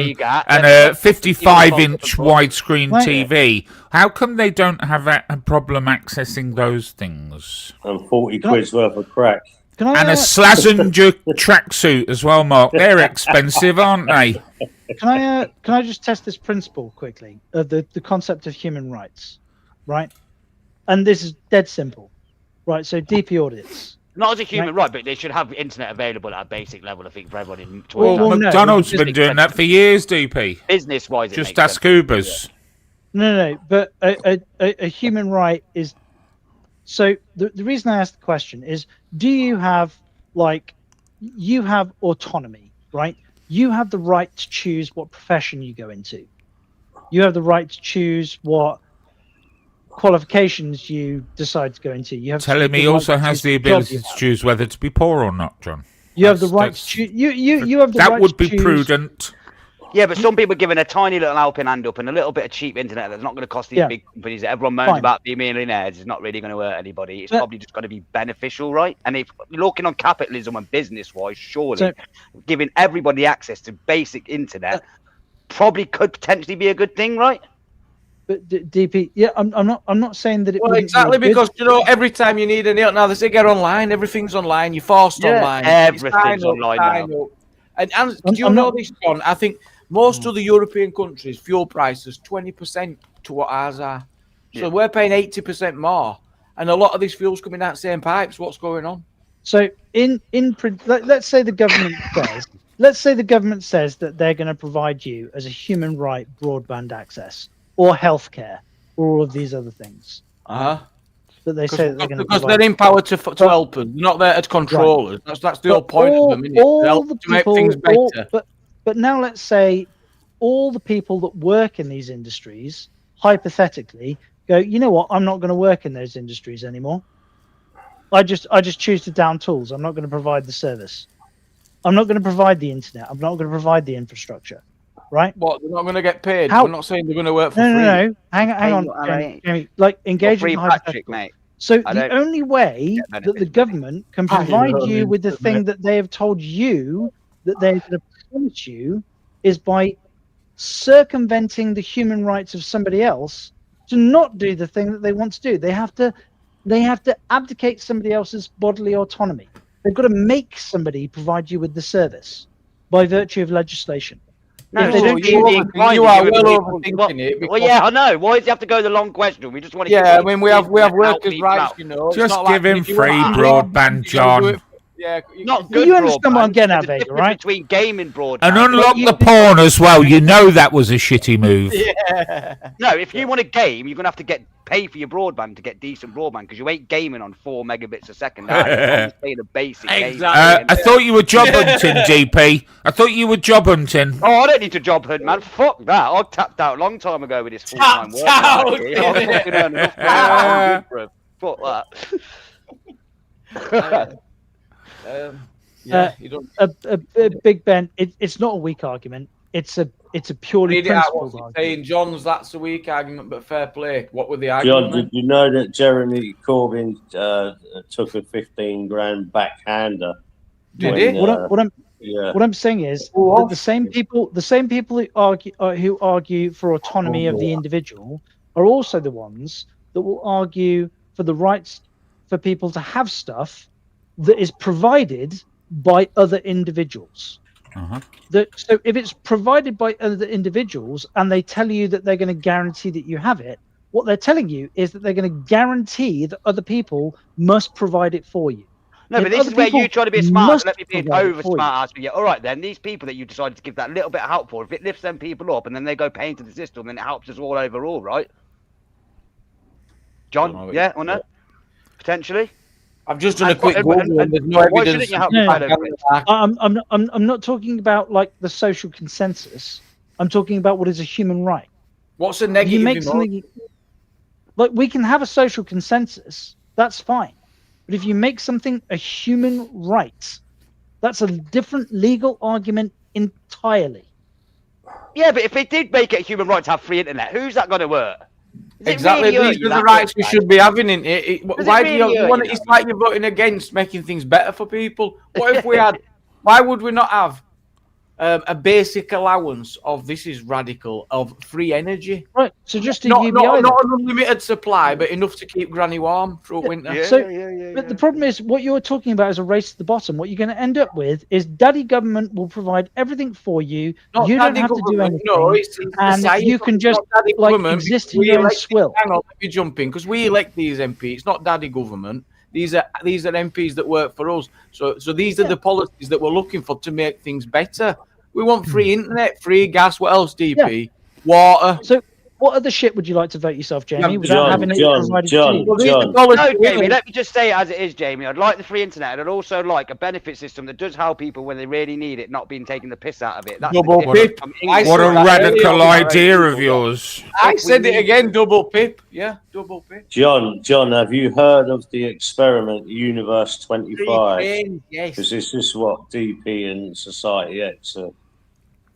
and a 55-inch widescreen TV? How come they don't have a problem accessing those things? And 40 quid's worth of crack. And a Slazenger tracksuit as well, Mark. They're expensive, aren't they? Can I just test this principle quickly of the concept of human rights, right? And this is dead simple, right? So DP audits. Not as a human right, but they should have internet available at a basic level, I think, for everyone in 20. Well, McDonald's been doing that for years, DP. Business-wise, just ask Ubers. No, but a human right is... So the reason I asked the question is, do you have, you have autonomy, right? You have the right to choose what profession you go into. You have the right to choose what qualifications you decide to go into. You have telling me he also has the ability to choose whether to be poor or not, John. You have the right to choose. You have the right to choose. That would be prudent. Yeah, but some people are giving a tiny little helping hand up and a little bit of cheap internet that's not going to cost these big companies that everyone moans about being millionaires. It's not really going to hurt anybody. It's probably just going to be beneficial, right? And if you're looking on capitalism and business-wise, surely giving everybody access to basic internet probably could potentially be a good thing, right? But DP, I'm not saying that it. Well, exactly, because every time you need now they say get online, everything's online. You're forced online. Everything's online now. And do you know this, John? I think most of the European countries, fuel prices 20% to what ours are. So we're paying 80% more, and a lot of this fuel's coming out the same pipes. What's going on? So let's say the government says, that they're going to provide you as a human right broadband access or healthcare or all of these other things. That they say that they're going to because they're empowered to help us, not there as controllers. Right. That's the whole point of them, isn't it? To make things better. But now let's say all the people that work in these industries, hypothetically, go, you know what? I'm not going to work in those industries anymore. I just choose to down tools. I'm not going to provide the service. I'm not going to provide the internet. I'm not going to provide the infrastructure. Right? What? They're not going to get paid. We're not saying they're going to work for free. No. Hang on. Jamie, engage in hypothetical. Mate. So the only way that the government can provide you with the thing that they have told you that they're going to promise you is by circumventing the human rights of somebody else to not do the thing that they want to do. They have to abdicate somebody else's bodily autonomy. They've got to make somebody provide you with the service by virtue of legislation. No, you are well overthinking it. Well, yeah, I know. Why does he have to go the long question? We just want to. Yeah, I mean, we have workers' rights, Just give him free broadband, John. not Do good. you understand what I'm getting at, There's a Vega, difference right? between gaming broadband And unlock the porn as well. You know that was a shitty move. Yeah. No, if you want to game, you're gonna have to pay for your broadband to get decent broadband because you ain't gaming on 4 megabits a second. Are you? I'm just playing a basic game. I thought you were job hunting, DP. I thought you were job hunting. Oh, I don't need to job hunt, man. Fuck that. I tapped out a long time ago with this full-time work. out, I fucking earn enough money. I'm good, bro. Fuck that. You don't. Big Ben, it's not a weak argument. It's a purely Read it out, principled what's argument. he saying, John's, that's a weak argument, but fair play. What were the arguments? John, did you know that Jeremy Corbyn took a 15 grand backhander? Did he? What I'm saying is that the same people who argue for autonomy of the individual are also the ones that will argue for the rights for people to have stuff that is provided by other individuals. So if it's provided by other individuals and they tell you that they're going to guarantee that you have it, what they're telling you is that they're going to guarantee that other people must provide it for you. No, but this is where you try to be smart and let me be an over smart ass. All right, then these people that you decided to give that little bit of help for, if it lifts them people up and then they go pay into the system, then it helps us all overall, right? John, yeah or no? Potentially. I've just done a quick Google and there's no evidence. I'm not talking about like the social consensus. I'm talking about what is a human right. What's a negative? You make something like we can have a social consensus. That's fine. But if you make something a human right, that's a different legal argument entirely. Yeah, but if they did make it a human right to have free internet, who's that going to hurt? Exactly, these are the rights we should be having in it. Why do you want it? It's like you're voting against making things better for people. What if we had? Why would we not have a basic allowance of this is radical of free energy? Right. So just not an unlimited supply, but enough to keep Granny warm through winter. But the problem is, what you're talking about is a race to the bottom. What you're going to end up with is daddy government will provide everything for you. You don't have to do anything. No, and you can just exist in your own swill. Hang on, let me jump in because we elect these MPs. It's not daddy government. These are MPs that work for us. So these are the policies that we're looking for to make things better. We want free internet, free gas. What else, DP? Water. So what other shit would you like to vote yourself, Jamie, without having it provided to you? No, Jamie, let me just say it as it is, Jamie. I'd like the free internet, and I'd also like a benefit system that does help people when they really need it, not being taken the piss out of it. That's double pip. What a radical idea of yours. I said it again, double pip. Yeah, double pip. John, have you heard of the experiment Universe 25? Yes. Because this is what DP and Society X are.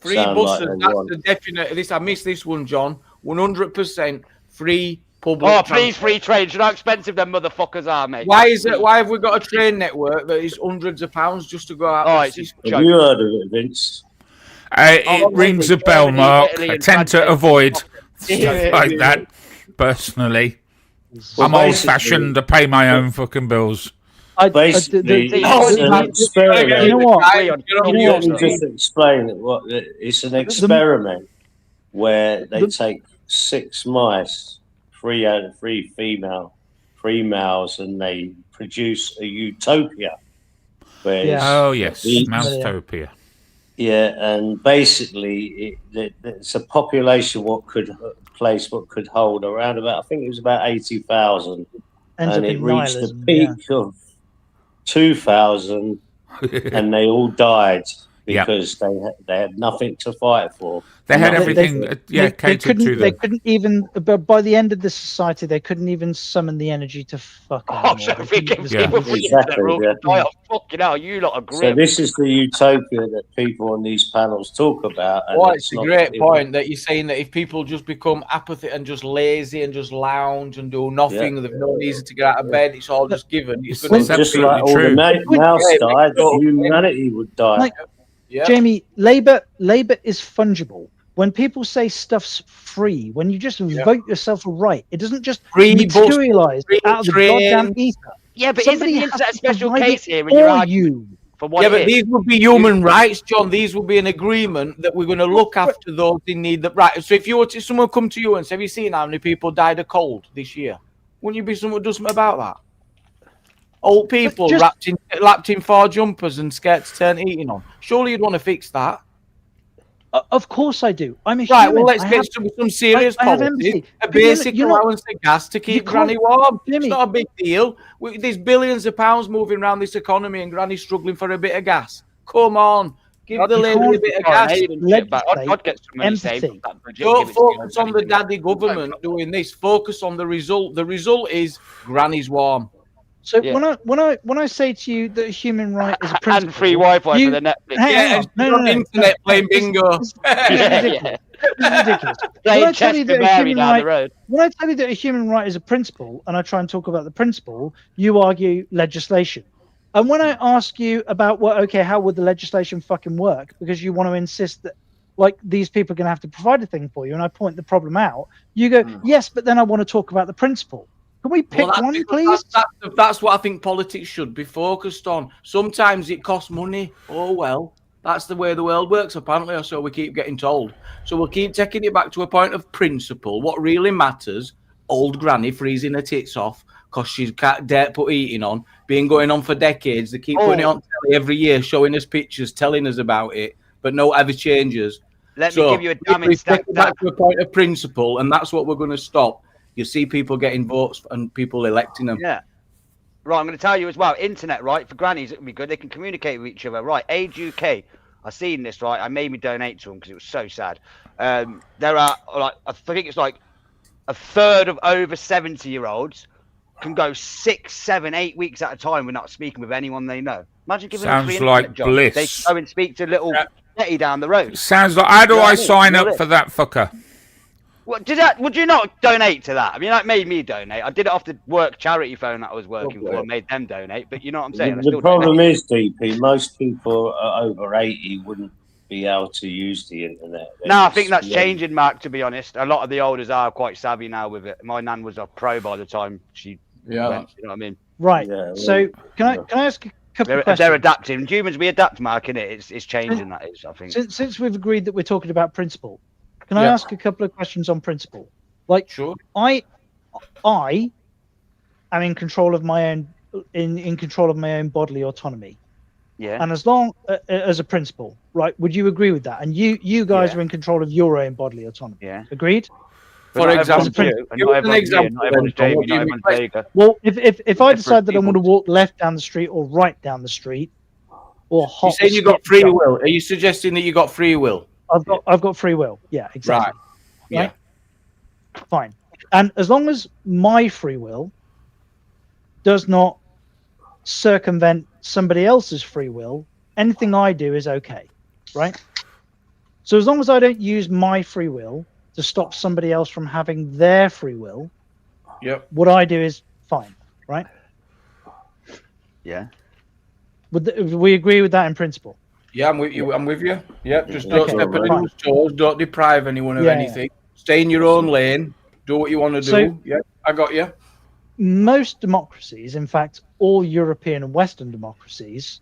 Free buses, that's the definite. I missed this one, John. 100% free public. Oh, please, free train. You know how expensive them motherfuckers are, mate. Why is it? Why have we got a train network that is hundreds of pounds just to go out? Have you heard of it, Vince? It rings a bell, Mark. I tend to avoid stuff like that, personally. I'm old-fashioned. I pay my own fucking bills. Basically, it's an experiment. You know what? Let me just explain it. It's an experiment where they take 6 mice, 3 females, and they produce a utopia. Oh yes, Mousetopia. Yeah, and basically it's a population what could hold around about, I think it was about 80,000, and it reached the peak of 2,000 and they all died because they had nothing to fight for. They had everything catered to them. They couldn't even, by the end of the society, they couldn't even summon the energy to fuck Oh, so if it gives people free internet, fucking hell, you lot are great. So this is the utopia that people on these panels talk about. Well, it's a great point that you're saying that if people just become apathy and just lazy and just lounge and do nothing, they've no reason to get out of bed, it's all just given. It's just like all the mouse died, humanity would die. Jamie, Labour is fungible. When people say stuff's free, when you just vote yourself a right, it doesn't just materialise out of the goddamn ether. Yeah, but Somebody isn't it a special provide case it here when you're arguing for what but these would be human rights, John. These would be an agreement that we're going to look after those in need. So if someone come to you and say, "Have you seen how many people died of cold this year?" Wouldn't you be someone do something about that? Old people wrapped in 4 jumpers and scared to turn heating on. Surely you'd want to fix that. Of course I do. I'm a right. human. Well, let's get some serious policies. A basic allowance of gas to keep Granny warm. It's not a big deal. There's billions of pounds moving around this economy, and Granny's struggling for a bit of gas. Come on, give the lady a bit of gas. I'd get some money saved. Don't focus on the daddy government doing this. Focus on the result. The result is Granny's warm. So when I say to you that a human right is a principle, and free Wi-Fi for the Netflix, no, internet playing bingo. This is ridiculous. When I tell you that a human right is a principle, and I try and talk about the principle, you argue legislation. And when I ask you about how would the legislation fucking work, because you want to insist that like these people are going to have to provide a thing for you, and I point the problem out, you go, yes, but then I want to talk about the principle. Can we pick one, please? That's what I think politics should be focused on. Sometimes it costs money. Oh, well, that's the way the world works, apparently, or so we keep getting told. So we'll keep taking it back to a point of principle. What really matters, old Granny freezing her tits off because she can't dare put heating on, been going on for decades. They keep putting it on telly every year, showing us pictures, telling us about it, but no ever changes. Let me give you a damning stat. Back to a point of principle, and that's what we're going to stop. You see people getting votes and people electing them. Yeah. Right, I'm going to tell you as well. Internet, right, for grannies, it would be good. They can communicate with each other. Right, Age UK. I seen this, right. I made me donate to them because it was so sad. There are, like, I think it's like a third of over 70-year-olds can go 6, 7, 8 weeks at a time without speaking with anyone they know. Imagine giving them a free like job. bliss. They go and speak to little Betty down the road. Sounds like, how do I sign up for that fucker? What did that? Would you not donate to that? I mean, that made me donate. I did it off the work charity phone that I was working for. I made them donate, but you know what I'm saying. The problem is, DP, most people over 80 wouldn't be able to use the internet. No, I think that's changing, Mark. To be honest, a lot of the olders are quite savvy now with it. My nan was a pro by the time she went. You know what I mean? Right. Yeah, so can I ask a couple of questions? They're adapting. Humans, we adapt, Mark, innit? It's changing. That is, I think. Since we've agreed that we're talking about principle. Can I ask a couple of questions on principle? Like, sure. I am in control of my own in control of my own bodily autonomy. Yeah. And as long as a principle, right? Would you agree with that? And you guys are in control of your own bodily autonomy. Yeah. Agreed? For example, well, if I decide that I'm going to walk left down the street or right down the street, or hop, you're saying you got free will? Are you suggesting that you got free will? I've got free will. Yeah, exactly. Right. Yeah. Fine. And as long as my free will does not circumvent somebody else's free will, anything I do is okay. Right? So as long as I don't use my free will to stop somebody else from having their free will, what I do is fine. Right? Yeah. Would we agree with that in principle? Yeah, I'm with you. Yeah, just don't step on anyone's toes. Don't deprive anyone of anything. Stay in your own lane. Do what you want to do. So, yeah, I got you. Most democracies, in fact, all European and Western democracies,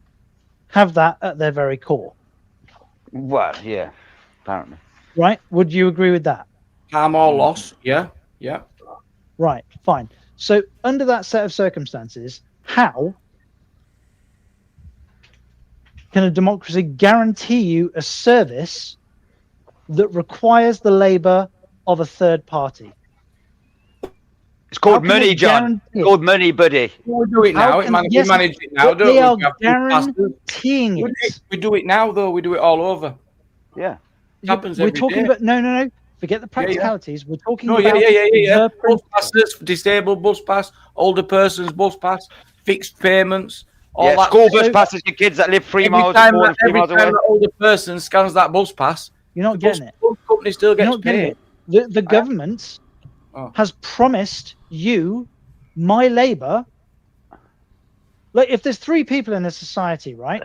have that at their very core. Well, yeah, apparently. Right? Would you agree with that? Harm or loss? Yeah. Right. Fine. So, under that set of circumstances, how can a democracy guarantee you a service that requires the labour of a third party? It's called money, John. It's called money, buddy. We do it now. We manage it now, don't we? They are guaranteeing it. We do it now, though. We do it all over. Yeah. It happens We're every talking day. about no. Forget the practicalities. We're talking about Bus passes, disabled bus pass, older persons bus pass, fixed payments. All that school bus passes for kids that live 3 miles away. Every time that older person scans that bus pass, you're not getting it. The company still gets paid. The government has promised you my labour. Like, if there's 3 people in a society, right?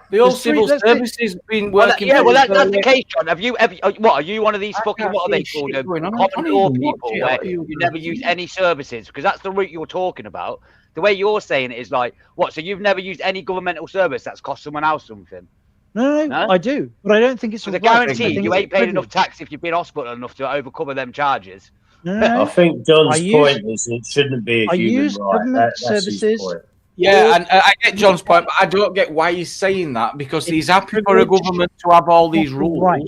The old civil services been working. That's the case, John. Have you ever? What are you? One of these fucking what are they called? Common law people where you never use any services, because that's the route you're talking about. The way you're saying it is like what? So you've never used any governmental service that's cost someone else something? No, I do, but I don't think it's. I guarantee you ain't paid enough tax if you've been hospital enough to overcome them charges. No. I think John's point is it shouldn't be a human right. Government That's his services. point. Yeah, and I get John's point, but I don't get why he's saying that, because he's happy for a government to have all these rules. Right.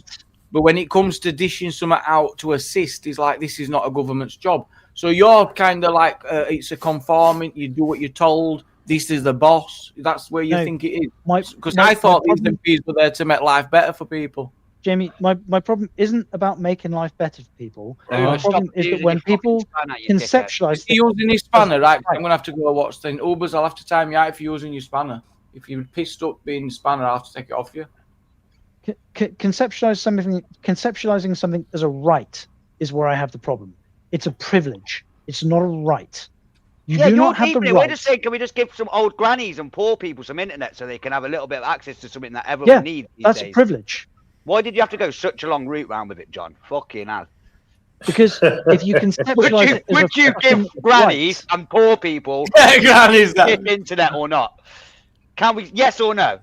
But when it comes to dishing something out to assist, he's like, this is not a government's job. So you're kind of like, it's a conforming, you do what you're told, this is the boss. That's where you think it is. Because I thought these MPs were there to make life better for people. Jamie, my problem isn't about making life better for people. My problem is that when people conceptualize... If you're using your spanner, right, I'm going to have to go watch things. Ubers, I'll have to time you out if you're using your spanner. If you're pissed up being a spanner, I'll have to take it off you. Conceptualizing something as a right is where I have the problem. It's a privilege. It's not a right. You do not have the right. We're just saying, can we just give some old grannies and poor people some internet so they can have a little bit of access to something that everyone needs these that's days? A privilege. Why did you have to go such a long route round with it, John? Fucking hell. Because if you conceptualize it, would you give grannies and poor people grannies internet or not? Can we? Yes or no?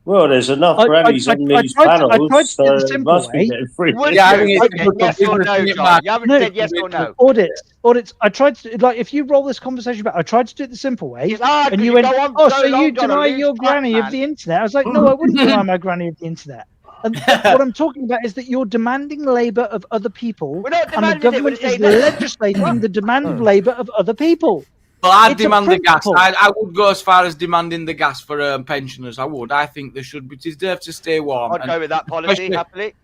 Well, there's enough grannies on these panels, so it must be free. Yes or no, John? You haven't said yes or no. Audits. I tried to, like, if you roll this conversation back, I tried to do it the simple way, and you went, so you deny your granny of the internet. I was like, no, I wouldn't deny my granny of the internet. And what I'm talking about is that you're demanding labour of other people, and the government is legislating the demand of labour of other people. Well, I'd demand the gas. I would go as far as demanding the gas for pensioners. I would. I think they should be deserved to stay warm. I'd go with that policy happily.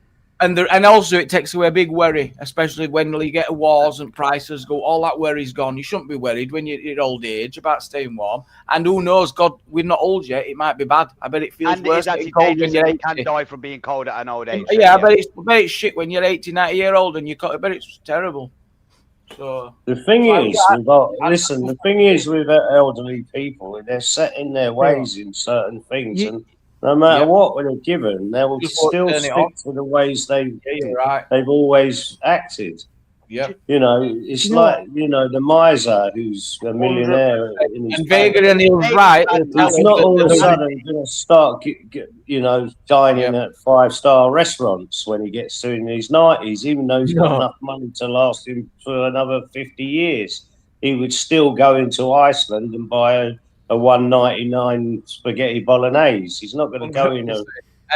And also, it takes away a big worry, especially when you get wars and prices go. All that worry's gone. You shouldn't be worried when you're at old age about staying warm. And who knows? God, we're not old yet. It might be bad. I bet it feels worse. And it's actually dangerous. You can die from being cold at an old age. Yeah, I bet it's shit when you're 80, 90 year old and I bet it's terrible. So the thing is with elderly people, they're set in their ways in certain things, and no matter what they're given, they will still stick to the ways they've always acted. Yeah, it's like the miser who's a millionaire in his and he was right. He's not all of a sudden going to start, dining at 5-star restaurants when he gets to in his 90s, even though he's got enough money to last him for another 50 years. He would still go into Iceland and buy a $1.99 spaghetti bolognese. He's not going to go in a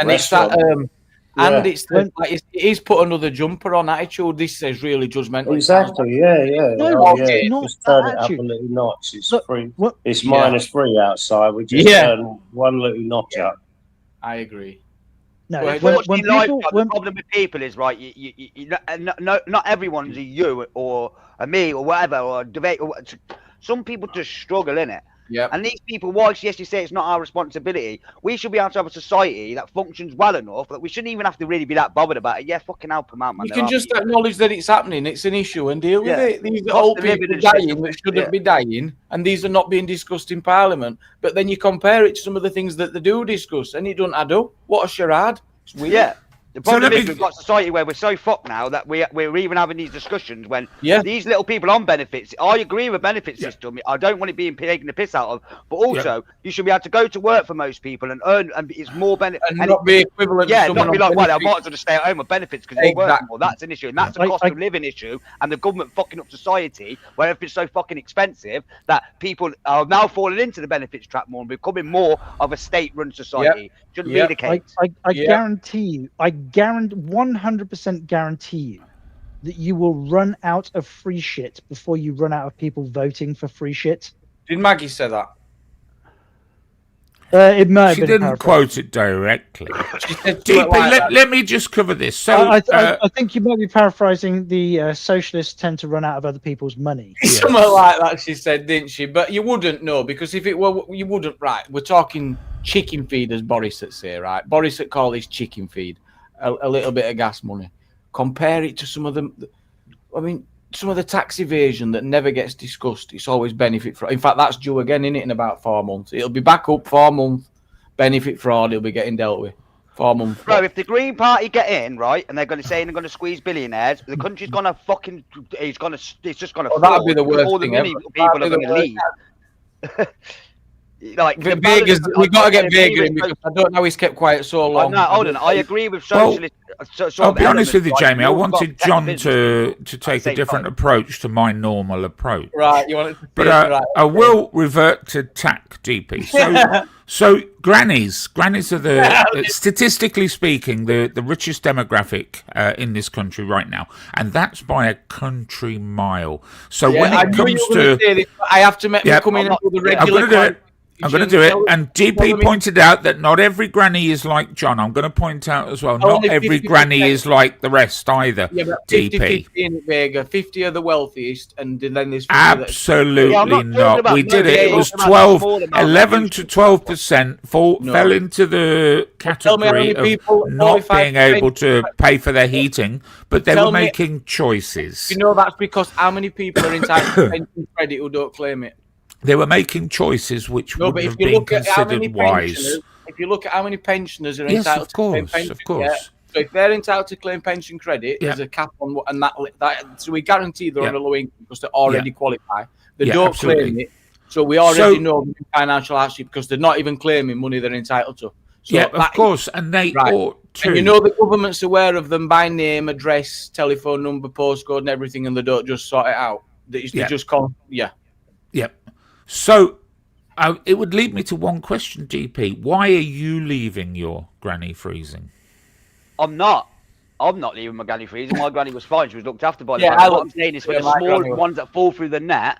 restaurant. And it's it is put another jumper on attitude. This is really judgmental. Exactly. Just turn it up a little notch. It's free. It's -3 outside. We just turn one little notch up. I agree. No, the problem with people is not everyone's a you or a me or whatever or a debate. Some people just struggle in it. Yeah. And these people, whilst yes, you say it's not our responsibility, we should be able to have a society that functions well enough that we shouldn't even have to really be that bothered about it. Yeah, fucking help them out, man. You can just acknowledge that it's happening, it's an issue, and deal with it. These are old people dying that shouldn't be dying, and these are not being discussed in Parliament. But then you compare it to some of the things that they do discuss, and it doesn't add up. What a charade. It's weird. Yeah. The problem is we've got a society where we're so fucked now that we're even having these discussions when these little people on benefits. I agree with benefit system. I don't want it being taken the piss out of. But also, you should be able to go to work for most people and earn, and it's more benefit. And not be equivalent. Yeah, not be like, well, I might as well just stay at home with benefits because you work more. That's an issue, and that's a cost of living issue. And the government fucking up society where everything's so fucking expensive that people are now falling into the benefits trap more and becoming more of a state-run society. Shouldn't be the case. I guarantee you. 100% guarantee you that you will run out of free shit before you run out of people voting for free shit. Did Maggie say that? It might have she been didn't quote it directly. Let me just cover this. So I think you might be paraphrasing the socialists tend to run out of other people's money. Something like that she said, didn't she? But you wouldn't know, because if it were, you wouldn't. Right, we're talking chicken feed, as Boris would say, right? Boris would call this chicken feed. A little bit of gas money. Compare it to some of some of the tax evasion that never gets discussed. It's always benefit fraud. In fact, that's due again, innit, in about 4 months. It'll be back up 4 months. Benefit fraud, it'll be getting dealt with. 4 months. Bro, if the Green Party get in, right, and they're going to say they're going to squeeze billionaires, the country's going to fucking, it's just going to that'd be the worst all thing the money ever. People are going to leave. Like Vegas, we've got to get Vega in because I don't know he's kept quiet so long. No, hold on. I agree with socialist. I'll be honest with you, Jamie. I wanted John to take a different approach to my normal approach. Right, you want it to but I will revert to TAC, DP. So grannies are the statistically speaking the richest demographic in this country right now, and that's by a country mile. So when it comes to, I have to come in and do the regular. I'm going to do it. And DP pointed out that not every granny is like John. I'm going to point out as well, not every granny is like the rest either. Yeah, but 50 in Vega, 50 are the wealthiest, and then there's 50 absolutely not. We did it. It was 11 to 12% fell into the category of not being able to pay for their heating, but they were making choices. You know that's because how many people are entitled to pension credit who don't claim it? They were making choices which wouldn't have been considered wise. If you look at how many pensioners are entitled to claim pension, of course. So if they're entitled to claim pension credit, there's a cap on and that. So we guarantee they're on a low income because they already qualify. They don't claim it, so we already know financial hardship because they're not even claiming money they're entitled to. So of course, and they ought to. And you know the government's aware of them by name, address, telephone number, postcode, and everything, and they don't just sort it out. They just call. Yep. So it would lead me to one question, DP. Why are you leaving your granny freezing? I'm not leaving my granny freezing. My granny was fine. She was looked after by the family. What I'm saying is for the small ones that fall through the net,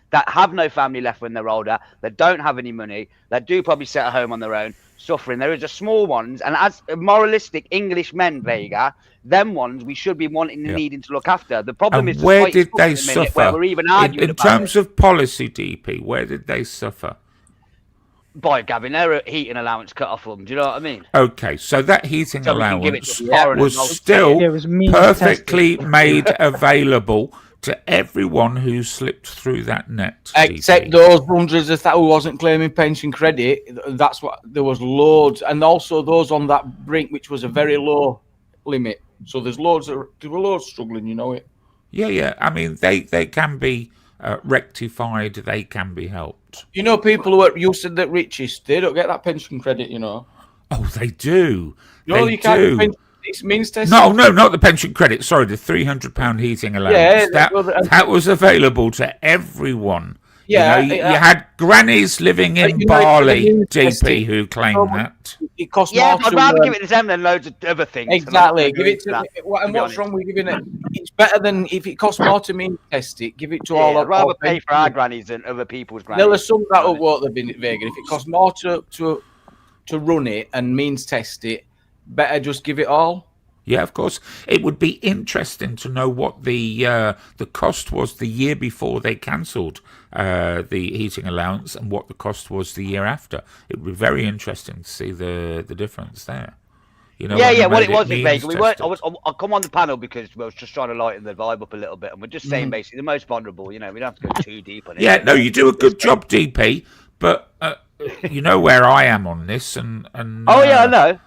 that have no family left when they're older, that don't have any money, that do probably sit at home on their own, suffering. There is a small ones, and as moralistic English men, Vega, them ones we should be wanting and needing to look after. The problem is where did they suffer? Where we're even arguing in terms of policy, DP, where did they suffer? By Gavin, their heating allowance cut off them. Do you know what I mean? Okay, so that heating allowance was still perfectly made available to everyone who slipped through that net. Except those hundreds of who wasn't claiming pension credit. That's what there was loads, and also those on that brink, which was a very low limit. So there were loads struggling. You know it. Yeah. I mean, they can be rectified. They can be helped. You know, people who are used to the richest, they don't get that pension credit. You know. Oh, they do. No, you can't. It means no, not the pension credit. Sorry, the £300 heating allowance. That was available to everyone. Yeah, you had grannies living in Bali, DP, who claimed that. It costs more. I'd rather give it to them than loads of other things. Exactly. Give it to. And what's wrong with giving it? It's better than if it costs more to mean test it. Give it to all. I'd rather pay for our grannies than other people's grannies. There are some that will work the Vega. If it costs more to run it and means test it, better just give it all. Yeah, of course. It would be interesting to know what the cost was the year before they cancelled the heating allowance and what the cost was the year after. It would be very interesting to see the difference there. You know, what it was in Vegas. I come on the panel because we was just trying to lighten the vibe up a little bit, and we're just saying basically the most vulnerable. You know, we don't have to go too deep on it. Yeah, no, you do a good job, DP, but you know where I am on this, and I know.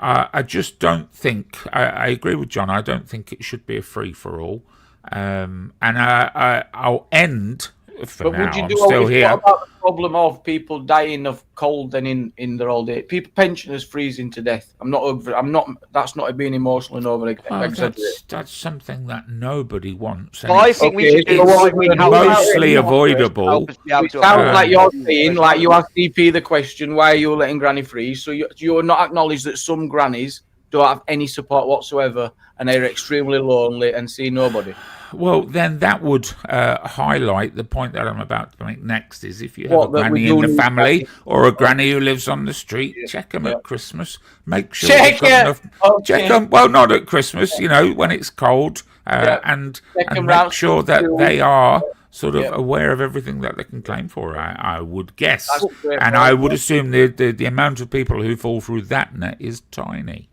I just don't think. I agree with John. I don't think it should be a free for all. And I'll end for now. Would you do I'm still here. What about the problem of people dying of cold and in their old age? People, pensioners freezing to death. I'm not. That's not being emotional and over exaggerated. That's something that nobody wants. Well, I think we should do mostly avoidable. It sounds like you're saying, like you asked DP the question, why are you letting granny freeze? So you're not acknowledge that some grannies don't have any support whatsoever and they're extremely lonely and see nobody. Well, then that would highlight the point that I'm about to make next is if you have a granny in the family or a granny who lives on the street, check them at Christmas. Make sure they've got enough. Check them. Well, not at Christmas, you know, when it's cold, and make sure that they are sort of aware of everything that they can claim for, I would guess. And I would assume the amount of people who fall through that net is tiny.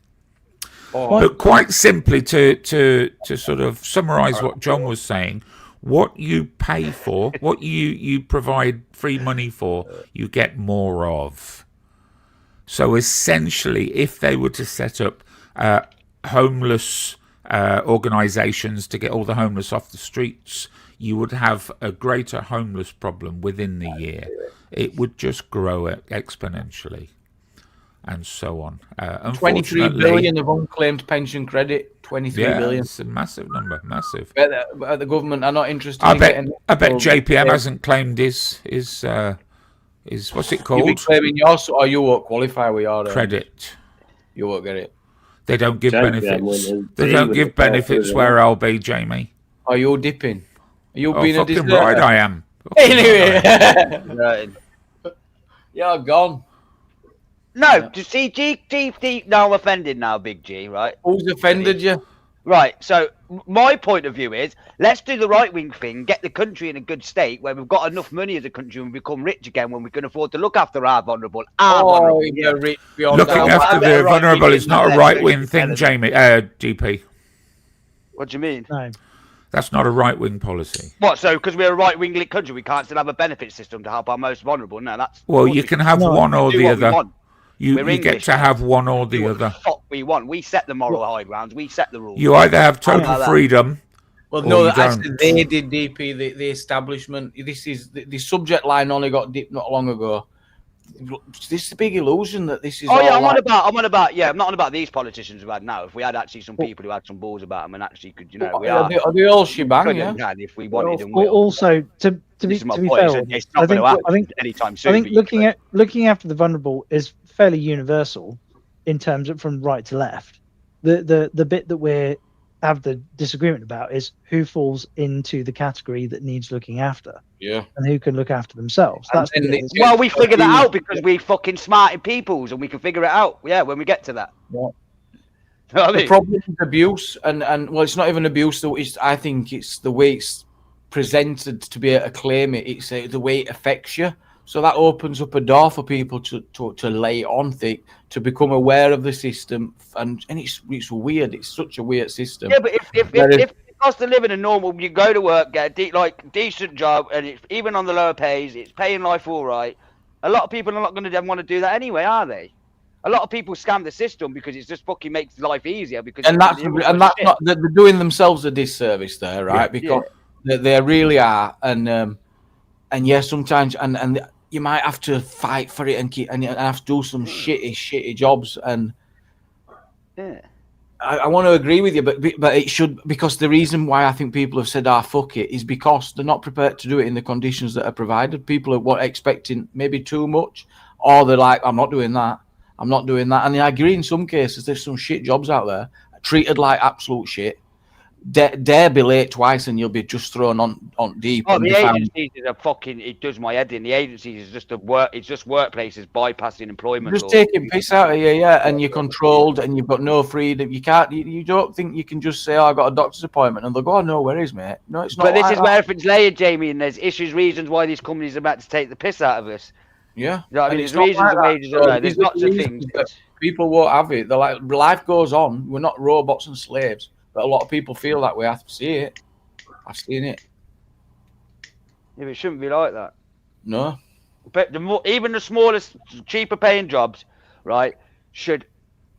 But quite simply, to sort of summarise what John was saying, what you pay for, what you provide free money for, you get more of. So essentially, if they were to set up homeless organisations to get all the homeless off the streets, you would have a greater homeless problem within the year. It would just grow exponentially, and so on. 23 billion of unclaimed pension credit. 23 billion. It's a massive number, massive. But the government are not interested. I bet JPM hasn't claimed his what's it called? You'll be claiming yours, or you won't qualify with your credit. You won't get it. They don't give benefits. They don't give benefits where I'll be, Jamie. Are you dipping? Are you being a fucking right I am. Anyway. You're gone. No, to see G, now I'm offended now, Big G, right? Who's offended you? Right, so my point of view is, let's do the right-wing thing, get the country in a good state where we've got enough money as a country and become rich again when we can afford to look after our vulnerable. Looking after the vulnerable is not a right-wing thing, Jamie. GP. What do you mean? No. That's not a right-wing policy. What, so because we're a right-wing country, we can't still have a benefit system to help our most vulnerable? No, that's... Well, you can have one or the other. You get to have one or the other. What we want. We set the moral high grounds. We set the rules. You either have total freedom. Well, no, actually, they did, DP, the establishment. This is the subject line only got dipped not long ago. This is a big illusion that this is. Oh yeah, I'm on about these politicians who had now. If we had actually some people who had some balls about them and actually could, are they all shebang? Yeah. If we wanted them. Also, to be fair, I think anytime soon. I think looking after the vulnerable is fairly universal in terms of from right to left. The bit that we have the disagreement about is who falls into the category that needs looking after. Yeah. And who can look after themselves. That's well, we figure that out because we fucking smarted peoples and we can figure it out. Yeah, when we get to that. Yeah. The problem is abuse, and well, it's not even abuse. Though I think it's the way it's presented to be able to claim it. It's the way it affects you. So that opens up a door for people to lay on thick, to become aware of the system, and it's weird. It's such a weird system. Yeah, but if the cost of living are normal, you go to work, get a decent job, and it's even on the lower pays, it's paying life all right. A lot of people are not going to want to do that anyway, are they? A lot of people scam the system because it just fucking makes life easier. They're doing themselves a disservice there, right? Because they really are, and sometimes and you might have to fight for it and have to do some shitty jobs, and I want to agree with you, but it should, because the reason why I think people have said fuck it is because they're not prepared to do it in the conditions that are provided. People are expecting maybe too much, or they're like, I'm not doing that, and I agree in some cases there's some shit jobs out there treated like absolute shit. Dare be late twice and you'll be just thrown on deep. Oh, the agencies are fucking. It does my head in. The agencies is just It's just workplaces bypassing employment. Just taking piss out of you, and you're controlled and you've got no freedom. You can't. You don't think you can just say, "Oh, I got a doctor's appointment," and they'll go, "Oh, no, where is mate?" No, it's not. But this is where everything's layered, Jamie, and there's reasons why these companies are about to take the piss out of us. Yeah, you know what I mean, there's reasons and wages are there. There's lots of things. People won't have it. They're like, life goes on. We're not robots and slaves. But a lot of people feel that way. I see it. I've seen it. Yeah, but it shouldn't be like that. No. But even the smallest, cheaper paying jobs, right, should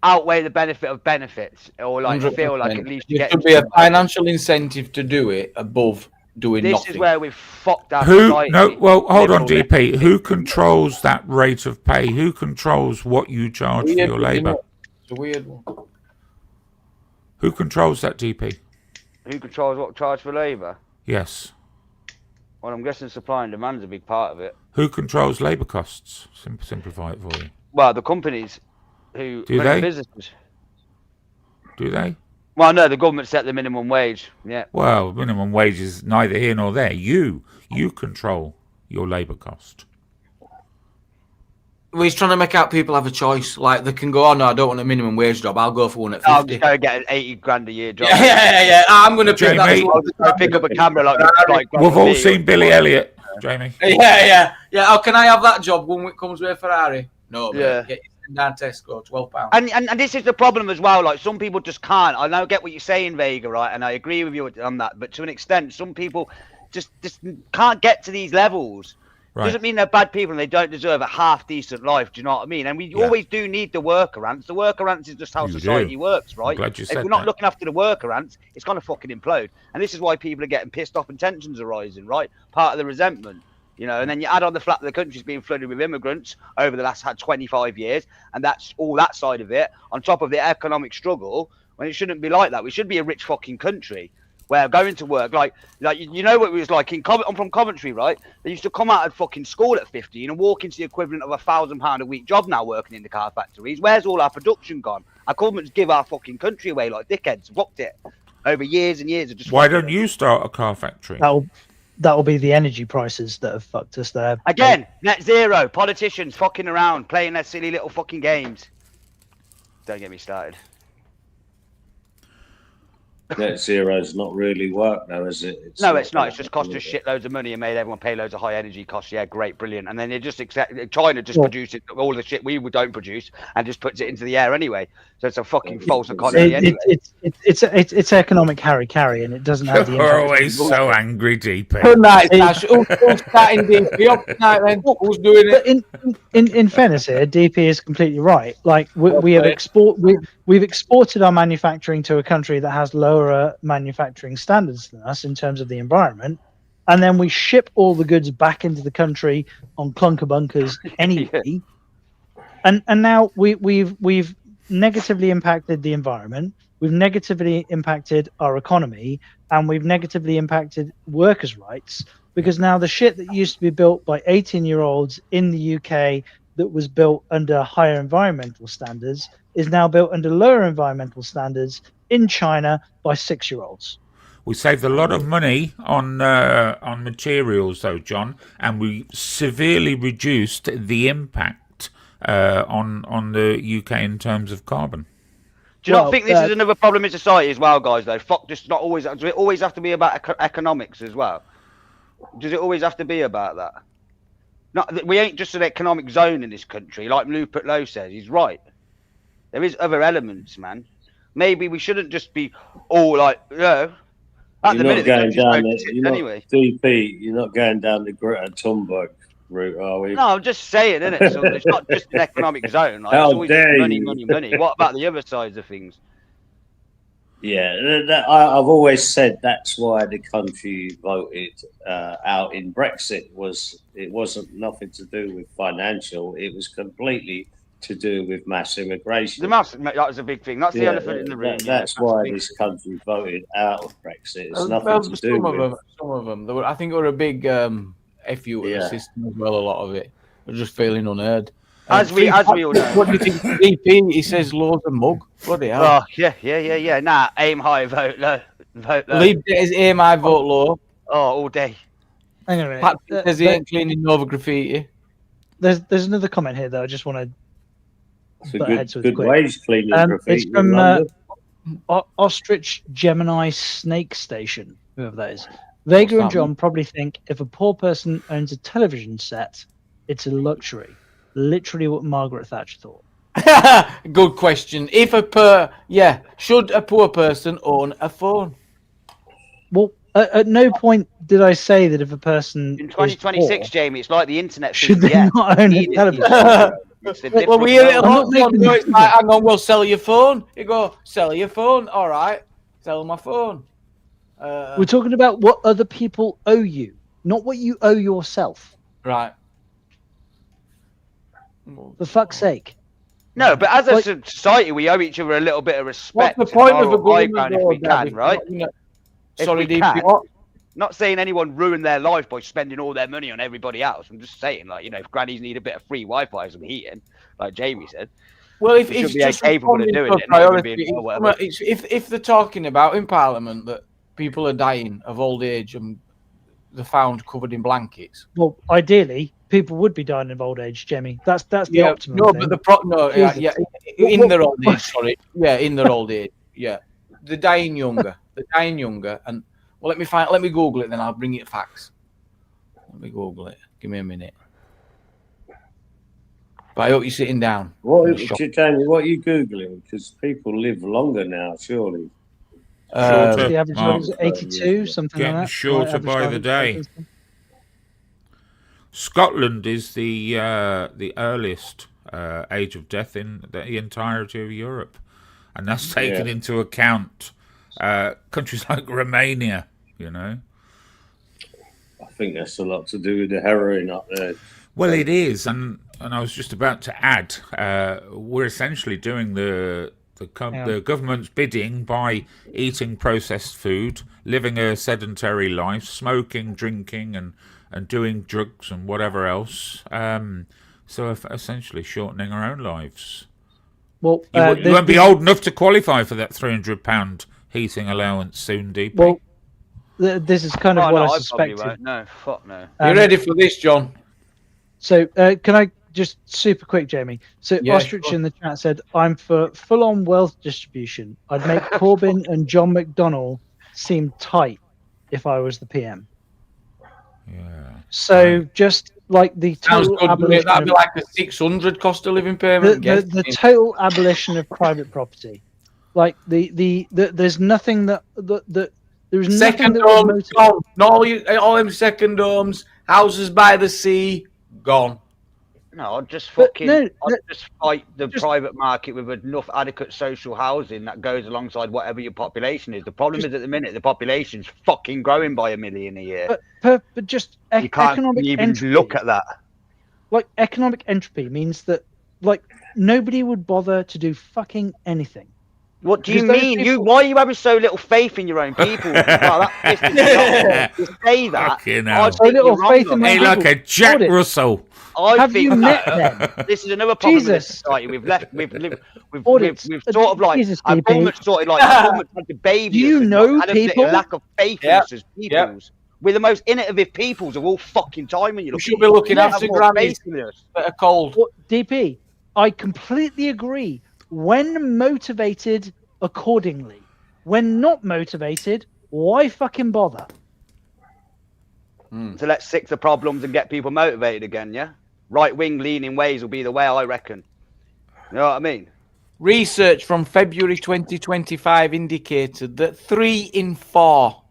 outweigh the benefit of benefits, or 100%. Feel like at least there should be a financial incentive to do it above doing nothing. This is where we've fucked our society. Hold on, DP. Who controls that rate of pay? Who controls what you charge for your labour? It's a weird one. Who controls that, DP? Who controls what charge for labour? Yes. Well, I'm guessing supply and demand is a big part of it. Who controls labour costs? Simplify it for you. Well, the companies who run the businesses. Do they? Well, no, the government set the minimum wage. Yeah. Well, minimum wage is neither here nor there. You control your labour cost. Well, he's trying to make out people have a choice. Like, they can go, "Oh, no, I don't want a minimum wage job. I'll go for one at 50. I'll just go get an 80 grand a year job." Yeah. I'm going to pick that. I'll just go pick up a camera like we've all seen Billy Elliot, Jamie. Yeah. Oh, can I have that job when it comes with a Ferrari? No, yeah. Get down Tesco, £12. And this is the problem as well. Like, some people just can't. I know, get what you're saying, Vega, right? And I agree with you on that. But to an extent, some people just can't get to these levels. Right. Doesn't mean they're bad people and they don't deserve a half decent life. Do you know what I mean? And we always do need the worker ants. The worker ants is just how society works, right? Glad you said if we're not looking after the worker ants, it's going to fucking implode. And this is why people are getting pissed off and tensions are rising, right? Part of the resentment, you know. And then you add on the fact that the country's been flooded with immigrants over the last 25 years, and that's all that side of it. On top of the economic struggle, when it shouldn't be like that. We should be a rich fucking country. Where going to work, like you know what it was like in I'm from Coventry, right? They used to come out of fucking school at 15 and walk into the equivalent of £1,000 a week job now working in the car factories. Where's all our production gone? Our government's give our fucking country away like dickheads. Fucked it over years and years of just. Why don't you start a car factory? That'll be the energy prices that have fucked us there. Again, net zero. Politicians fucking around, playing their silly little fucking games. Don't get me started. Net zero's not really work though, is it? It's not. It's just cost us shitloads of money and made everyone pay loads of high energy costs. Yeah, great, brilliant. And then they just China just produces all the shit we don't produce and just puts it into the air anyway. So it's a fucking false economy anyway. It's economic carry, and it doesn't have the. You're always so angry, DP. Good night, Tash. Who's starting DP up tonight then? Who's doing it? In fairness, here DP is completely right. Like we've exported our manufacturing to a country that has lower manufacturing standards than us in terms of the environment, and then we ship all the goods back into the country on clunker bunkers anyway. And now we've negatively impacted the environment, we've negatively impacted our economy, and we've negatively impacted workers' rights, because now the shit that used to be built by 18-year-olds in the UK that was built under higher environmental standards is now built under lower environmental standards in China by 6-year-olds. We saved a lot of money on materials, though, John, and we severely reduced the impact on the UK in terms of carbon. Do you not think this is another problem in society as well, guys? Though, fuck, just not always. Does it always have to be about economics as well? Does it always have to be about that? Not, we ain't just an economic zone in this country, like Rupert Lowe says. He's right. There is other elements, man. Maybe we shouldn't just be all like, you know. At the minute, anyway. DP, you're not going down the Greta Thunberg route, are we? No, I'm just saying, isn't it? So it's not just an economic zone. Like, How it's always dare money, you? money. What about the other sides of things? Yeah, I've always said that's why the country voted out in Brexit. It wasn't nothing to do with financial. It was completely to do with mass immigration. That was a big thing. That's the elephant in the room. That's why this country voted out of Brexit. It's nothing to do with some of them. I think they were a big FU to the system as well. A lot of it. They're just feeling unheard. As we all know. What do you think? DP, he says laws and mug. Bloody hell. Oh, yeah. Nah, aim high, vote low. Vote low. Leave it as aim high, vote low. Oh, all day. Hang on a minute. Patrick says he ain't cleaning over graffiti. There's another comment here that I just want to. It's a good wage cleaning graffiti. It's from Ostrich Gemini Snake Station, whoever that is. Vega and John probably think if a poor person owns a television set, it's a luxury. Literally what Margaret Thatcher thought. Good question. Should a poor person own a phone? Well, at no point did I say that if a person in 2026, Jamie, it's like the internet. Should they not own a television? Well, we hear it a lot. It's like, hang on, we'll sell your phone. You go, sell your phone. All right, sell my phone. We're talking about what other people owe you, not what you owe yourself. Right. For fuck's sake. No, but as a society, we owe each other a little bit of respect. What's the point of a government if we can, right? Sorry, DP. Not saying anyone ruined their life by spending all their money on everybody else. I'm just saying, like, you know, if grannies need a bit of free Wi-Fi and some heating, like Jamie said. Well, if it's be just capable of doing it, if they're talking about in Parliament that people are dying of old age and they're found covered in blankets. Well, ideally, people would be dying of old age, Jamie. That's the optimum. No, thing. but in their old age. Sorry, in their old age. Yeah, they're dying younger. And well, let me Google it. Then I'll bring you facts. Let me Google it. Give me a minute. But I hope you're sitting down. What are you googling? Because people live longer now, surely. The average age is 82, something like that. Getting shorter by the day. Scotland is the earliest age of death in the entirety of Europe, and that's taken into account countries like Romania. I think that's a lot to do with the heroin up there. Well, it is, and I was just about to add, we're essentially doing the government's bidding by eating processed food, living a sedentary life, smoking, drinking, and doing drugs and whatever else. So essentially shortening our own lives. Well, you won't be old enough to qualify for that £300 heating allowance soon, DP. Well, this is kind of what I suspected. No, fuck no. You ready for this, John? So, can I just super quick, Jamie? So, Ostrich in the chat said, "I'm for full-on wealth distribution. I'd make Corbyn and John McDonnell seem tight if I was the PM." Yeah. So, just like the total abolition, that'd be like a 600 cost of living payment. The total abolition of private property, like there's nothing that there's second homes gone. All them second homes, houses by the sea, gone. No, I'd just fight the private market with enough adequate social housing that goes alongside whatever your population is. The problem is at the minute the population's fucking growing by 1 million a year. But just you can't economic even entropy. look at that. Like economic entropy means that like nobody would bother to do fucking anything. What do you mean? Why are you having so little faith in your own people? That pisses me off. To say that. So little faith in my people. Like a Jack Russell. Have you met them? This is another problem with society. We've sort of like our government sort of like had to baby. Do you know had people? A lack of faith in us as peoples. We're the most innovative peoples of all fucking time. When you look, we should be looking after grannies that are cold. DP, I completely agree. When motivated, accordingly. When not motivated, why fucking bother? So let's fix the problems and get people motivated again, yeah? Right-wing leaning ways will be the way, I reckon. You know what I mean? Research from February 2025 indicated that 3 in 4,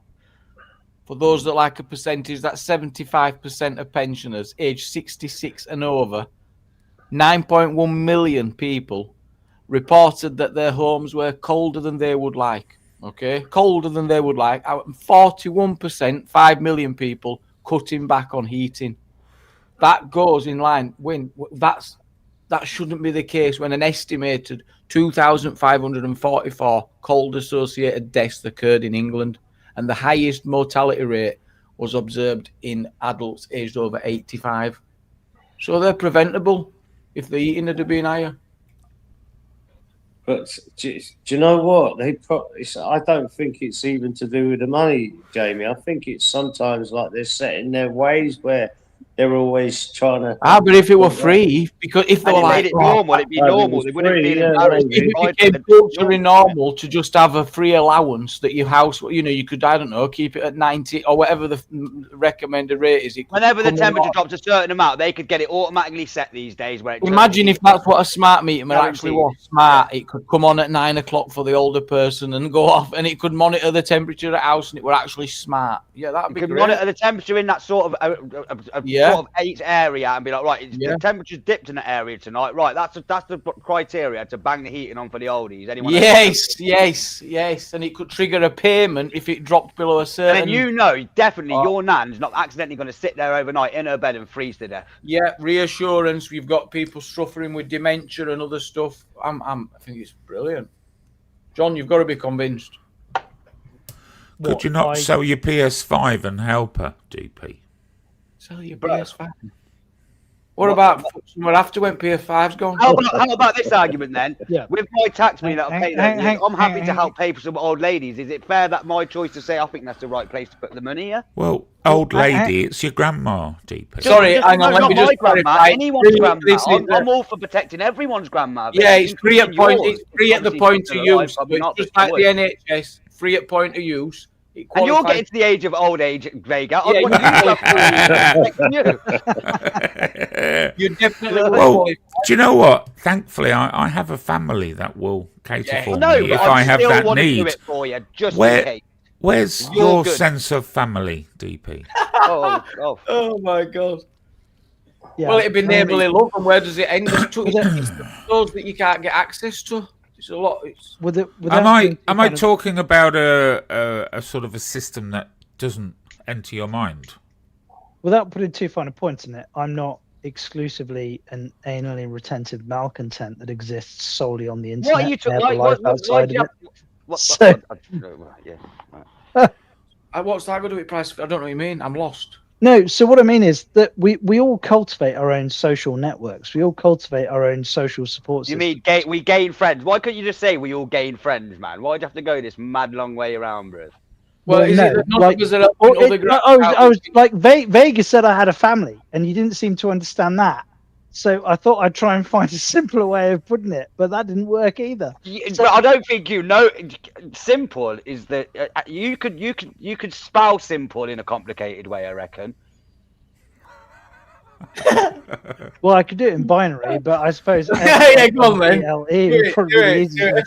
for those that like a percentage, that's 75% of pensioners aged 66 and over, 9.1 million people reported that their homes were colder than they would like. Okay, colder than they would like. 41%, 5 million people cutting back on heating. That goes in line. That shouldn't be the case when an estimated 2,544 cold-associated deaths occurred in England, and the highest mortality rate was observed in adults aged over 85. So they're preventable if the heating had been higher. But do you know what? I don't think it's even to do with the money, Jamie. I think it's sometimes like they're set in their ways where they're always trying to. But if it were free, because if they were made it normal, it'd be normal. They wouldn't be embarrassed. If it became culturally normal to just have a free allowance that your house, you could, I don't know, keep it at 90 or whatever the recommended rate is. Whenever the temperature drops a certain amount, they could get it automatically set these days. Where imagine if that's what a smart meter actually was. Smart, it could come on at 9 o'clock for the older person and go off, and it could monitor the temperature of the house, and it were actually smart. Yeah, that'd be great. Monitor the temperature in that sort of sort of 8 area and be like, right, the temperature's dipped in that area tonight. Right, that's the criteria to bang the heating on for the oldies. Anyone? Yes, and it could trigger a payment if it dropped below a certain. And then definitely your nan's not accidentally going to sit there overnight in her bed and freeze to death. Yeah, reassurance. We've got people suffering with dementia and other stuff. I think it's brilliant. John, you've got to be convinced. Could you not sell your PS5 and help her, DP? Sell your PS5. What about somewhere after when PS5's gone? How about this argument then? Yeah. With my tax money that I pay, I'm happy to help pay for some old ladies. Is it fair that my choice to say I think that's the right place to put the money here? Well, old lady, it's your grandma, DP. Sorry, hang on, let me just clarify. Anyone's grandma. I'm all for protecting everyone's grandma. Yeah, it's free at point. It's free at the point of use. It's just like the NHS, free at point of use. And you're getting to the age of old age, Vega. Yeah, you definitely well, do you know what? Thankfully, I have a family that will cater for me if I have that need. Do it for you, just in case. Where's your sense of family, DP? Oh my God. Yeah. Well, it'd be neighbourly love, and where does it end? It's those that you can't get access to. It's a lot. Am I talking about a sort of a system that doesn't enter your mind? Without putting too fine a point in it, I'm not exclusively an anally retentive malcontent that exists solely on the internet. What are you talking about? Outside of it. What's that got to do with price? I don't know what you mean. I'm lost. No, so what I mean is that we all cultivate our own social networks. We all cultivate our own social support systems. You mean we gain friends? Why couldn't you just say we all gain friends, man? Why'd you have to go this mad long way around, bro? Well, is it not because I was like Vegas said I had a family, and you didn't seem to understand that. So I thought I'd try and find a simpler way of putting it, but that didn't work either. But I don't think you know. Simple is that you could spell simple in a complicated way, I reckon. Well, I could do it in binary, but I suppose go on, man. would probably be easier.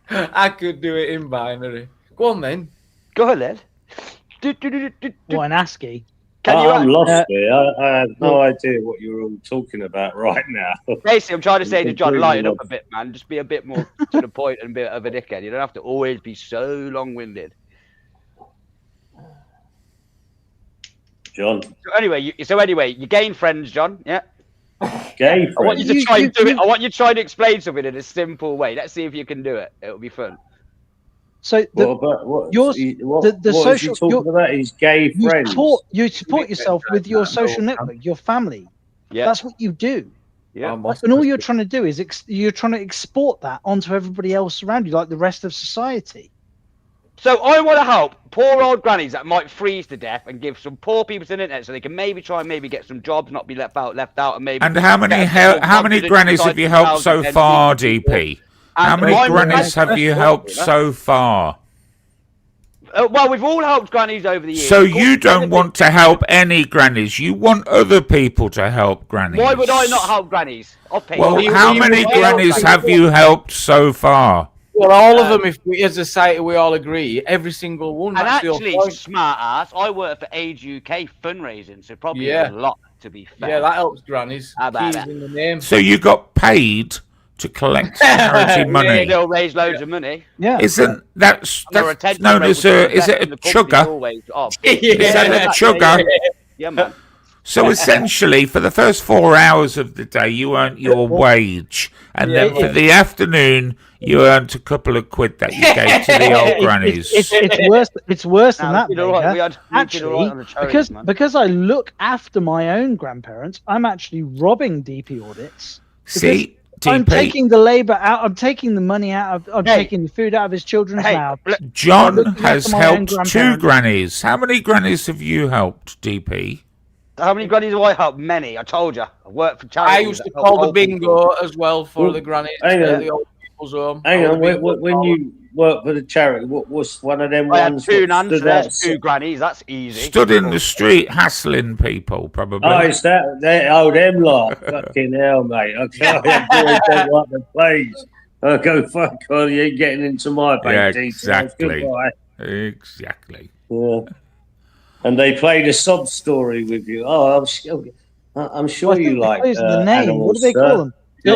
I could do it in binary. Go on, then. Go ahead. What, an ASCII? I'm lost here. I have no idea what you're all talking about right now. Basically, I'm trying to say to John, lighten up a bit, man. Just be a bit more to the point and a bit of a dickhead. You don't have to always be so long-winded. John. So anyway, you gain friends, John. Yeah. Gain friends. I want you to try and do it. I want you to try and explain something in a simple way. Let's see if you can do it. It'll be fun. So the social talking about is gay friends. You support yourself with your social network, your family. Yeah, that's what you do. Yeah, and all you're trying to do is you're trying to export that onto everybody else around you, like the rest of society. So I want to help poor old grannies that might freeze to death and give some poor people some internet so they can maybe try and get some jobs, not be left out, and maybe. And how many grannies have you helped so far, DP? How many grannies have you helped so far? Well, we've all helped grannies over the years. So you don't want to help any grannies. You want other people to help grannies. Why would I not help grannies? Well, how many grannies have you helped so far? Well, all of them, if we as a society we all agree, every single one. And actually, smart ass, I work for Age UK fundraising, so probably a lot, to be fair. Yeah, that helps grannies. How about in the name. So you got paid to collect charity money. They'll raise loads of money. Yeah. Isn't that's known as is it a chugger? Is that a chugger? Yeah, man. So essentially, for the first 4 hours of the day, you earned your wage, and then for the afternoon, you earned a couple of quid that you gave to the old grannies. It's worse than that. Actually, because I look after my own grandparents, I'm actually robbing DP audits. See, I'm taking the labour out. I'm taking the money out. I'm taking the food out of his children's mouths. John has helped 2 grannies. How many grannies have you helped, DP? How many grannies have I helped? Many. I told you. I worked for charity. I used to call the bingo as well for the grannies. The old people's home. Hang on. When you worked for the charity, what was one of them ones? I had 2 nans, 2 grannies. That's easy. Stood in the street hassling people, probably. Oh, is that them lot? Fucking hell, mate! I can't don't like the place. I go fuck on. You ain't getting into my bank details. Goodbye. Exactly. Yeah. And they played a sob story with you. Oh, I'm sure you like the name. Animals, what do they call them? They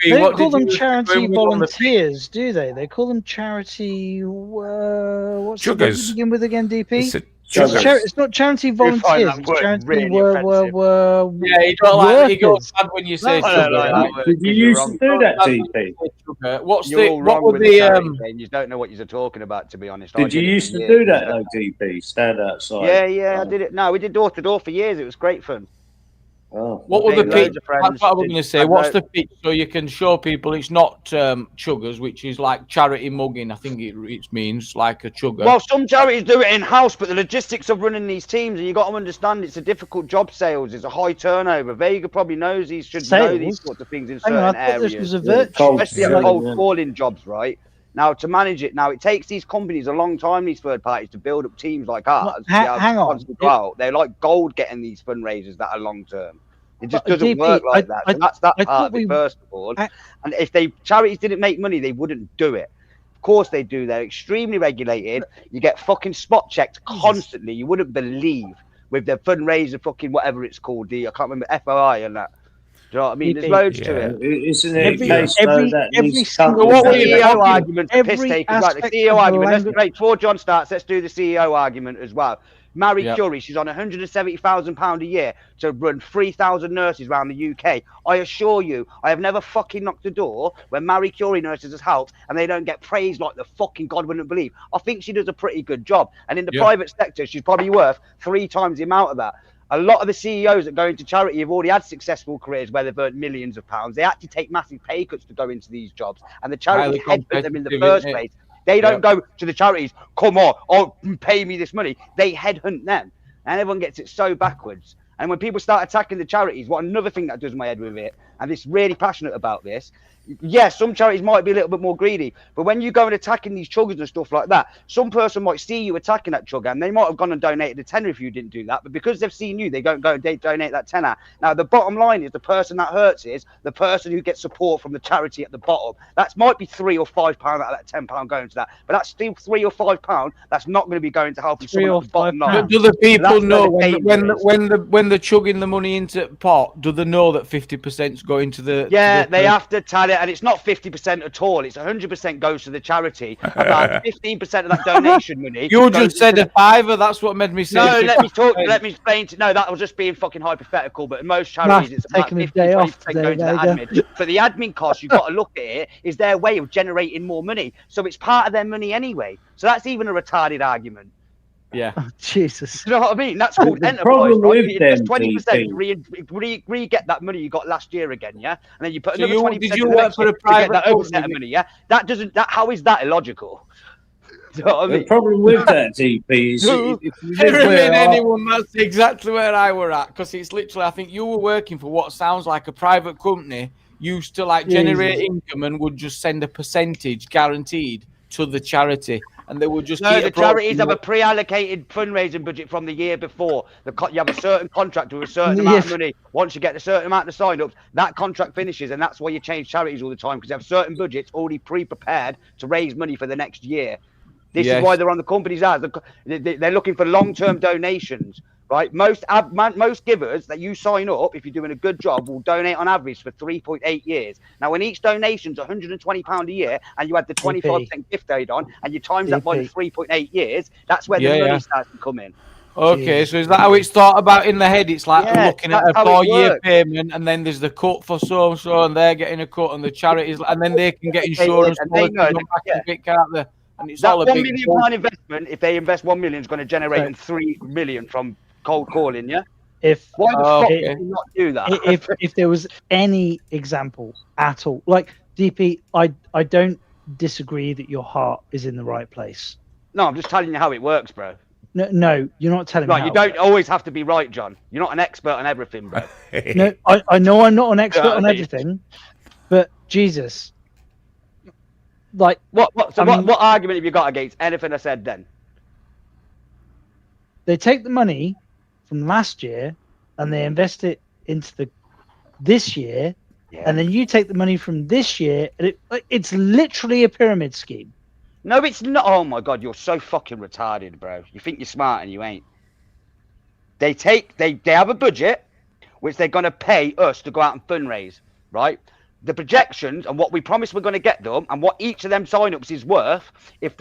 don't call them charity volunteers, do they? They call them charity. What's the word to begin with again, DP? It's not charity volunteers. It's charity you don't like it goes bad when you say Did you used to do that, DP? What were the you don't know what you're talking about, to be honest. Did you used to do that though, DP? Stand outside. Yeah, I did it. No, we did door to door for years. It was great fun. Oh, what were the pitch? That's what I was going to say. What's the pitch so you can show people it's not chuggers, which is like charity mugging? I think it means like a chugger. Well, some charities do it in house, but the logistics of running these teams, and you got to understand, it's a difficult job. Sales is a high turnover. Vega probably knows he should know these sorts of things in certain areas, especially at cold calling jobs, right? Now, to manage it, it takes these companies a long time, these third parties, to build up teams like ours. Hang on. They're like gold getting these fundraisers that are long term. It just doesn't work like that. So that's that part of it, first of all. And if charities didn't make money, they wouldn't do it. Of course they do. They're extremely regulated. You get fucking spot checked constantly. You wouldn't believe. with their fundraiser, fucking whatever it's called. I can't remember, FOI and that. Do you know what I mean? There's loads to it. Isn't it Every single CEO argument, the piss takers, right? The CEO argument. Before John starts, let's do the CEO argument as well. Marie Curie, she's on £170,000 a year to run 3,000 nurses around the UK. I assure you, I have never fucking knocked the door when Marie Curie nurses has helped and they don't get praised like the fucking God wouldn't believe. I think she does a pretty good job. And in the private sector, she's probably worth 3 times the amount of that. A lot of the CEOs that go into charity have already had successful careers where they've earned millions of pounds. They actually take massive pay cuts to go into these jobs. And the charities headhunt them in the first place. They don't go to the charities, come on, pay me this money. They headhunt them. And everyone gets it so backwards. And when people start attacking the charities, what another thing that does my head with it, and it's really passionate about this, yes, some charities might be a little bit more greedy, but when you go and attacking these chuggers and stuff like that, some person might see you attacking that chugger and they might have gone and donated a tenner if you didn't do that, but because they've seen you, they don't go and donate that tenner. Now, the bottom line is the person that hurts is the person who gets support from the charity at the bottom. That might be £3 or £5 out of that £10 going to that, but that's still £3 or £5 that's not going to be going to helping someone at the bottom line. Do the people know when they're chugging the money into pot, do they know that 50% is going to the... Yeah, they have to tell it, and it's not 50% at all. It's 100% goes to the charity. About 15% of that donation money. You just said a fiver. That's what made me say. No, let me talk. Let me explain. No, that was just being fucking hypothetical. But in most charities, it's about 50% going to the admin. But the admin costs, you've got to look at it, is their way of generating more money. So it's part of their money anyway. So that's even a retarded argument. Yeah. Oh, Jesus. You know what I mean? That's called enterprise. Right? Just 20% re-get that money you got last year again, yeah? And then you put another 20% did you work for a private that overset of money, yeah? That doesn't. How is that illogical? You know what I mean? The problem with that, DP, is anyone, that's exactly where I were at, because it's literally, I think you were working for what sounds like a private company, used to like generate income and would just send a percentage guaranteed to the charity. And they would just the charities have a pre-allocated fundraising budget from the year before. You have a certain contract with a certain amount of money. Once you get a certain amount of sign-ups, that contract finishes, and that's why you change charities all the time, because they have certain budgets already pre-prepared to raise money for the next year. This is why they're on the company's ads. They're looking for long-term donations, right? Most givers that you sign up, if you're doing a good job, will donate on average for 3.8 years. Now, when each donation's £120 a year, and you add the 25% gift aid on, and you times that by the 3.8 years, that's where the money starts to come in. Okay, so is that how it's thought about in the head? It's like looking at a 4-year payment, and then there's the cut for so and they're getting a cut, and the charities, and then they can get insurance. And they know, and it's that all a £1 big million investment, if they invest 1 million, is going to generate them 3 million from cold calling, yeah? Why the fuck did you not do that? If there was any example at all, like DP, I don't disagree that your heart is in the right place. No, I'm just telling you how it works, bro. No, you're not telling me. Right, you don't always have to be right, John. You're not an expert on everything, bro. No, I know I'm not an expert on everything, but Jesus. Like what argument have you got against anything I said then? They take the money from last year and they invest it into this year, and then you take the money from this year, and it's literally a pyramid scheme. No, it's not. Oh my God, you're so fucking retarded, bro. You think you're smart and you ain't. They have a budget which they're gonna pay us to go out and fundraise, right? The projections and what we promise we're going to get them, and what each of them sign-ups is worth. If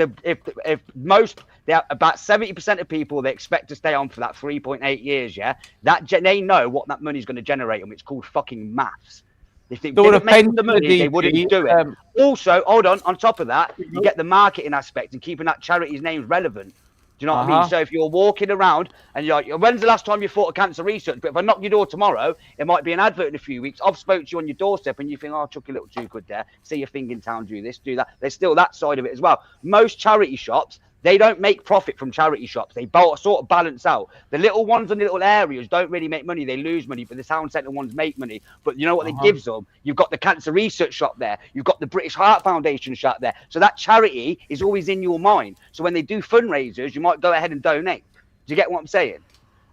most, they are about 70% of people they expect to stay on for that 3.8 years, yeah, that they know what that money is going to generate them. It's called fucking maths. If they didn't make the money, they wouldn't do it. Also, hold on top of that, you get the marketing aspect and keeping that charity's names relevant. Do you know what I mean? So if you're walking around and you're like, when's the last time you thought of cancer research? But if I knock your door tomorrow, it might be an advert in a few weeks. I've spoke to you on your doorstep and you think, oh, I'll chuck a little too good there. See your thing in town, do this, do that. There's still that side of it as well. Most charity shops, they don't make profit from charity shops. They sort of balance out. The little ones in little areas don't really make money. They lose money, but the town centre ones make money. But you know what they gives them? You've got the cancer research shop there. You've got the British Heart Foundation shop there. So that charity is always in your mind. So when they do fundraisers, you might go ahead and donate. Do you get what I'm saying?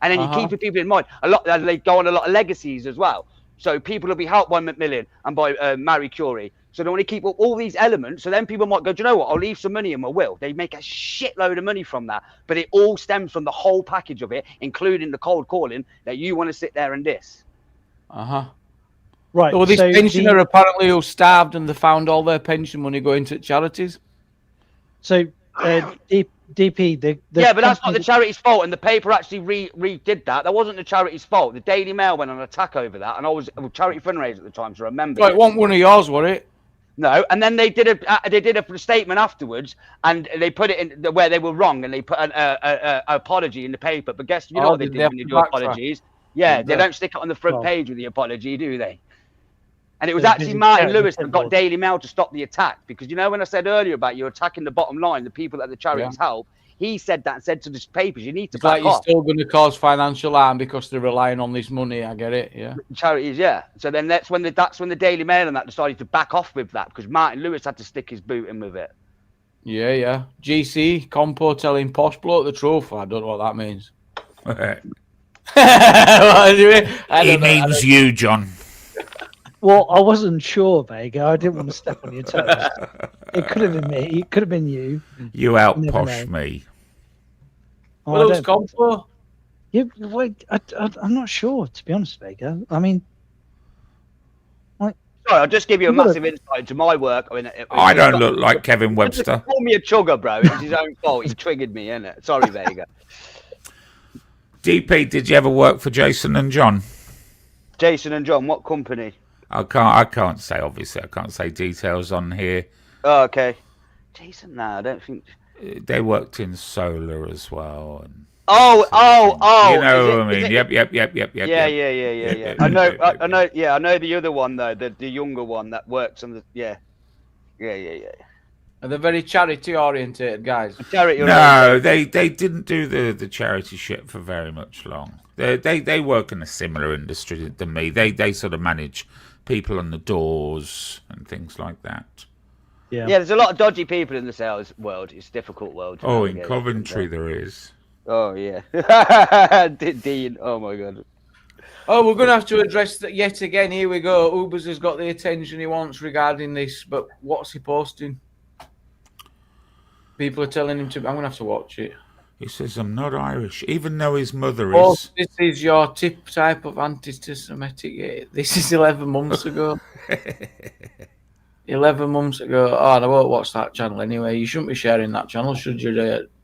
And then you keep people in mind. They go on a lot of legacies as well. So people will be helped by Macmillan and by Marie Curie. So they want to keep up all these elements. So then people might go, do you know what? I'll leave some money in my will. They make a shitload of money from that. But it all stems from the whole package of it, including the cold calling that you want to sit there and diss. Right. Well, this pensioner apparently who starved and they found all their pension money going to charities. So, DP, yeah, but that's not the charity's fault, and the paper actually redid that. That wasn't the charity's fault. The Daily Mail went on attack over that, and I was a charity fundraiser at the time, so I remember. Right, it wasn't one of yours, was it? No, and then they did a statement afterwards, and they put it in where they were wrong, and they put an apology in the paper. But guess you know what they did when they do apologies? Yeah, they don't stick it on the front page with the apology, do they? And it was actually Martin Lewis that got Daily Mail to stop the attack, because you know when I said earlier about you attacking the bottom line, the people that the charities help, he said that and said to the papers, you need to back off. You're still going to cause financial harm because they're relying on this money. I get it. Yeah, charities. Yeah. So then that's when the Daily Mail and that decided to back off with that, because Martin Lewis had to stick his boot in with it. Yeah. GC Compo telling posh bloke the truth. I don't know what that means. He means you, John. Well, I wasn't sure, Vega. I didn't want to step on your toes. It could have been me. It could have been you. You outposh me. Well, who's Compo? Yeah, wait, I'm not sure, to be honest, Vega. I mean, sorry, I'll just give you a massive insight into my work. I don't look like Kevin Webster. Call me a chugger, bro. It's his own fault. He triggered me, innit? Sorry, Vega. DP, did you ever work for Jason and John? Jason and John, what company? I can't say, obviously. I can't say details on here. Oh, okay. Jason, no, I don't think... They worked in solar as well. And oh! You know what I mean? Yep. Yeah. I know the other one, though, the younger one that works on the... Yeah. Are they very charity-orientated guys? No, they didn't do the charity shit for very much long. They work in a similar industry than me. They sort of manage people on the doors and things like that. Yeah, there's a lot of dodgy people in the sales world. It's a difficult world. In Coventry there is. Oh, yeah. Dean, oh my God. Oh, we're going to have to address that yet again. Here we go. Ubers has got the attention he wants regarding this, but what's he posting? People are telling him to... I'm going to have to watch it. He says, I'm not Irish, even though his mother is... This is your type of anti-Semitic. This is 11 months ago. 11 months ago. Oh, and I won't watch that channel anyway. You shouldn't be sharing that channel, should you,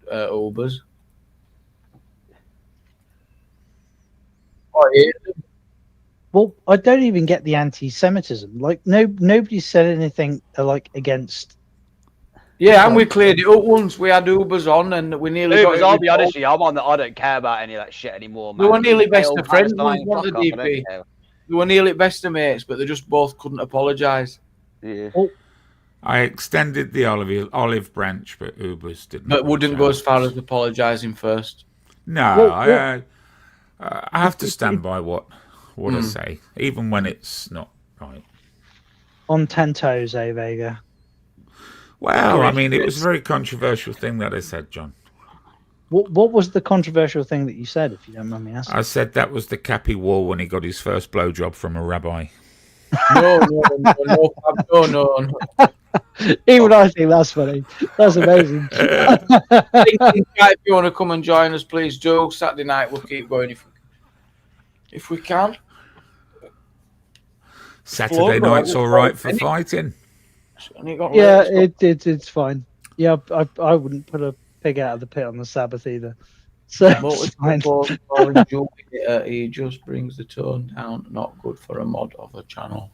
Ubers? Well, I don't even get the anti-Semitism. Like, nobody said anything like against... Yeah, and we cleared it up once. We had Ubers on, and we nearly got. I'll be honest with you, I'm on that. I don't care about any of that shit anymore, man. We were nearly best of friends, weren't the DP? We were nearly best of mates, but they just both couldn't apologise. Yeah. I extended the olive branch, but Ubers didn't. But wouldn't go as far as apologising first. No, I have to stand by what I say, even when it's not right. On 10 toes, Vega. Well, I mean, it was a very controversial thing that I said, John. What was the controversial thing that you said, if you don't mind me asking? I said that was the Cappy wall when he got his first blowjob from a rabbi. No. Even I think that's funny. That's amazing. If you want to come and join us, please do. Saturday night, we'll keep going if we can. Saturday night's all right for fighting. Yeah, it's fine. Yeah, I wouldn't put a pig out of the pit on the Sabbath either. So it's fine. He just brings the tone down. Not good for a mod of a channel.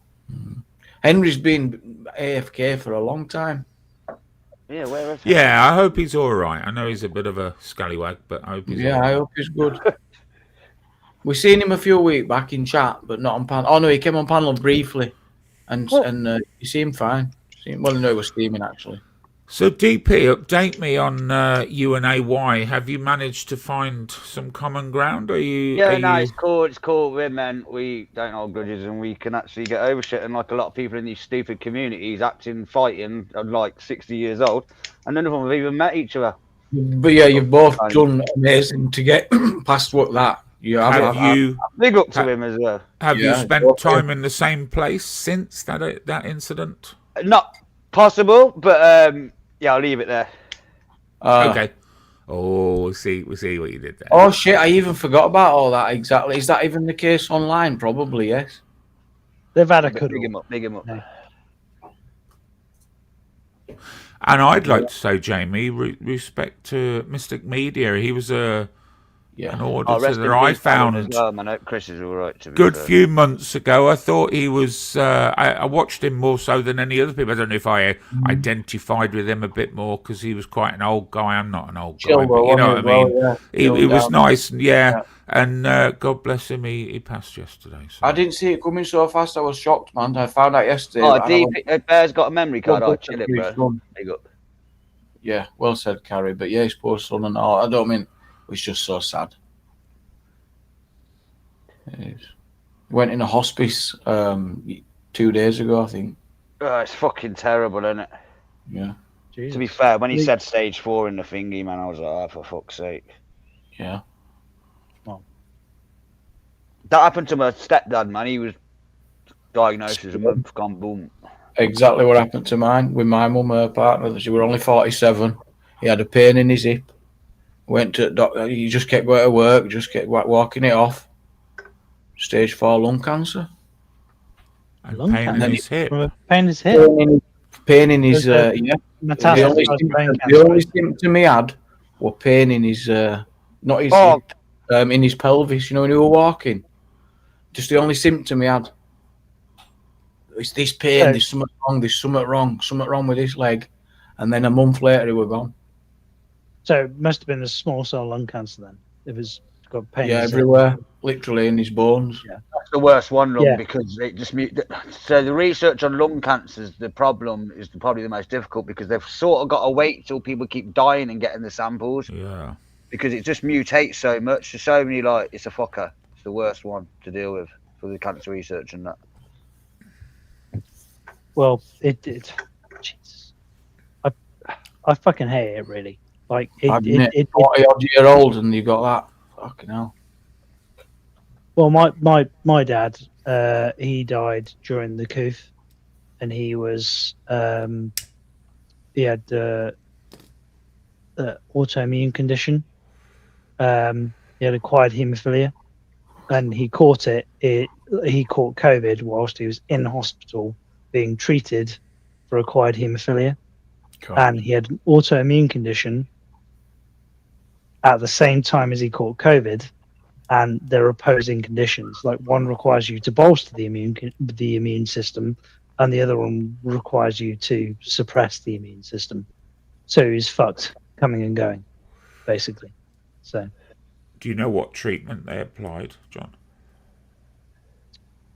Henry's been AFK for a long time. Yeah, where is he? Yeah, I hope he's all right. I know he's a bit of a scallywag, but I hope he's all right. I hope he's good. We seen him a few weeks back in chat, but not on panel. Oh no, he came on panel briefly, and you seemed fine. Well, no, it was steaming actually. So DP, update me on you and AY. Have you managed to find some common ground? It's cool. It's cool. We're men. We don't hold grudges, and we can actually get over shit. And like a lot of people in these stupid communities, fighting, like 60 years old, and none of them have even met each other. But yeah, you've both done amazing to get past what that. Big up to him as well. Have you spent time in the same place since that incident? Not possible, but yeah, I'll leave it there. Okay. Oh, we'll see what you did there. Oh shit! I even forgot about all that. Exactly. Is that even the case online? Probably yes. They've had a cuddle. Big him up. No. And I'd like to say, Jamie, respect to Mystic Media. He was an auditor that I found well, man. Chris is all right. To be good fair. few months ago. I thought he was. I watched him more so than any other people. I don't know if I identified with him a bit more because he was quite an old guy. I'm not an old guy, but you know what I mean. He was nice, and and God bless him. He passed yesterday. So. I didn't see it coming so fast. I was shocked, man. I found out yesterday. Oh, Bear's got a memory card. Oh, chill it, bro. Yeah, well said, Carrie. But yeah, his poor son and all. I don't mean it was just so sad. He went in a hospice 2 days ago, I think. Oh, it's fucking terrible, isn't it? Yeah. Jesus. To be fair, when he said stage 4 in the thingy, man, I was like, oh, for fuck's sake. Yeah. Well, that happened to my stepdad, man. He was diagnosed as a month gone, boom. Exactly what happened to mine with my mum, her partner. She was only 47. He had a pain in his hip. Went to the doctor. He just kept going to work, just kept walking it off. Stage 4 lung cancer. And pain in his hip. Pain in his hip. Pain in his yeah. The only symptom he had were pain in his not his hip, in his pelvis. You know when he was walking. Just the only symptom he had. It's this pain. There's something wrong. There's something wrong with his leg. And then a month later, he was gone. So it must have been a small cell lung cancer then. If it's got pain. Yeah, everywhere, literally in his bones. Yeah, that's the worst one, lung, because it just. So the research on lung cancers, the problem is probably the most difficult because they've sort of got to wait till people keep dying and getting the samples. Yeah. Because it just mutates so much. There's so many it's a fucker. It's the worst one to deal with for the cancer research and that. Well, Jesus. I fucking hate it, really. Like, 40-odd-year-old and you got that. Fucking hell. Well, my dad, he died during the coup, and he was he had autoimmune condition. He had acquired haemophilia, and he caught he caught COVID whilst he was in hospital being treated for acquired haemophilia. God. And he had an autoimmune condition at the same time as he caught COVID, and they're opposing conditions. Like, one requires you to bolster the immune system, and the other one requires you to suppress the immune system. So he's fucked coming and going, basically. So, do you know what treatment they applied, John?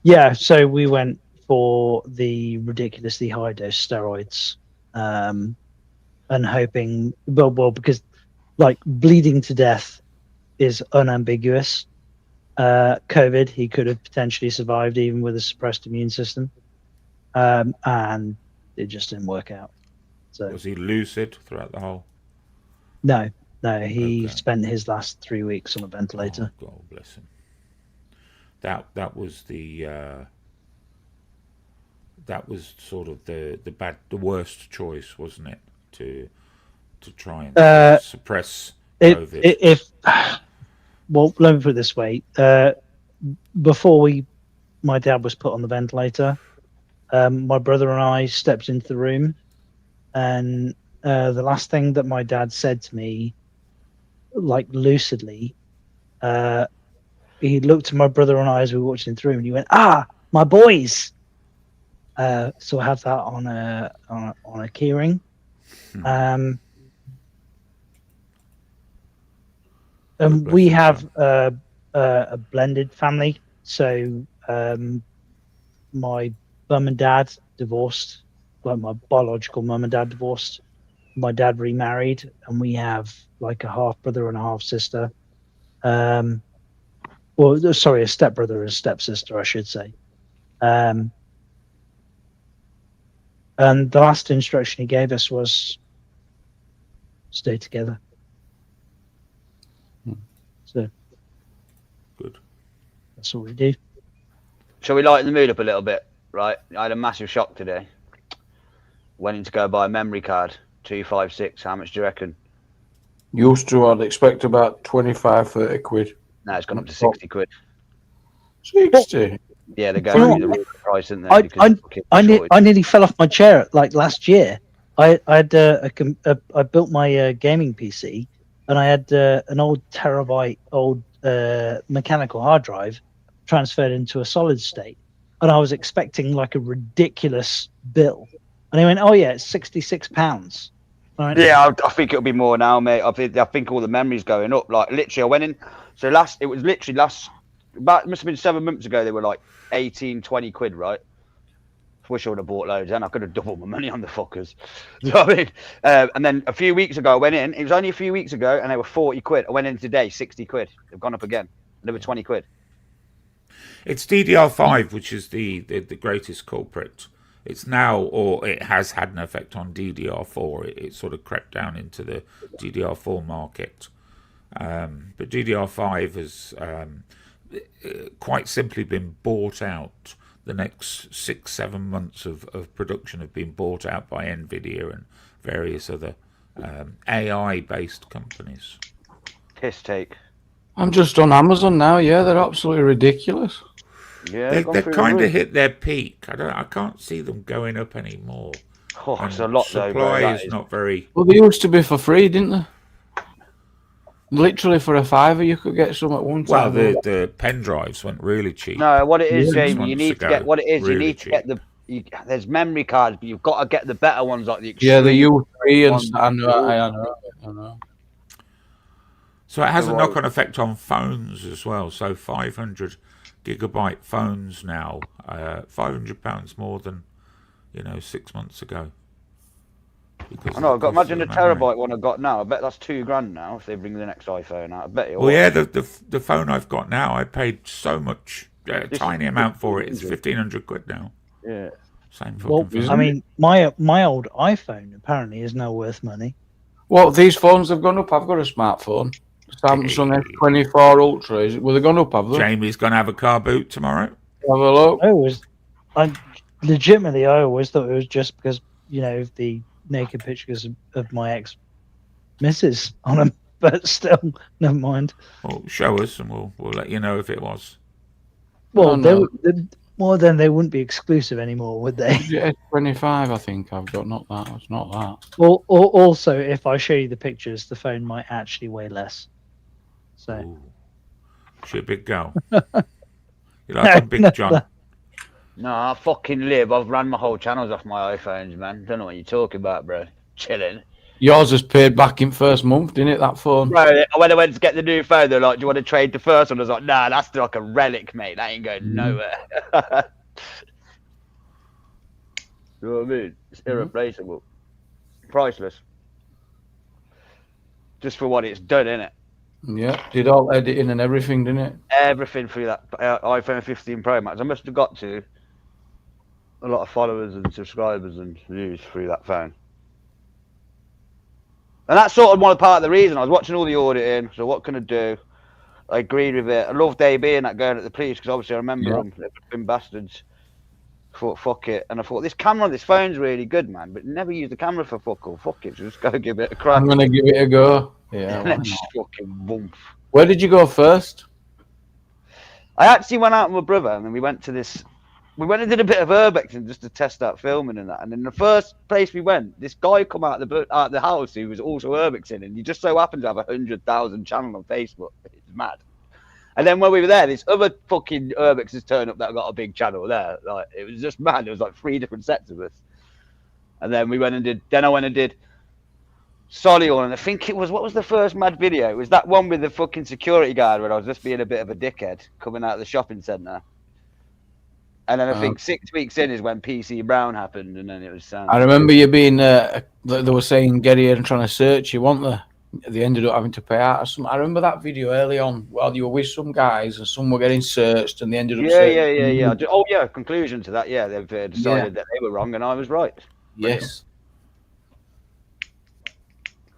Yeah, so we went for the ridiculously high dose steroids, and hoping, well, because like bleeding to death is unambiguous. COVID, he could have potentially survived even with a suppressed immune system, and it just didn't work out. So was he lucid throughout the whole? No, he spent his last 3 weeks on a ventilator. Oh, God bless him. That was the that was sort of the worst choice, wasn't it? To try and suppress COVID. Well, let me put it this way: before my dad was put on the ventilator, my brother and I stepped into the room, and the last thing that my dad said to me, like lucidly, he looked at my brother and I as we were watching the room, and he went, "Ah, my boys." So I have that on a keyring. We have a blended family. So my mum and dad divorced. Like, my biological mum and dad divorced. My dad remarried, and we have like a half brother and a half sister. Well, sorry, a stepbrother and a stepsister, I should say. And the last instruction he gave us was stay together. So good. That's what we do. Shall we lighten the mood up a little bit? Right, I had a massive shock today. Went in to go buy a memory card, 256. How much do you reckon? Used to, I'd expect about 25, 30 quid. No, it's gone up to 60 quid. 60? Yeah, they're going to the real price, isn't they? I nearly fell off my chair like last year. I built my gaming PC, and I had an old terabyte mechanical hard drive transferred into a solid state, and I was expecting like a ridiculous bill, and he went, "Oh yeah, it's £66." Yeah, I think it'll be more now, mate. I think all the memory's going up. Like literally, I went in. So it was literally it must have been 7 months ago. They were like 18, 20 quid, right? Wish I would have bought loads then. I could have doubled my money on the fuckers. You know what I mean? And then a few weeks ago, I went in. It was only a few weeks ago, and they were 40 quid. I went in today, 60 quid. They've gone up again. And they were 20 quid. It's DDR5, which is the greatest culprit. It's now, or it has had an effect on DDR4. It sort of crept down into the DDR4 market. But DDR5 has quite simply been bought out. The next 6-7 months of production have been bought out by NVIDIA and various other AI-based companies. Piss take. I'm just on Amazon now. Yeah, they're absolutely ridiculous. Yeah, they kind of hit their peak. I can't see them going up anymore. Oh, it's a lot though. Supply is not very. Well, they used to be for free, didn't they? Literally for a £5 you could get some at one time. Well, the pen drives went really cheap. No, what it is, Jamie, you need to get what it is. Really you need to get there's memory cards, but you've got to get the better ones like the extreme. Yeah, the U3 and I know. So it has a knock-on effect on phones as well. So 500 gigabyte phones now, £500 more than 6 months ago. I know. I've got imagine the terabyte one I've got now. I bet that's £2,000 now if they bring the next iPhone out. I bet it. Well, yeah, the phone I've got now, I paid so much, tiny amount for it. It's 1,500 quid now. Yeah. Same fucking phone. I mean, my old iPhone apparently is now worth money. Well, these phones have gone up. I've got a smartphone. Samsung S24 Ultra. Well, they've gone up, have they? Jamie's going to have a car boot tomorrow. Have a look. I always thought it was just because of the naked pictures of my ex-missus on them, but still, never mind. Well, show us, and we'll let you know if it was. Well, then they wouldn't be exclusive anymore, would they? Yeah, 25, I think I've got. Not that. It's not that. Well, also, if I show you the pictures, the phone might actually weigh less. So. Ooh. She a big girl. You like a big John? No, I fucking live. I've ran my whole channels off my iPhones, man. Don't know what you're talking about, bro. Chilling. Yours was paid back in first month, didn't it, that phone? Bro, when I went to get the new phone, they're like, do you want to trade the first one? I was like, nah, that's like a relic, mate. That ain't going nowhere. You know what I mean? It's irreplaceable. Priceless. Just for what it's done, innit? Yeah, did all editing and everything, didn't it? Everything through that iPhone 15 Pro Max. I must have got to a lot of followers and subscribers and views through that phone. And that's sort of part of the reason. I was watching all the auditing, so what can I do? I agreed with it. I loved AB and that going at the police, because obviously I remember them. They've been bastards. I thought, fuck it. And I thought, this camera on this phone's really good, man, but never use the camera for fuck all. Fuck it, just go give it a crack. I'm going to give it a go. Yeah, and just fucking boom. Where did you go first? I actually went out with my brother, and then we went and did a bit of urbexing just to test out filming and that. And in the first place we went, this guy come out the house who was also urbexing, and he just so happened to have 100,000 channel on Facebook. It's mad. And then when we were there, this other fucking urbexers turned up that got a big channel there. Like, it was just mad. There was like 3 different sets of us. And then I went and did Solihull, and I think it was, what was the first mad video? It was that one with the fucking security guard where I was just being a bit of a dickhead coming out of the shopping centre. And then I think 6 weeks in is when PC Brown happened, and then it was sound. I remember you being, they were saying get here and trying to search you, weren't they? They ended up having to pay out or something. I remember that video early on while you were with some guys and some were getting searched and they ended up Yeah. Oh, yeah, conclusion to that, yeah. They've decided that they were wrong and I was right. Yes.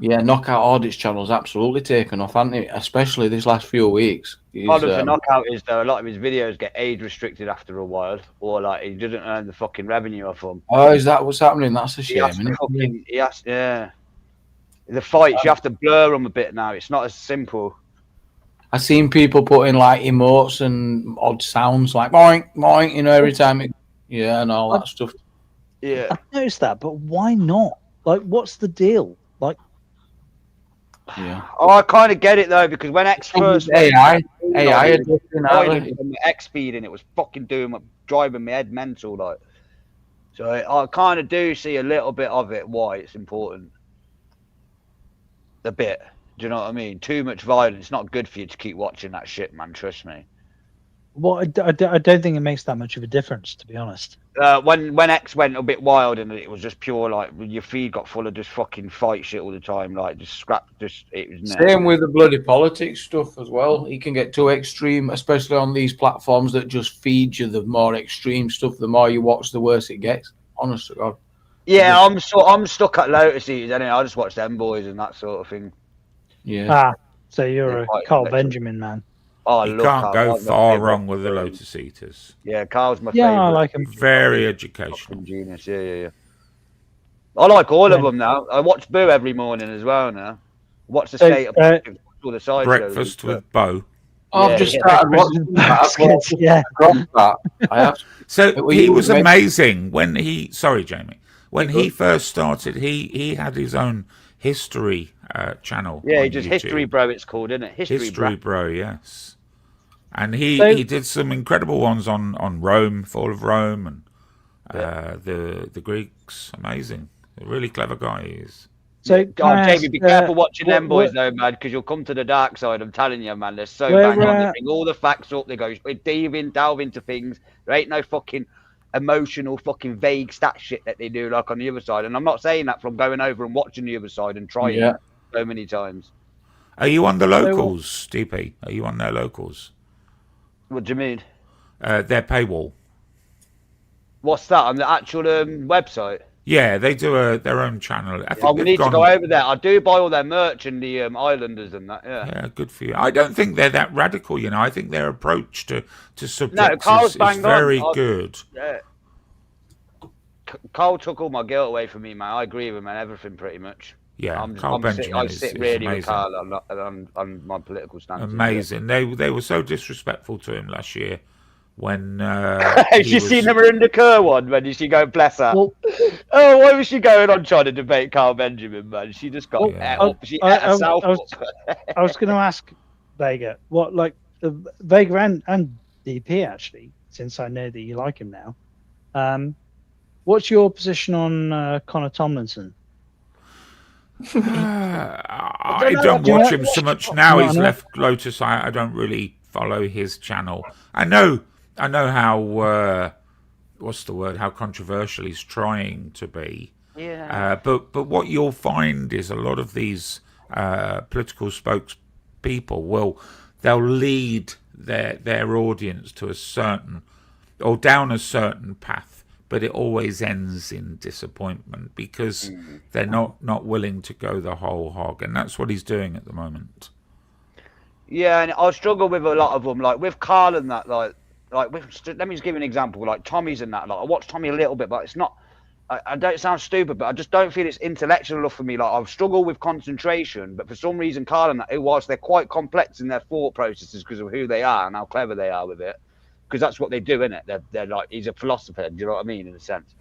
Yeah, Knockout Audit's channel's absolutely taken off, hasn't it? Especially this last few weeks. Problem for Knockout is though a lot of his videos get age restricted after a while, or like he doesn't earn the fucking revenue off them. Oh, is that what's happening? That's a shame, isn't it? He has, yeah. The fights, you have to blur them a bit now. It's not as simple. I've seen people put in like emotes and odd sounds like boink, boink, you know, every time and all that stuff. Yeah. I've noticed that, but why not? Like, what's the deal? Like, yeah. Oh, I kind of get it though, because when X first AI X speed and it was fucking driving my head mental, like. So I kind of do see a little bit of it. Why it's important. A bit. Do you know what I mean? Too much violence, not good for you to keep watching that shit, man. Trust me. Well, I don't think it makes that much of a difference, to be honest. When X went a bit wild and it was just pure, like, your feed got full of just fucking fight shit all the time, like, just scrap, it was... Same with the bloody politics stuff as well. You can get too extreme, especially on these platforms that just feed you the more extreme stuff. The more you watch, the worse it gets. Honest to God. Yeah, I'm stuck at Lotus Eaters anyway. I just watch them boys and that sort of thing. Yeah. So you're a Carl Benjamin man. Oh, you can't go far wrong with the Lotus Eaters. Yeah, Carl's my favourite. I like him. Very educational. Genius, yeah. I like all of them now. I watch Boo every morning as well now. Watch the state of all the side Breakfast shows. with Bo. I've just started watching that. Yeah. I have. So he was amazing when he... Sorry, Jamie. When he first started, he had his own history channel. Yeah, just YouTube. History Bro, it's called, isn't it? History Bro, yes. And he did some incredible ones on Rome, Fall of Rome, and the Greeks. Amazing. A really clever guy he is. So, Jamie, be careful watching them boys, though, man, because you'll come to the dark side. I'm telling you, man. They're so bang on. They bring all the facts up. They go delve into things. There ain't no fucking emotional, fucking vague stat shit that they do like on the other side. And I'm not saying that from going over and watching the other side and trying so many times. Are you on the locals, DP? Are you on their locals? What do you mean? Their paywall. What's that? On the actual website? Yeah, they do their own channel. I think we need to go over there. I do buy all their merch and the Islanders and that. Yeah, good for you. I don't think they're that radical, you know. I think their approach to subjects is very good. Yeah. Carl took all my guilt away from me, man. I agree with him on everything pretty much. Yeah, I sit really with Carl on my political stance. Amazing. They were so disrespectful to him last year. When you seen her in the Kerr one? When did she go, bless her? Well, why was she going on trying to debate Carl Benjamin, man? She just got she ate herself up. I was going to ask Vega what, like, Vega and DP actually, since I know that you like him now. What's your position on Connor Tomlinson? I don't watch him so much now. He's left Lotus. I don't really follow his channel. I know how what's the word? How controversial he's trying to be. Yeah. But what you'll find is a lot of these political spokespeople they'll lead their audience to a certain or down a certain path, but it always ends in disappointment because they're not willing to go the whole hog, and that's what he's doing at the moment. Yeah, and I struggle with a lot of them, like with Carl and that, like let me just give you an example, like Tommy's and that. Like I watch Tommy a little bit, but it's not. I don't sound stupid, but I just don't feel it's intellectual enough for me. Like I've struggled with concentration, but for some reason, Carl and that, whilst they're quite complex in their thought processes because of who they are and how clever they are with it, because that's what they do, innit? They're like, he's a philosopher. Do you know what I mean, in a sense?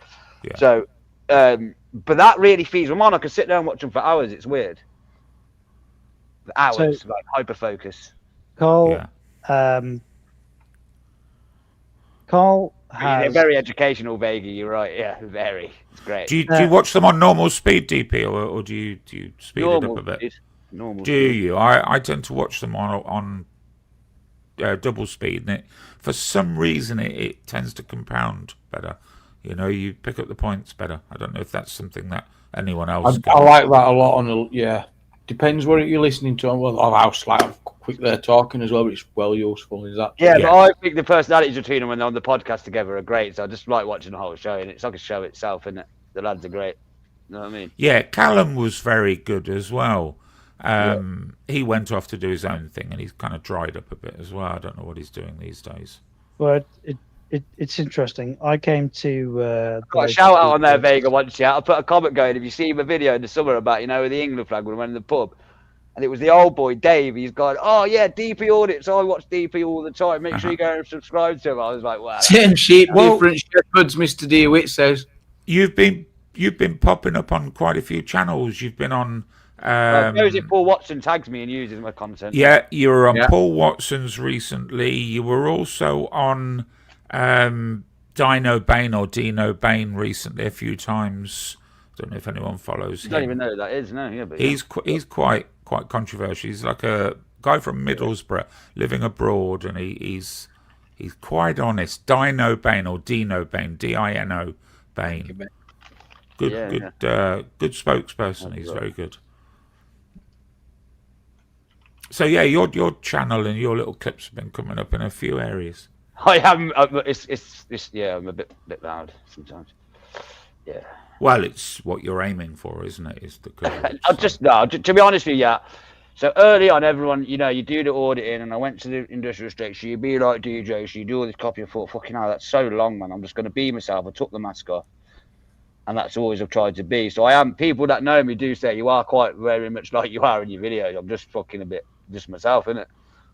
Yeah. So, but that really feeds them on. I can sit there and watch them for hours. It's weird. For hours, like hyper focus. Carl, Carl has... They're very educational, Vega. You're right. Yeah, very. It's great. Do you watch them on normal speed, DP, or do you speed normal it up a bit? Normal. Do you? I tend to watch them on double speed, and for some reason it tends to compound better. You know, you pick up the points better. I don't know if that's something that anyone else. I like that a lot. Depends what you're listening to, or how quick they're talking as well. But it's well useful. Is that? Yeah, but I think the personalities between them when they're on the podcast together are great. So I just like watching the whole show, and it's like a show itself, isn't it? The lads are great. You know what I mean? Yeah, Callum was very good as well. He went off to do his own thing, and he's kind of dried up a bit as well. I don't know what he's doing these days. Well, it's interesting. I came to got a shout out on there, Vega, once. Yeah, I put a comment going. If you see my video in the summer about with the England flag when we went in the pub, and it was the old boy Dave. He's gone, oh yeah, DP audits. I watch DP all the time. Make sure you go and subscribe to him. I was like, wow. Same sheep, different shepherds. Mr. DeWitt says you've been popping up on quite a few channels. You've been on. Paul Watson tags me and uses my content. Yeah, you were on Paul Watson's recently. You were also on Dino Bane or Dino Bane recently a few times. I don't know if anyone follows him. I don't even know who that is. No, yeah, but he's quite controversial. He's like a guy from Middlesbrough living abroad, and he's quite honest. Dino Bane or Dino Bane, Dino Bane. Good spokesperson. He's very good. So yeah, your channel and your little clips have been coming up in a few areas. I am. I'm a bit loud sometimes. Yeah. Well, it's what you're aiming for, isn't it? Is the to be honest with you, so early on, everyone, you do the auditing, and I went to the industrial estate. So you be like DJ, so you do all this copy. I thought, fucking hell, that's so long, man. I'm just going to be myself. I took the mask off, and that's always I've tried to be. So I am. People that know me do say you are quite very much like you are in your videos. I'm just fucking a bit just myself, innit?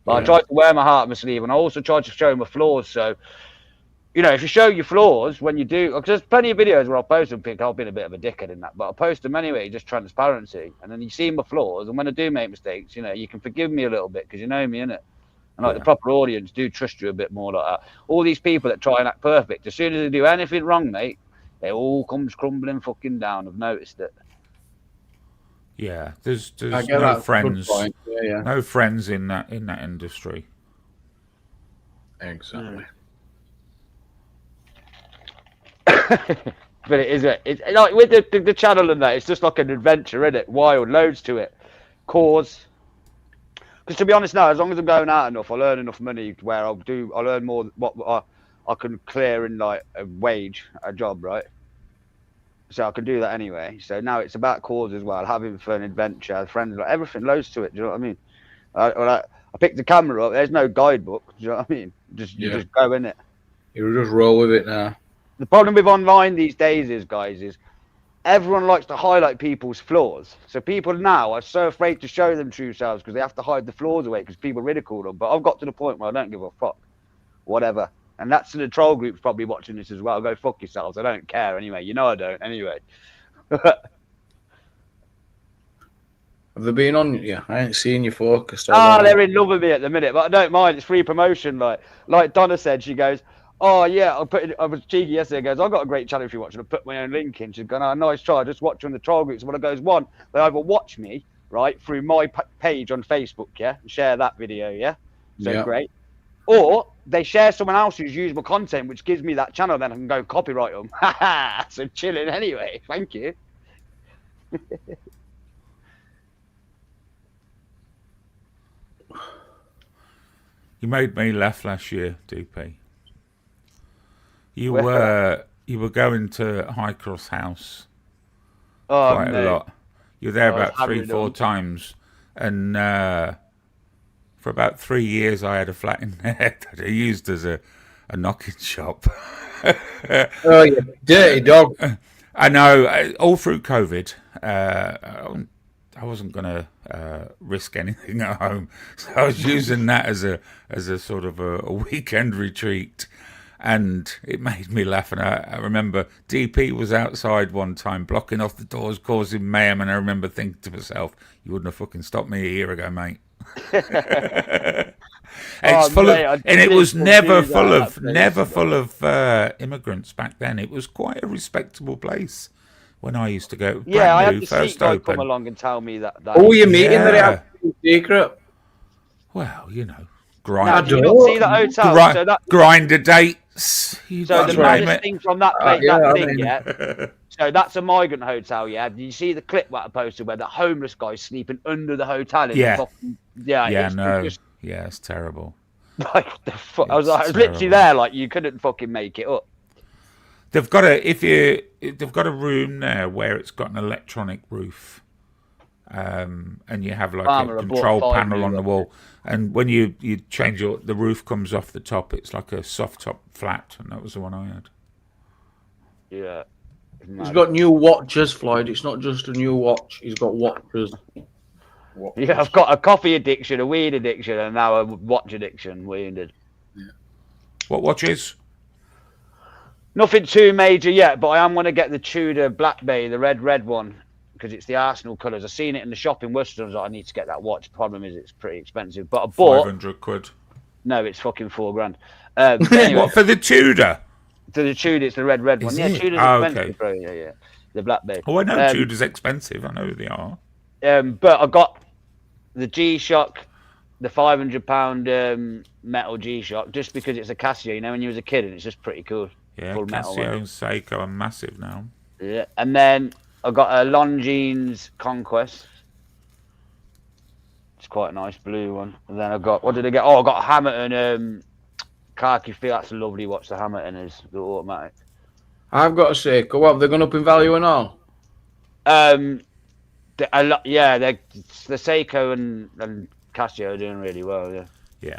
But I tried to wear my heart on my sleeve, and I also tried to show my flaws. So, if you show your flaws when you do, because there's plenty of videos where I'll post them, I've been a bit of a dickhead in that, but I'll post them anyway, just transparency. And then you see my flaws, and when I do make mistakes, you can forgive me a little bit because you know me, innit? And the proper audience do trust you a bit more like that. All these people that try and act perfect, as soon as they do anything wrong, mate, it all comes crumbling fucking down. I've noticed it. Yeah, there's no friends, no friends in that industry. Exactly. But it's like with the channel and that, it's just like an adventure, isn't it? Wild, loads to it. Because to be honest now, as long as I'm going out enough, I'll earn enough money where I'll earn more what I can clear in like a job, right? So I can do that anyway. So now it's about cause as well, having fun, adventure, friends, like everything, loads to it. Do you know what I mean? I picked the camera up. There's no guidebook. Do you know what I mean? You just go in it. You just roll with it now. The problem with online these days is everyone likes to highlight people's flaws. So people now are so afraid to show them true selves because they have to hide the flaws away because people ridicule them. But I've got to the point where I don't give a fuck. Whatever. And that's the troll group's probably watching this as well. Go fuck yourselves. I don't care anyway. I don't anyway. Have they been on? Yeah, I ain't seen you focused. They're in love with me at the minute, but I don't mind. It's free promotion. Like Donna said, she goes, oh yeah, I was cheeky yesterday. Goes, I've got a great channel if you watch it. I put my own link in. She's gone, oh, nice try. Just watch on the troll groups. And when I goes, one, they either watch me right through my page on Facebook, yeah, and share that video, yeah. So great. Or they share someone else who's used my content, which gives me that channel. Then I can go copyright them. So chilling anyway. Thank you. You made me laugh last year, DP. You were going to Highcross House quite a lot. You were there about 3-4 times, and for about 3 years I had a flat in there that I used as a knocking shop. Oh, you dirty dog! I know. All through COVID, I wasn't going to risk anything at home, so I was using that as a sort of a weekend retreat. And it made me laugh. And I remember DP was outside one time blocking off the doors, causing mayhem. And I remember thinking to myself, you wouldn't have fucking stopped me a year ago, mate. It was never full of immigrants back then. It was quite a respectable place when I used to go. Yeah, I had the Sikh guy come along and tell me that. Oh, you're meeting that secret? Well, did you not see that hotel? Grinder dates. So the maddest thing from that place, so that's a migrant hotel, yeah. Did you see the clip that I posted where the homeless guy's sleeping under the hotel? It's terrible. Like the fuck, I was literally there, like you couldn't fucking make it up. They've got to, if they've got a room there where it's got an electronic roof, and you have like a control panel on the wall. And when you change the roof comes off the top. It's like a soft top flat, and that was the one I had. Yeah. He's got new watches, Floyd. It's not just a new watch. He's got watches. Yeah, I've got a coffee addiction, a weed addiction, and now a watch addiction. Wounded. Yeah. What watches? Nothing too major yet, but I am going to get the Tudor Black Bay, the red one, because it's the Arsenal colours. I've seen it in the shop in Worcester. I was like, I need to get that watch. Problem is, it's pretty expensive. But I bought 500 quid. No, it's fucking $4,000. Anyway, what, for the Tudor? To the Tudor, it's the red one. Is Yeah, it? Tudor's expensive, okay. bro. Yeah. The Black Bay. Oh, I know Tudor's expensive. I know who they are. But I got the G-Shock, the £500 metal G-Shock, just because it's a Casio. You know, when you was a kid, and it's just pretty cool. Yeah, Full metal Casio one. and Seiko are massive now. Yeah, and then I got a Longines Conquest. It's quite a nice blue one. And then I got, what did I get? Oh, I got a Hamilton khaki feel. That's a lovely watch. The Hamilton is the automatic. I've got a Seiko. What, have they gone up in value and all? The Seiko and Casio are doing really well. Yeah. Yeah,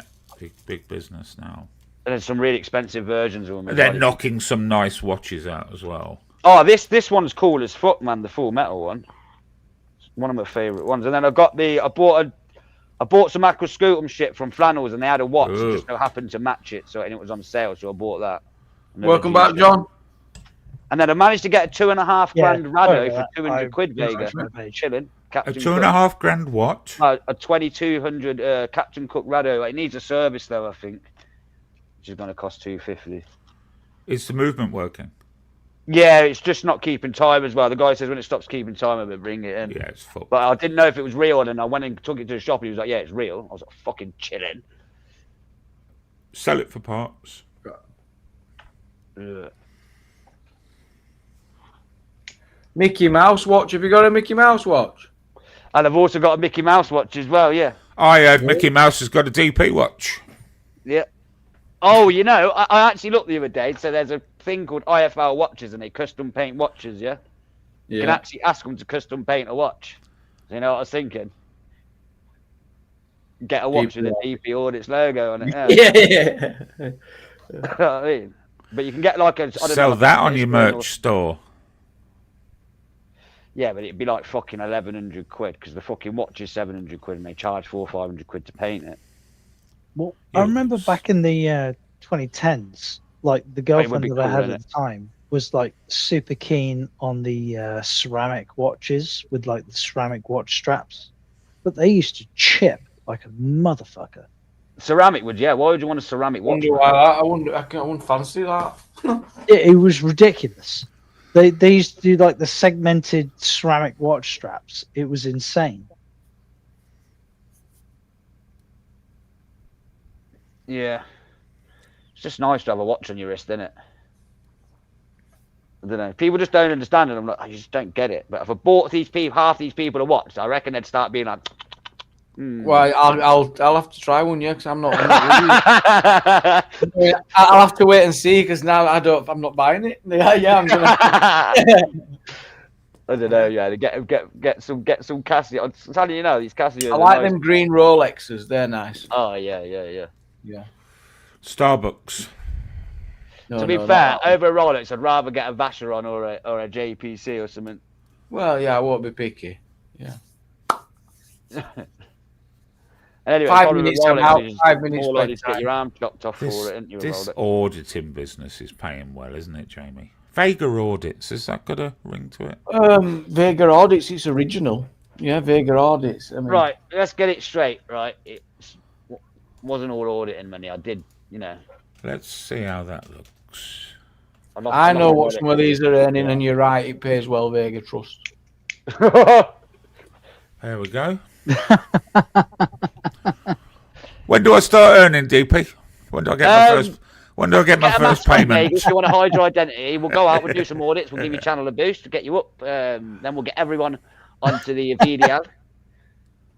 big business now. And there's some really expensive versions of them. They're knocking some nice watches out as well. Oh, this one's cool as fuck, man. The full metal one. It's one of my favourite ones. And then I bought some Aquascutum shit from Flannels, and they had a watch that just so happened to match it, and it was on sale, so I bought that. Welcome back, John. And then I managed to get a $2,500 Rado for 200 quid, Vega. Chilling. Captain a $2,500 what? A 2200 Captain Cook Rado. It needs a service though, I think, which is going to cost $250. Is the movement working? Yeah, it's just not keeping time as well. The guy says when it stops keeping time, I'm going to bring it in. Yeah, it's full. But I didn't know if it was real, and I went and took it to the shop, and he was like, yeah, it's real. I was like, fucking chilling. Sell it for parts. Yeah. Mickey Mouse watch. Have you got a Mickey Mouse watch? And I've also got a Mickey Mouse watch as well, yeah. I heard Mickey Mouse has got a DP watch. Yeah. Oh, you know, I actually looked the other day, so there's a thing called IFL watches, and they custom paint watches, yeah? You can actually ask them to custom paint a watch. You know what I was thinking? Get a watch with a DP Audits logo on it. Yeah. You know what I mean? But you can get like a... Sell that on your merch store. Yeah, but it'd be like fucking 1,100 quid, because the fucking watch is 700 quid, and they charge 400 or 500 quid to paint it. Well, I remember back in the 2010s, like the girlfriend that I had at the time was like super keen on the ceramic watches with like the ceramic watch straps, but they used to chip like a motherfucker. Ceramic would, yeah. Why would you want a ceramic watch? I wouldn't fancy that. It was ridiculous. They used to do like the segmented ceramic watch straps. It was insane. Yeah. It's just nice to have a watch on your wrist, isn't it? I don't know. People just don't understand it. I'm like, I just don't get it. But if I bought half these people a watch, I reckon they'd start being like... Well, I'll have to try one, yeah, because I'm not I'll have to wait and see, because now I'm not buying it. Yeah, I'm gonna. I don't know. Yeah, get some Casio. I'm telling you now, these Casio. I like them green Rolexes. They're nice. Oh yeah. Starbucks. To be fair, over a Rolex, I'd rather get a Vacheron or a JPC or something. Well, yeah, I won't be picky. Yeah. Anyway, 5 minutes I'm out. 5 minutes. More likely to get your arm chopped off for it, isn't you? This auditing business is paying well, isn't it, Jamie? Vega Audits, has that got a ring to it? Vega Audits, it's original. Yeah, Vega Audits. I mean... Right, let's get it straight. Right, it wasn't all auditing money. I did, you know. Let's see how that looks. I know what some of these are earning, and you're right. It pays well, Vega Trust. There we go. When do I start earning, DP? When do I get my first? When do I get my first payment? If you want to hide your identity, we'll go out. We'll do some audits. We'll give your channel a boost to get you up. Then we'll get everyone onto the VDL.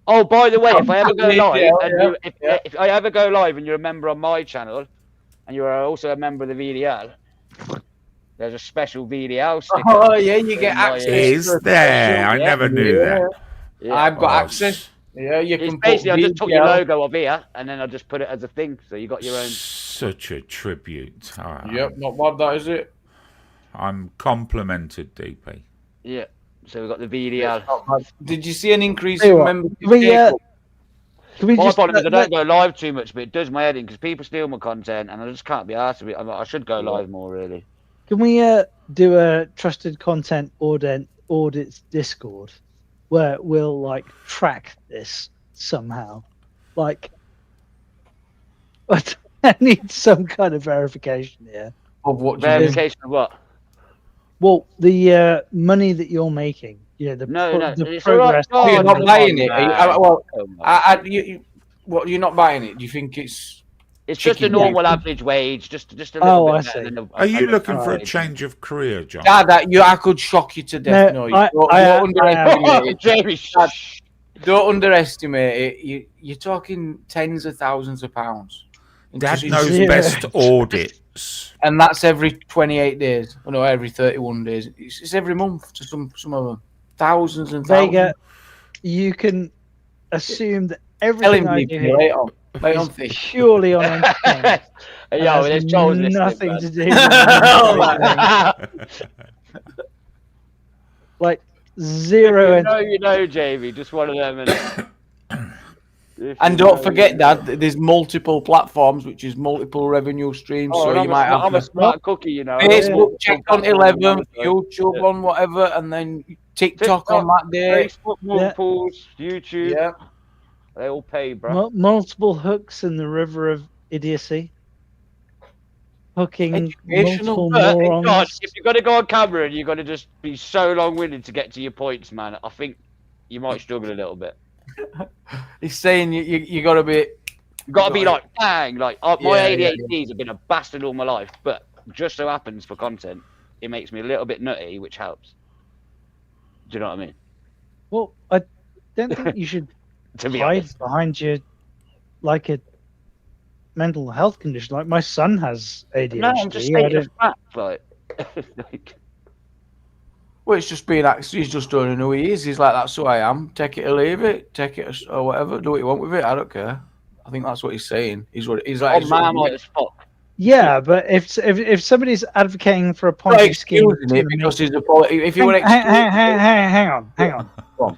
Oh, by the way, if I ever go live, if I ever go live and you're a member on my channel, and you're also a member of the VDL, There's a special VDL sticker. Oh yeah, you get access. Is there? I never knew that. Yeah. I've got access. Yeah, you It's can basically, I put just took your logo of here, and then I just put it as a thing, so you got your own. Such a tribute. Yep, not bad, that is it. I'm complimented, DP. Yeah, so we've got the VDL. Did you see an increase in membership? My problem is I don't go live too much, but it does my head in because people steal my content, and I just can't be arsed with it. I should go live more, really. Can we do a trusted content audits Discord where we'll like track this somehow? Like, I need some kind of verification here. Of what? Verification of what? Well, the money that you're making. Yeah, the progress. Oh, you're not buying it. What? You're not buying it? Do you think it's? It's just a normal average wage, just a little bit better than Are you looking for a change of career, John? I could shock you to death. No, don't underestimate it. Don't underestimate it. You're talking tens of thousands of pounds. Dad knows best audits, and that's every 28 days. Oh, no, every 31 days. It's every month to some of them. Thousands and thousands. Vega, you can assume that everything I do here is purely on entertainment. Yo, there's Joel's nothing to do with like zero. You know, Jamie, just one of them. And don't forget that there's multiple platforms, which is multiple revenue streams. So you might have. I'm a smart cookie, you know. Facebook checked on 11, YouTube on whatever, and then TikTok on that day. Facebook, multiples, YouTube. Yeah. They all pay, bro. Multiple hooks in the river of idiocy. Hooking multiple morons. God, if you're going to go on camera and you're going to just be so long-winded to get to your points, man, I think you might struggle a little bit. He's saying you got to be... You got to be like, bang, like, my ADHDs have been a bastard all my life, but just so happens for content, it makes me a little bit nutty, which helps. Do you know what I mean? Well, I don't think you should hide behind you like a mental health condition. Like my son has ADHD. No, I'm just stating a fact, like. Well, it's just being he's just doing who he is. He's like, that's who I am. Take it or leave it. Take it or whatever. Do what you want with it. I don't care. I think that's what he's saying. He's like. Oh man, like as fuck. Yeah, but if somebody's advocating for a Ponzi scheme, because he's a if you want to hang on.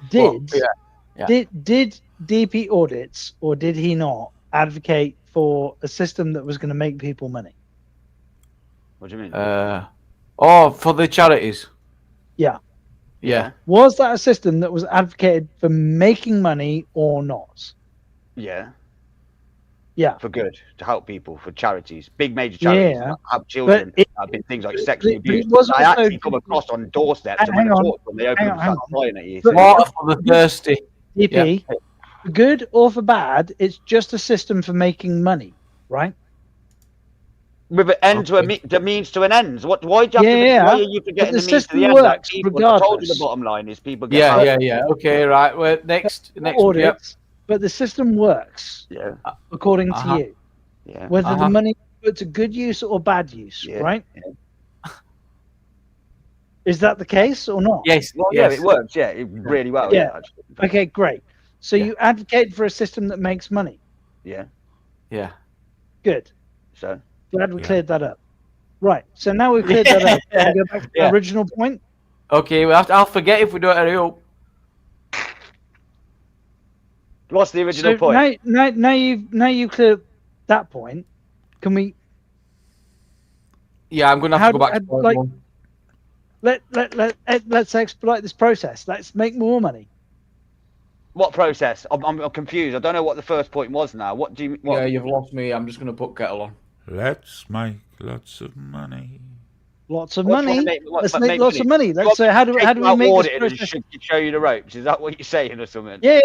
Did DP audits or did he not advocate for a system that was going to make people money? What do you mean? For the charities. Yeah. Was that a system that was advocated for making money or not? Yeah. For good, to help people, for charities, big major charities, help children. Have been things like sexual abuse. I actually come across on doorsteps and when I talk to them, they open up and start flying at you. Water for the thirsty. DP, for good or for bad, it's just a system for making money, right? With an end to the means to an end. Why do you have to? Why are you forgetting the means to the end? Works I told you the bottom line is people get. Yeah. Okay, right. Well, next audits. But the system works, according to you. Yeah. Whether the money put to good use or bad use, right? Yeah. Is that the case or not? Yes. Well, yeah, it works. Yeah, it really well. Yeah. Okay, great. So you advocate for a system that makes money. Yeah. Yeah. Good. So glad we cleared that up. Right. So now we've cleared that up. Can we go back to the original point? Okay. Well, I'll forget if we don't hurry up. What's the original point? Now you've cleared that point. Can we? Yeah, I'm gonna have to go back. Let's expedite this process. Let's make more money. What process? I'm confused. I don't know what the first point was now. What do you? What? Yeah, you've lost me. I'm just gonna put kettle on. Let's make lots of money. Lots of money. Let's make lots of money. Let's say how do we make this process? Should show you the ropes. Is that what you're saying or something? Yeah.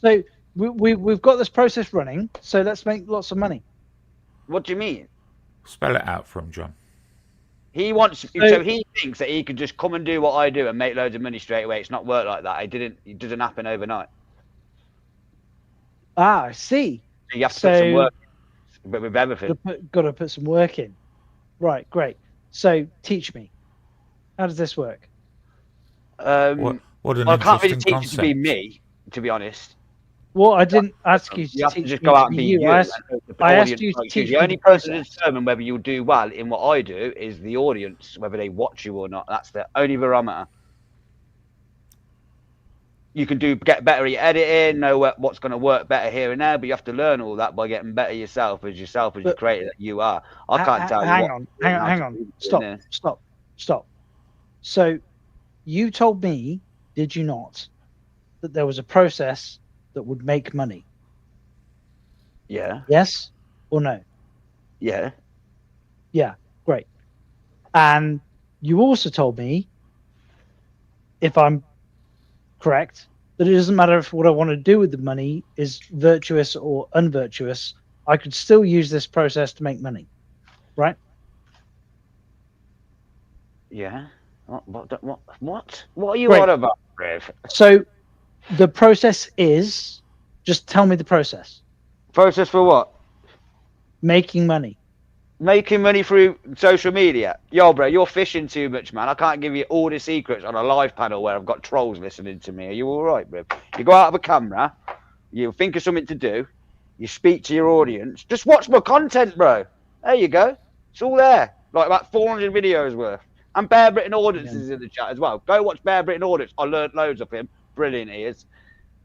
So we've got this process running. So let's make lots of money. What do you mean? Spell it out for him, John. He wants. So he thinks that he could just come and do what I do and make loads of money straight away. It's not work like that. It doesn't happen overnight. I see. So you have to put some work in, but with everything. Got to put some work in. Right, great. So teach me. How does this work? What an I can't really interesting teach concept. it to be me, to be honest. Well, I didn't ask you to You have to teach just me go to out and be you. I and hope the asked audience you to likes you. teach The me only the person to process. determine whether you'll do well in what I do is the audience, whether they watch you or not. That's the only barometer. You can get better at editing, know what's going to work better here and there, but you have to learn all that by getting better yourself as the creator that you are. I can't tell you. Hang on. Stop. So, you told me, did you not, that there was a process that would make money? Yeah. Yes or no? Yeah. Yeah. Great. And you also told me, if I'm correct, that it doesn't matter if what I want to do with the money is virtuous or unvirtuous. I could still use this process to make money, right? Yeah. What are you on about, Rev? So the process is, just tell me the process. Process for what? Making money. Making money through social media. Yo, bro, you're fishing too much, man. I can't give you all the secrets on a live panel where I've got trolls listening to me. Are you all right, bro? You go out of a camera, you think of something to do, you speak to your audience. Just watch my content, bro. There you go. It's all there. Like about 400 videos worth. And Bear Britain Audits is in the chat as well. Go watch Bear Britain Audits. I learned loads of him. Brilliant he is.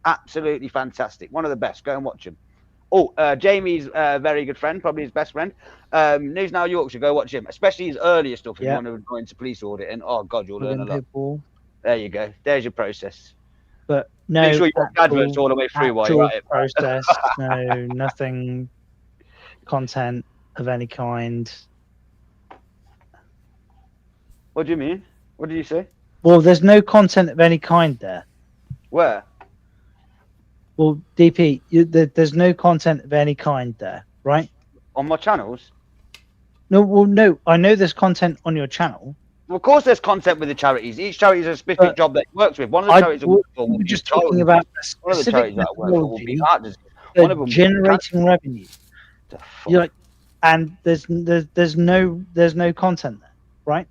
Absolutely fantastic. One of the best. Go and watch him. Oh, Jamie's a very good friend, probably his best friend. News Now Yorkshire, go watch him, especially his earlier stuff if you want to go into police auditing. Oh, God, you'll learn a lot. People. There you go. There's your process. But no, make sure you got adverts all the way through while you're at it. Process, no, nothing, content of any kind. What do you mean? What did you say? Well, there's no content of any kind there. Where? Well, DP, there's no content of any kind there, right? On my channels? No, well, no. I know there's content on your channel. Well, of course, there's content with the charities. Each charity has a specific job that it works with. One of the charities I work for will be just talking about one of the charities that I work for will be art disease. One of them generating revenue. You're like, and there's no content there, right?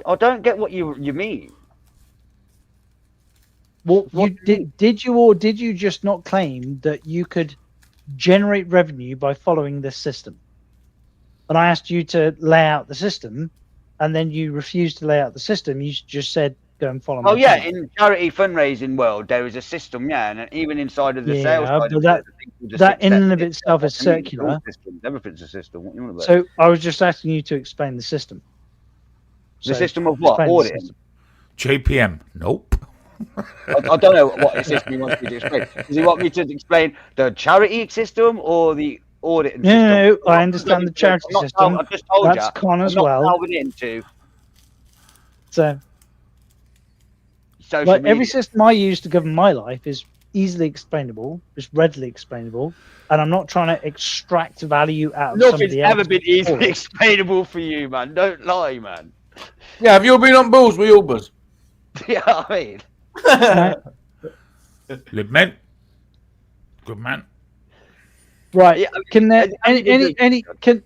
I don't get what you mean. Well, did you just not claim that you could generate revenue by following this system? And I asked you to lay out the system, and then you refused to lay out the system. You just said, go and follow me. Oh, yeah, in charity fundraising world, there is a system, yeah, and even inside of the sales side but that in and of itself is circular. Everything's a system. What you want about? So I was just asking you to explain the system. The system of what? Auditing? JPM, nope. I don't know what system he wants me to explain. Does he want me to explain the charity system or the auditing system? No, I understand the charity system. I just told That's you. con as I'm well. not delving into So, social media. every system I use to govern my life is easily explainable, is readily explainable, and I'm not trying to extract value out of Nothing's somebody else. ever been easily explainable for you, man. Don't lie, man. Yeah, have you been on bulls with Ubers? Yeah, I mean. Live man. Good man. Right. Yeah, can there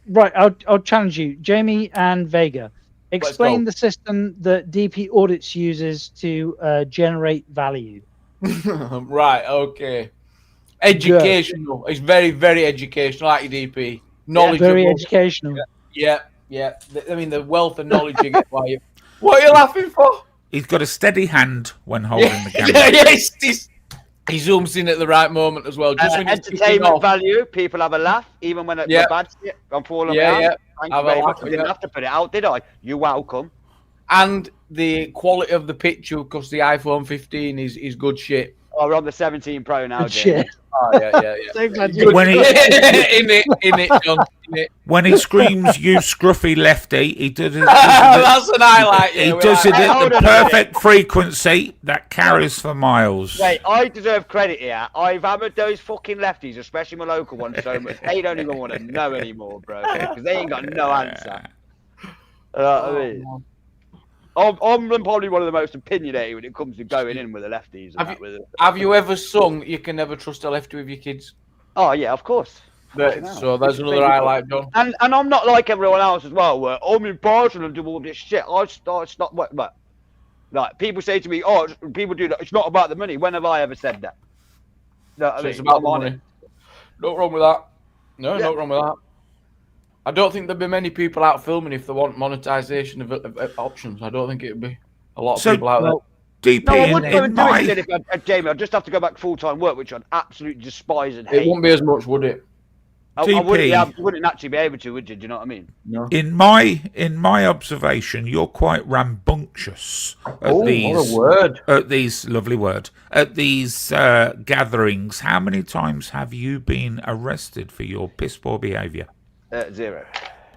right, I'll challenge you, Jamie and Vega. Explain the system that DP Audits uses to generate value. Right, okay. Educational. It's very, very educational, like your DP. Knowledgeable. Very educational. Yeah. I mean, the wealth of knowledge you get by you. What are you laughing for? He's got a steady hand when holding the camera. Yes, he zooms in at the right moment as well. Just when entertainment value, people have a laugh, even when it's bad shit. I'm falling down. Thank you very much. I didn't have to put it out, did I? You're welcome. And the quality of the picture, because the iPhone 15 is good shit. Oh, we're on the 17 Pro now, shit. Oh, yeah. When he, in it, John. When he screams, "You scruffy lefty," he does it. That's an highlight. He does it at the perfect frequency that carries for miles. Wait, I deserve credit here. I've hammered those fucking lefties, especially my local ones, so much they don't even want to know anymore, bro, because they ain't got no answer. I mean, I'm probably one of the most opinionated when it comes to going in with the lefties. Have you ever sung "You Can Never Trust a Lefty" with your kids? Oh yeah, of course. So that's another highlight, John. And I'm not like everyone else as well, where I'm impartial and do all this shit. It's not what. Like, people say to me, oh, people do that. It's not about the money. When have I ever said that? No, So it's about the money. No wrong with that. No, not wrong with that. I don't think there'd be many people out filming if they want monetization of options. I don't think it'd be a lot of people out there. DP, no, I wouldn't even do it if Jamie. I'd just have to go back full-time work, which I'd absolutely despise and hate. It wouldn't be as much, would it? I wouldn't actually be able to, would you? Do you know what I mean? No. In my observation, you're quite rambunctious at these gatherings. How many times have you been arrested for your piss poor behaviour? 0.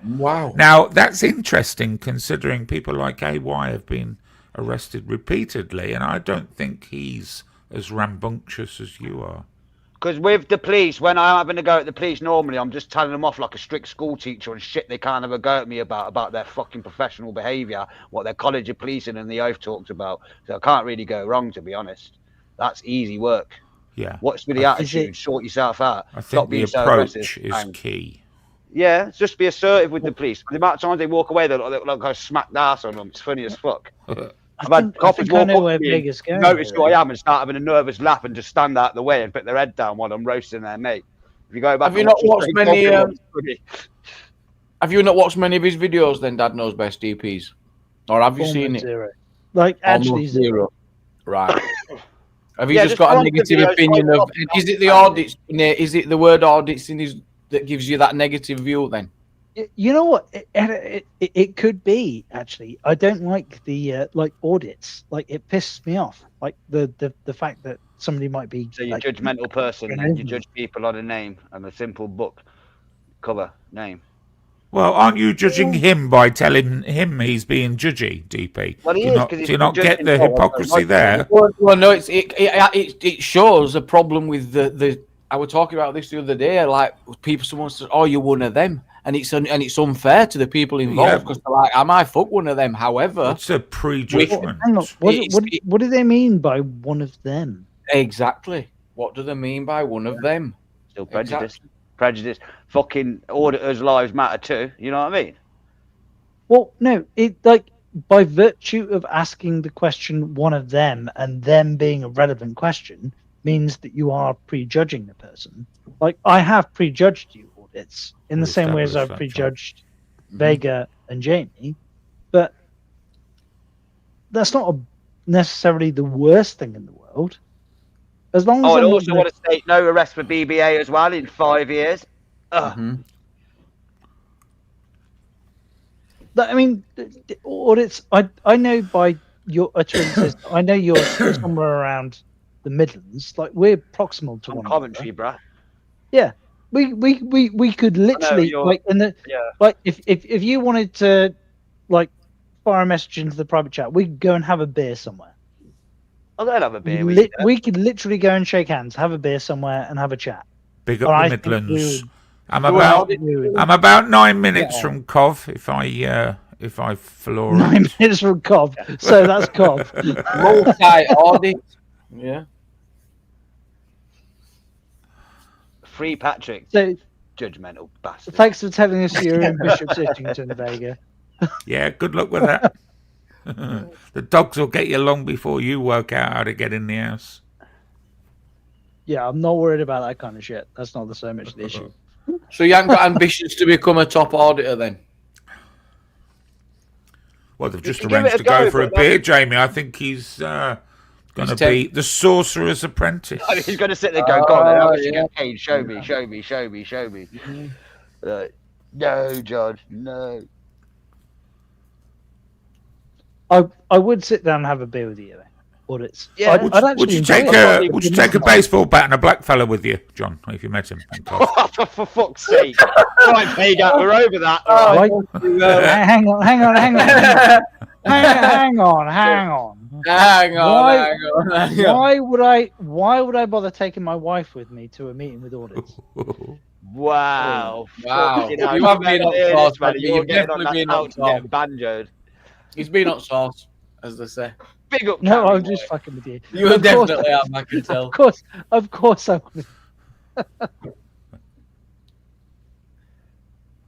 Wow. Now that's interesting, considering people like AY have been arrested repeatedly, and I don't think he's as rambunctious as you are. Because with the police, when I'm having to go at the police, normally I'm just telling them off like a strict school teacher and shit they can't have a go at me about their fucking professional behaviour, what their college of policing and the oath talks about. So I can't really go wrong, to be honest. That's easy work. Yeah. What's with the attitude? Sort yourself out. I think the approach is key. Yeah, just be assertive with the police. The amount of times they walk away, they look like I smacked ass on them. It's funny as fuck. I've had coppers walk up to me, notice who I am, and start having a nervous laugh and just stand out the way and put their head down while I'm roasting their mate. If you go back, have you not watched many? Have you not watched many of his videos? Then Dad Knows Best DPs, or have you seen it? 0. Like actually 0. Right. Have you just got a negative opinion of? Is it the audits? Is it the word audits in his that gives you that negative view? Then. You know what? It could be, actually. I don't like the like audits. Like, it pisses me off. Like the fact that somebody might be. So you're a judgmental person, then you judge people on a name and a simple book cover name. Well, aren't you judging him by telling him he's being judgy, DP? Well, he do you not get the hypocrisy there? Well, no, it shows a problem with the. I was talking about this the other day. Like, someone says, "Oh, you're one of them." And it's unfair to the people involved because they're like, "I might fuck one of them." However, it's a prejudgment. What do they mean by one of them? Exactly. What do they mean by one of them? Still prejudice. Exactly. Prejudice. Fucking auditors' lives matter too. You know what I mean? Well, no. It like by virtue of asking the question "one of them" and them being a relevant question means that you are prejudging the person. Like, I have prejudged you. It's in the same way as I've prejudged Vega and Jamie, but that's not necessarily the worst thing in the world. As long as I also want to state no arrest for BBA as well in 5 years. I mean, audits. I know by your utterances. I know you're somewhere around the Midlands. Like, we're proximal to one Coventry, bruh. Yeah. We could literally like in the like if you wanted to like fire a message into the private chat, we could go and have a beer somewhere. I'll go and have a beer. We could literally go and shake hands, have a beer somewhere, and have a chat. Big up the Midlands. I'm about 9 minutes from Cov. If I floor 9 minutes from Cov, so that's Cov. Multi-audit. Yeah. Free Patrick. So, judgmental bastard. Thanks for telling us you're in Bishop's Itchington, Vega. Yeah, good luck with that. The dogs will get you long before you work out how to get in the house. Yeah, I'm not worried about that kind of shit. That's not so much the issue. So you haven't got ambitions to become a top auditor then? Well, they've just arranged to go for a beer, Jamie. I think he's going to be the Sorcerer's Apprentice. I mean, he's going to sit there and go, hey, show me. No, John, no. I would sit down and have a beer with you, audits. Yeah. Would you take a baseball bat and a black fella with you, John, if you met him? For fuck's sake! Right, Vega, we're over that. Hang on. Why would I bother taking my wife with me to a meeting with audits? Wow. You have been on sauce, man. You've definitely been on sauce. Banjoed. He's been on sauce, as they say. Big up. No, I'm just fucking with you. You definitely have, I can tell. Of course I would.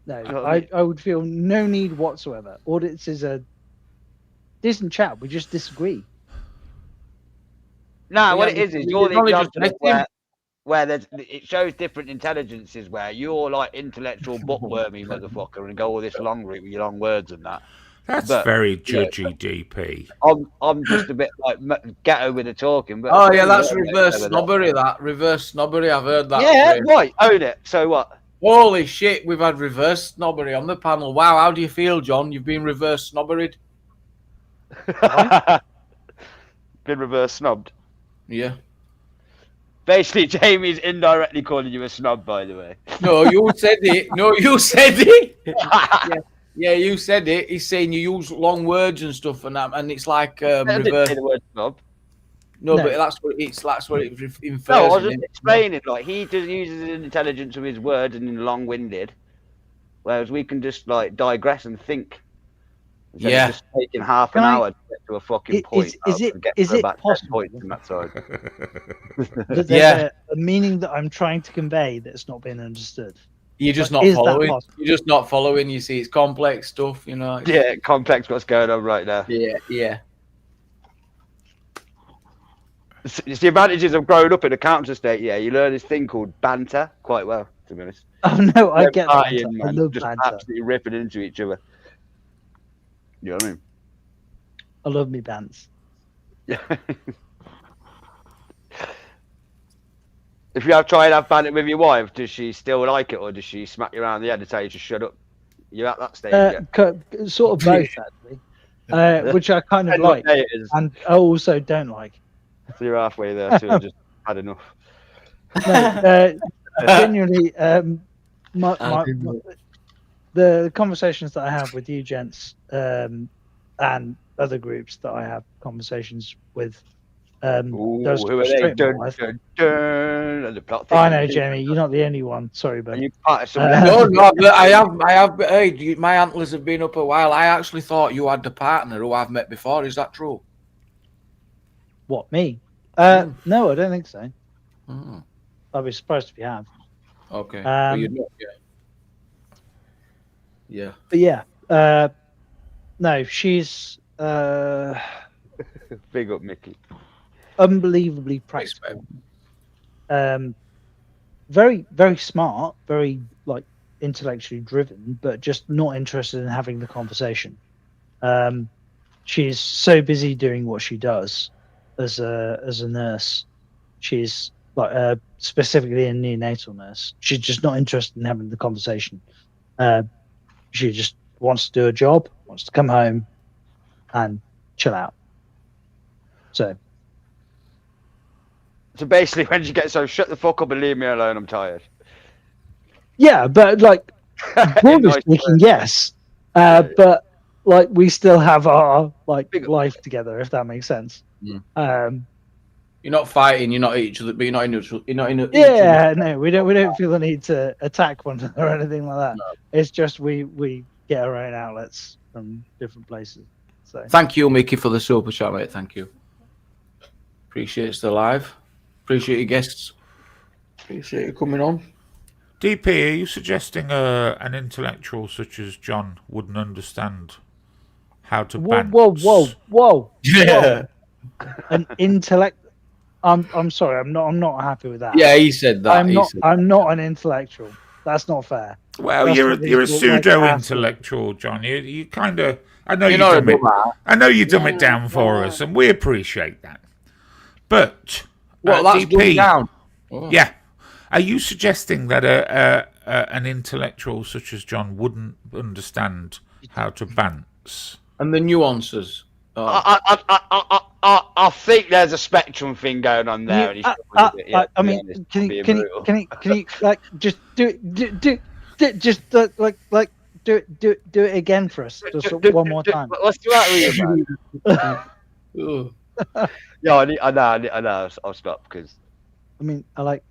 No, I would feel no need whatsoever. Audits is a decent chat. We just disagree. No, what it is you're the example where it shows different intelligences where you're like intellectual bookwormy motherfucker and go all this long route with your long words and that. That's very judgy, DP. I'm just a bit like ghetto with the talking. But that's reverse snobbery. That reverse snobbery. I've heard that. Yeah, right. Own it. So what? Holy shit, we've had reverse snobbery on the panel. Wow, how do you feel, John? You've been reverse snobberied. Been reverse snobbed. Yeah. Basically, Jamie's indirectly calling you a snob, by the way. No, you said it. Yeah, you said it. He's saying you use long words and stuff and that, and it's like reverse. I didn't say the word snob. No, but that's what it infers. No, I was just explaining. Like he just uses his intelligence with his words and in long-winded, whereas we can just like digress and think. Yeah, just taking half an hour to get to a fucking point. Is it possible from that side? that there's a meaning that I'm trying to convey that's not being understood? You're just not following. You're just not following. You see, it's complex stuff, you know. Yeah, complex. What's going on right now? Yeah. It's the advantages of growing up in a counter state. Yeah, you learn this thing called banter quite well, to be honest. Oh no, I get that. I love just banter. Absolutely ripping into each other. You know what I mean? I love me bants. Yeah. If you try and have banter with your wife, does she still like it, or does she smack you around the head and tell you to shut up? You're at that stage yet? Sort of both, actually. Which I kind of like, and I also don't like. So you're halfway there too. Just had enough. No, genuinely, the conversations that I have with you gents and other groups that I have conversations with. Who are they? I know, Jamie. You're not the only one. Sorry, but no, I have. Hey, my antlers have been up a while. I actually thought you had a partner who I've met before. Is that true? What, me? No, I don't think so. Mm. I'll be surprised if you have. Okay. But you're not yet. Yeah. But yeah. No, she's big up, Mickey. Unbelievably practical. Very, very smart, very like intellectually driven, but just not interested in having the conversation. She's so busy doing what she does as a nurse. She's like specifically a neonatal nurse. She's just not interested in having the conversation. She just wants to do a job, wants to come home and chill out. So basically, when she gets so shut the fuck up and leave me alone, I'm tired. Yeah, but like broadly speaking, yes. But like we still have our like life together, if that makes sense. Mm. You're not fighting, you're not each other, but you're not in a. Yeah, no, we don't feel the need to attack one another or anything like that. No. It's just we get our own outlets from different places. So thank you, Mickey, for the super chat, mate. Thank you. Appreciate it's the live. Appreciate your guests. Appreciate you coming on. DP, are you suggesting an intellectual such as John wouldn't understand how to ban? Whoa! Yeah. An intellect. I'm sorry. I'm not happy with that. Yeah, he said that. I'm not an intellectual. That's not fair. Well, you're a pseudo-intellectual, John. You kind of. I know you dumb it down for us, and we appreciate that. But that's going down. Oh. Yeah. Are you suggesting that an intellectual such as John wouldn't understand how to bants and the nuances? I think there's a spectrum thing going on there. I mean, can you like just do it again for us, just one more time. What's the matter with you? Yeah, I know. I'll stop because. I mean, I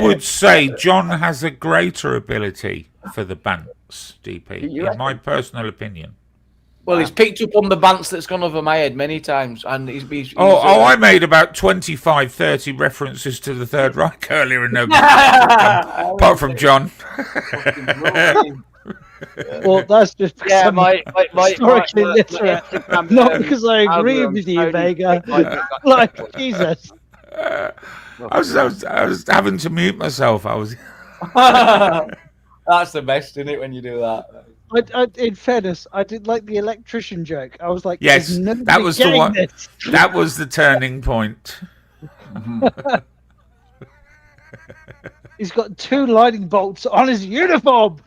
would say John has a greater ability for the bants, DP, in my personal opinion. Well, he's picked up on the bants that's gone over my head many times, and he's I made about 25, 30 references to the Third Reich earlier in nobody apart from John. Well, that's just because I'm historically literate, not because I agree with you, Vega. Like, Jesus. I was having to mute myself. I was. That's the best, isn't it, when you do that? In fairness, I did like the electrician joke. I was like, yes, that was the one. That was the turning point. He's got 2 lightning bolts on his uniform.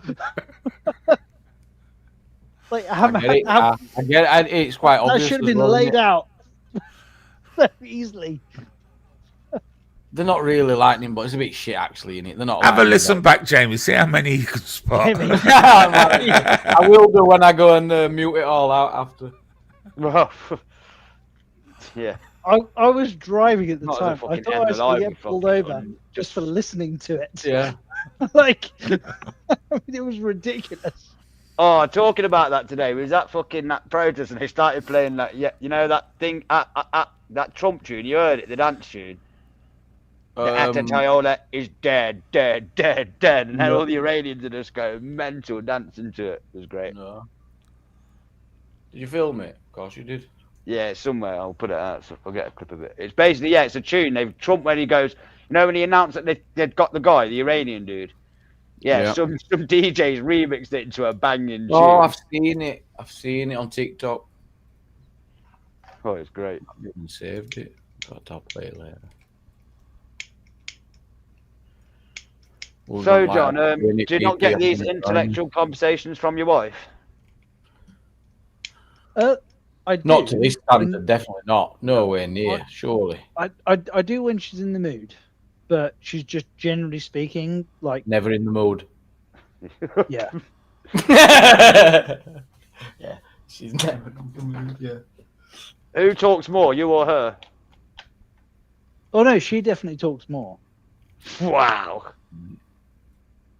Like, I get it. It's quite obvious. That should have been laid out very easily. They're not really lightning, but it's a bit shit actually, innit? They're not. Have a listen back, Jamie. See how many you can spot. I will do when I go and mute it all out after. Yeah. I was driving at the time. I thought I was going to get pulled over just for listening to it. Yeah. Like, I mean, it was ridiculous. Oh, talking about that today, was that protest, and they started playing that, you know, that thing, that Trump tune, you heard it, the dance tune? The Atatiola is dead, dead, dead, dead, and then all the Iranians are just going mental dancing to it. It was great. No. Did you film it? Of course you did. Yeah, it's somewhere. I'll put it out, so I'll get a clip of it. It's basically, it's a tune. Trump, when he goes, you know, when he announced that they'd got the guy, the Iranian dude. Yeah, some DJs remixed it into a banging tune. Oh, I've seen it. I've seen it on TikTok. Oh, it's great. I haven't saved it. I'll play it later. So, John, do you not get these intellectual conversations from your wife? I do. Not to this standard, definitely not. Nowhere near, surely. I do when she's in the mood, but she's just generally speaking like never in the mood. Yeah. Yeah, she's never in the mood. Yeah. Who talks more, you or her? Oh no, she definitely talks more. Wow.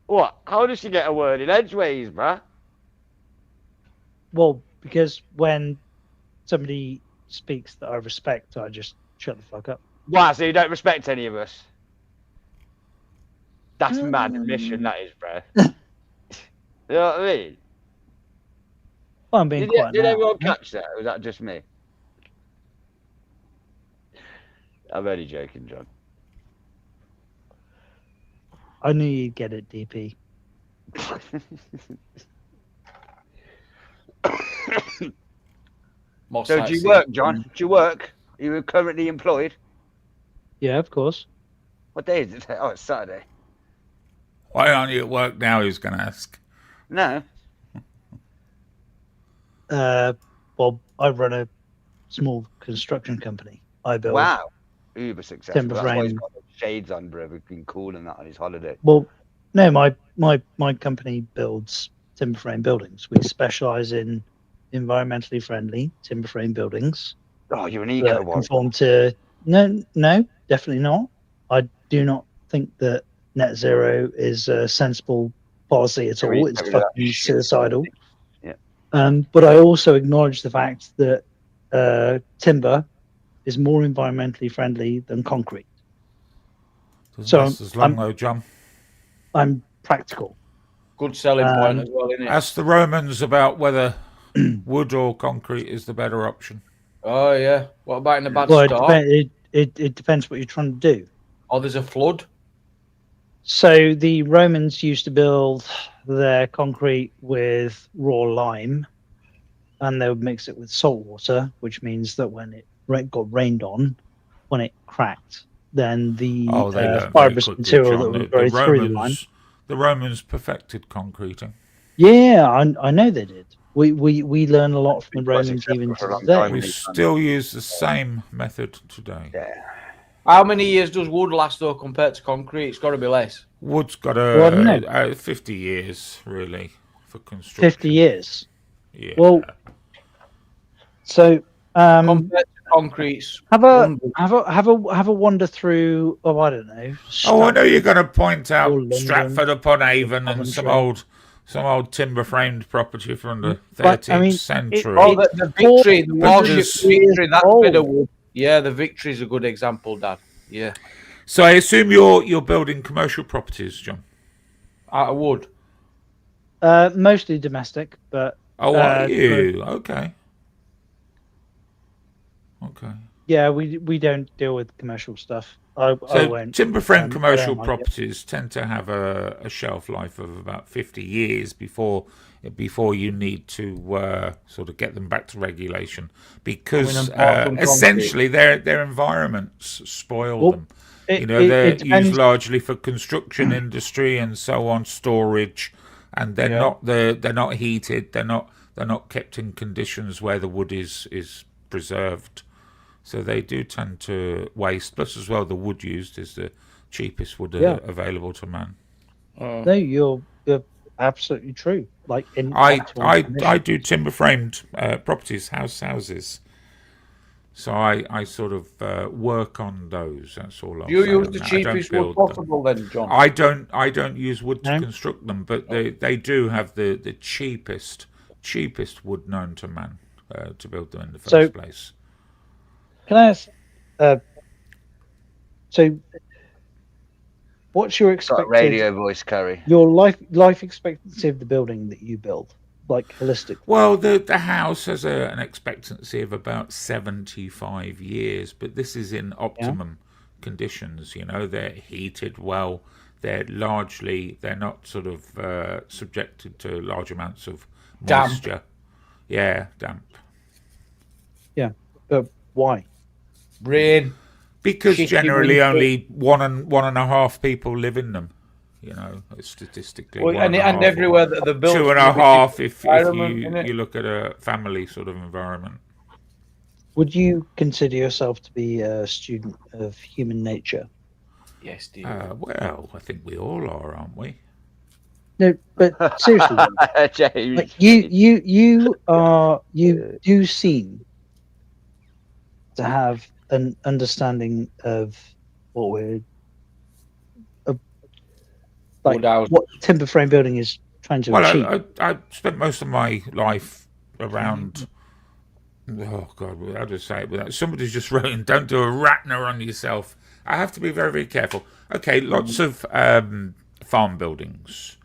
What? How does she get a word in edgeways, bruh? Well, because when somebody speaks that I respect, I just shut the fuck up. Wow, so you don't respect any of us? That's mad admission, that is, bruh. You know what I mean? Well, I'm being quiet. Did everyone catch that? Or was that just me? I'm only joking, John. I knew you'd get it, DP. So do you work, John? Do you work? Are you currently employed? Yeah, of course. What day is it? Oh, it's Saturday. Why aren't you at work now? He's going to ask. No. Well, I run a small construction company. I build. Wow. Uber successful. Timber That's why he's frame. got shades on, bro. We've been cool and that on his holiday. Well, no, my company builds timber frame buildings. We specialize in environmentally friendly timber frame buildings. Oh, you're an eco one. Conform to no, definitely not. I do not think that net zero is a sensible policy at all. It's fucking suicidal. Yeah. But I also acknowledge the fact that timber is more environmentally friendly than concrete. Doesn't last as long though, John. I'm practical. Good selling point as well, isn't it? Ask the Romans about whether wood or concrete is the better option. Oh yeah. What about in a bad Well, storm? it depends what you're trying to do. Oh, there's a flood. So the Romans used to build their concrete with raw lime, and they would mix it with salt water, which means that when it got rained on, when it cracked, then the fibrous material that would go through the lime. The Romans perfected concreting. Yeah, I know they did. We learn a lot from the Romans even to today. We still use the same method today. Yeah. How many years does wood last though compared to concrete? It's got to be less. Wood's got 50 years really for construction. 50 years. Yeah. Well, so compared to concrete's have a wander through. Oh, I don't know. I know you're going to point out Stratford upon Avon and some old Some old timber-framed property from the 13th century. The Victory, the Warship Victory, that bit of wood. Yeah, the Victory is a good example, Dad. Yeah. So I assume you're building commercial properties, John? Out of wood? Mostly domestic, but... Oh, are you? Okay. Okay. Yeah, we don't deal with commercial stuff. I won't. Timber frame commercial properties tend to have a shelf life of about 50 years before you need to sort of get them back to regulation, because essentially their environments spoil them. They're used largely for construction industry and so on, storage, and they're not heated. They're not kept in conditions where the wood is preserved. So they do tend to waste. Plus, as well, the wood used is the cheapest wood available to man. No, you're absolutely true. Like I do timber framed properties, houses. So I sort of work on those. That's all. Do you use the cheapest wood possible, then, John? I don't use wood to construct them, but they do have the cheapest wood known to man to build them in the first place. Can I ask? So, what's your expected radio voice, Curry? Your life expectancy of the building that you build, like holistically? Well, the house has an expectancy of about 75 years, but this is in optimum conditions. They're heated well. They're not sort of subjected to large amounts of moisture. Damp. Yeah, damp. Yeah, but why? Rain. Because generally only one and a half people live in them. Statistically. Well, and everywhere that they're built. 2.5 if you look at a family sort of environment. Would you consider yourself to be a student of human nature? Yes, dear. Well, I think we all are, aren't we? No, but seriously, like you do seem to have an understanding of what we're what timber frame building is trying to achieve. I spent most of my life around. Oh God, how do I say it without somebody's just writing? Don't do a Ratner on yourself. I have to be very, very careful. Okay, lots of farm buildings.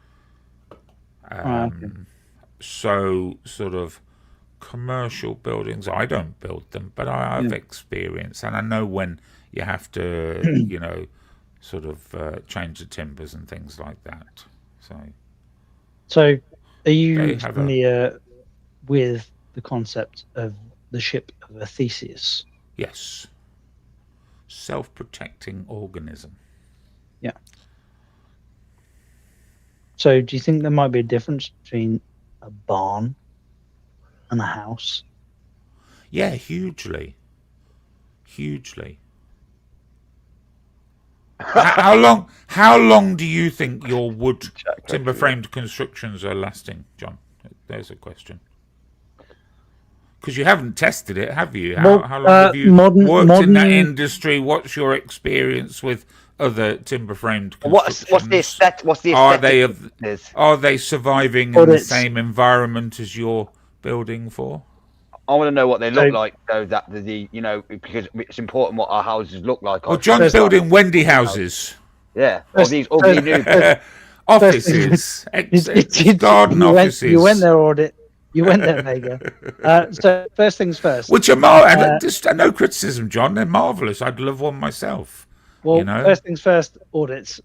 So sort of commercial buildings, I don't build them, but I have experience, and I know when you have to, sort of change the timbers and things like that. So are you familiar with the concept of the ship of Theseus? Yes. Self-protecting organism. Yeah. So do you think there might be a difference between a barn and a house? Yeah, hugely. How long do you think your wood timber framed constructions are lasting, John? There's a question. Because you haven't tested it, have you? How long have you worked in that industry? What's your experience with other timber framed constructions? What's the aesthetic? Are they surviving in the same environment as you're building for? I want to know what they look like, though. Because it's important what our houses look like. Well, John's building Wendy houses. Yeah, or these ugly new offices, garden offices. You went there, Audit. You went there, Vega. So first things first. Which are just no criticism, John. They're marvelous. I'd love one myself. Well, first things first, Audits.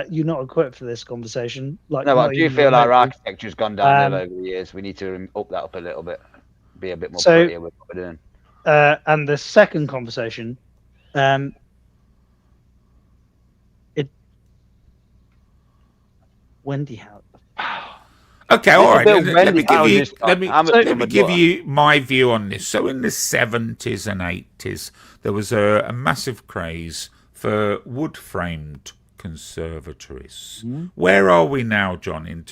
You're not equipped for this conversation. No, but I do feel our architecture's gone downhill over the years. We need to up that up a little bit. Be a bit more prettier with what we're doing. And the second conversation, Wendy House. Okay, all right. Let me give you my view on this. So in the 70s and 80s, there was a massive craze for wood-framed conservatories. Where are we now, John, in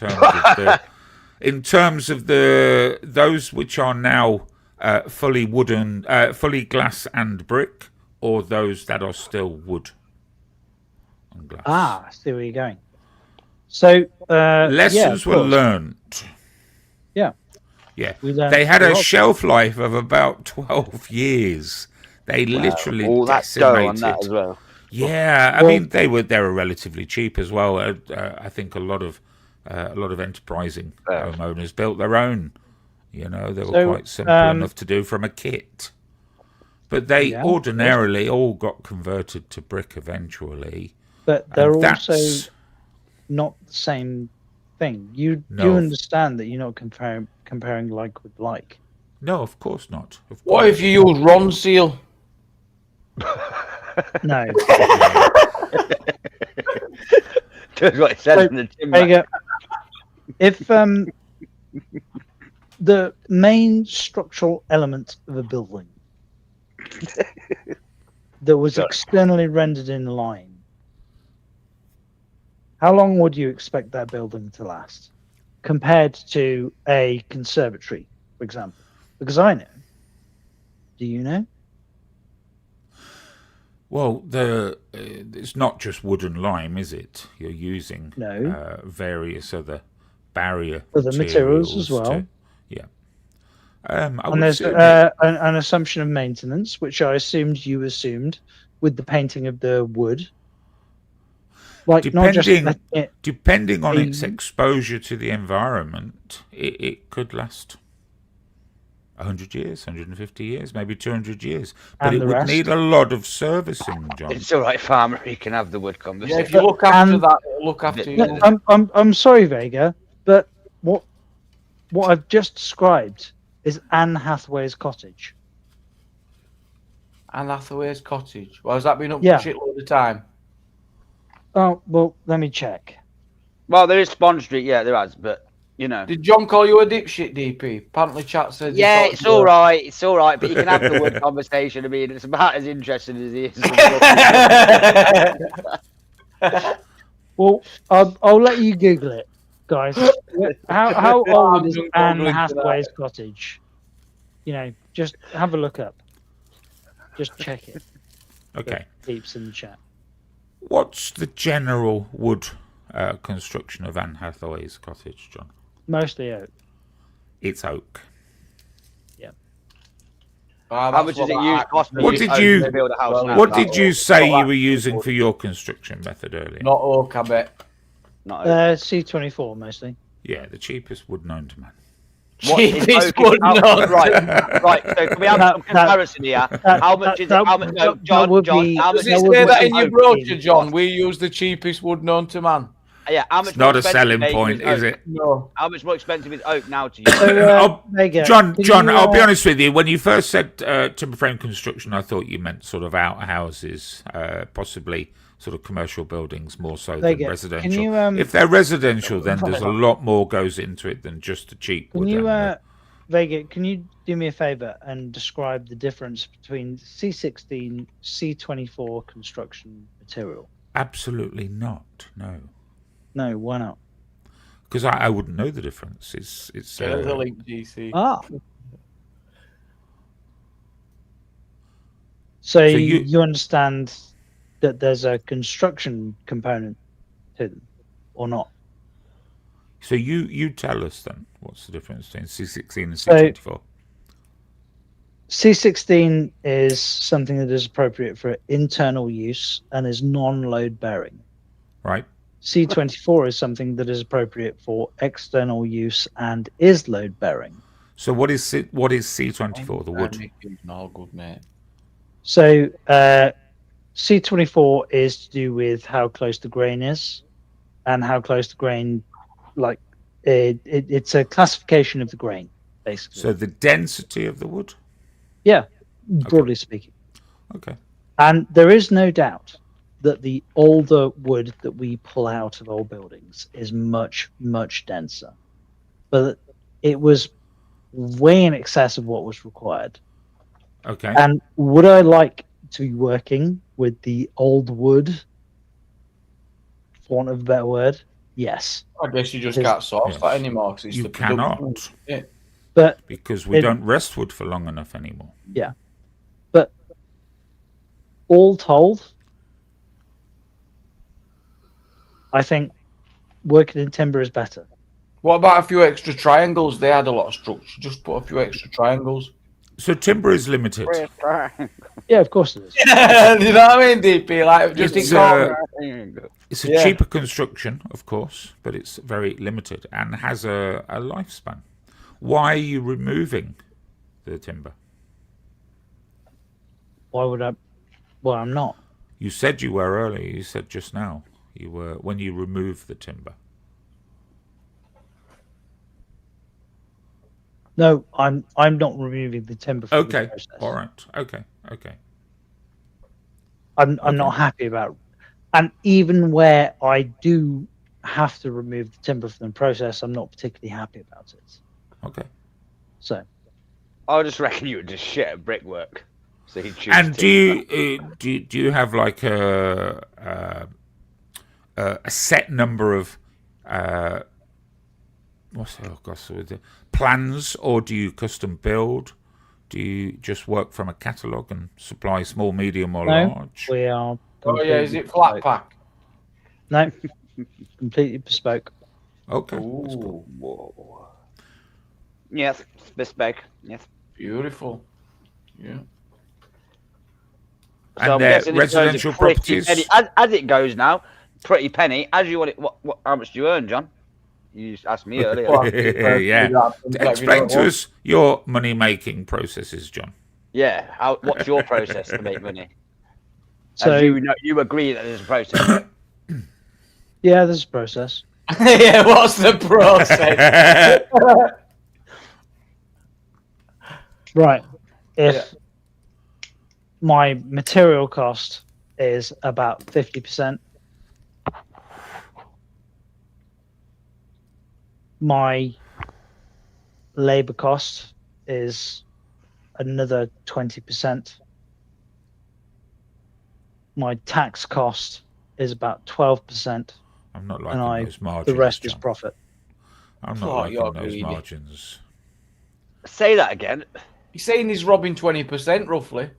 terms of those which are now fully wooden, fully glass and brick, or those that are still wood and glass? I see where you're going. So lessons were learned. Yeah. Yeah. They had a shelf life of about 12 years. They literally all that dough on that as well. Yeah, I mean they were relatively cheap as well. I think a lot of enterprising homeowners built their own. You know, they were quite simple enough to do from a kit. But they ordinarily all got converted to brick eventually. But they're also not the same thing. You understand that you're not comparing like with like. No, of course not. What if you use Ron Seal? No. That's what it says in the timber. There you go. If the main structural element of a building that was externally rendered in line, how long would you expect that building to last compared to a conservatory, for example? Because I know. Do you know? Well, it's not just wood and lime, is it? You're using various other barrier materials as well. And there's an assumption of maintenance, which I assumed you assumed with the painting of the wood. Like depending on its exposure to the environment, it could last 100 years, 150 years, maybe 200 years. But it would need a lot of servicing, John. It's all right, farmer. You can have the wood conversation. Yeah, if you look after that, it'll look after you. I'm sorry, Vega, but what I've just described is Anne Hathaway's cottage. Anne Hathaway's cottage. Well, has that been up for shitload of time? Oh, well, let me check. Well, there is Spawn Street, there has, but you know. Did John call you a dipshit, DP? Apparently, chat says. Yeah, it's all right. It's all right, but you can have the wood conversation. I mean, it's about as interesting as he is. Well, I'll let you Google it, guys. How old is Anne Hathaway's cottage? You know, just have a look up. Just check it. Okay. Peeps in the chat. What's the general wood construction of Anne Hathaway's cottage, John? Mostly oak. It's oak. Yeah. How much does it use? What did you say you were using for your construction method earlier? Not oak, I bet. C24 mostly. Yeah, the cheapest wood known to man. Cheapest wood known. Right. So can we have some comparison here? How much is it? How much? No, John. Does it say that in your brochure, John? We use the cheapest wood known to man. Yeah, how much? It's not a selling point, is it? No. How much more expensive is oak now to you? John, I'll be honest with you. When you first said timber frame construction, I thought you meant sort of outhouses, possibly sort of commercial buildings more so than residential. If they're residential, then there's a lot more goes into it than just the cheap wood. Vega, can you do me a favor and describe the difference between C16, C24 construction material? Absolutely not. No, why not? Because I wouldn't know the difference. It's the link, GC. So you understand that there's a construction component to them, or not? So you tell us then, what's the difference between C16 and C24? C16 is something that is appropriate for internal use and is non-load bearing. Right. C24 is something that is appropriate for external use and is load bearing. So what is C24? The wood. No good, mate. So C24 is to do with how close the grain is, and how close the grain, like it's a classification of the grain, basically. So the density of the wood. Yeah, broadly speaking. Okay. And there is no doubt that the older wood that we pull out of old buildings is much, much denser. But it was way in excess of what was required. Okay. And would I like to be working with the old wood, for want of a better word? Yes. I guess you just can't source that anymore. Cause it's you cannot. But because we don't rest wood for long enough anymore. Yeah. But all told, I think working in timber is better. What about a few extra triangles? They had a lot of structure. Just put a few extra triangles. So timber is limited. Yeah, of course it is. You know what I mean, DP? Like, just it's a cheaper construction, of course, but it's very limited and has a lifespan. Why are you removing the timber? Why would I? Well, I'm not. You said you were earlier. You said just now you were when you remove the timber. No, I'm not removing the timber from the process. All right. Okay. I'm not happy about, and even where I do have to remove the timber from the process, I'm not particularly happy about it. Okay. So, I just reckon you would just shit at brickwork. So he'd choose. And do you have like a set number of plans, or do you custom build? Do you just work from a catalogue and supply small, medium, or large? We are. Oh yeah, is it flat pack? No, completely bespoke. Okay. Ooh, whoa. Yes, bespoke. Yes. Beautiful. Yeah. So and residential properties. Penny, as it goes now, pretty penny. As you want it, what? How much do you earn, John? You asked me earlier. Yeah. Explain to us your money-making processes, John. Yeah. What's your process to make money? So you agree that there's a process. Yeah, there's a process. Yeah, what's the process? Right. If my material cost is about 50%, my labor cost is another 20%. My tax cost is about 12%. I'm not liking those margins. The rest John. is profit. I'm not liking those margins. Say that again. He's saying he's robbing 20%, roughly.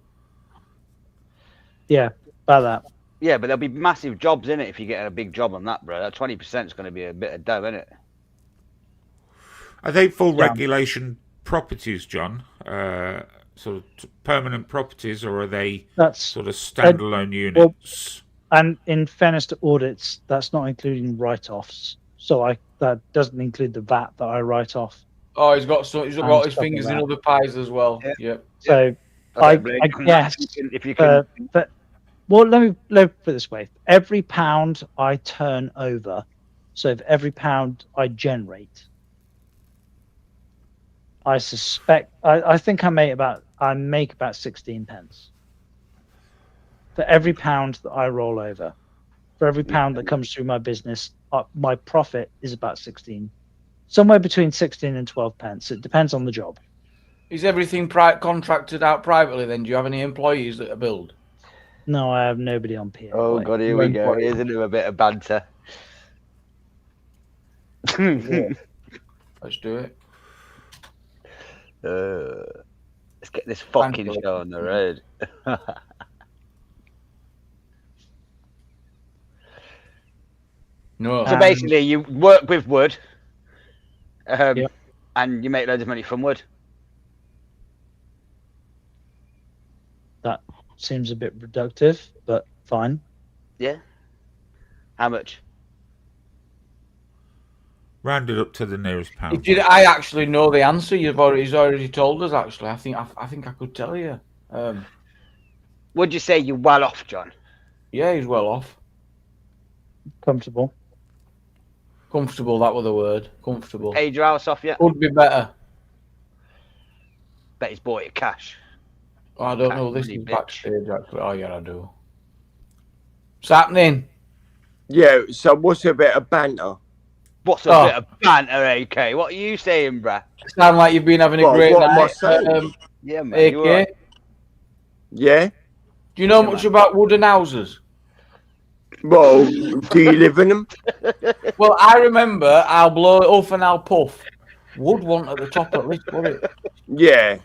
Yeah, about that. Yeah, but there'll be massive jobs in it if you get a big job on that, bro. That 20% is going to be a bit of dough, isn't it? Are they full regulation properties, John? Sort of permanent properties, or are they sort of standalone units? Well, and in fairness to audits, that's not including write-offs. So that doesn't include the VAT that I write off. Oh, he's got his fingers in other pies as well. Yep. So I guess if you can. Well, let me put it this way: every pound I turn over, so if every pound I generate, I suspect I think I make about 16 pence for every pound that I roll over. For every pound that comes through my business, my profit is about 16, somewhere between 16 and 12 pence. It depends on the job. Is everything contracted out privately then? Do you have any employees that are billed? No, I have nobody on PA. Oh God, here we go. Here's a bit of banter. Let's do it. Let's get this fucking show on the road. No. So basically, you work with wood, and you make loads of money from wood. That seems a bit reductive, but fine. Yeah. How much? Round it up to the nearest pound. I actually know the answer. He's already told us. Actually, I think I could tell you. Would you say you're well off, John? Yeah, he's well off. Comfortable. Comfortable. That was the word. Comfortable. Paid your house off yet? Could be better. Bet he's bought it cash. Oh, I don't know. This is backstage, actually. Oh, yeah, I do. What's happening? Yeah, so what's a bit of banter? What's a bit of banter, AK? What are you saying, bruh? Sound like you've been having a great night. Yeah, man. AK? Yeah? Do you know much about wooden houses? Well, do you live in them? Well, I remember I'll blow it off and I'll puff. Wood wasn't at the top at least, was it? Yeah.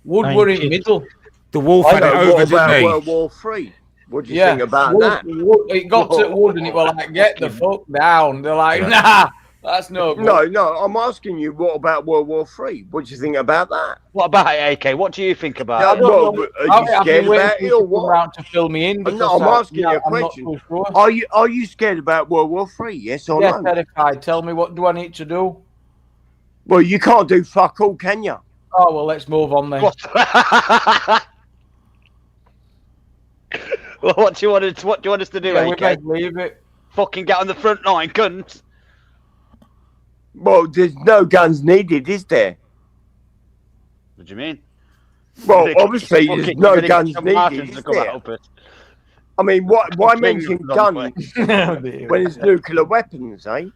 Wood were in the middle. The wolf had it over, didn't he? World War III. What do you think about that? It got to Wood and it was like, get the fuck down. They're like, nah, that's no good. No, I'm asking you, what about World War III? What do you think about that? What about it, AK? What do you think about it? Well, are you scared about it or what? Around to fill me in. No, I'm asking you a question. Sure. Are you scared about World War III? Yes or no? Terrified. Tell me, what do I need to do? Well, you can't do fuck all, can you? Oh, well, let's move on then. Well, what do you want us to do, AK? Leave it. Fucking get on the front line, cunts. Well, there's no guns needed, is there? What do you mean? Well, obviously, there's no guns needed, is there? I mean, why mention guns when it's nuclear weapons, eh?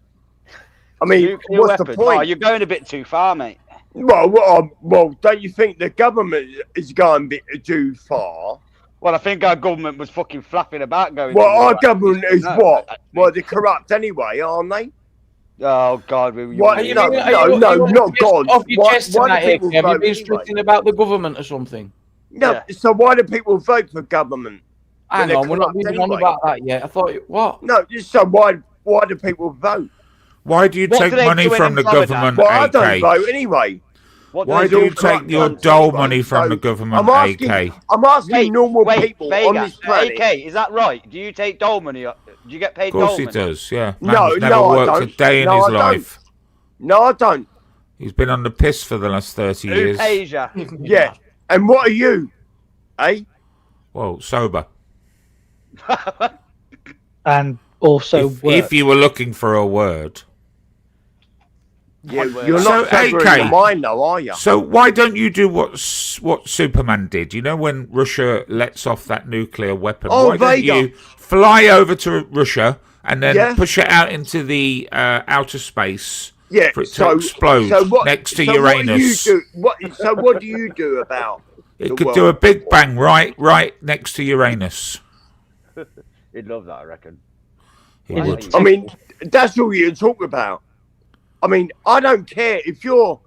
I mean, what's the point? Oh, you're going a bit too far, mate. Well, don't you think the government is going a bit too far? Well, I think our government was fucking flapping about going. Well, our government is what? Well, they're corrupt anyway, aren't they? Oh God, no, not God. Off your chest why tonight, do people have you vote been stressing about the government or something? No, so why do people vote for government? Hang on, we're not even on about that yet. I thought, what? No, so why do people vote? Why do you take money from the government, Well, I AK? don't vote anyway. Why do you take your dole money from the government, AK? I'm asking normal people on this planet. AK, is that right? Do you take dole money? Do you get paid dole money? Of course he does, yeah. No, Man's never worked a day in his life. No, I don't. He's been on the piss for the last 30 years. Who pays you? Yeah. And what are you? Eh? Well, sober. And also if you were looking for a word. Yeah, you're not sober in your mind, though, are you? So why don't you do what Superman did? You know, when Russia lets off that nuclear weapon, why don't you fly over to Russia and then push it out into the outer space for it to explode next to Uranus? What do you do about it? Could do a big bang right next to Uranus. He'd love that, I reckon. He would. I mean, that's all you talk about. I mean, I don't care if you're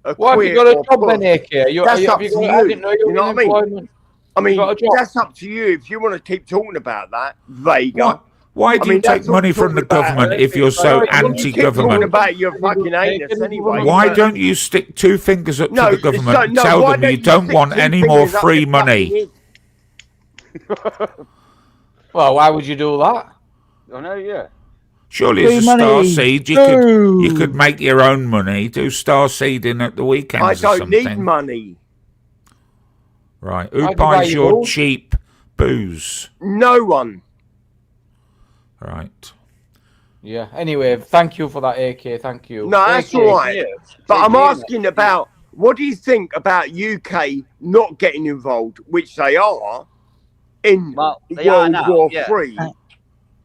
a Why have you got a job then, AK? That's up to you. I didn't know you know what I mean? I mean, that's up to you if you want to keep talking about that, Vega. Why do you take money from the government if you're so anti-government? About your fucking anus anyway. Why don't you stick two fingers up to the government and tell them you don't want any more free money? Well, why would you do that? I know, yeah. Surely as a star seed, you could make your own money. Do star seeding at the weekends or something. I don't need money. Right. Who buys your cheap booze? No one. Right. Yeah. Anyway, thank you for that, AK. Thank you. No, that's all right. Yeah. But I'm asking about, what do you think about UK not getting involved, which they are, in World War III?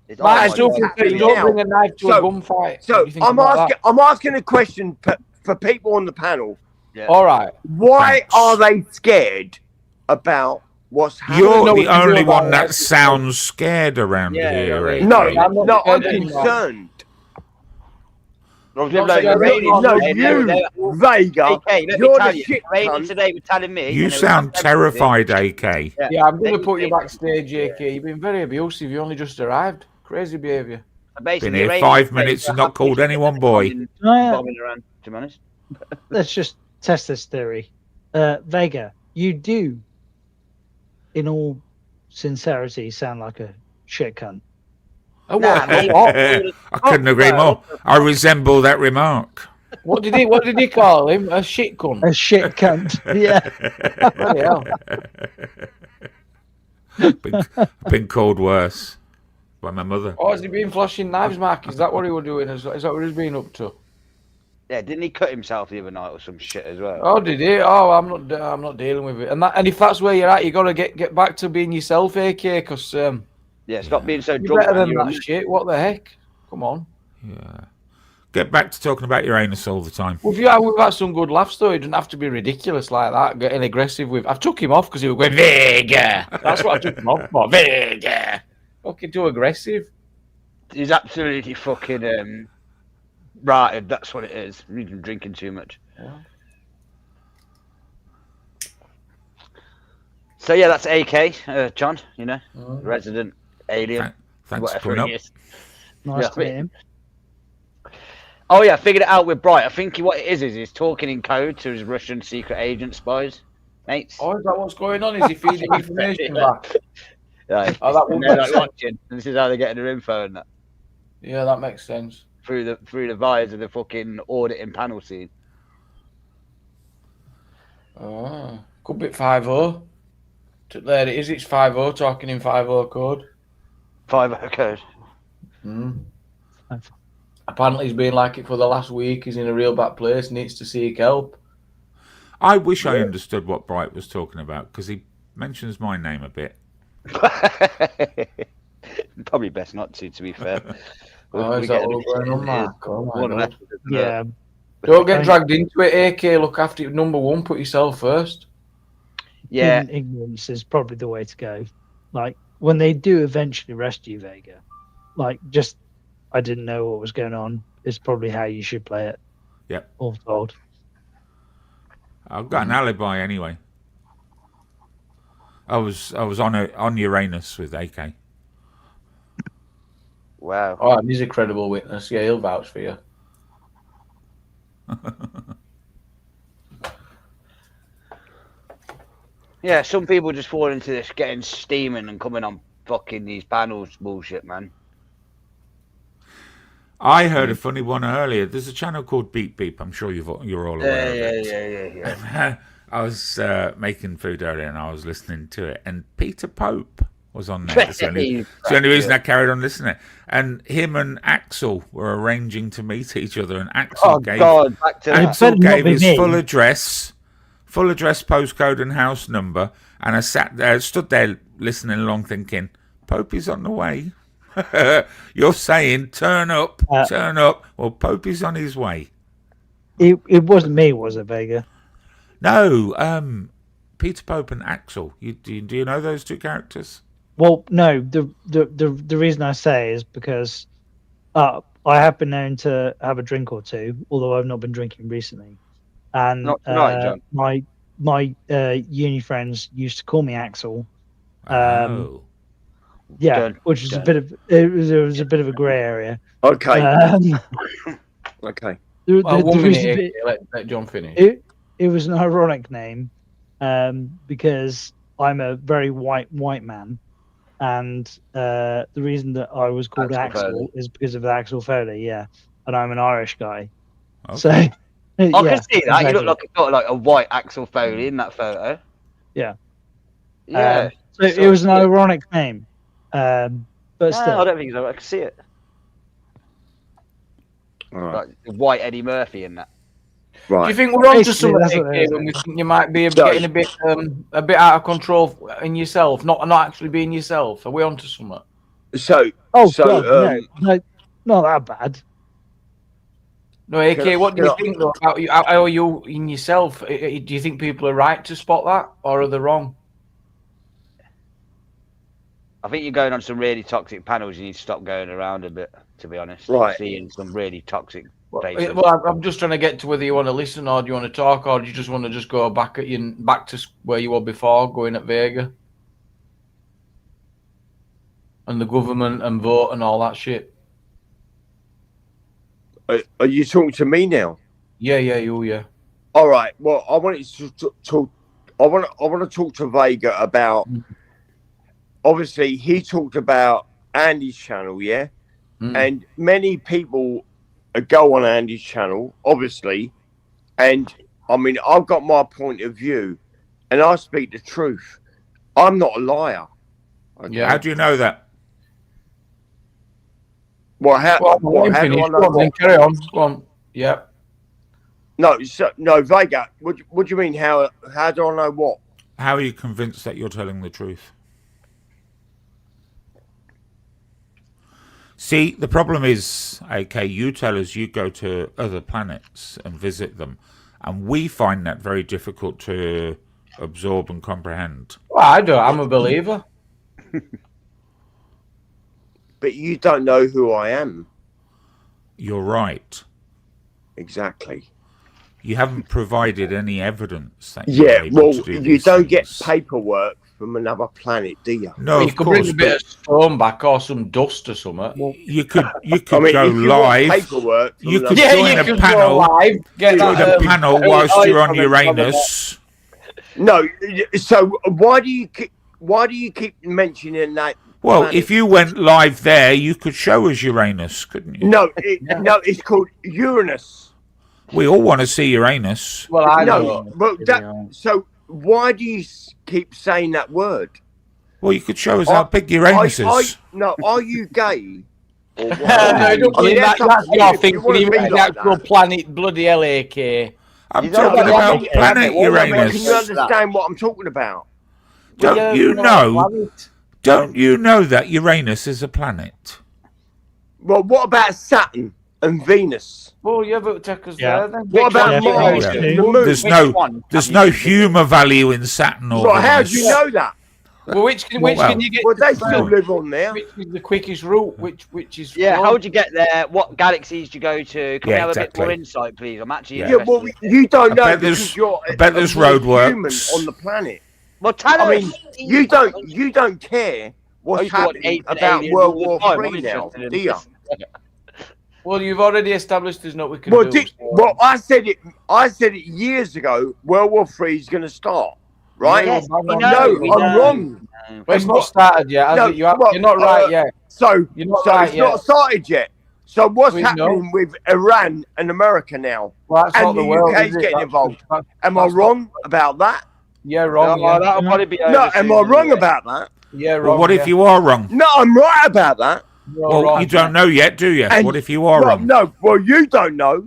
Don't bring a knife to a gunfight. So I'm asking a question for people on the panel. Yeah. All right. Why are they scared about what's happening? You're the only one that sounds scared around here. No, I'm concerned. You, Vega, you're the shit cunt. Today was telling me. You sound terrified, AK. Yeah, I'm going to put you backstage, AK. You've been very abusive. You only just arrived. Crazy behaviour. Been here 5 minutes and not called anyone boy. Bombing around, to be honest. Let's just test this theory. Vega, you do, in all sincerity, sound like a shit cunt. I couldn't agree more. I resemble that remark. What did he call him? A shit cunt. A shit cunt. Yeah. Been called worse by my mother. Oh, has he been flashing knives, Mark? Is that what he was doing? Is that what he's been up to? Yeah, didn't he cut himself the other night or some shit as well? Oh, did he? Oh, I'm not dealing with it. And if that's where you're at, you got to get back to being yourself, AK. Because stop being so you're drunk. Better than that shit. What the heck? Come on. Yeah. Get back to talking about your anus all the time. Well, we've had some good laughs though. It doesn't have to be ridiculous like that. Getting aggressive with. I've took him off because he was going Vega. That's what I took him off for. Vega. Fucking too aggressive. He's absolutely fucking right. That's what it is. He's been drinking too much. Yeah. So yeah, that's AK, John. You know, resident alien. Thanks for coming up. Nice to meet him. Oh yeah, I figured it out with Bright. I think what it is he's talking in code to his Russian secret agent spies, mates. Oh, is that what's going on? Is he feeding information back? Right. Oh, that would they're make like sense. watching, and this is how they're getting their info and that. Yeah, that makes sense. Through the vires of the fucking auditing panel scene. Oh, could be 5-0. There it is. It's 5-0. Talking in 5-0 code. 5-0 code. Apparently, he's been like it for the last week. He's in a real bad place. Needs to seek help. I wish I understood what Bright was talking about because he mentions my name a bit. Probably best not to be fair. Is that all going on, Mark? Oh my God. Yeah. Don't get dragged into it, AK. Look after it. Number one, put yourself first. Yeah. Ignorance is probably the way to go. Like, when they do eventually arrest you, Vega, like, just, I didn't know what was going on, is probably how you should play it. Yep. All told. I've got an alibi anyway. I was on Uranus with AK. Wow. Oh, he's a credible witness. Yeah, he'll vouch for you. Yeah, some people just fall into this getting steaming and coming on fucking these panels bullshit, man. I heard a funny one earlier. There's a channel called Beep Beep. I'm sure you're all aware of it. Yeah. I was making food earlier and I was listening to it, and Peter Pope was on there. It's the only reason I carried on listening. And him and Axel were arranging to meet each other, and Axel gave his full address, postcode, and house number. And I sat there, stood there listening along, thinking, Popey's on the way. You're saying turn up. Well, Popey's on his way. It wasn't me, was it, Vega? No, Peter Pope and Axel. Do you know those two characters? Well, no. The reason I say is because I have been known to have a drink or two, although I've not been drinking recently. And not tonight, John. my uni friends used to call me Axel. Yeah, Done. which was a bit of it was a bit of a grey area. Okay. Okay. Let John finish. It was an ironic name, because I'm a very white man, and the reason that I was called Axel is because of Axel Foley. Yeah, and I'm an Irish guy. Okay. So I can see that. Exactly. You look like a white Axel Foley in that photo. Yeah. Yeah. So it was an ironic name. But still, I don't think so. I can see it. All right. Like white Eddie Murphy in that. Right. Do you think we're onto something Basically, when we think you might be getting a bit out of control in yourself, not actually being yourself? Are we onto something? So, God, no, not that bad. No, AK, what do you think though about you? How are you in yourself? Do you think people are right to spot that, or are they wrong? I think you're going on some really toxic panels. You need to stop going around a bit, to be honest. Right. Seeing some really toxic places. Well, I'm just trying to get to whether you want to listen or do you want to talk or do you just want to just go back to where you were before, going at Vega and the government and vote and all that shit. Are you talking to me now? Yeah, you. All right. Well, I wanted to talk. I want to talk to Vega about. Obviously, he talked about Andy's channel, yeah, and many people go on Andy's channel, obviously, and I mean, I've got my point of view, and I speak the truth. I'm not a liar. Okay? Yeah. How do you know that? Well, how do I know? Carry on. Go on. Yeah. No, Vega. What do you mean? How do I know what? How are you convinced that you're telling the truth? See, the problem is, okay, you tell us you go to other planets and visit them, and we find that very difficult to absorb and comprehend. Well, I do. I'm a believer. But you don't know who I am. You're right. Exactly. You haven't provided any evidence that you're able to do you these don't things. get paperwork from another planet, do you? No, you of could course, bring a bit of stone back or some dust or something. you could I mean, go if you want live. paperwork from You could another join you a could panel. go live, get Join that, a panel whilst you're on Uranus. No, so why do you keep mentioning that? Well, planet? if you went live there, you could show us Uranus, couldn't you? No, it's called Uranus. We all want to see Uranus. Well, I No, know. but so why do you keep saying that word? Well, you could show us how big Uranus is. Are you gay? Or what? No, don't believe that's that's up to your you. thing. You wanna You be mean like the actual that. planet, bloody LAK. I'm talking about planet Can you Uranus. understand what I'm talking about? Don't you know that Uranus is a planet? Well, what about Saturn and Venus? Well, yeah, but take us there then. What about Mars and the moon? There's no humour value in Saturn or Right, how Venus. do you know that? Well, which can you get? Well, they to still first? live on there. Which is the quickest route? Which is? Yeah, from? how'd you get there? What galaxies do you go to? Can we Yeah, have a bit exactly. more insight, please? I'm actually Yeah, interested. well, you don't know bet because there's- you're I bet there's a human roadworks. on the planet. Well, tell I us. mean, you don't care I what's used to watch happening Ape and about Aliens World all the War time. III I'm now, interested in do you? this. Well, you've already established there's not we can Well, do. I said it years ago. World War III is going to start, right? Yes, we no, know, we I'm know. wrong. Well, it's not started yet, has No, it? You're well, not right yet. So, You're not so right it's yet. not started yet. So what's We happening with Iran and America now? Well, that's and not the the world, UK is is it? getting That's- involved. that's- Am I that's wrong about that? Yeah, wrong. No, Yeah, that'll probably be over No, am I soon, wrong anyway. about that? yeah wrong. Well, what if you are wrong? No, I'm right about that. You're Well, wrong. you don't know yet, do you? And- What if you are well, wrong? No, well, you don't know.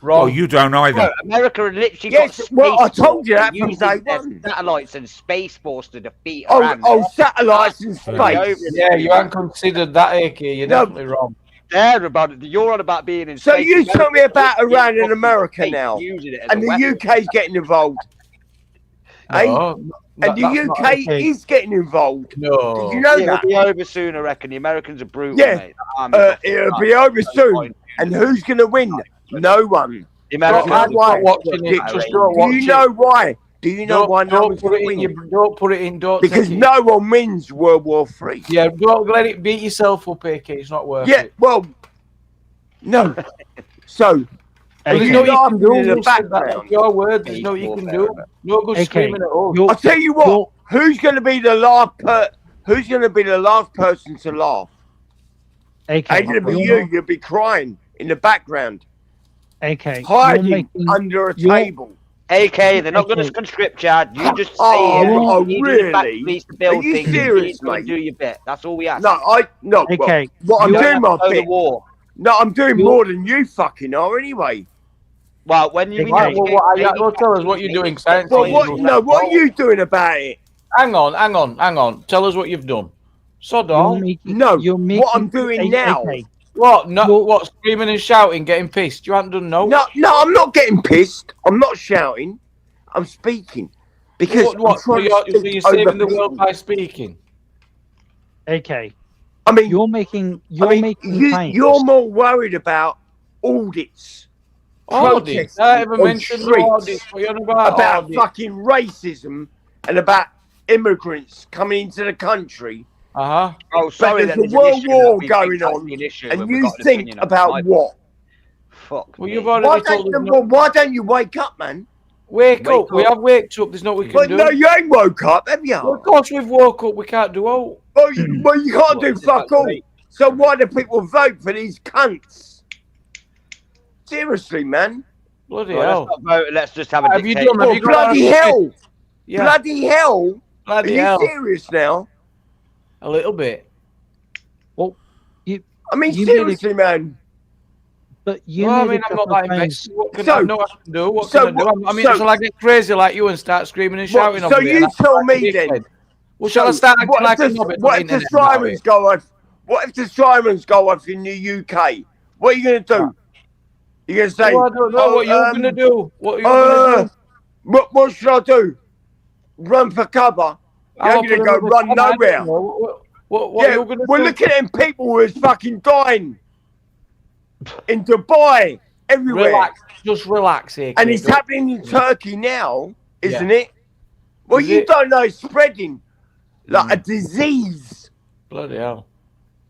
Wrong. Well, you don't either. No, America had literally Yes, got well, I space told you force that from using day their one. satellites and space force to defeat Oh, Iran. satellites in space. Yeah, you haven't considered that, AK. You're No. definitely wrong. They're about it. You're on about being in So space. you tell me about America Iran and using America space, now, using it as and a the weapon. UK's getting involved. Eh? No, And that's the not UK okay. is getting involved. No. Did you know Yeah, that? it'll be over soon, I reckon. The Americans are brutal, Yeah. mate. The army's off the It'll chart. be over No soon. point. And who's going to win? No one. The Do you Americans know are why? watching it. Just don't Do watch you it. know why? Do you know why no Don't one's put going it to in. win? Don't put it in. Don't Because take it. no one wins World War III. Yeah, don't let it beat yourself up, AK. It's not worth Yeah, it. well, no. So, Well, are there's you no you can laughing do. in the You said that. background? That's your word. There's no you can do. No good AK, screaming at all. I'll tell you what. Who's going to be the Who's going to be the last person to laugh? AK, Ain't going to be you. You'll be crying in the background, AK, hiding under a table. AK, they're not going to conscript you. You just say Oh, it. oh, You do the really? factories to build Are you things. serious, You mate? do your bit. That's all we ask. No, no. Okay, Well, I'm You don't doing have my to go to bit. war. No, I'm doing more than you fucking are anyway. Well, when you Right, well, tell us what you're doing. Science. Well, what are you doing about it? Hang on. Tell us what you've done. Sod all. What I'm doing now. What? What? Screaming and shouting, getting pissed. You haven't done no. No, I'm not getting pissed. I'm not shouting. I'm speaking because What? I'm So trying you're, to so speak you're saving over the world people. by speaking. AK, I mean, you're making claims. you're more worried about audits. Audits? protesting I haven't on mentioned streets audits. What are you on about? Audits? fucking racism and about immigrants coming into the country. Oh, sorry. But then there's a world an issue that war we going think that's on, an issue and when we've you got an think opinion on about it. what? Fuck. Well, me. you've already told us. Why don't you wake up, man? Wake up. We have waked up. There's no we can But do. no, you ain't woke up, have you? Well, of course we've woke up. We can't do all. Well, you can't do fuck all. So why do people vote for these cunts? Seriously, man. Bloody Well, hell. let's not vote. Let's just have a Have you dictator. done? Have you got Bloody our- hell! Yeah. Bloody hell! Bloody Are you hell. serious now? A little bit. Well, I mean, you seriously, man. But you Well, I made mean, a I'm couple not of that claims. invested. What can So- I know? I can do. What so can I do? what- I mean, so- shall I get crazy like you and start screaming and shouting? So on me you and act tell like a me then. dickhead? Well, shall I start acting What like a if the, knobbit on what the if the internet about sirens it? go off? What if the sirens go off in the UK? What are you going to do? You're going to say, Well, I don't know what you're going to do. What are you going to do? What should I do? Run for cover? You're I'll going to put go another run tab, I don't nowhere. know. What are you going to we're do? looking at them people who is fucking dying in Dubai, everywhere. Relax. Just relax here. And kid. it's happening in Turkey now, isn't Yeah. it? Well, Is you it? don't know it's spreading. like a disease. Bloody hell.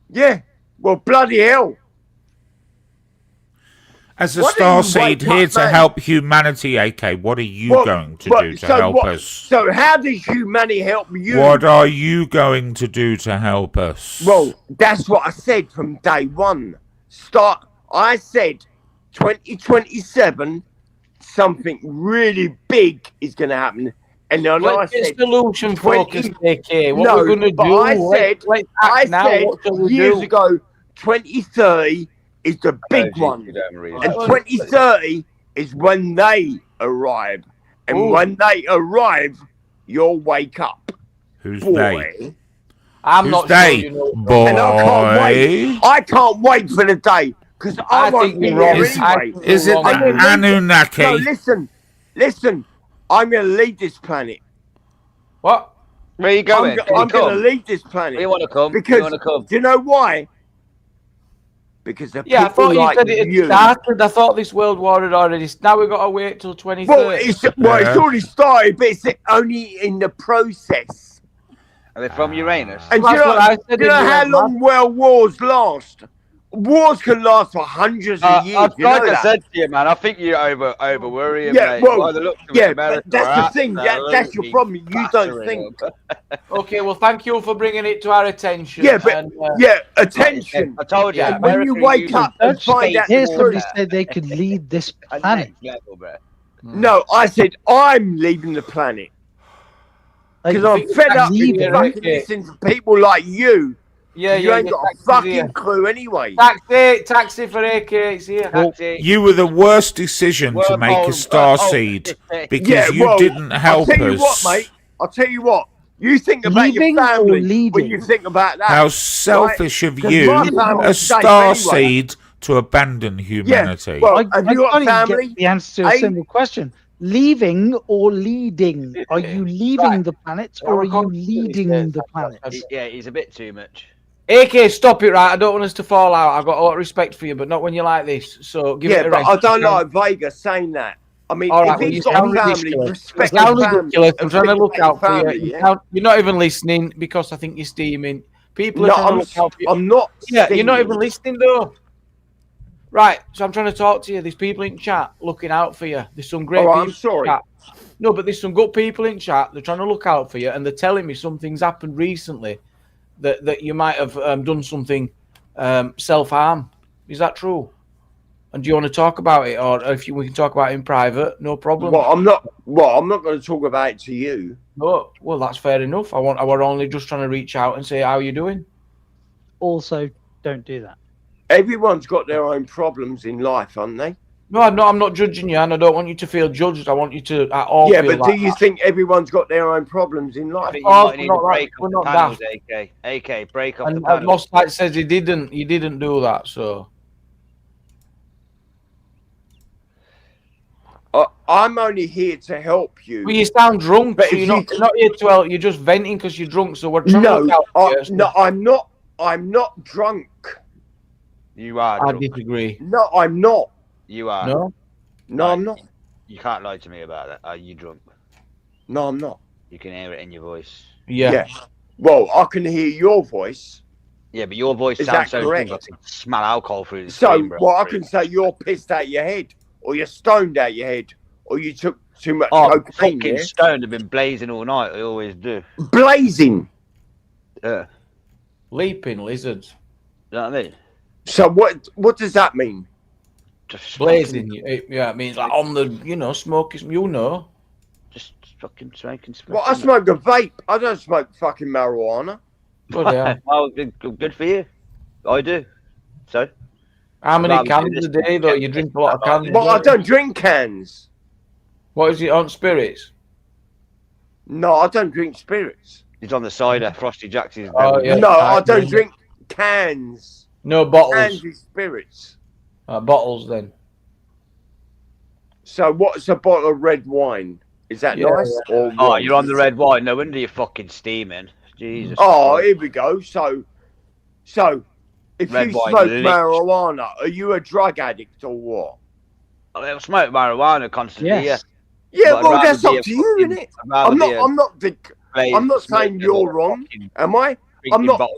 Yeah, well, bloody hell. As a starseed here to help humanity, AK, what are you going to do to help us? So how does humanity help you? What are you going to do to help us? Well, that's what I said from day one. I said 2027, something really big is going to happen. And then I said solution focus, AK. What we're going to do? I said years ago, 2030 is the big one. And 2030 is when they arrive. And when they arrive, you'll wake up. Who's they? I'm Who's not they? sure, you know. Boy. And I can't wait for the day. Because I won't be here anyway. Is it the Anunnaki? No, listen. I'm going to lead this planet. What? Where are you going? I'm going to lead this planet. Where you want to come? Because, do you know why? Because the I thought like you said it had started. I thought this world war had already. Now we've got to wait till 2030. It's already started, but it's only in the process. Are they from Uranus? And do you know how long world wars last? Wars can last for hundreds of years. Like I said to you, man, I think you're over worrying, mate. Well, but that's the thing. That's your problem. You don't think. Okay, well, thank you for bringing it to our attention. Yeah, but attention. I told you. And when you wake up and find out the somebody truth. said they could lead this planet. No, I said I'm leaving the planet because I'm fed up with listening to people like you. Yeah, you ain't got a fucking clue anyway. Taxi for AK, it's here. You were the worst decision to make a starseed because you didn't help us. I'll tell you what, mate. I'll tell you what. You think about your family when you think about that. How selfish of you, a starseed, to abandon humanity. Yeah, well, have you got family? Get the answer to a simple question. Leaving or leading? Are you leaving the planet or are you leading the planet? Yeah, he's a bit too much. AK, stop it, right? I don't want us to fall out. I've got a lot of respect for you, but not when you're like this. So give it a rest. I don't like Vega saying that. I mean, if he's got a family, respect the family. I'm trying to look out for you. You're not even listening because I think you're steaming. People are trying to look out for you. I'm not. Yeah, you're not even listening though. Right, so I'm trying to talk to you. There's people in chat looking out for you. There's some great people. I'm sorry. In chat. No, but there's some good people in chat. They're trying to look out for you, and they're telling me something's happened recently that you might have done something self-harm. Is that true? And do you want to talk about it, or we can talk about it in private? No problem. I'm not going to talk about it to you. No, well, that's fair enough. I were only just trying to reach out and say, how are you doing? Also, don't do that. Everyone's got their own problems in life, haven't they? No, I'm not judging you, and I don't want you to feel judged. I want you to at all. Yeah, feel but do you think everyone's got their own problems in life? Oh, we're not daft. AK, break up and the panels. Lost Light says he didn't do that, so. I'm only here to help you. Well, you sound drunk, but so you're not here to help. You're just venting because you're drunk. So we're trying to look out for you. No, I'm not drunk. You are. I disagree. No, I'm not. You are. No, I'm not. You can't lie to me about that. Are you drunk? No, I'm not. You can hear it in your voice. Yeah. Well, I can hear your voice. Yeah, but your voice sounds so drunk. I can smell alcohol through the screen, screen, bro. I can say you're pissed out your head, or you're stoned out your head, or you took too much cocaine. Fucking stoned. I've been blazing all night. I always do. Blazing. Yeah. Leaping lizards. You know what I mean? So what does that mean? Just blazing. Yeah, it means like on the, smoking, Just fucking smoking. Well, I smoke a vape. I don't smoke fucking marijuana. Oh, yeah. Well, good for you. I do. So? How many cans a day, though? You drink a lot of cans. Well, I don't drink cans. What is it on spirits? No, I don't drink spirits. He's on the cider. Frosty Jack's. Oh, yeah. No, I don't drink cans. No bottles. Cans with spirits. Bottles, then. So what's a bottle of red wine? Is that nice? Or you're on the red wine. No wonder you're fucking steaming. Jesus. Oh, here we go. So if red you smoke marijuana, are you a drug addict or what? I smoke marijuana constantly. Yes. Yeah, well, that's up to you, isn't it? I'm not I'm not saying you're wrong, am I? I'm not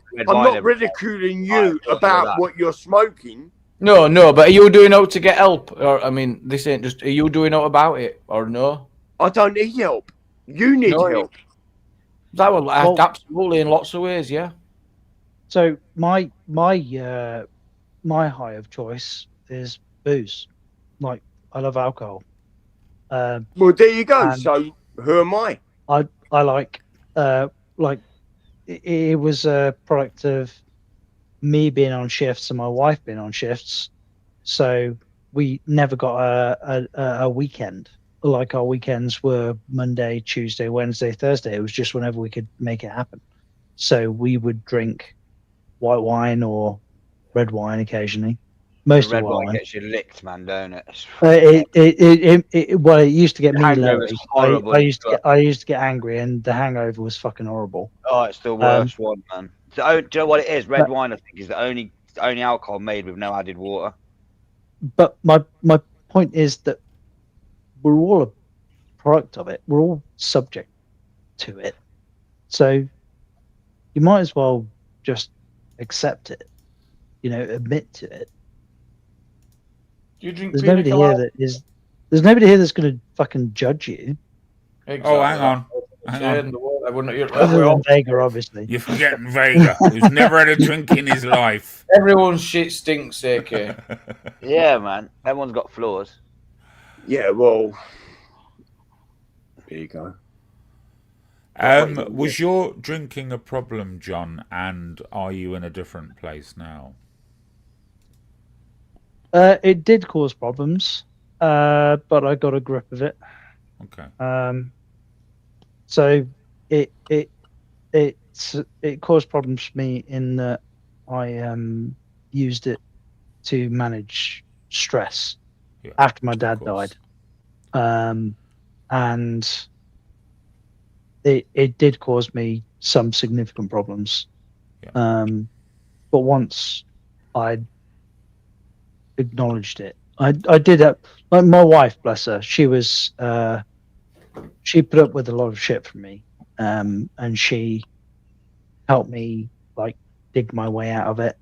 ridiculing you about what you're smoking. No, but are you doing out to get help? Or I mean, this ain't just. Are you doing out about it or no? I don't need help. You need help. That would absolutely in lots of ways, yeah. So my high of choice is booze. Like, I love alcohol. Well, there you go. So who am I? I like it was a product of me being on shifts and my wife being on shifts, so we never got a weekend. Like, our weekends were Monday, Tuesday, Wednesday, Thursday. It was just whenever we could make it happen. So we would drink white wine or red wine occasionally. Most red of white wine gets you licked, man, don't it? Well, it used to get me low. Horrible. I used to get angry, and the hangover was fucking horrible. Oh, it's the worst one, man. So, do you know what it is? Red wine, I think, is the only alcohol made with no added water. But my point is that we're all a product of it. We're all subject to it. So you might as well just accept it. Admit to it. Do you drink? There's nobody here that's going to fucking judge you. Exactly. Oh, hang on. Other than Vega, obviously. You're forgetting Vega, who's never had a drink in his life. Everyone's shit stinks, AK. Yeah, man. Everyone's got flaws. Yeah, well, there you go. Was your drinking a problem, John? And are you in a different place now? It did cause problems, but I got a grip of it. Okay. So it caused problems for me in that I used it to manage stress after my dad died, and it did cause me some significant problems. But once I'd acknowledged it, I did it. Like, my wife, bless her, she put up with a lot of shit from me, and she helped me like dig my way out of it.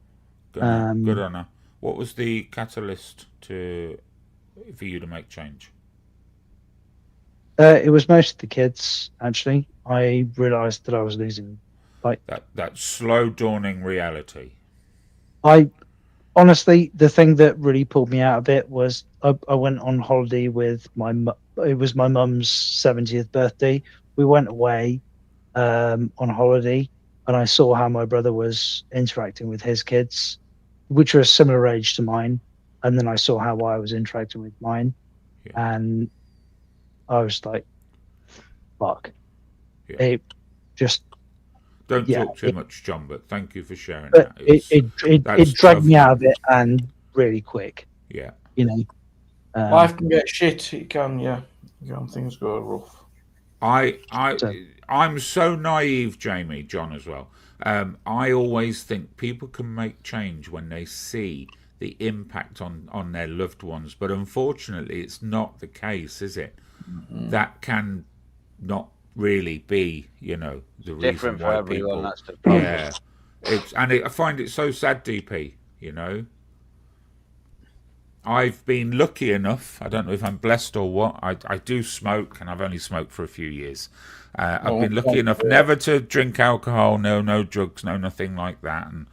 Good on her. What was the catalyst for you to make change? It was most of the kids, actually. I realised that I was losing, like, that slow dawning reality. Honestly, the thing that really pulled me out of it was I went on holiday with it was my mum's 70th birthday. We went away on holiday, and I saw how my brother was interacting with his kids, which were a similar age to mine. And then I saw how I was interacting with mine. And I was like, fuck. It just... Don't talk too much, John, but thank you for sharing that. It dragged me out of it, and really quick. Yeah. Life can get shit. It can, yeah. Things go rough. I'm so naive, Jamie, John as well. I always think people can make change when they see the impact on their loved ones, but unfortunately, it's not the case, is it? Mm-hmm. That can not really be, the reason different why for everyone. People, that's the problem. Yeah, I find it so sad, DP. I've been lucky enough. I don't know if I'm blessed or what. I do smoke, and I've only smoked for a few years. I've been lucky enough never to drink alcohol, no drugs, no nothing like that, and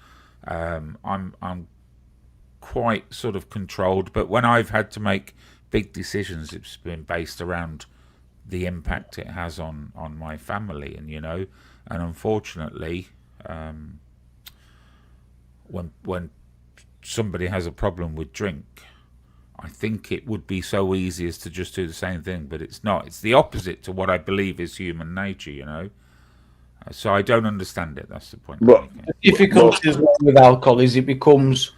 I'm quite sort of controlled. But when I've had to make big decisions, it's been based around the impact it has on my family, and unfortunately, when somebody has a problem with drink, I think it would be so easy as to just do the same thing, but it's not. It's the opposite to what I believe is human nature, So I don't understand it. That's the point. The difficulty with alcohol is it becomes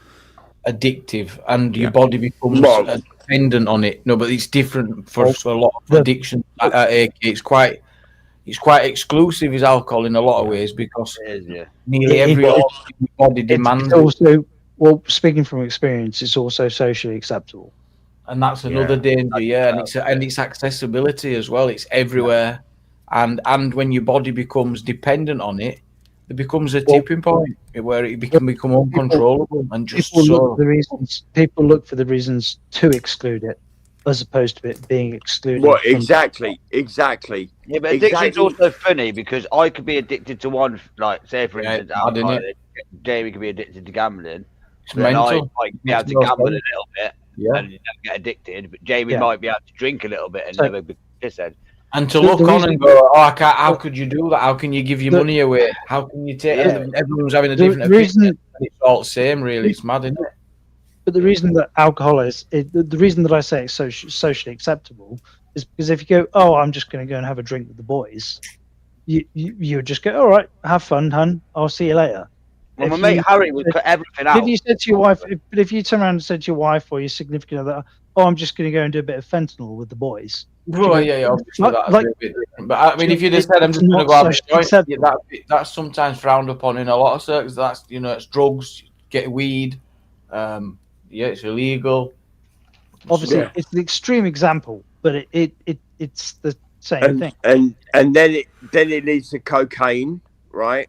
addictive, and your body becomes dependent on it. No, but it's different for a lot of addictions. It's quite exclusive as alcohol in a lot of ways, because nearly every body demands it. Also, well, speaking from experience, it's also socially acceptable, and that's another danger. And it's accessibility as well. It's everywhere, and when your body becomes dependent on it, there becomes a tipping point where it can become uncontrollable and just people look for the reasons to exclude it, as opposed to it being excluded. Well, exactly. Yeah, but addiction's also funny because I could be addicted to one, like say for instance, Jamie could be addicted to gambling. It's mental. I might be able to gamble a little bit and never get addicted, but Jamie might be able to drink a little bit and never be pisshead. And to look on and go, oh, I can't, how could you do that? How can you give your money away? How can you take everyone's having a different opinion? It's all the same, really. It's mad, isn't it? But the reason that alcohol the reason that I say it's socially acceptable is because if you go, oh, I'm just going to go and have a drink with the boys, you would just go, all right, have fun, hun. I'll see you later. Well, my mate Harry would cut everything out. If you said to your wife, if you turn around and said to your wife or your significant other, oh, I'm just going to go and do a bit of fentanyl with the boys. Well, obviously that's a bit different. But I mean, if you just said I'm just going to go have a joint, that's sometimes frowned upon in a lot of circles. That's it's drugs, get weed. It's illegal. Obviously, it's the extreme example, but it's the same thing. And then it leads to cocaine, right?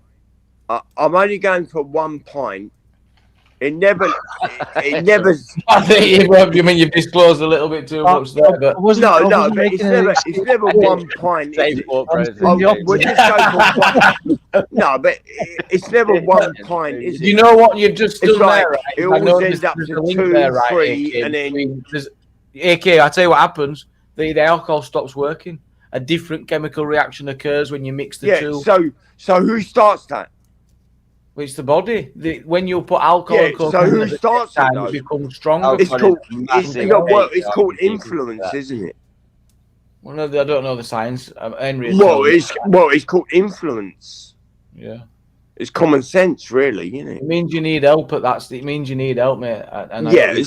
I'm only going for 1 pint. It never. I think you mean you've disclosed a little bit too much there, but no, but it's never 1 pint. No, but it's never 1 pint, is it? You know what you've just done there, right? It always ends up to 2, 3, and then. AK, I tell you what happens. The alcohol stops working. A different chemical reaction occurs when you mix the two. So who starts that? Well, it's the body. When you put alcohol and cocaine, so who starts it? It becomes stronger. It's called influence, isn't it? Well, no, I don't know the science. Henry. It's called influence. Yeah. It's common sense, really, isn't it? It means you need help. It means you need help, mate.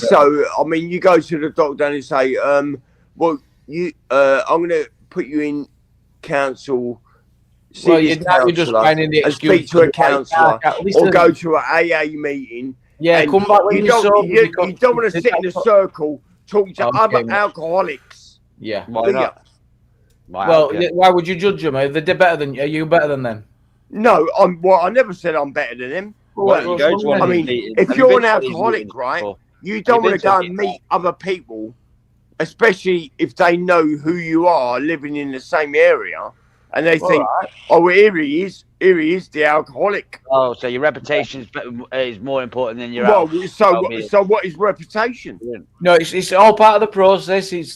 So I mean, you go to the doctor and say, I'm going to put you in counsel. Well, you're just finding the excuse and speak to a counsellor or go to an AA meeting. Yeah, come back when you're sober. You don't want to sit in a circle talking to other alcoholics. Yeah. Why not? Why would you judge them? Are you better than them? No, I never said I'm better than them. If you're an alcoholic, right, you don't want to go and meet other people, especially if they know who you are living in the same area. And they think, oh, here he is, the alcoholic. Oh, so your reputation is more important than your so what is reputation? No, it's all part of the process. At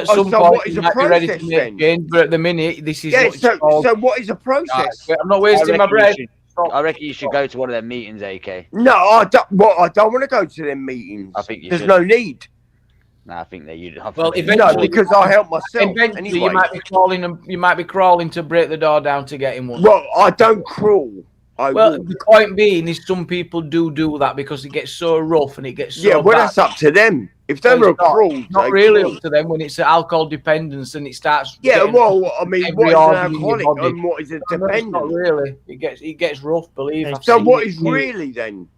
some point you might be ready to make change, but at the minute, this is so what is a process? I'm not wasting my breath. I reckon you should go to one of their meetings, AK. No, I don't want to go to them meetings. I think there's no need. No, I think that you'd have. Well, eventually, because I help myself. Eventually, anyway. you might be crawling to break the door down to get in one. Well, I don't crawl. The point being is some people do that because it gets so rough and it gets so bad. That's up to them. If they were crawled, not really up to them when it's alcohol dependence and it starts. Yeah, well, I mean, what is an alcoholic and what is a dependent? Not really. It gets rough. Believe me. So what is really then?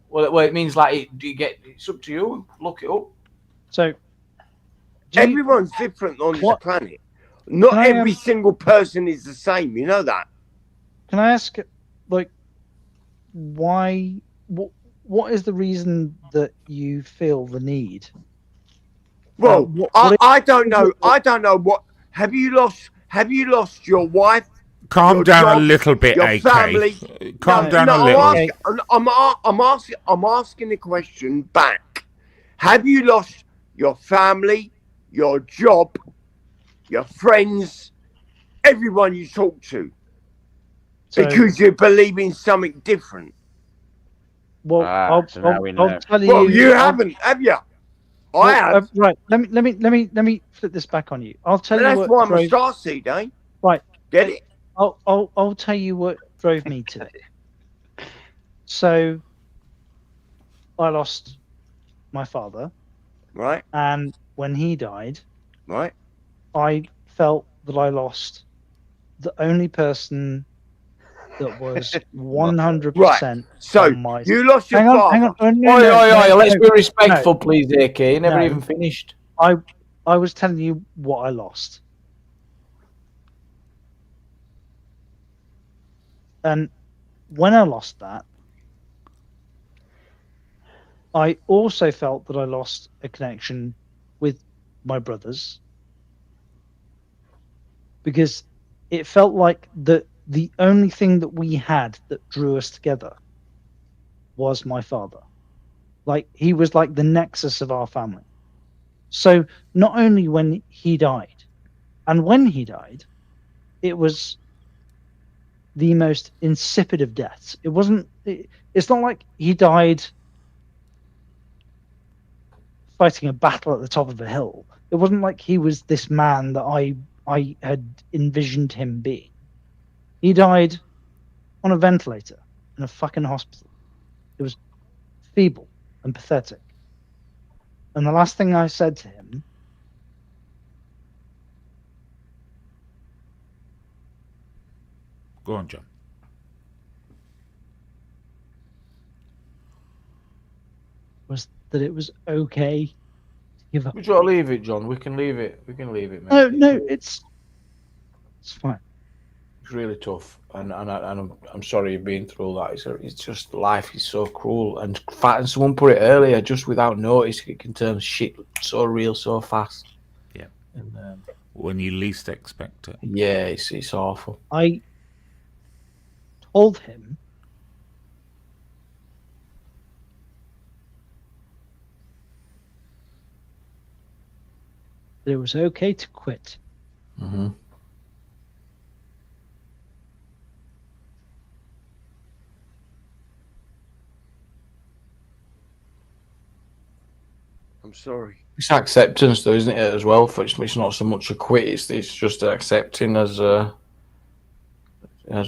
Well, it means like it's up to you. Look it up. So everyone's different on this planet. Not every single person is the same. You know that. Can I ask, why? What is the reason that you feel the need? Well, I don't know. I don't know what. Have you lost your wife? Calm down a little bit, AK. Family. Calm down a little. I'm asking the question back. Have you lost your family, your job, your friends, everyone you talk to, because you believe in something different? Well, I'll tell you. Well, you haven't, have you? I have. Right. Let me flip this back on you. I'll tell you. That's why I'm a star seed, eh? Right. Get it? I'll tell you what drove me to it. So, I lost my father. Right. And when he died, right, I felt that I lost the only person that was 100%. Right. So you lost your father. Hang on. No, let's be respectful, please, AK. You never even finished. I was telling you what I lost. And when I lost that, I also felt that I lost a connection with my brothers, because it felt like the only thing that we had that drew us together was my father. Like, he was like the nexus of our family. So not only when he died, and when he died, it was the most insipid of deaths. It wasn't. It's not like he died fighting a battle at the top of a hill. It wasn't like he was this man that I had envisioned him being. He died on a ventilator in a fucking hospital. It was feeble and pathetic. And the last thing I said to him Go on, John. was that it was okay to give up. We got to leave it, John. We can leave it. We can leave it, No, mate. no, it's fine. It's really tough, and I'm sorry you've been through that. It's just life is so cruel, and someone put it earlier, just without notice, it can turn shit so real so fast. Yeah, and when you least expect it. Yeah, it's awful. I told him that it was okay to quit. Mm-hmm. I'm sorry. It's acceptance, though, isn't it, as well? It's not so much a quit. It's just accepting as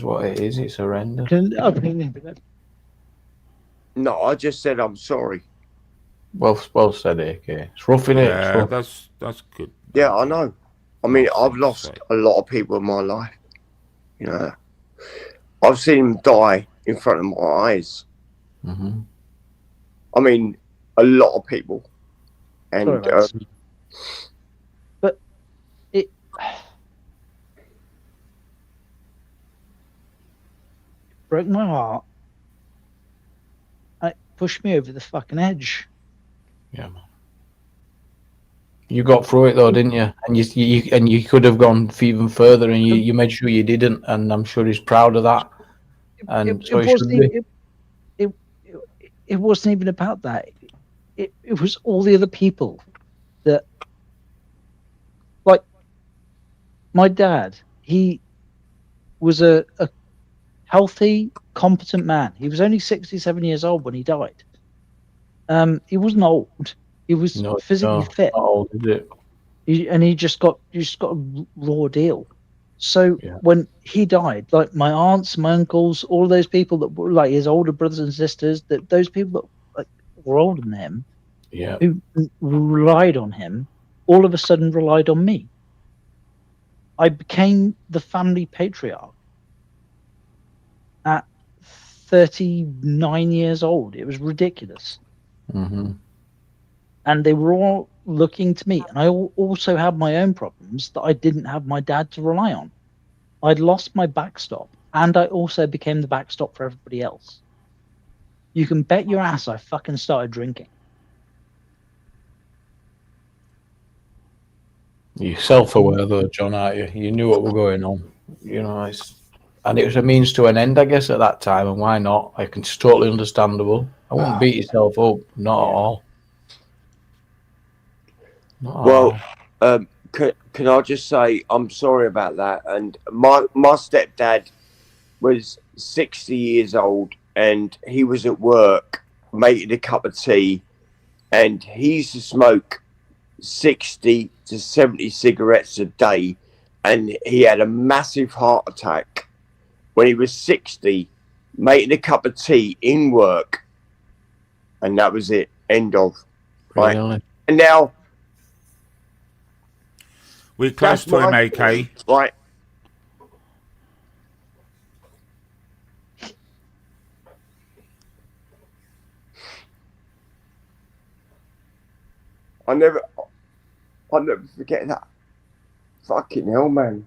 what it is. It's horrendous. No, I just said I'm sorry. Well said, AK. It's rough, innit? Yeah, that's good. Yeah, I know. I mean, I've lost a lot of people in my life. You know, I've seen them die in front of my eyes. Mm-hmm. I mean, a lot of people. And but it broke my heart. It pushed me over the fucking edge. Yeah, man. You got through it though, didn't you? And you could have gone even further, and you made sure you didn't. And I'm sure he's proud of that. And so he should be. It wasn't even about that. It was all the other people that, like, my dad. He was a healthy, competent man. He was only 67 years old when he died. He wasn't old. He was physically fit. Not old, is it? He just got a raw deal. So when he died, like my aunts, my uncles, all those people that were like his older brothers and sisters, that those people that like were older than him, who relied on him, all of a sudden relied on me. I became the family patriarch at 39 years old. It was ridiculous. Mm-hmm. And they were all looking to me. And I also had my own problems that I didn't have my dad to rely on. I'd lost my backstop, and I also became the backstop for everybody else. You can bet your ass I fucking started drinking. You're self-aware though, John, aren't you? You knew what was going on. You know, and it was a means to an end, I guess, at that time, and why not? It's totally understandable. I wouldn't beat yourself up, not at all. Well, can I just say I'm sorry about that? And my stepdad was 60 years old, and he was at work making a cup of tea, and he used to smoke 60 to 70 cigarettes a day, and he had a massive heart attack when he was 60, making a cup of tea in work, and that was it. End of. Right. Really? And now we're close to him, AK. Right. I'll never forget that. Fucking hell, man.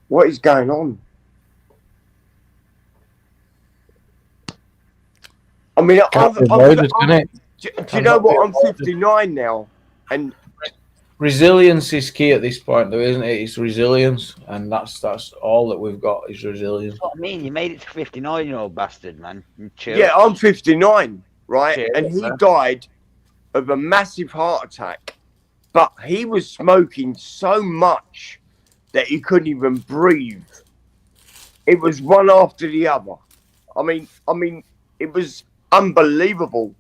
What is going on? I mean, do you know what? I'm 59 now, and resilience is key at this point, though, isn't it? It's resilience, and that's all that we've got is resilience. That's what I mean. You made it to 59, you old bastard, man. Chill. Yeah, I'm 59, right? Chill, and he man. died of a massive heart attack, but he was smoking so much that he couldn't even breathe. It was one after the other. I mean, it was unbelievable.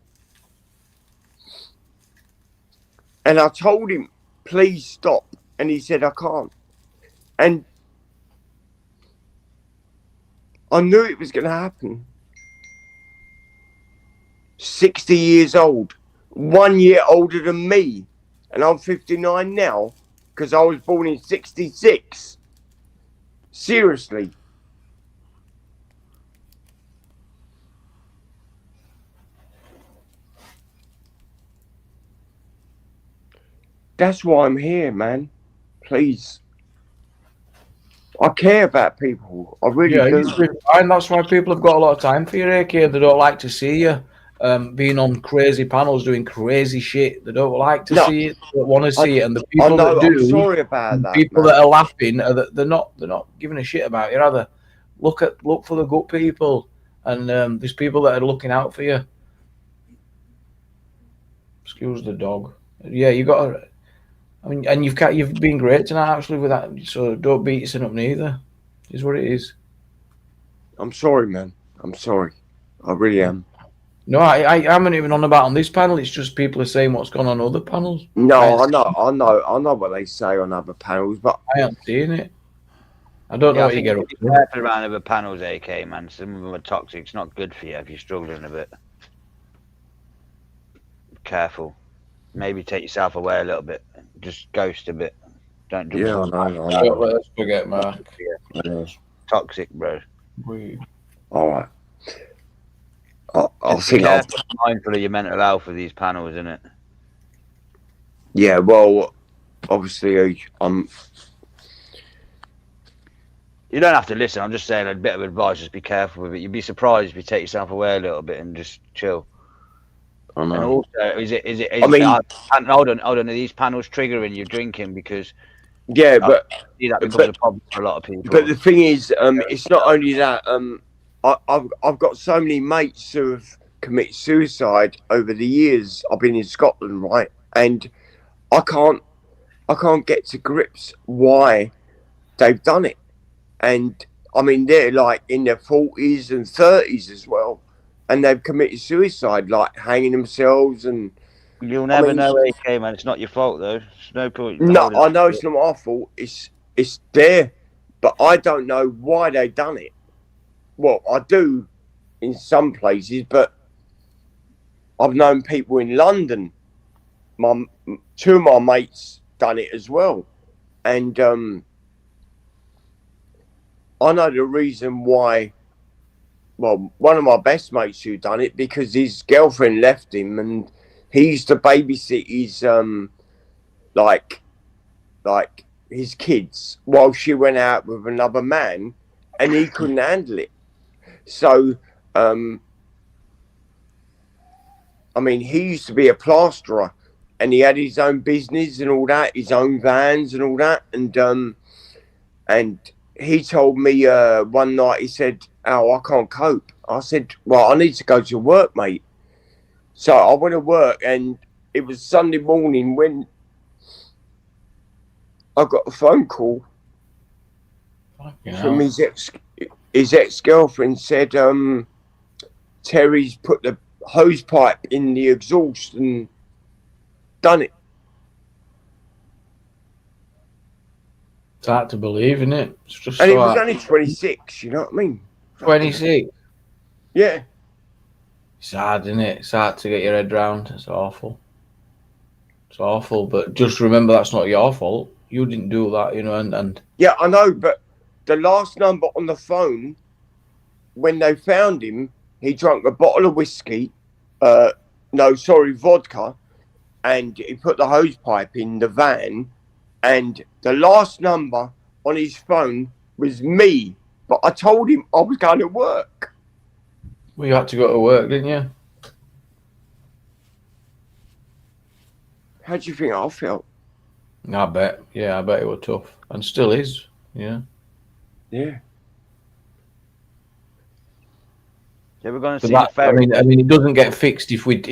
And I told him, please stop. And he said, I can't. And I knew it was going to happen. 60 years old, 1 year older than me. And I'm 59 now because I was born in 66. Seriously. That's why I'm here, man. Please. I care about people. I really do. And that's why people have got a lot of time for you, AK. They don't like to see you being on crazy panels doing crazy shit. They don't like to see it. They don't want to see it. And the people that do, I'm sorry about that. People that are laughing, they're not giving a shit about you, rather. Look for the good people, and there's people that are looking out for you. Excuse the dog. Yeah, you got to. I mean, and you've been great tonight actually with that. So don't beat yourself up neither. Is what it is. I'm sorry, man. I'm sorry. I really am. No, I haven't even on about on this panel. It's just people are saying what's gone on other panels. No, I know what they say on other panels, but I haven't seen it. I don't know what you get up to. Be careful around other panels, AK, man. Some of them are toxic. It's not good for you if you're struggling a bit. Be careful. Maybe take yourself away a little bit. Just ghost a bit. Don't do I know. Let's forget, Mark. Yeah. Toxic, bro. All right. I think I'm mindful of your mental health for these panels, isn't it? Yeah, well, obviously, You don't have to listen. I'm just saying a bit of advice. Just be careful with it. You'd be surprised if you take yourself away a little bit and just chill. I know. And also, is it? Hold on. Are these panels triggering you drinking? Because yeah, but that becomes a problem for a lot of people. But the thing is, it's not only that. I've got so many mates who have committed suicide over the years. I've been in Scotland, right, and I can't get to grips why they've done it. And I mean, they're like in their 40s and 30s as well. And they've committed suicide, like hanging themselves, and you'll never know, AK, man. It's not your fault, though. It's no point. No, I know it's not my fault. It's there, but I don't know why they done it. Well, I do in some places, but I've known people in London. Two of my mates done it as well, and I know the reason why. Well, one of my best mates who done it because his girlfriend left him, and he used to babysit his like his kids while she went out with another man, and he couldn't handle it. So, I mean, he used to be a plasterer, and he had his own business and all that, his own vans and all that, and he told me one night, he said, "Oh, I can't cope." I said, "Well, I need to go to work, mate." So I went to work, and it was Sunday morning when I got a phone call from his ex-girlfriend. Said, "Terry's put the hose pipe in the exhaust and done it." It's hard to believe, isn't it? It's just and he was only 26, you know what I mean? 26? Yeah. It's hard, isn't it? It's hard to get your head round. It's awful. It's awful, but just remember that's not your fault. You didn't do that, you know, and... Yeah, I know, but the last number on the phone, when they found him, he drank a bottle of whiskey, vodka, and he put the hose pipe in the van, and the last number on his phone was me, but I told him I was going to work. Well, you had to go to work, didn't you? How do you think I felt? I bet. Yeah, I bet it was tough, and still is. Yeah. Yeah. Yeah, we're going to But see that, the I fairy. mean, it doesn't get fixed if we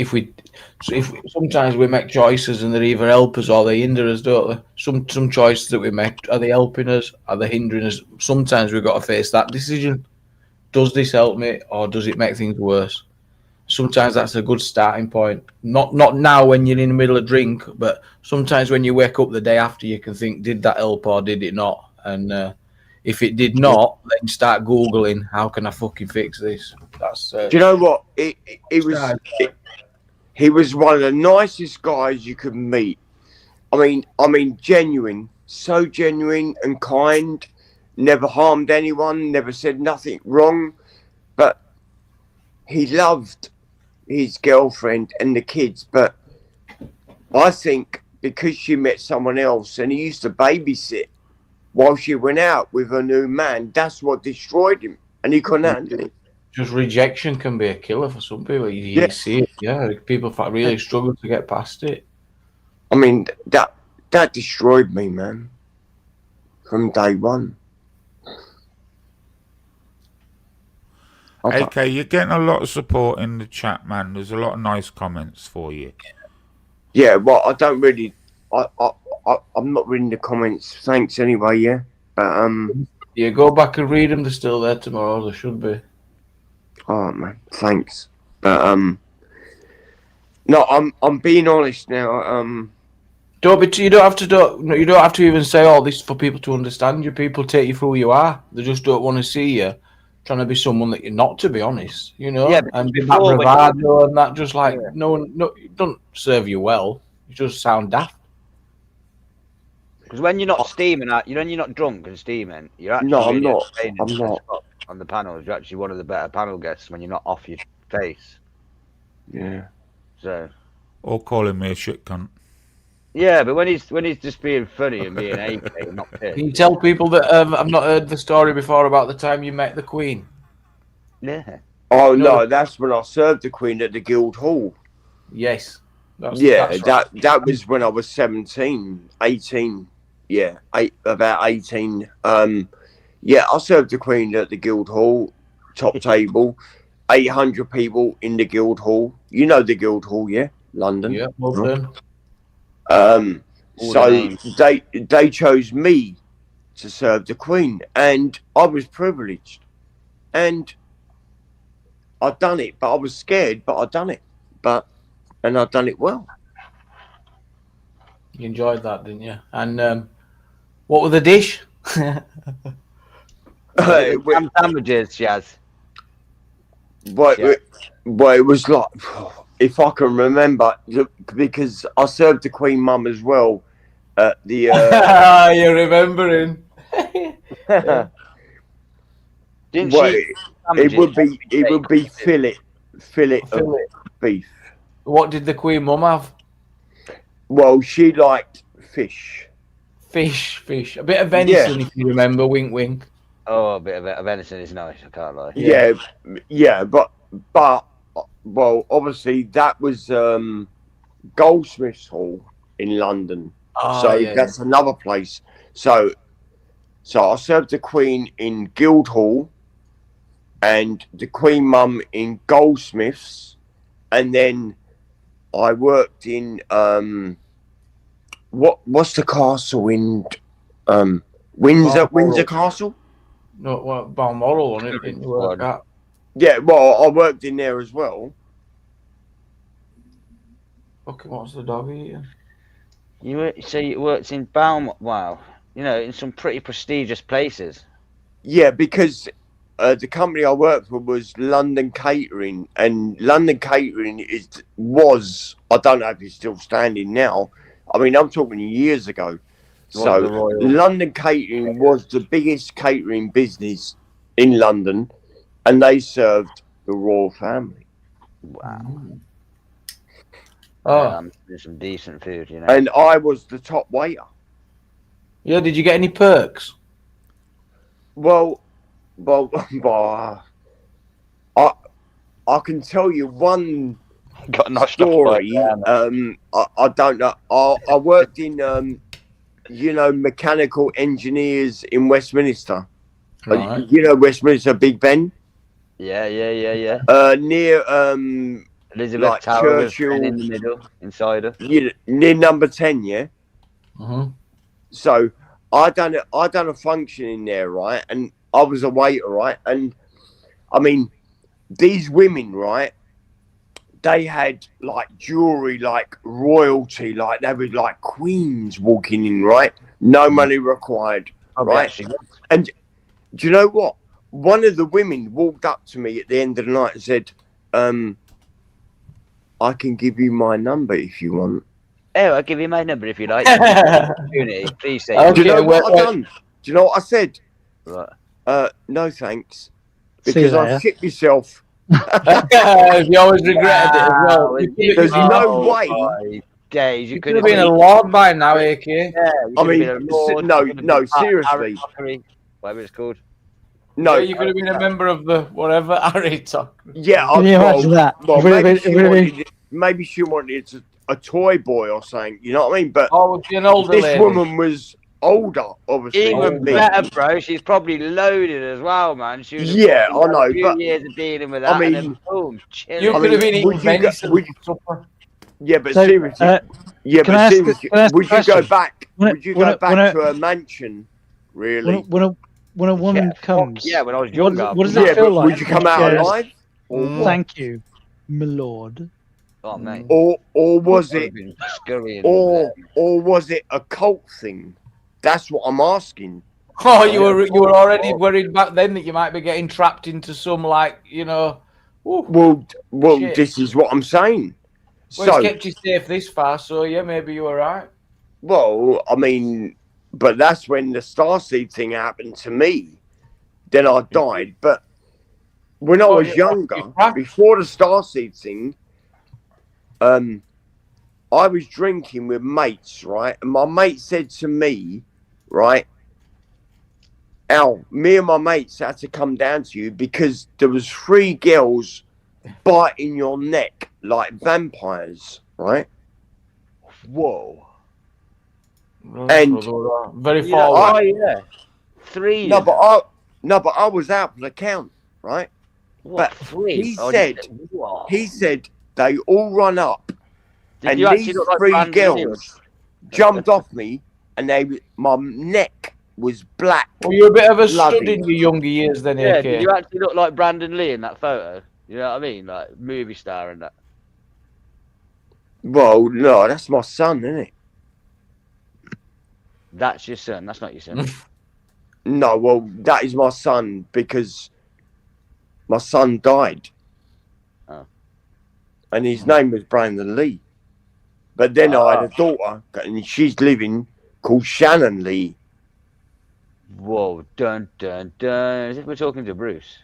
sometimes we make choices and they either help us or they hinder us, don't they? Some choices that we make, are they helping us? Are they hindering us? Sometimes we've got to face that decision. Does this help me or does it make things worse? Sometimes that's a good starting point. Not now when you're in the middle of drink, but sometimes when you wake up the day after, you can think, did that help or did it not? And if it did not, then start Googling, how can I fucking fix this? That's. Do you know what? He was one of the nicest guys you could meet. I mean, genuine, so genuine and kind. Never harmed anyone. Never said nothing wrong. But he loved his girlfriend and the kids. But I think because she met someone else and he used to babysit while she went out with her new man, that's what destroyed him. And he couldn't handle it. Just rejection can be a killer for some people. You see it, yeah. People really struggle to get past it. I mean, that destroyed me, man, from day one. Okay, you're getting a lot of support in the chat, man. There's a lot of nice comments for you. Yeah, well, I don't really. I'm not reading the comments. Thanks anyway. Yeah, but yeah, go back and read them. They're still there tomorrow. They should be. Oh man, thanks. But no, I'm being honest now. You don't have to even say all this for people to understand you. People take you for who you are. They just don't want to see you trying to be someone that you're not, to be honest. You know, Yeah, and be that bravado and that just like no, it don't serve you well. You just sound daft. Because when you're not steaming, when you're not drunk and steaming, you're actually I'm not. On the panels. You're actually one of the better panel guests when you're not off your face. Yeah. So. Or calling me a shit cunt. Yeah, but when he's just being funny and being AK, not pissed. Can you tell people that I've not heard the story before about the time you met the Queen? Yeah. Oh no, that's when I served the Queen at the Guildhall. Yes. That's right. that was when I was 17, 18. Yeah, about 18. Yeah, I served the Queen at the Guildhall, top table, 800 people in the Guildhall. You know the Guildhall, yeah, London. Yeah, well done. So they chose me to serve the Queen, and I was privileged, and I'd done it, but I was scared, but I'd done it, and I'd done it well. You enjoyed that, didn't you? And what were the dish? Sandwiches, Jazz. Well, it was like, if I can remember, because I served the Queen Mum as well at the. You're remembering. Didn't she? It would be fillet of beef. What did the Queen Mum have? Well, she liked fish. Fish. A bit of venison, if you remember. Wink, wink. Oh, a bit of venison is nice. I can't lie. Yeah, but well, obviously that was Goldsmiths Hall in London, that's another place. So I served the Queen in Guildhall, and the Queen Mum in Goldsmiths, and then I worked in what's the castle in Windsor Castle? No, well, Balmoral on it. Didn't you work at? Yeah, well, I worked in there as well. Okay, what's the dog eating? You worked in Balmoral. Wow, in some pretty prestigious places. Yeah, because the company I worked for was London Catering, and London Catering was I don't know if it's still standing now. I mean, I'm talking years ago. So London Catering was the biggest catering business in London, and they served the royal family. Wow. There's some decent food, And I was the top waiter. Yeah, did you get any perks? Well, I can tell you one Got knocked story. I don't know. I worked in mechanical engineers in Westminster. Right. You know Westminster Big Ben? Yeah. Near Elizabeth like Tower Churchill, in the middle, inside her. Near number 10, yeah. Mm-hmm. So I done a function in there, right? And I was a waiter, right? And I mean, these women, right? They had like jewelry, like royalty, like they were like queens walking in, right? No money required, right? And do you know what? One of the women walked up to me at the end of the night and said, I can give you my number if you want. Oh, I'll give you my number if you like. Please say. Do you know what I done? Do you know what I said? Right. No thanks. Because I shit myself. You always regretted it as well. There's no way. Days, you could have been a lord by now, AK. Yeah, I mean, no, seriously. Whatever it's called. No, yeah, you could have been a member of the whatever Harry talk. Yeah, Can you imagine that? Well, maybe she wanted a toy boy or something. You know what I mean? But an older this lady. woman was older, obviously. Even better, bro. She's probably loaded as well, man. She was I know. A few years of dealing with that. I mean, and then boom, chilling. You could have been eating venison. Yeah, but seriously, would you go back? Would you go back to a mansion? Really? When a woman comes, when I was younger. What does it feel like? Would you come out alive? Thank you, my lord. Oh, mate. Or was it? Or was it a cult thing? That's what I'm asking. Oh, you were already worried back then that you might be getting trapped into some Well, shit. This is what I'm saying. Well, it's kept you safe this far, so yeah, maybe you were right. Well, I mean, but that's when the starseed thing happened to me. Then I died. But when I was younger, before the starseed thing, I was drinking with mates, right? And my mate said to me, right, Al, me and my mates had to come down to you because there was 3 girls biting your neck like vampires, right? Whoa. And very far away. Oh yeah, 3. No, but I was out for the count, right? What, but 3? He said they all run up, and these like 3 girls jumped off me, and my neck was black. Well, you're a bit of a stud in your younger years, then. Yeah, AK. did you actually look like Brandon Lee in that photo? You know what I mean, like movie star and that. Well, no, that's my son, isn't it? That's your son. That's not your son. No, well, that is my son because my son died. Oh. And his name was Brandon Lee. But then I had a daughter, and she's living, called Shannon Lee. Whoa, dun, dun, dun. As if we're talking to Bruce.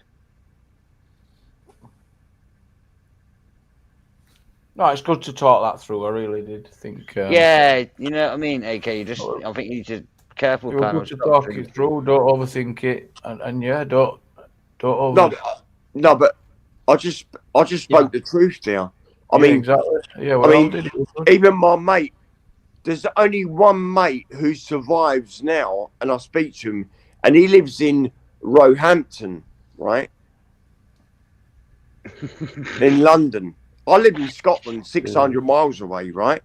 No, it's good to talk that through. I really did think. Yeah, you know what I mean, AK. I think you need to be careful. You're good to talk it through. Don't overthink it, and yeah, don't over. No, but I just spoke the truth there. I mean, exactly. Yeah, well, I mean, even my mate. There's only one mate who survives now, and I speak to him, and he lives in Roehampton, right? In London. I live in Scotland, 600 miles away, right?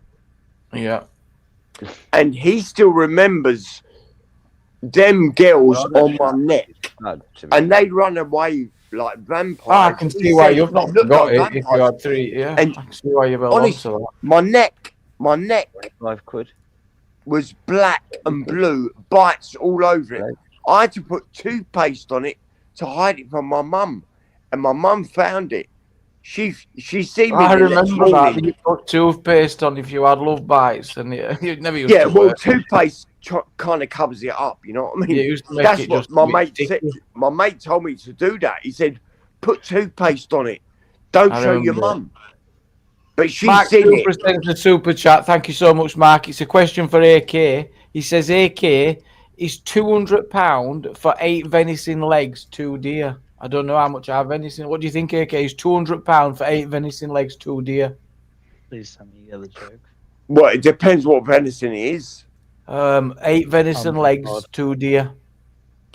Yeah. And he still remembers them girls on my neck. And they run away like vampires. Oh, I can see why you've not got it if you had 3. Yeah, and I can see why you've honestly, my neck £5 was black and blue, bites all over it. I had to put toothpaste on it to hide it from my mum, and my mum found it. She seen me. I remember that you put toothpaste on if you had love bites, and it never used to work. Toothpaste kind of covers it up. You know what I mean? Yeah, it used to make That's it what just my mate said. My mate told me to do that. He said, "Put toothpaste on it. Don't show your mum." But she's seen it. Mark the super chat. Thank you so much, Mark. It's a question for AK. He says, AK, is £200 for 8 venison legs too dear? I don't know how much our venison. What do you think, AK? Is £200 for 8 venison legs, 2 deer? Please tell me the other joke. Well, it depends what venison it is. 8 venison legs, God. 2 deer.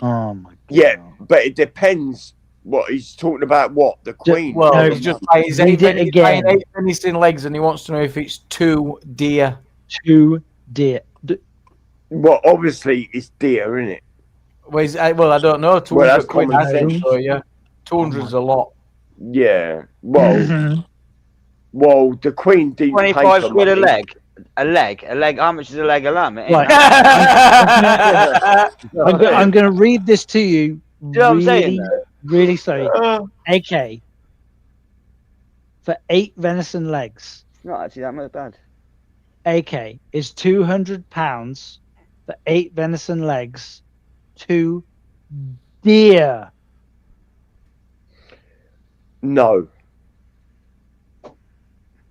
Oh my God. Yeah, but it depends what he's talking about. What the Queen? Well, No, he's just like he's read it again. 8 venison legs, and he wants to know if it's 2 deer. 2 deer. Well, obviously it's deer, isn't it? Well, I don't know. 200 Well, that's quid. common sense. So, yeah, 200's a lot. Yeah. Well, well, the Queen didn't pay 25 for quid a money. leg. A leg. How much is a leg of lamb? It ain't Right. that. I'm going to read this to you. Do you know what I'm saying, though? Really sorry. AK. For 8 venison legs. It's not actually that much bad. AK is £200 for 8 venison legs. 2 deer. No.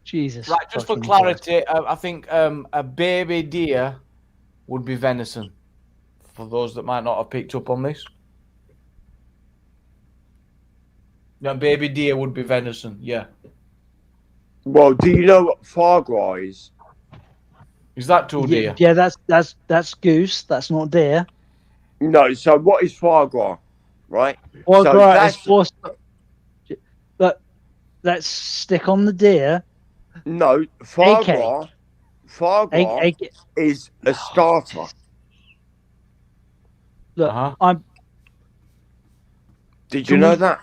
Jesus. Right, just for fucking clarity, I think a baby deer would be venison. For those that might not have picked up on this. No, baby deer would be venison, yeah. Well, do you know what foie gras is? Is that 2 deer? Yeah, that's goose. That's not deer. No. So what is foie gras? Right. Foie So gras that's- is forced. But let's stick on the deer. No, foie AK. gras. Foie gras AK. is a starter. Look, I'm. Did you know that?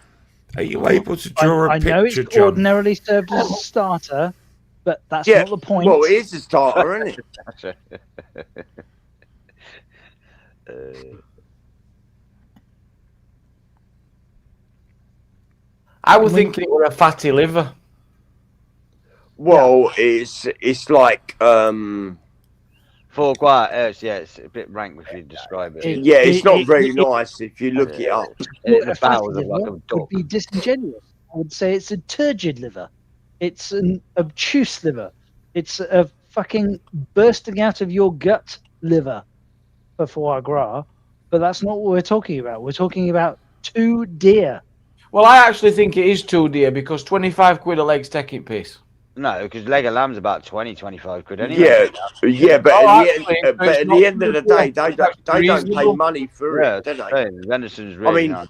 Are you able to draw I a know picture, it's John? ordinarily served as a starter, but that's Yeah, not the point. well, it is a starter, isn't it? I was thinking it were a fatty liver. Well, it's like Foie gras, it's a bit rank if you describe it. yeah, it's not very nice if you look it up. The A fatty bowels of like a liver duck. would be disingenuous. I would say it's a turgid liver. It's an obtuse liver. It's a fucking bursting out of your gut liver for foie gras. But that's not what we're talking about. We're talking about 2 deer. Well, I actually think it is 2 deer because 25 quid a leg's taking piss. No, because leg of lamb's about 20-25 quid anyway. Yeah, but Oh, at the end of the day, they don't pay money for it, do they? Venison's I really mean, nice.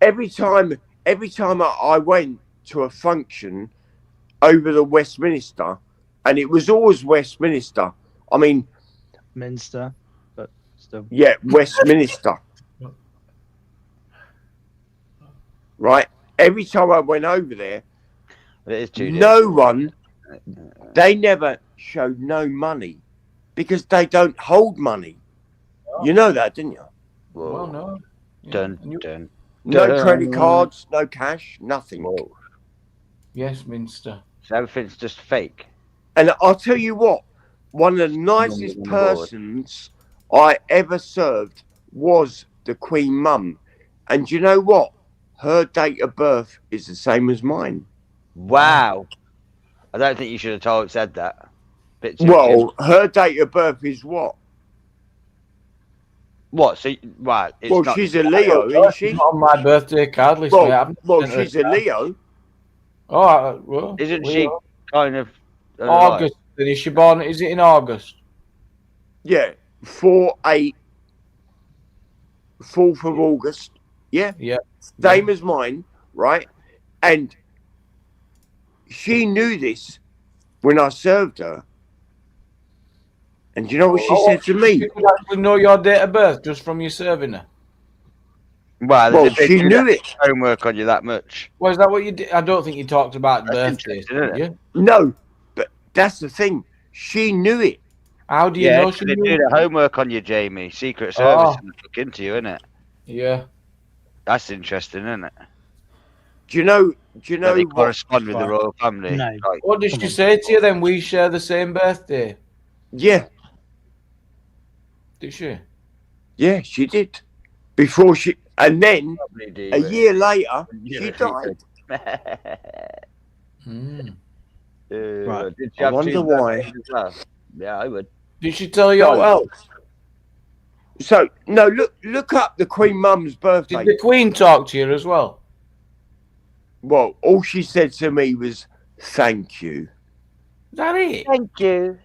every time I went to a function over the Westminster, and it was always Westminster. I mean, Minster, but still. yeah, Westminster. Right. Every time I went over there, But it is 2 no one. They never showed no money because they don't hold money. You know that, didn't you? Well, no. Dun. No credit cards, no cash, nothing. Yes, Minster. So everything's just fake. And I'll tell you what, one of the nicest persons I ever served was the Queen Mum. And you know what? Her date of birth is the same as mine. Wow. I don't think you should have said that. Bit too Well, her date of birth is what? What? So, right. It's Well, not, she's a Leo, isn't she? It's not on my birthday card list, mate. I haven't Well, sent her she's a Leo. Oh, well. Isn't she kind of August? Then is she born? Is it in August? Yeah, 4/8, 4th of August. Yeah, Yeah. same as mine, right? And she knew this when I served her. And do you know what she said to me? You could actually know your date of birth just from you serving her. Well, she knew it. Homework on you that much. Well, is that what you did? I don't think you talked about birthdays, did you? No, but that's the thing. She knew it. How do you know she they knew? do the homework on you, Jamie. Secret Service and look into you, innit? Yeah. That's interesting, isn't it? Do you know they what? correspond with the royal family? No. Like, What did she say to you then? We share the same birthday. Yeah, Did she? yeah, she did. Before she, and then probably do, a year later, Yeah. she died. Right. Did she I have wonder 2 why. birthdays as well? Yeah, I would. Did she tell you No. else? So no, look up the Queen Mum's birthday. Did the Queen talk to you as well? Well, all she said to me was, "Thank you." Is that it? Thank you.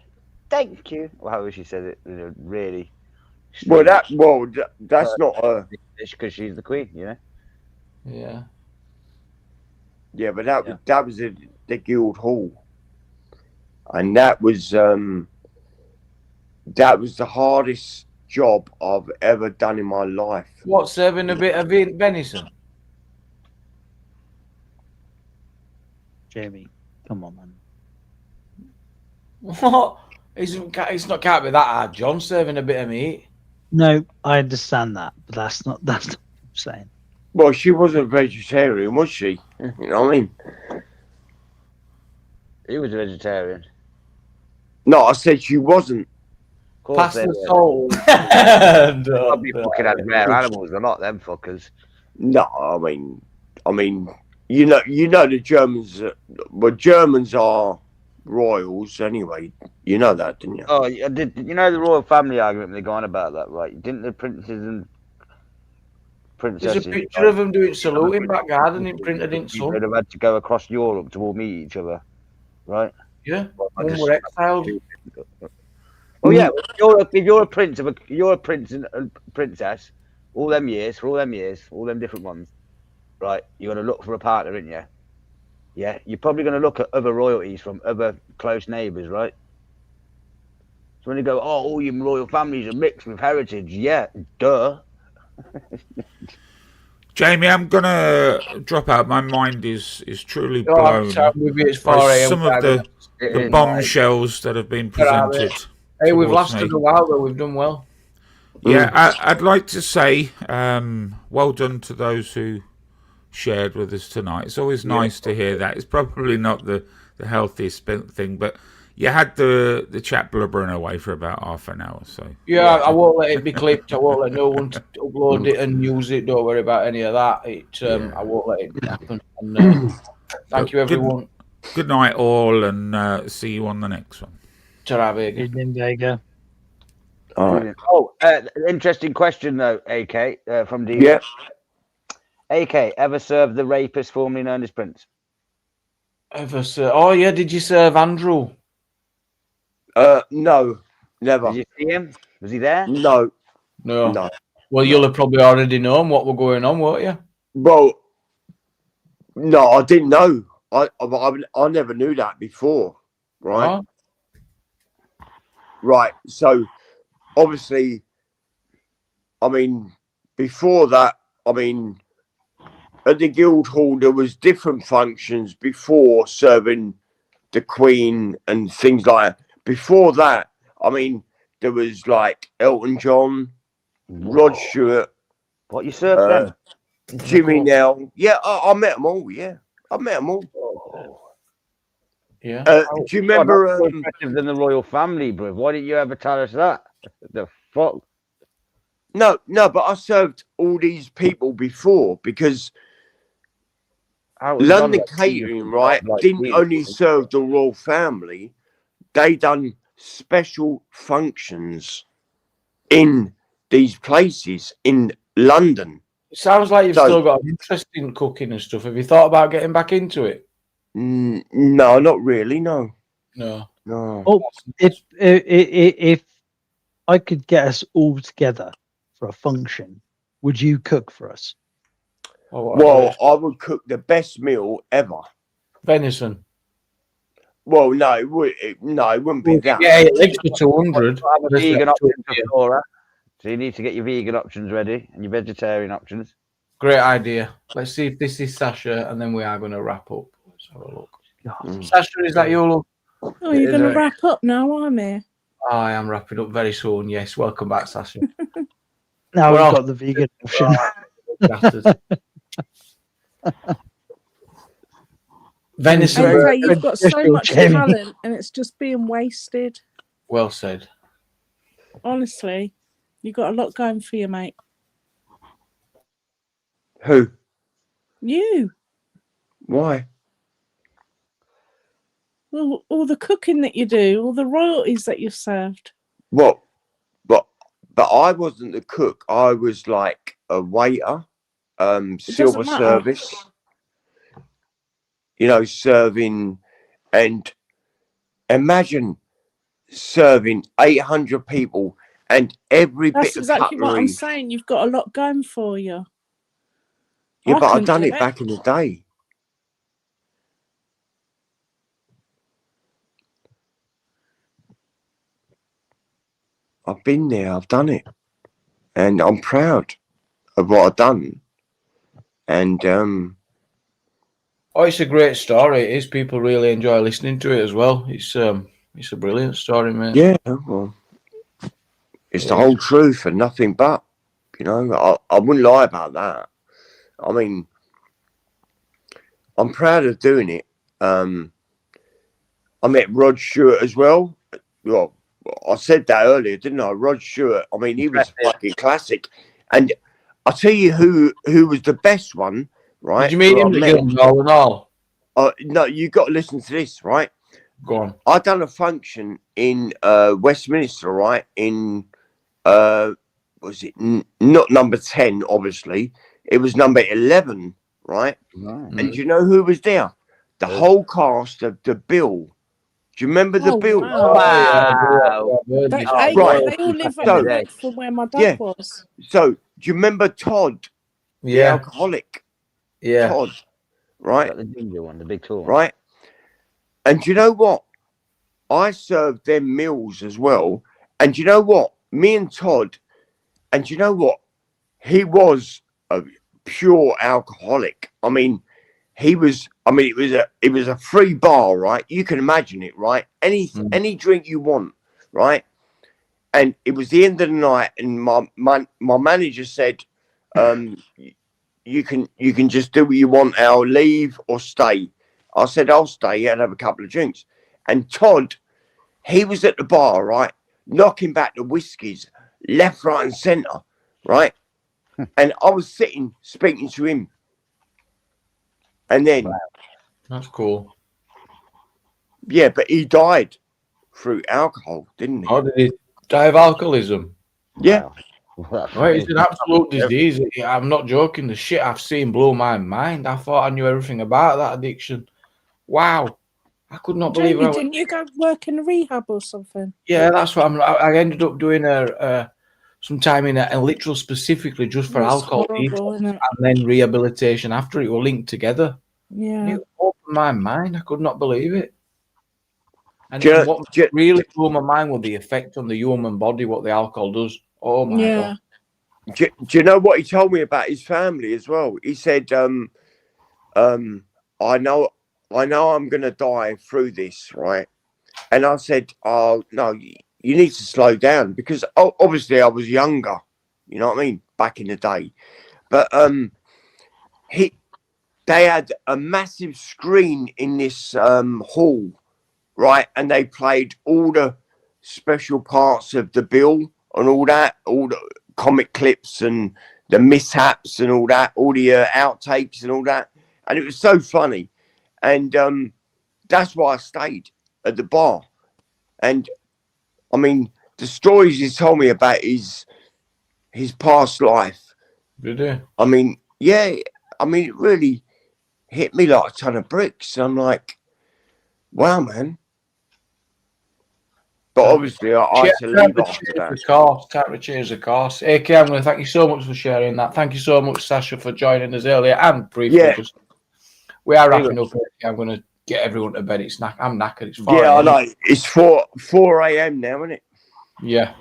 Thank you. Well, how she said it, really. Well, that's not her. Because she's the queen, you know. Yeah. Yeah, but that was the Guildhall, and that was the hardest job I've ever done in my life. What, serving a bit of venison? Jamie, come on, man. What? It's not can't be that hard, John, serving a bit of meat. No, I understand that, but that's not what I'm saying. Well, she wasn't vegetarian, was she? You know what I mean? He was a vegetarian. No, I said she wasn't. Pass the soul. I'd be fucking had rare animals, they're not them fuckers. No, I mean, you know the Germans. Well, Germans are royals anyway. You know that, didn't you? Oh, you know the royal family argument they go on about that, right? Didn't the princes and princesses? There's a picture of them doing saluting back garden and printed in sun. They'd have had to go across Europe to all meet each other, right? Yeah, when we're exiled. Oh yeah, if you're a prince and princess, all them years, all them different ones, right? You're gonna look for a partner, aren't you? Yeah, you're probably gonna look at other royalties from other close neighbours, right? So when you go, oh, all your royal families are mixed with heritage, yeah, duh. Jamie, I'm gonna drop out. My mind is truly blown by some of the bombshells that have been presented. Hey, we've lasted a while, though. We've done well. Yeah, I'd like to say well done to those who shared with us tonight. It's always nice to hear that. It's probably not the healthiest thing, but you had the chat blubbering away for about half an hour. So yeah, I won't let it be clipped. I won't let no one upload it and use it. Don't worry about any of that. I won't let it happen. And, thank you, everyone. Good night, all, and see you on the next one. Evening, Vega. All right. Oh, interesting question though, AK from D. Yeah. AK, ever served the rapist formerly known as Prince? Ever serve? Oh yeah, did you serve Andrew? No, never. Did you see him? Was he there? No. Well, you'll have probably already known what were going on, won't you? Well, no, I didn't know. I never knew that before, right? Oh. Right. So, obviously, I mean, before that, I mean, at the Guildhall, there was different functions before serving the Queen and things like that. Before that, I mean, there was like Elton John, Rod Stewart. What, you served them? Jimmy Nell. Yeah, I met them all. Yeah, I met them all. Yeah. Do you remember? More impressive than the royal family, bro. Why didn't you ever tell us that? The fuck? No, but I served all these people before because London Catering, right, didn't only serve the royal family. They done special functions in these places in London. It sounds like you've still got an interest in cooking and stuff. Have you thought about getting back into it? No, not really. No. Oh, if I could get us all together for a function, would you cook for us? Well, I would cook the best meal ever. Venison. Well, no, it wouldn't be that. Yeah, it lives for 200. Vegan options for Laura. So you need to get your vegan options ready and your vegetarian options. Great idea. Let's see if this is Sasha, and then we are going to wrap up. Let's have a look. Sasha, is that your look? Oh, you're going to wrap up now, aren't you? I am wrapping up very soon. Yes, welcome back, Sasha. Now we've got the vegan option. Venison. Okay, you've got so much talent, and it's just being wasted. Well said. Honestly, you got a lot going for you, mate. Who? You. Why? Well, all the cooking that you do, all the royalties that you've served. What? But I wasn't the cook. I was like a waiter, silver service. serving, and imagine serving 800 people and every That's bit of exactly what I'm cutlery. saying. You've got a lot going for you. Yeah, but I've done do it back in the day. I've been there, I've done it. And I'm proud of what I've done. And it's a great story. It is. People really enjoy listening to it as well. It's a brilliant story, mate. yeah, well, it's the whole truth and nothing but. I wouldn't lie about that. I mean, I'm proud of doing it. I met Rod Stewart as well. Well, I said that earlier, didn't I? Rod Stewart. I mean, he was a fucking classic. And I'll tell you who was the best one, right? Did you meet him at all? No, you got to listen to this, right? Go on. I done a function in Westminster, right? In was it not number 10? Obviously, it was number 11, right? Mm. And do you know who was there? The whole cast of The Bill. Do you remember The Bill? Wow. They all live up the road from where my dad was. So, do you remember Todd? The alcoholic. Yeah. Todd, right? The ginger one, the big tall one. Right. And do you know what? I served them meals as well. And do you know what? Me and Todd, and do you know what? He was a pure alcoholic. I mean, it was a free bar, right? You can imagine it, right? Any drink you want, right? And it was the end of the night, and my manager said, you can just do what you want, Al, leave or stay. I said, I'll stay and have a couple of drinks. And Todd, he was at the bar, right? Knocking back the whiskies, left, right, and centre, right? And I was sitting, speaking to him. And then... That's cool. Yeah, but he died through alcohol, didn't he? How did he die of alcoholism? Yeah. Right, it's an absolute disease. I'm not joking. The shit I've seen blew my mind. I thought I knew everything about that addiction. Wow. I could not believe it. Didn't you go work in a rehab or something? Yeah, that's what I ended up doing some time in a literal specifically just for alcohol and then rehabilitation after. It were linked together. Yeah. It opened my mind. I could not believe it. And what really blew my mind was the effect on the human body, what the alcohol does. Oh my God. Do you know what he told me about his family as well? He said, I know I'm going to die through this, right? And I said, oh, no, you need to slow down, because obviously I was younger, you know what I mean, back in the day. But they had a massive screen in this hall, right? And they played all the special parts of The Bill and all that, all the comic clips and the mishaps and all that, all the outtakes and all that. And it was so funny. And that's why I stayed at the bar. And I mean, the stories he told me about his past life. Did he? I mean, yeah, I mean, it really hit me like a ton of bricks. I'm like, wow, man. But obviously, I had to leave after that. Time to change the course. AK, I'm going to thank you so much for sharing that. Thank you so much, Sasha, for joining us earlier and briefly. Yeah. We are wrapping up. I'm going to get everyone to bed. I'm knackered. It's 4 Yeah, I know. It's 4 a.m. now, isn't it? Yeah.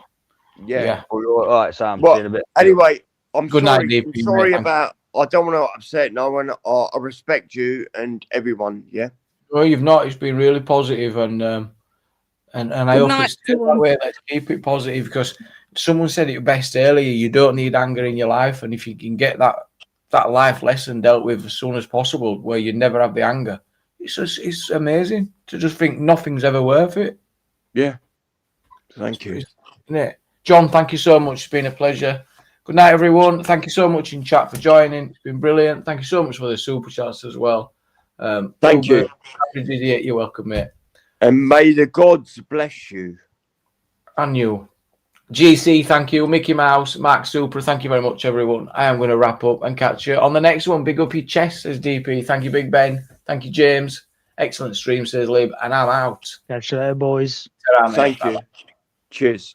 Yeah. All right, Sam. Well, see you in a bit. anyway, I'm Good sorry. night, I'm DP, sorry mate. about. I don't want to upset no one. I respect you and everyone. Yeah. Well, you've not. It's been really positive, and I hope it's still that way. Let's keep it positive, because someone said it best earlier. You don't need anger in your life, and if you can get that life lesson dealt with as soon as possible, where you never have the anger, it's amazing to just think nothing's ever worth it. Yeah. Thank you. Isn't it? John, thank you so much. It's been a pleasure. Good night, everyone. Thank you so much in chat for joining. It's been brilliant. Thank you so much for the super chats as well. Thank you. You're welcome, mate. And may the gods bless you. And you. GC, thank you. Mickey Mouse, Mark Super, thank you very much, everyone. I am going to wrap up and catch you on the next one. Big up your chest, says DP. Thank you, Big Ben. Thank you, James. Excellent stream, says Lib, and I'm out. Catch you later, boys. Thank you. Cheers.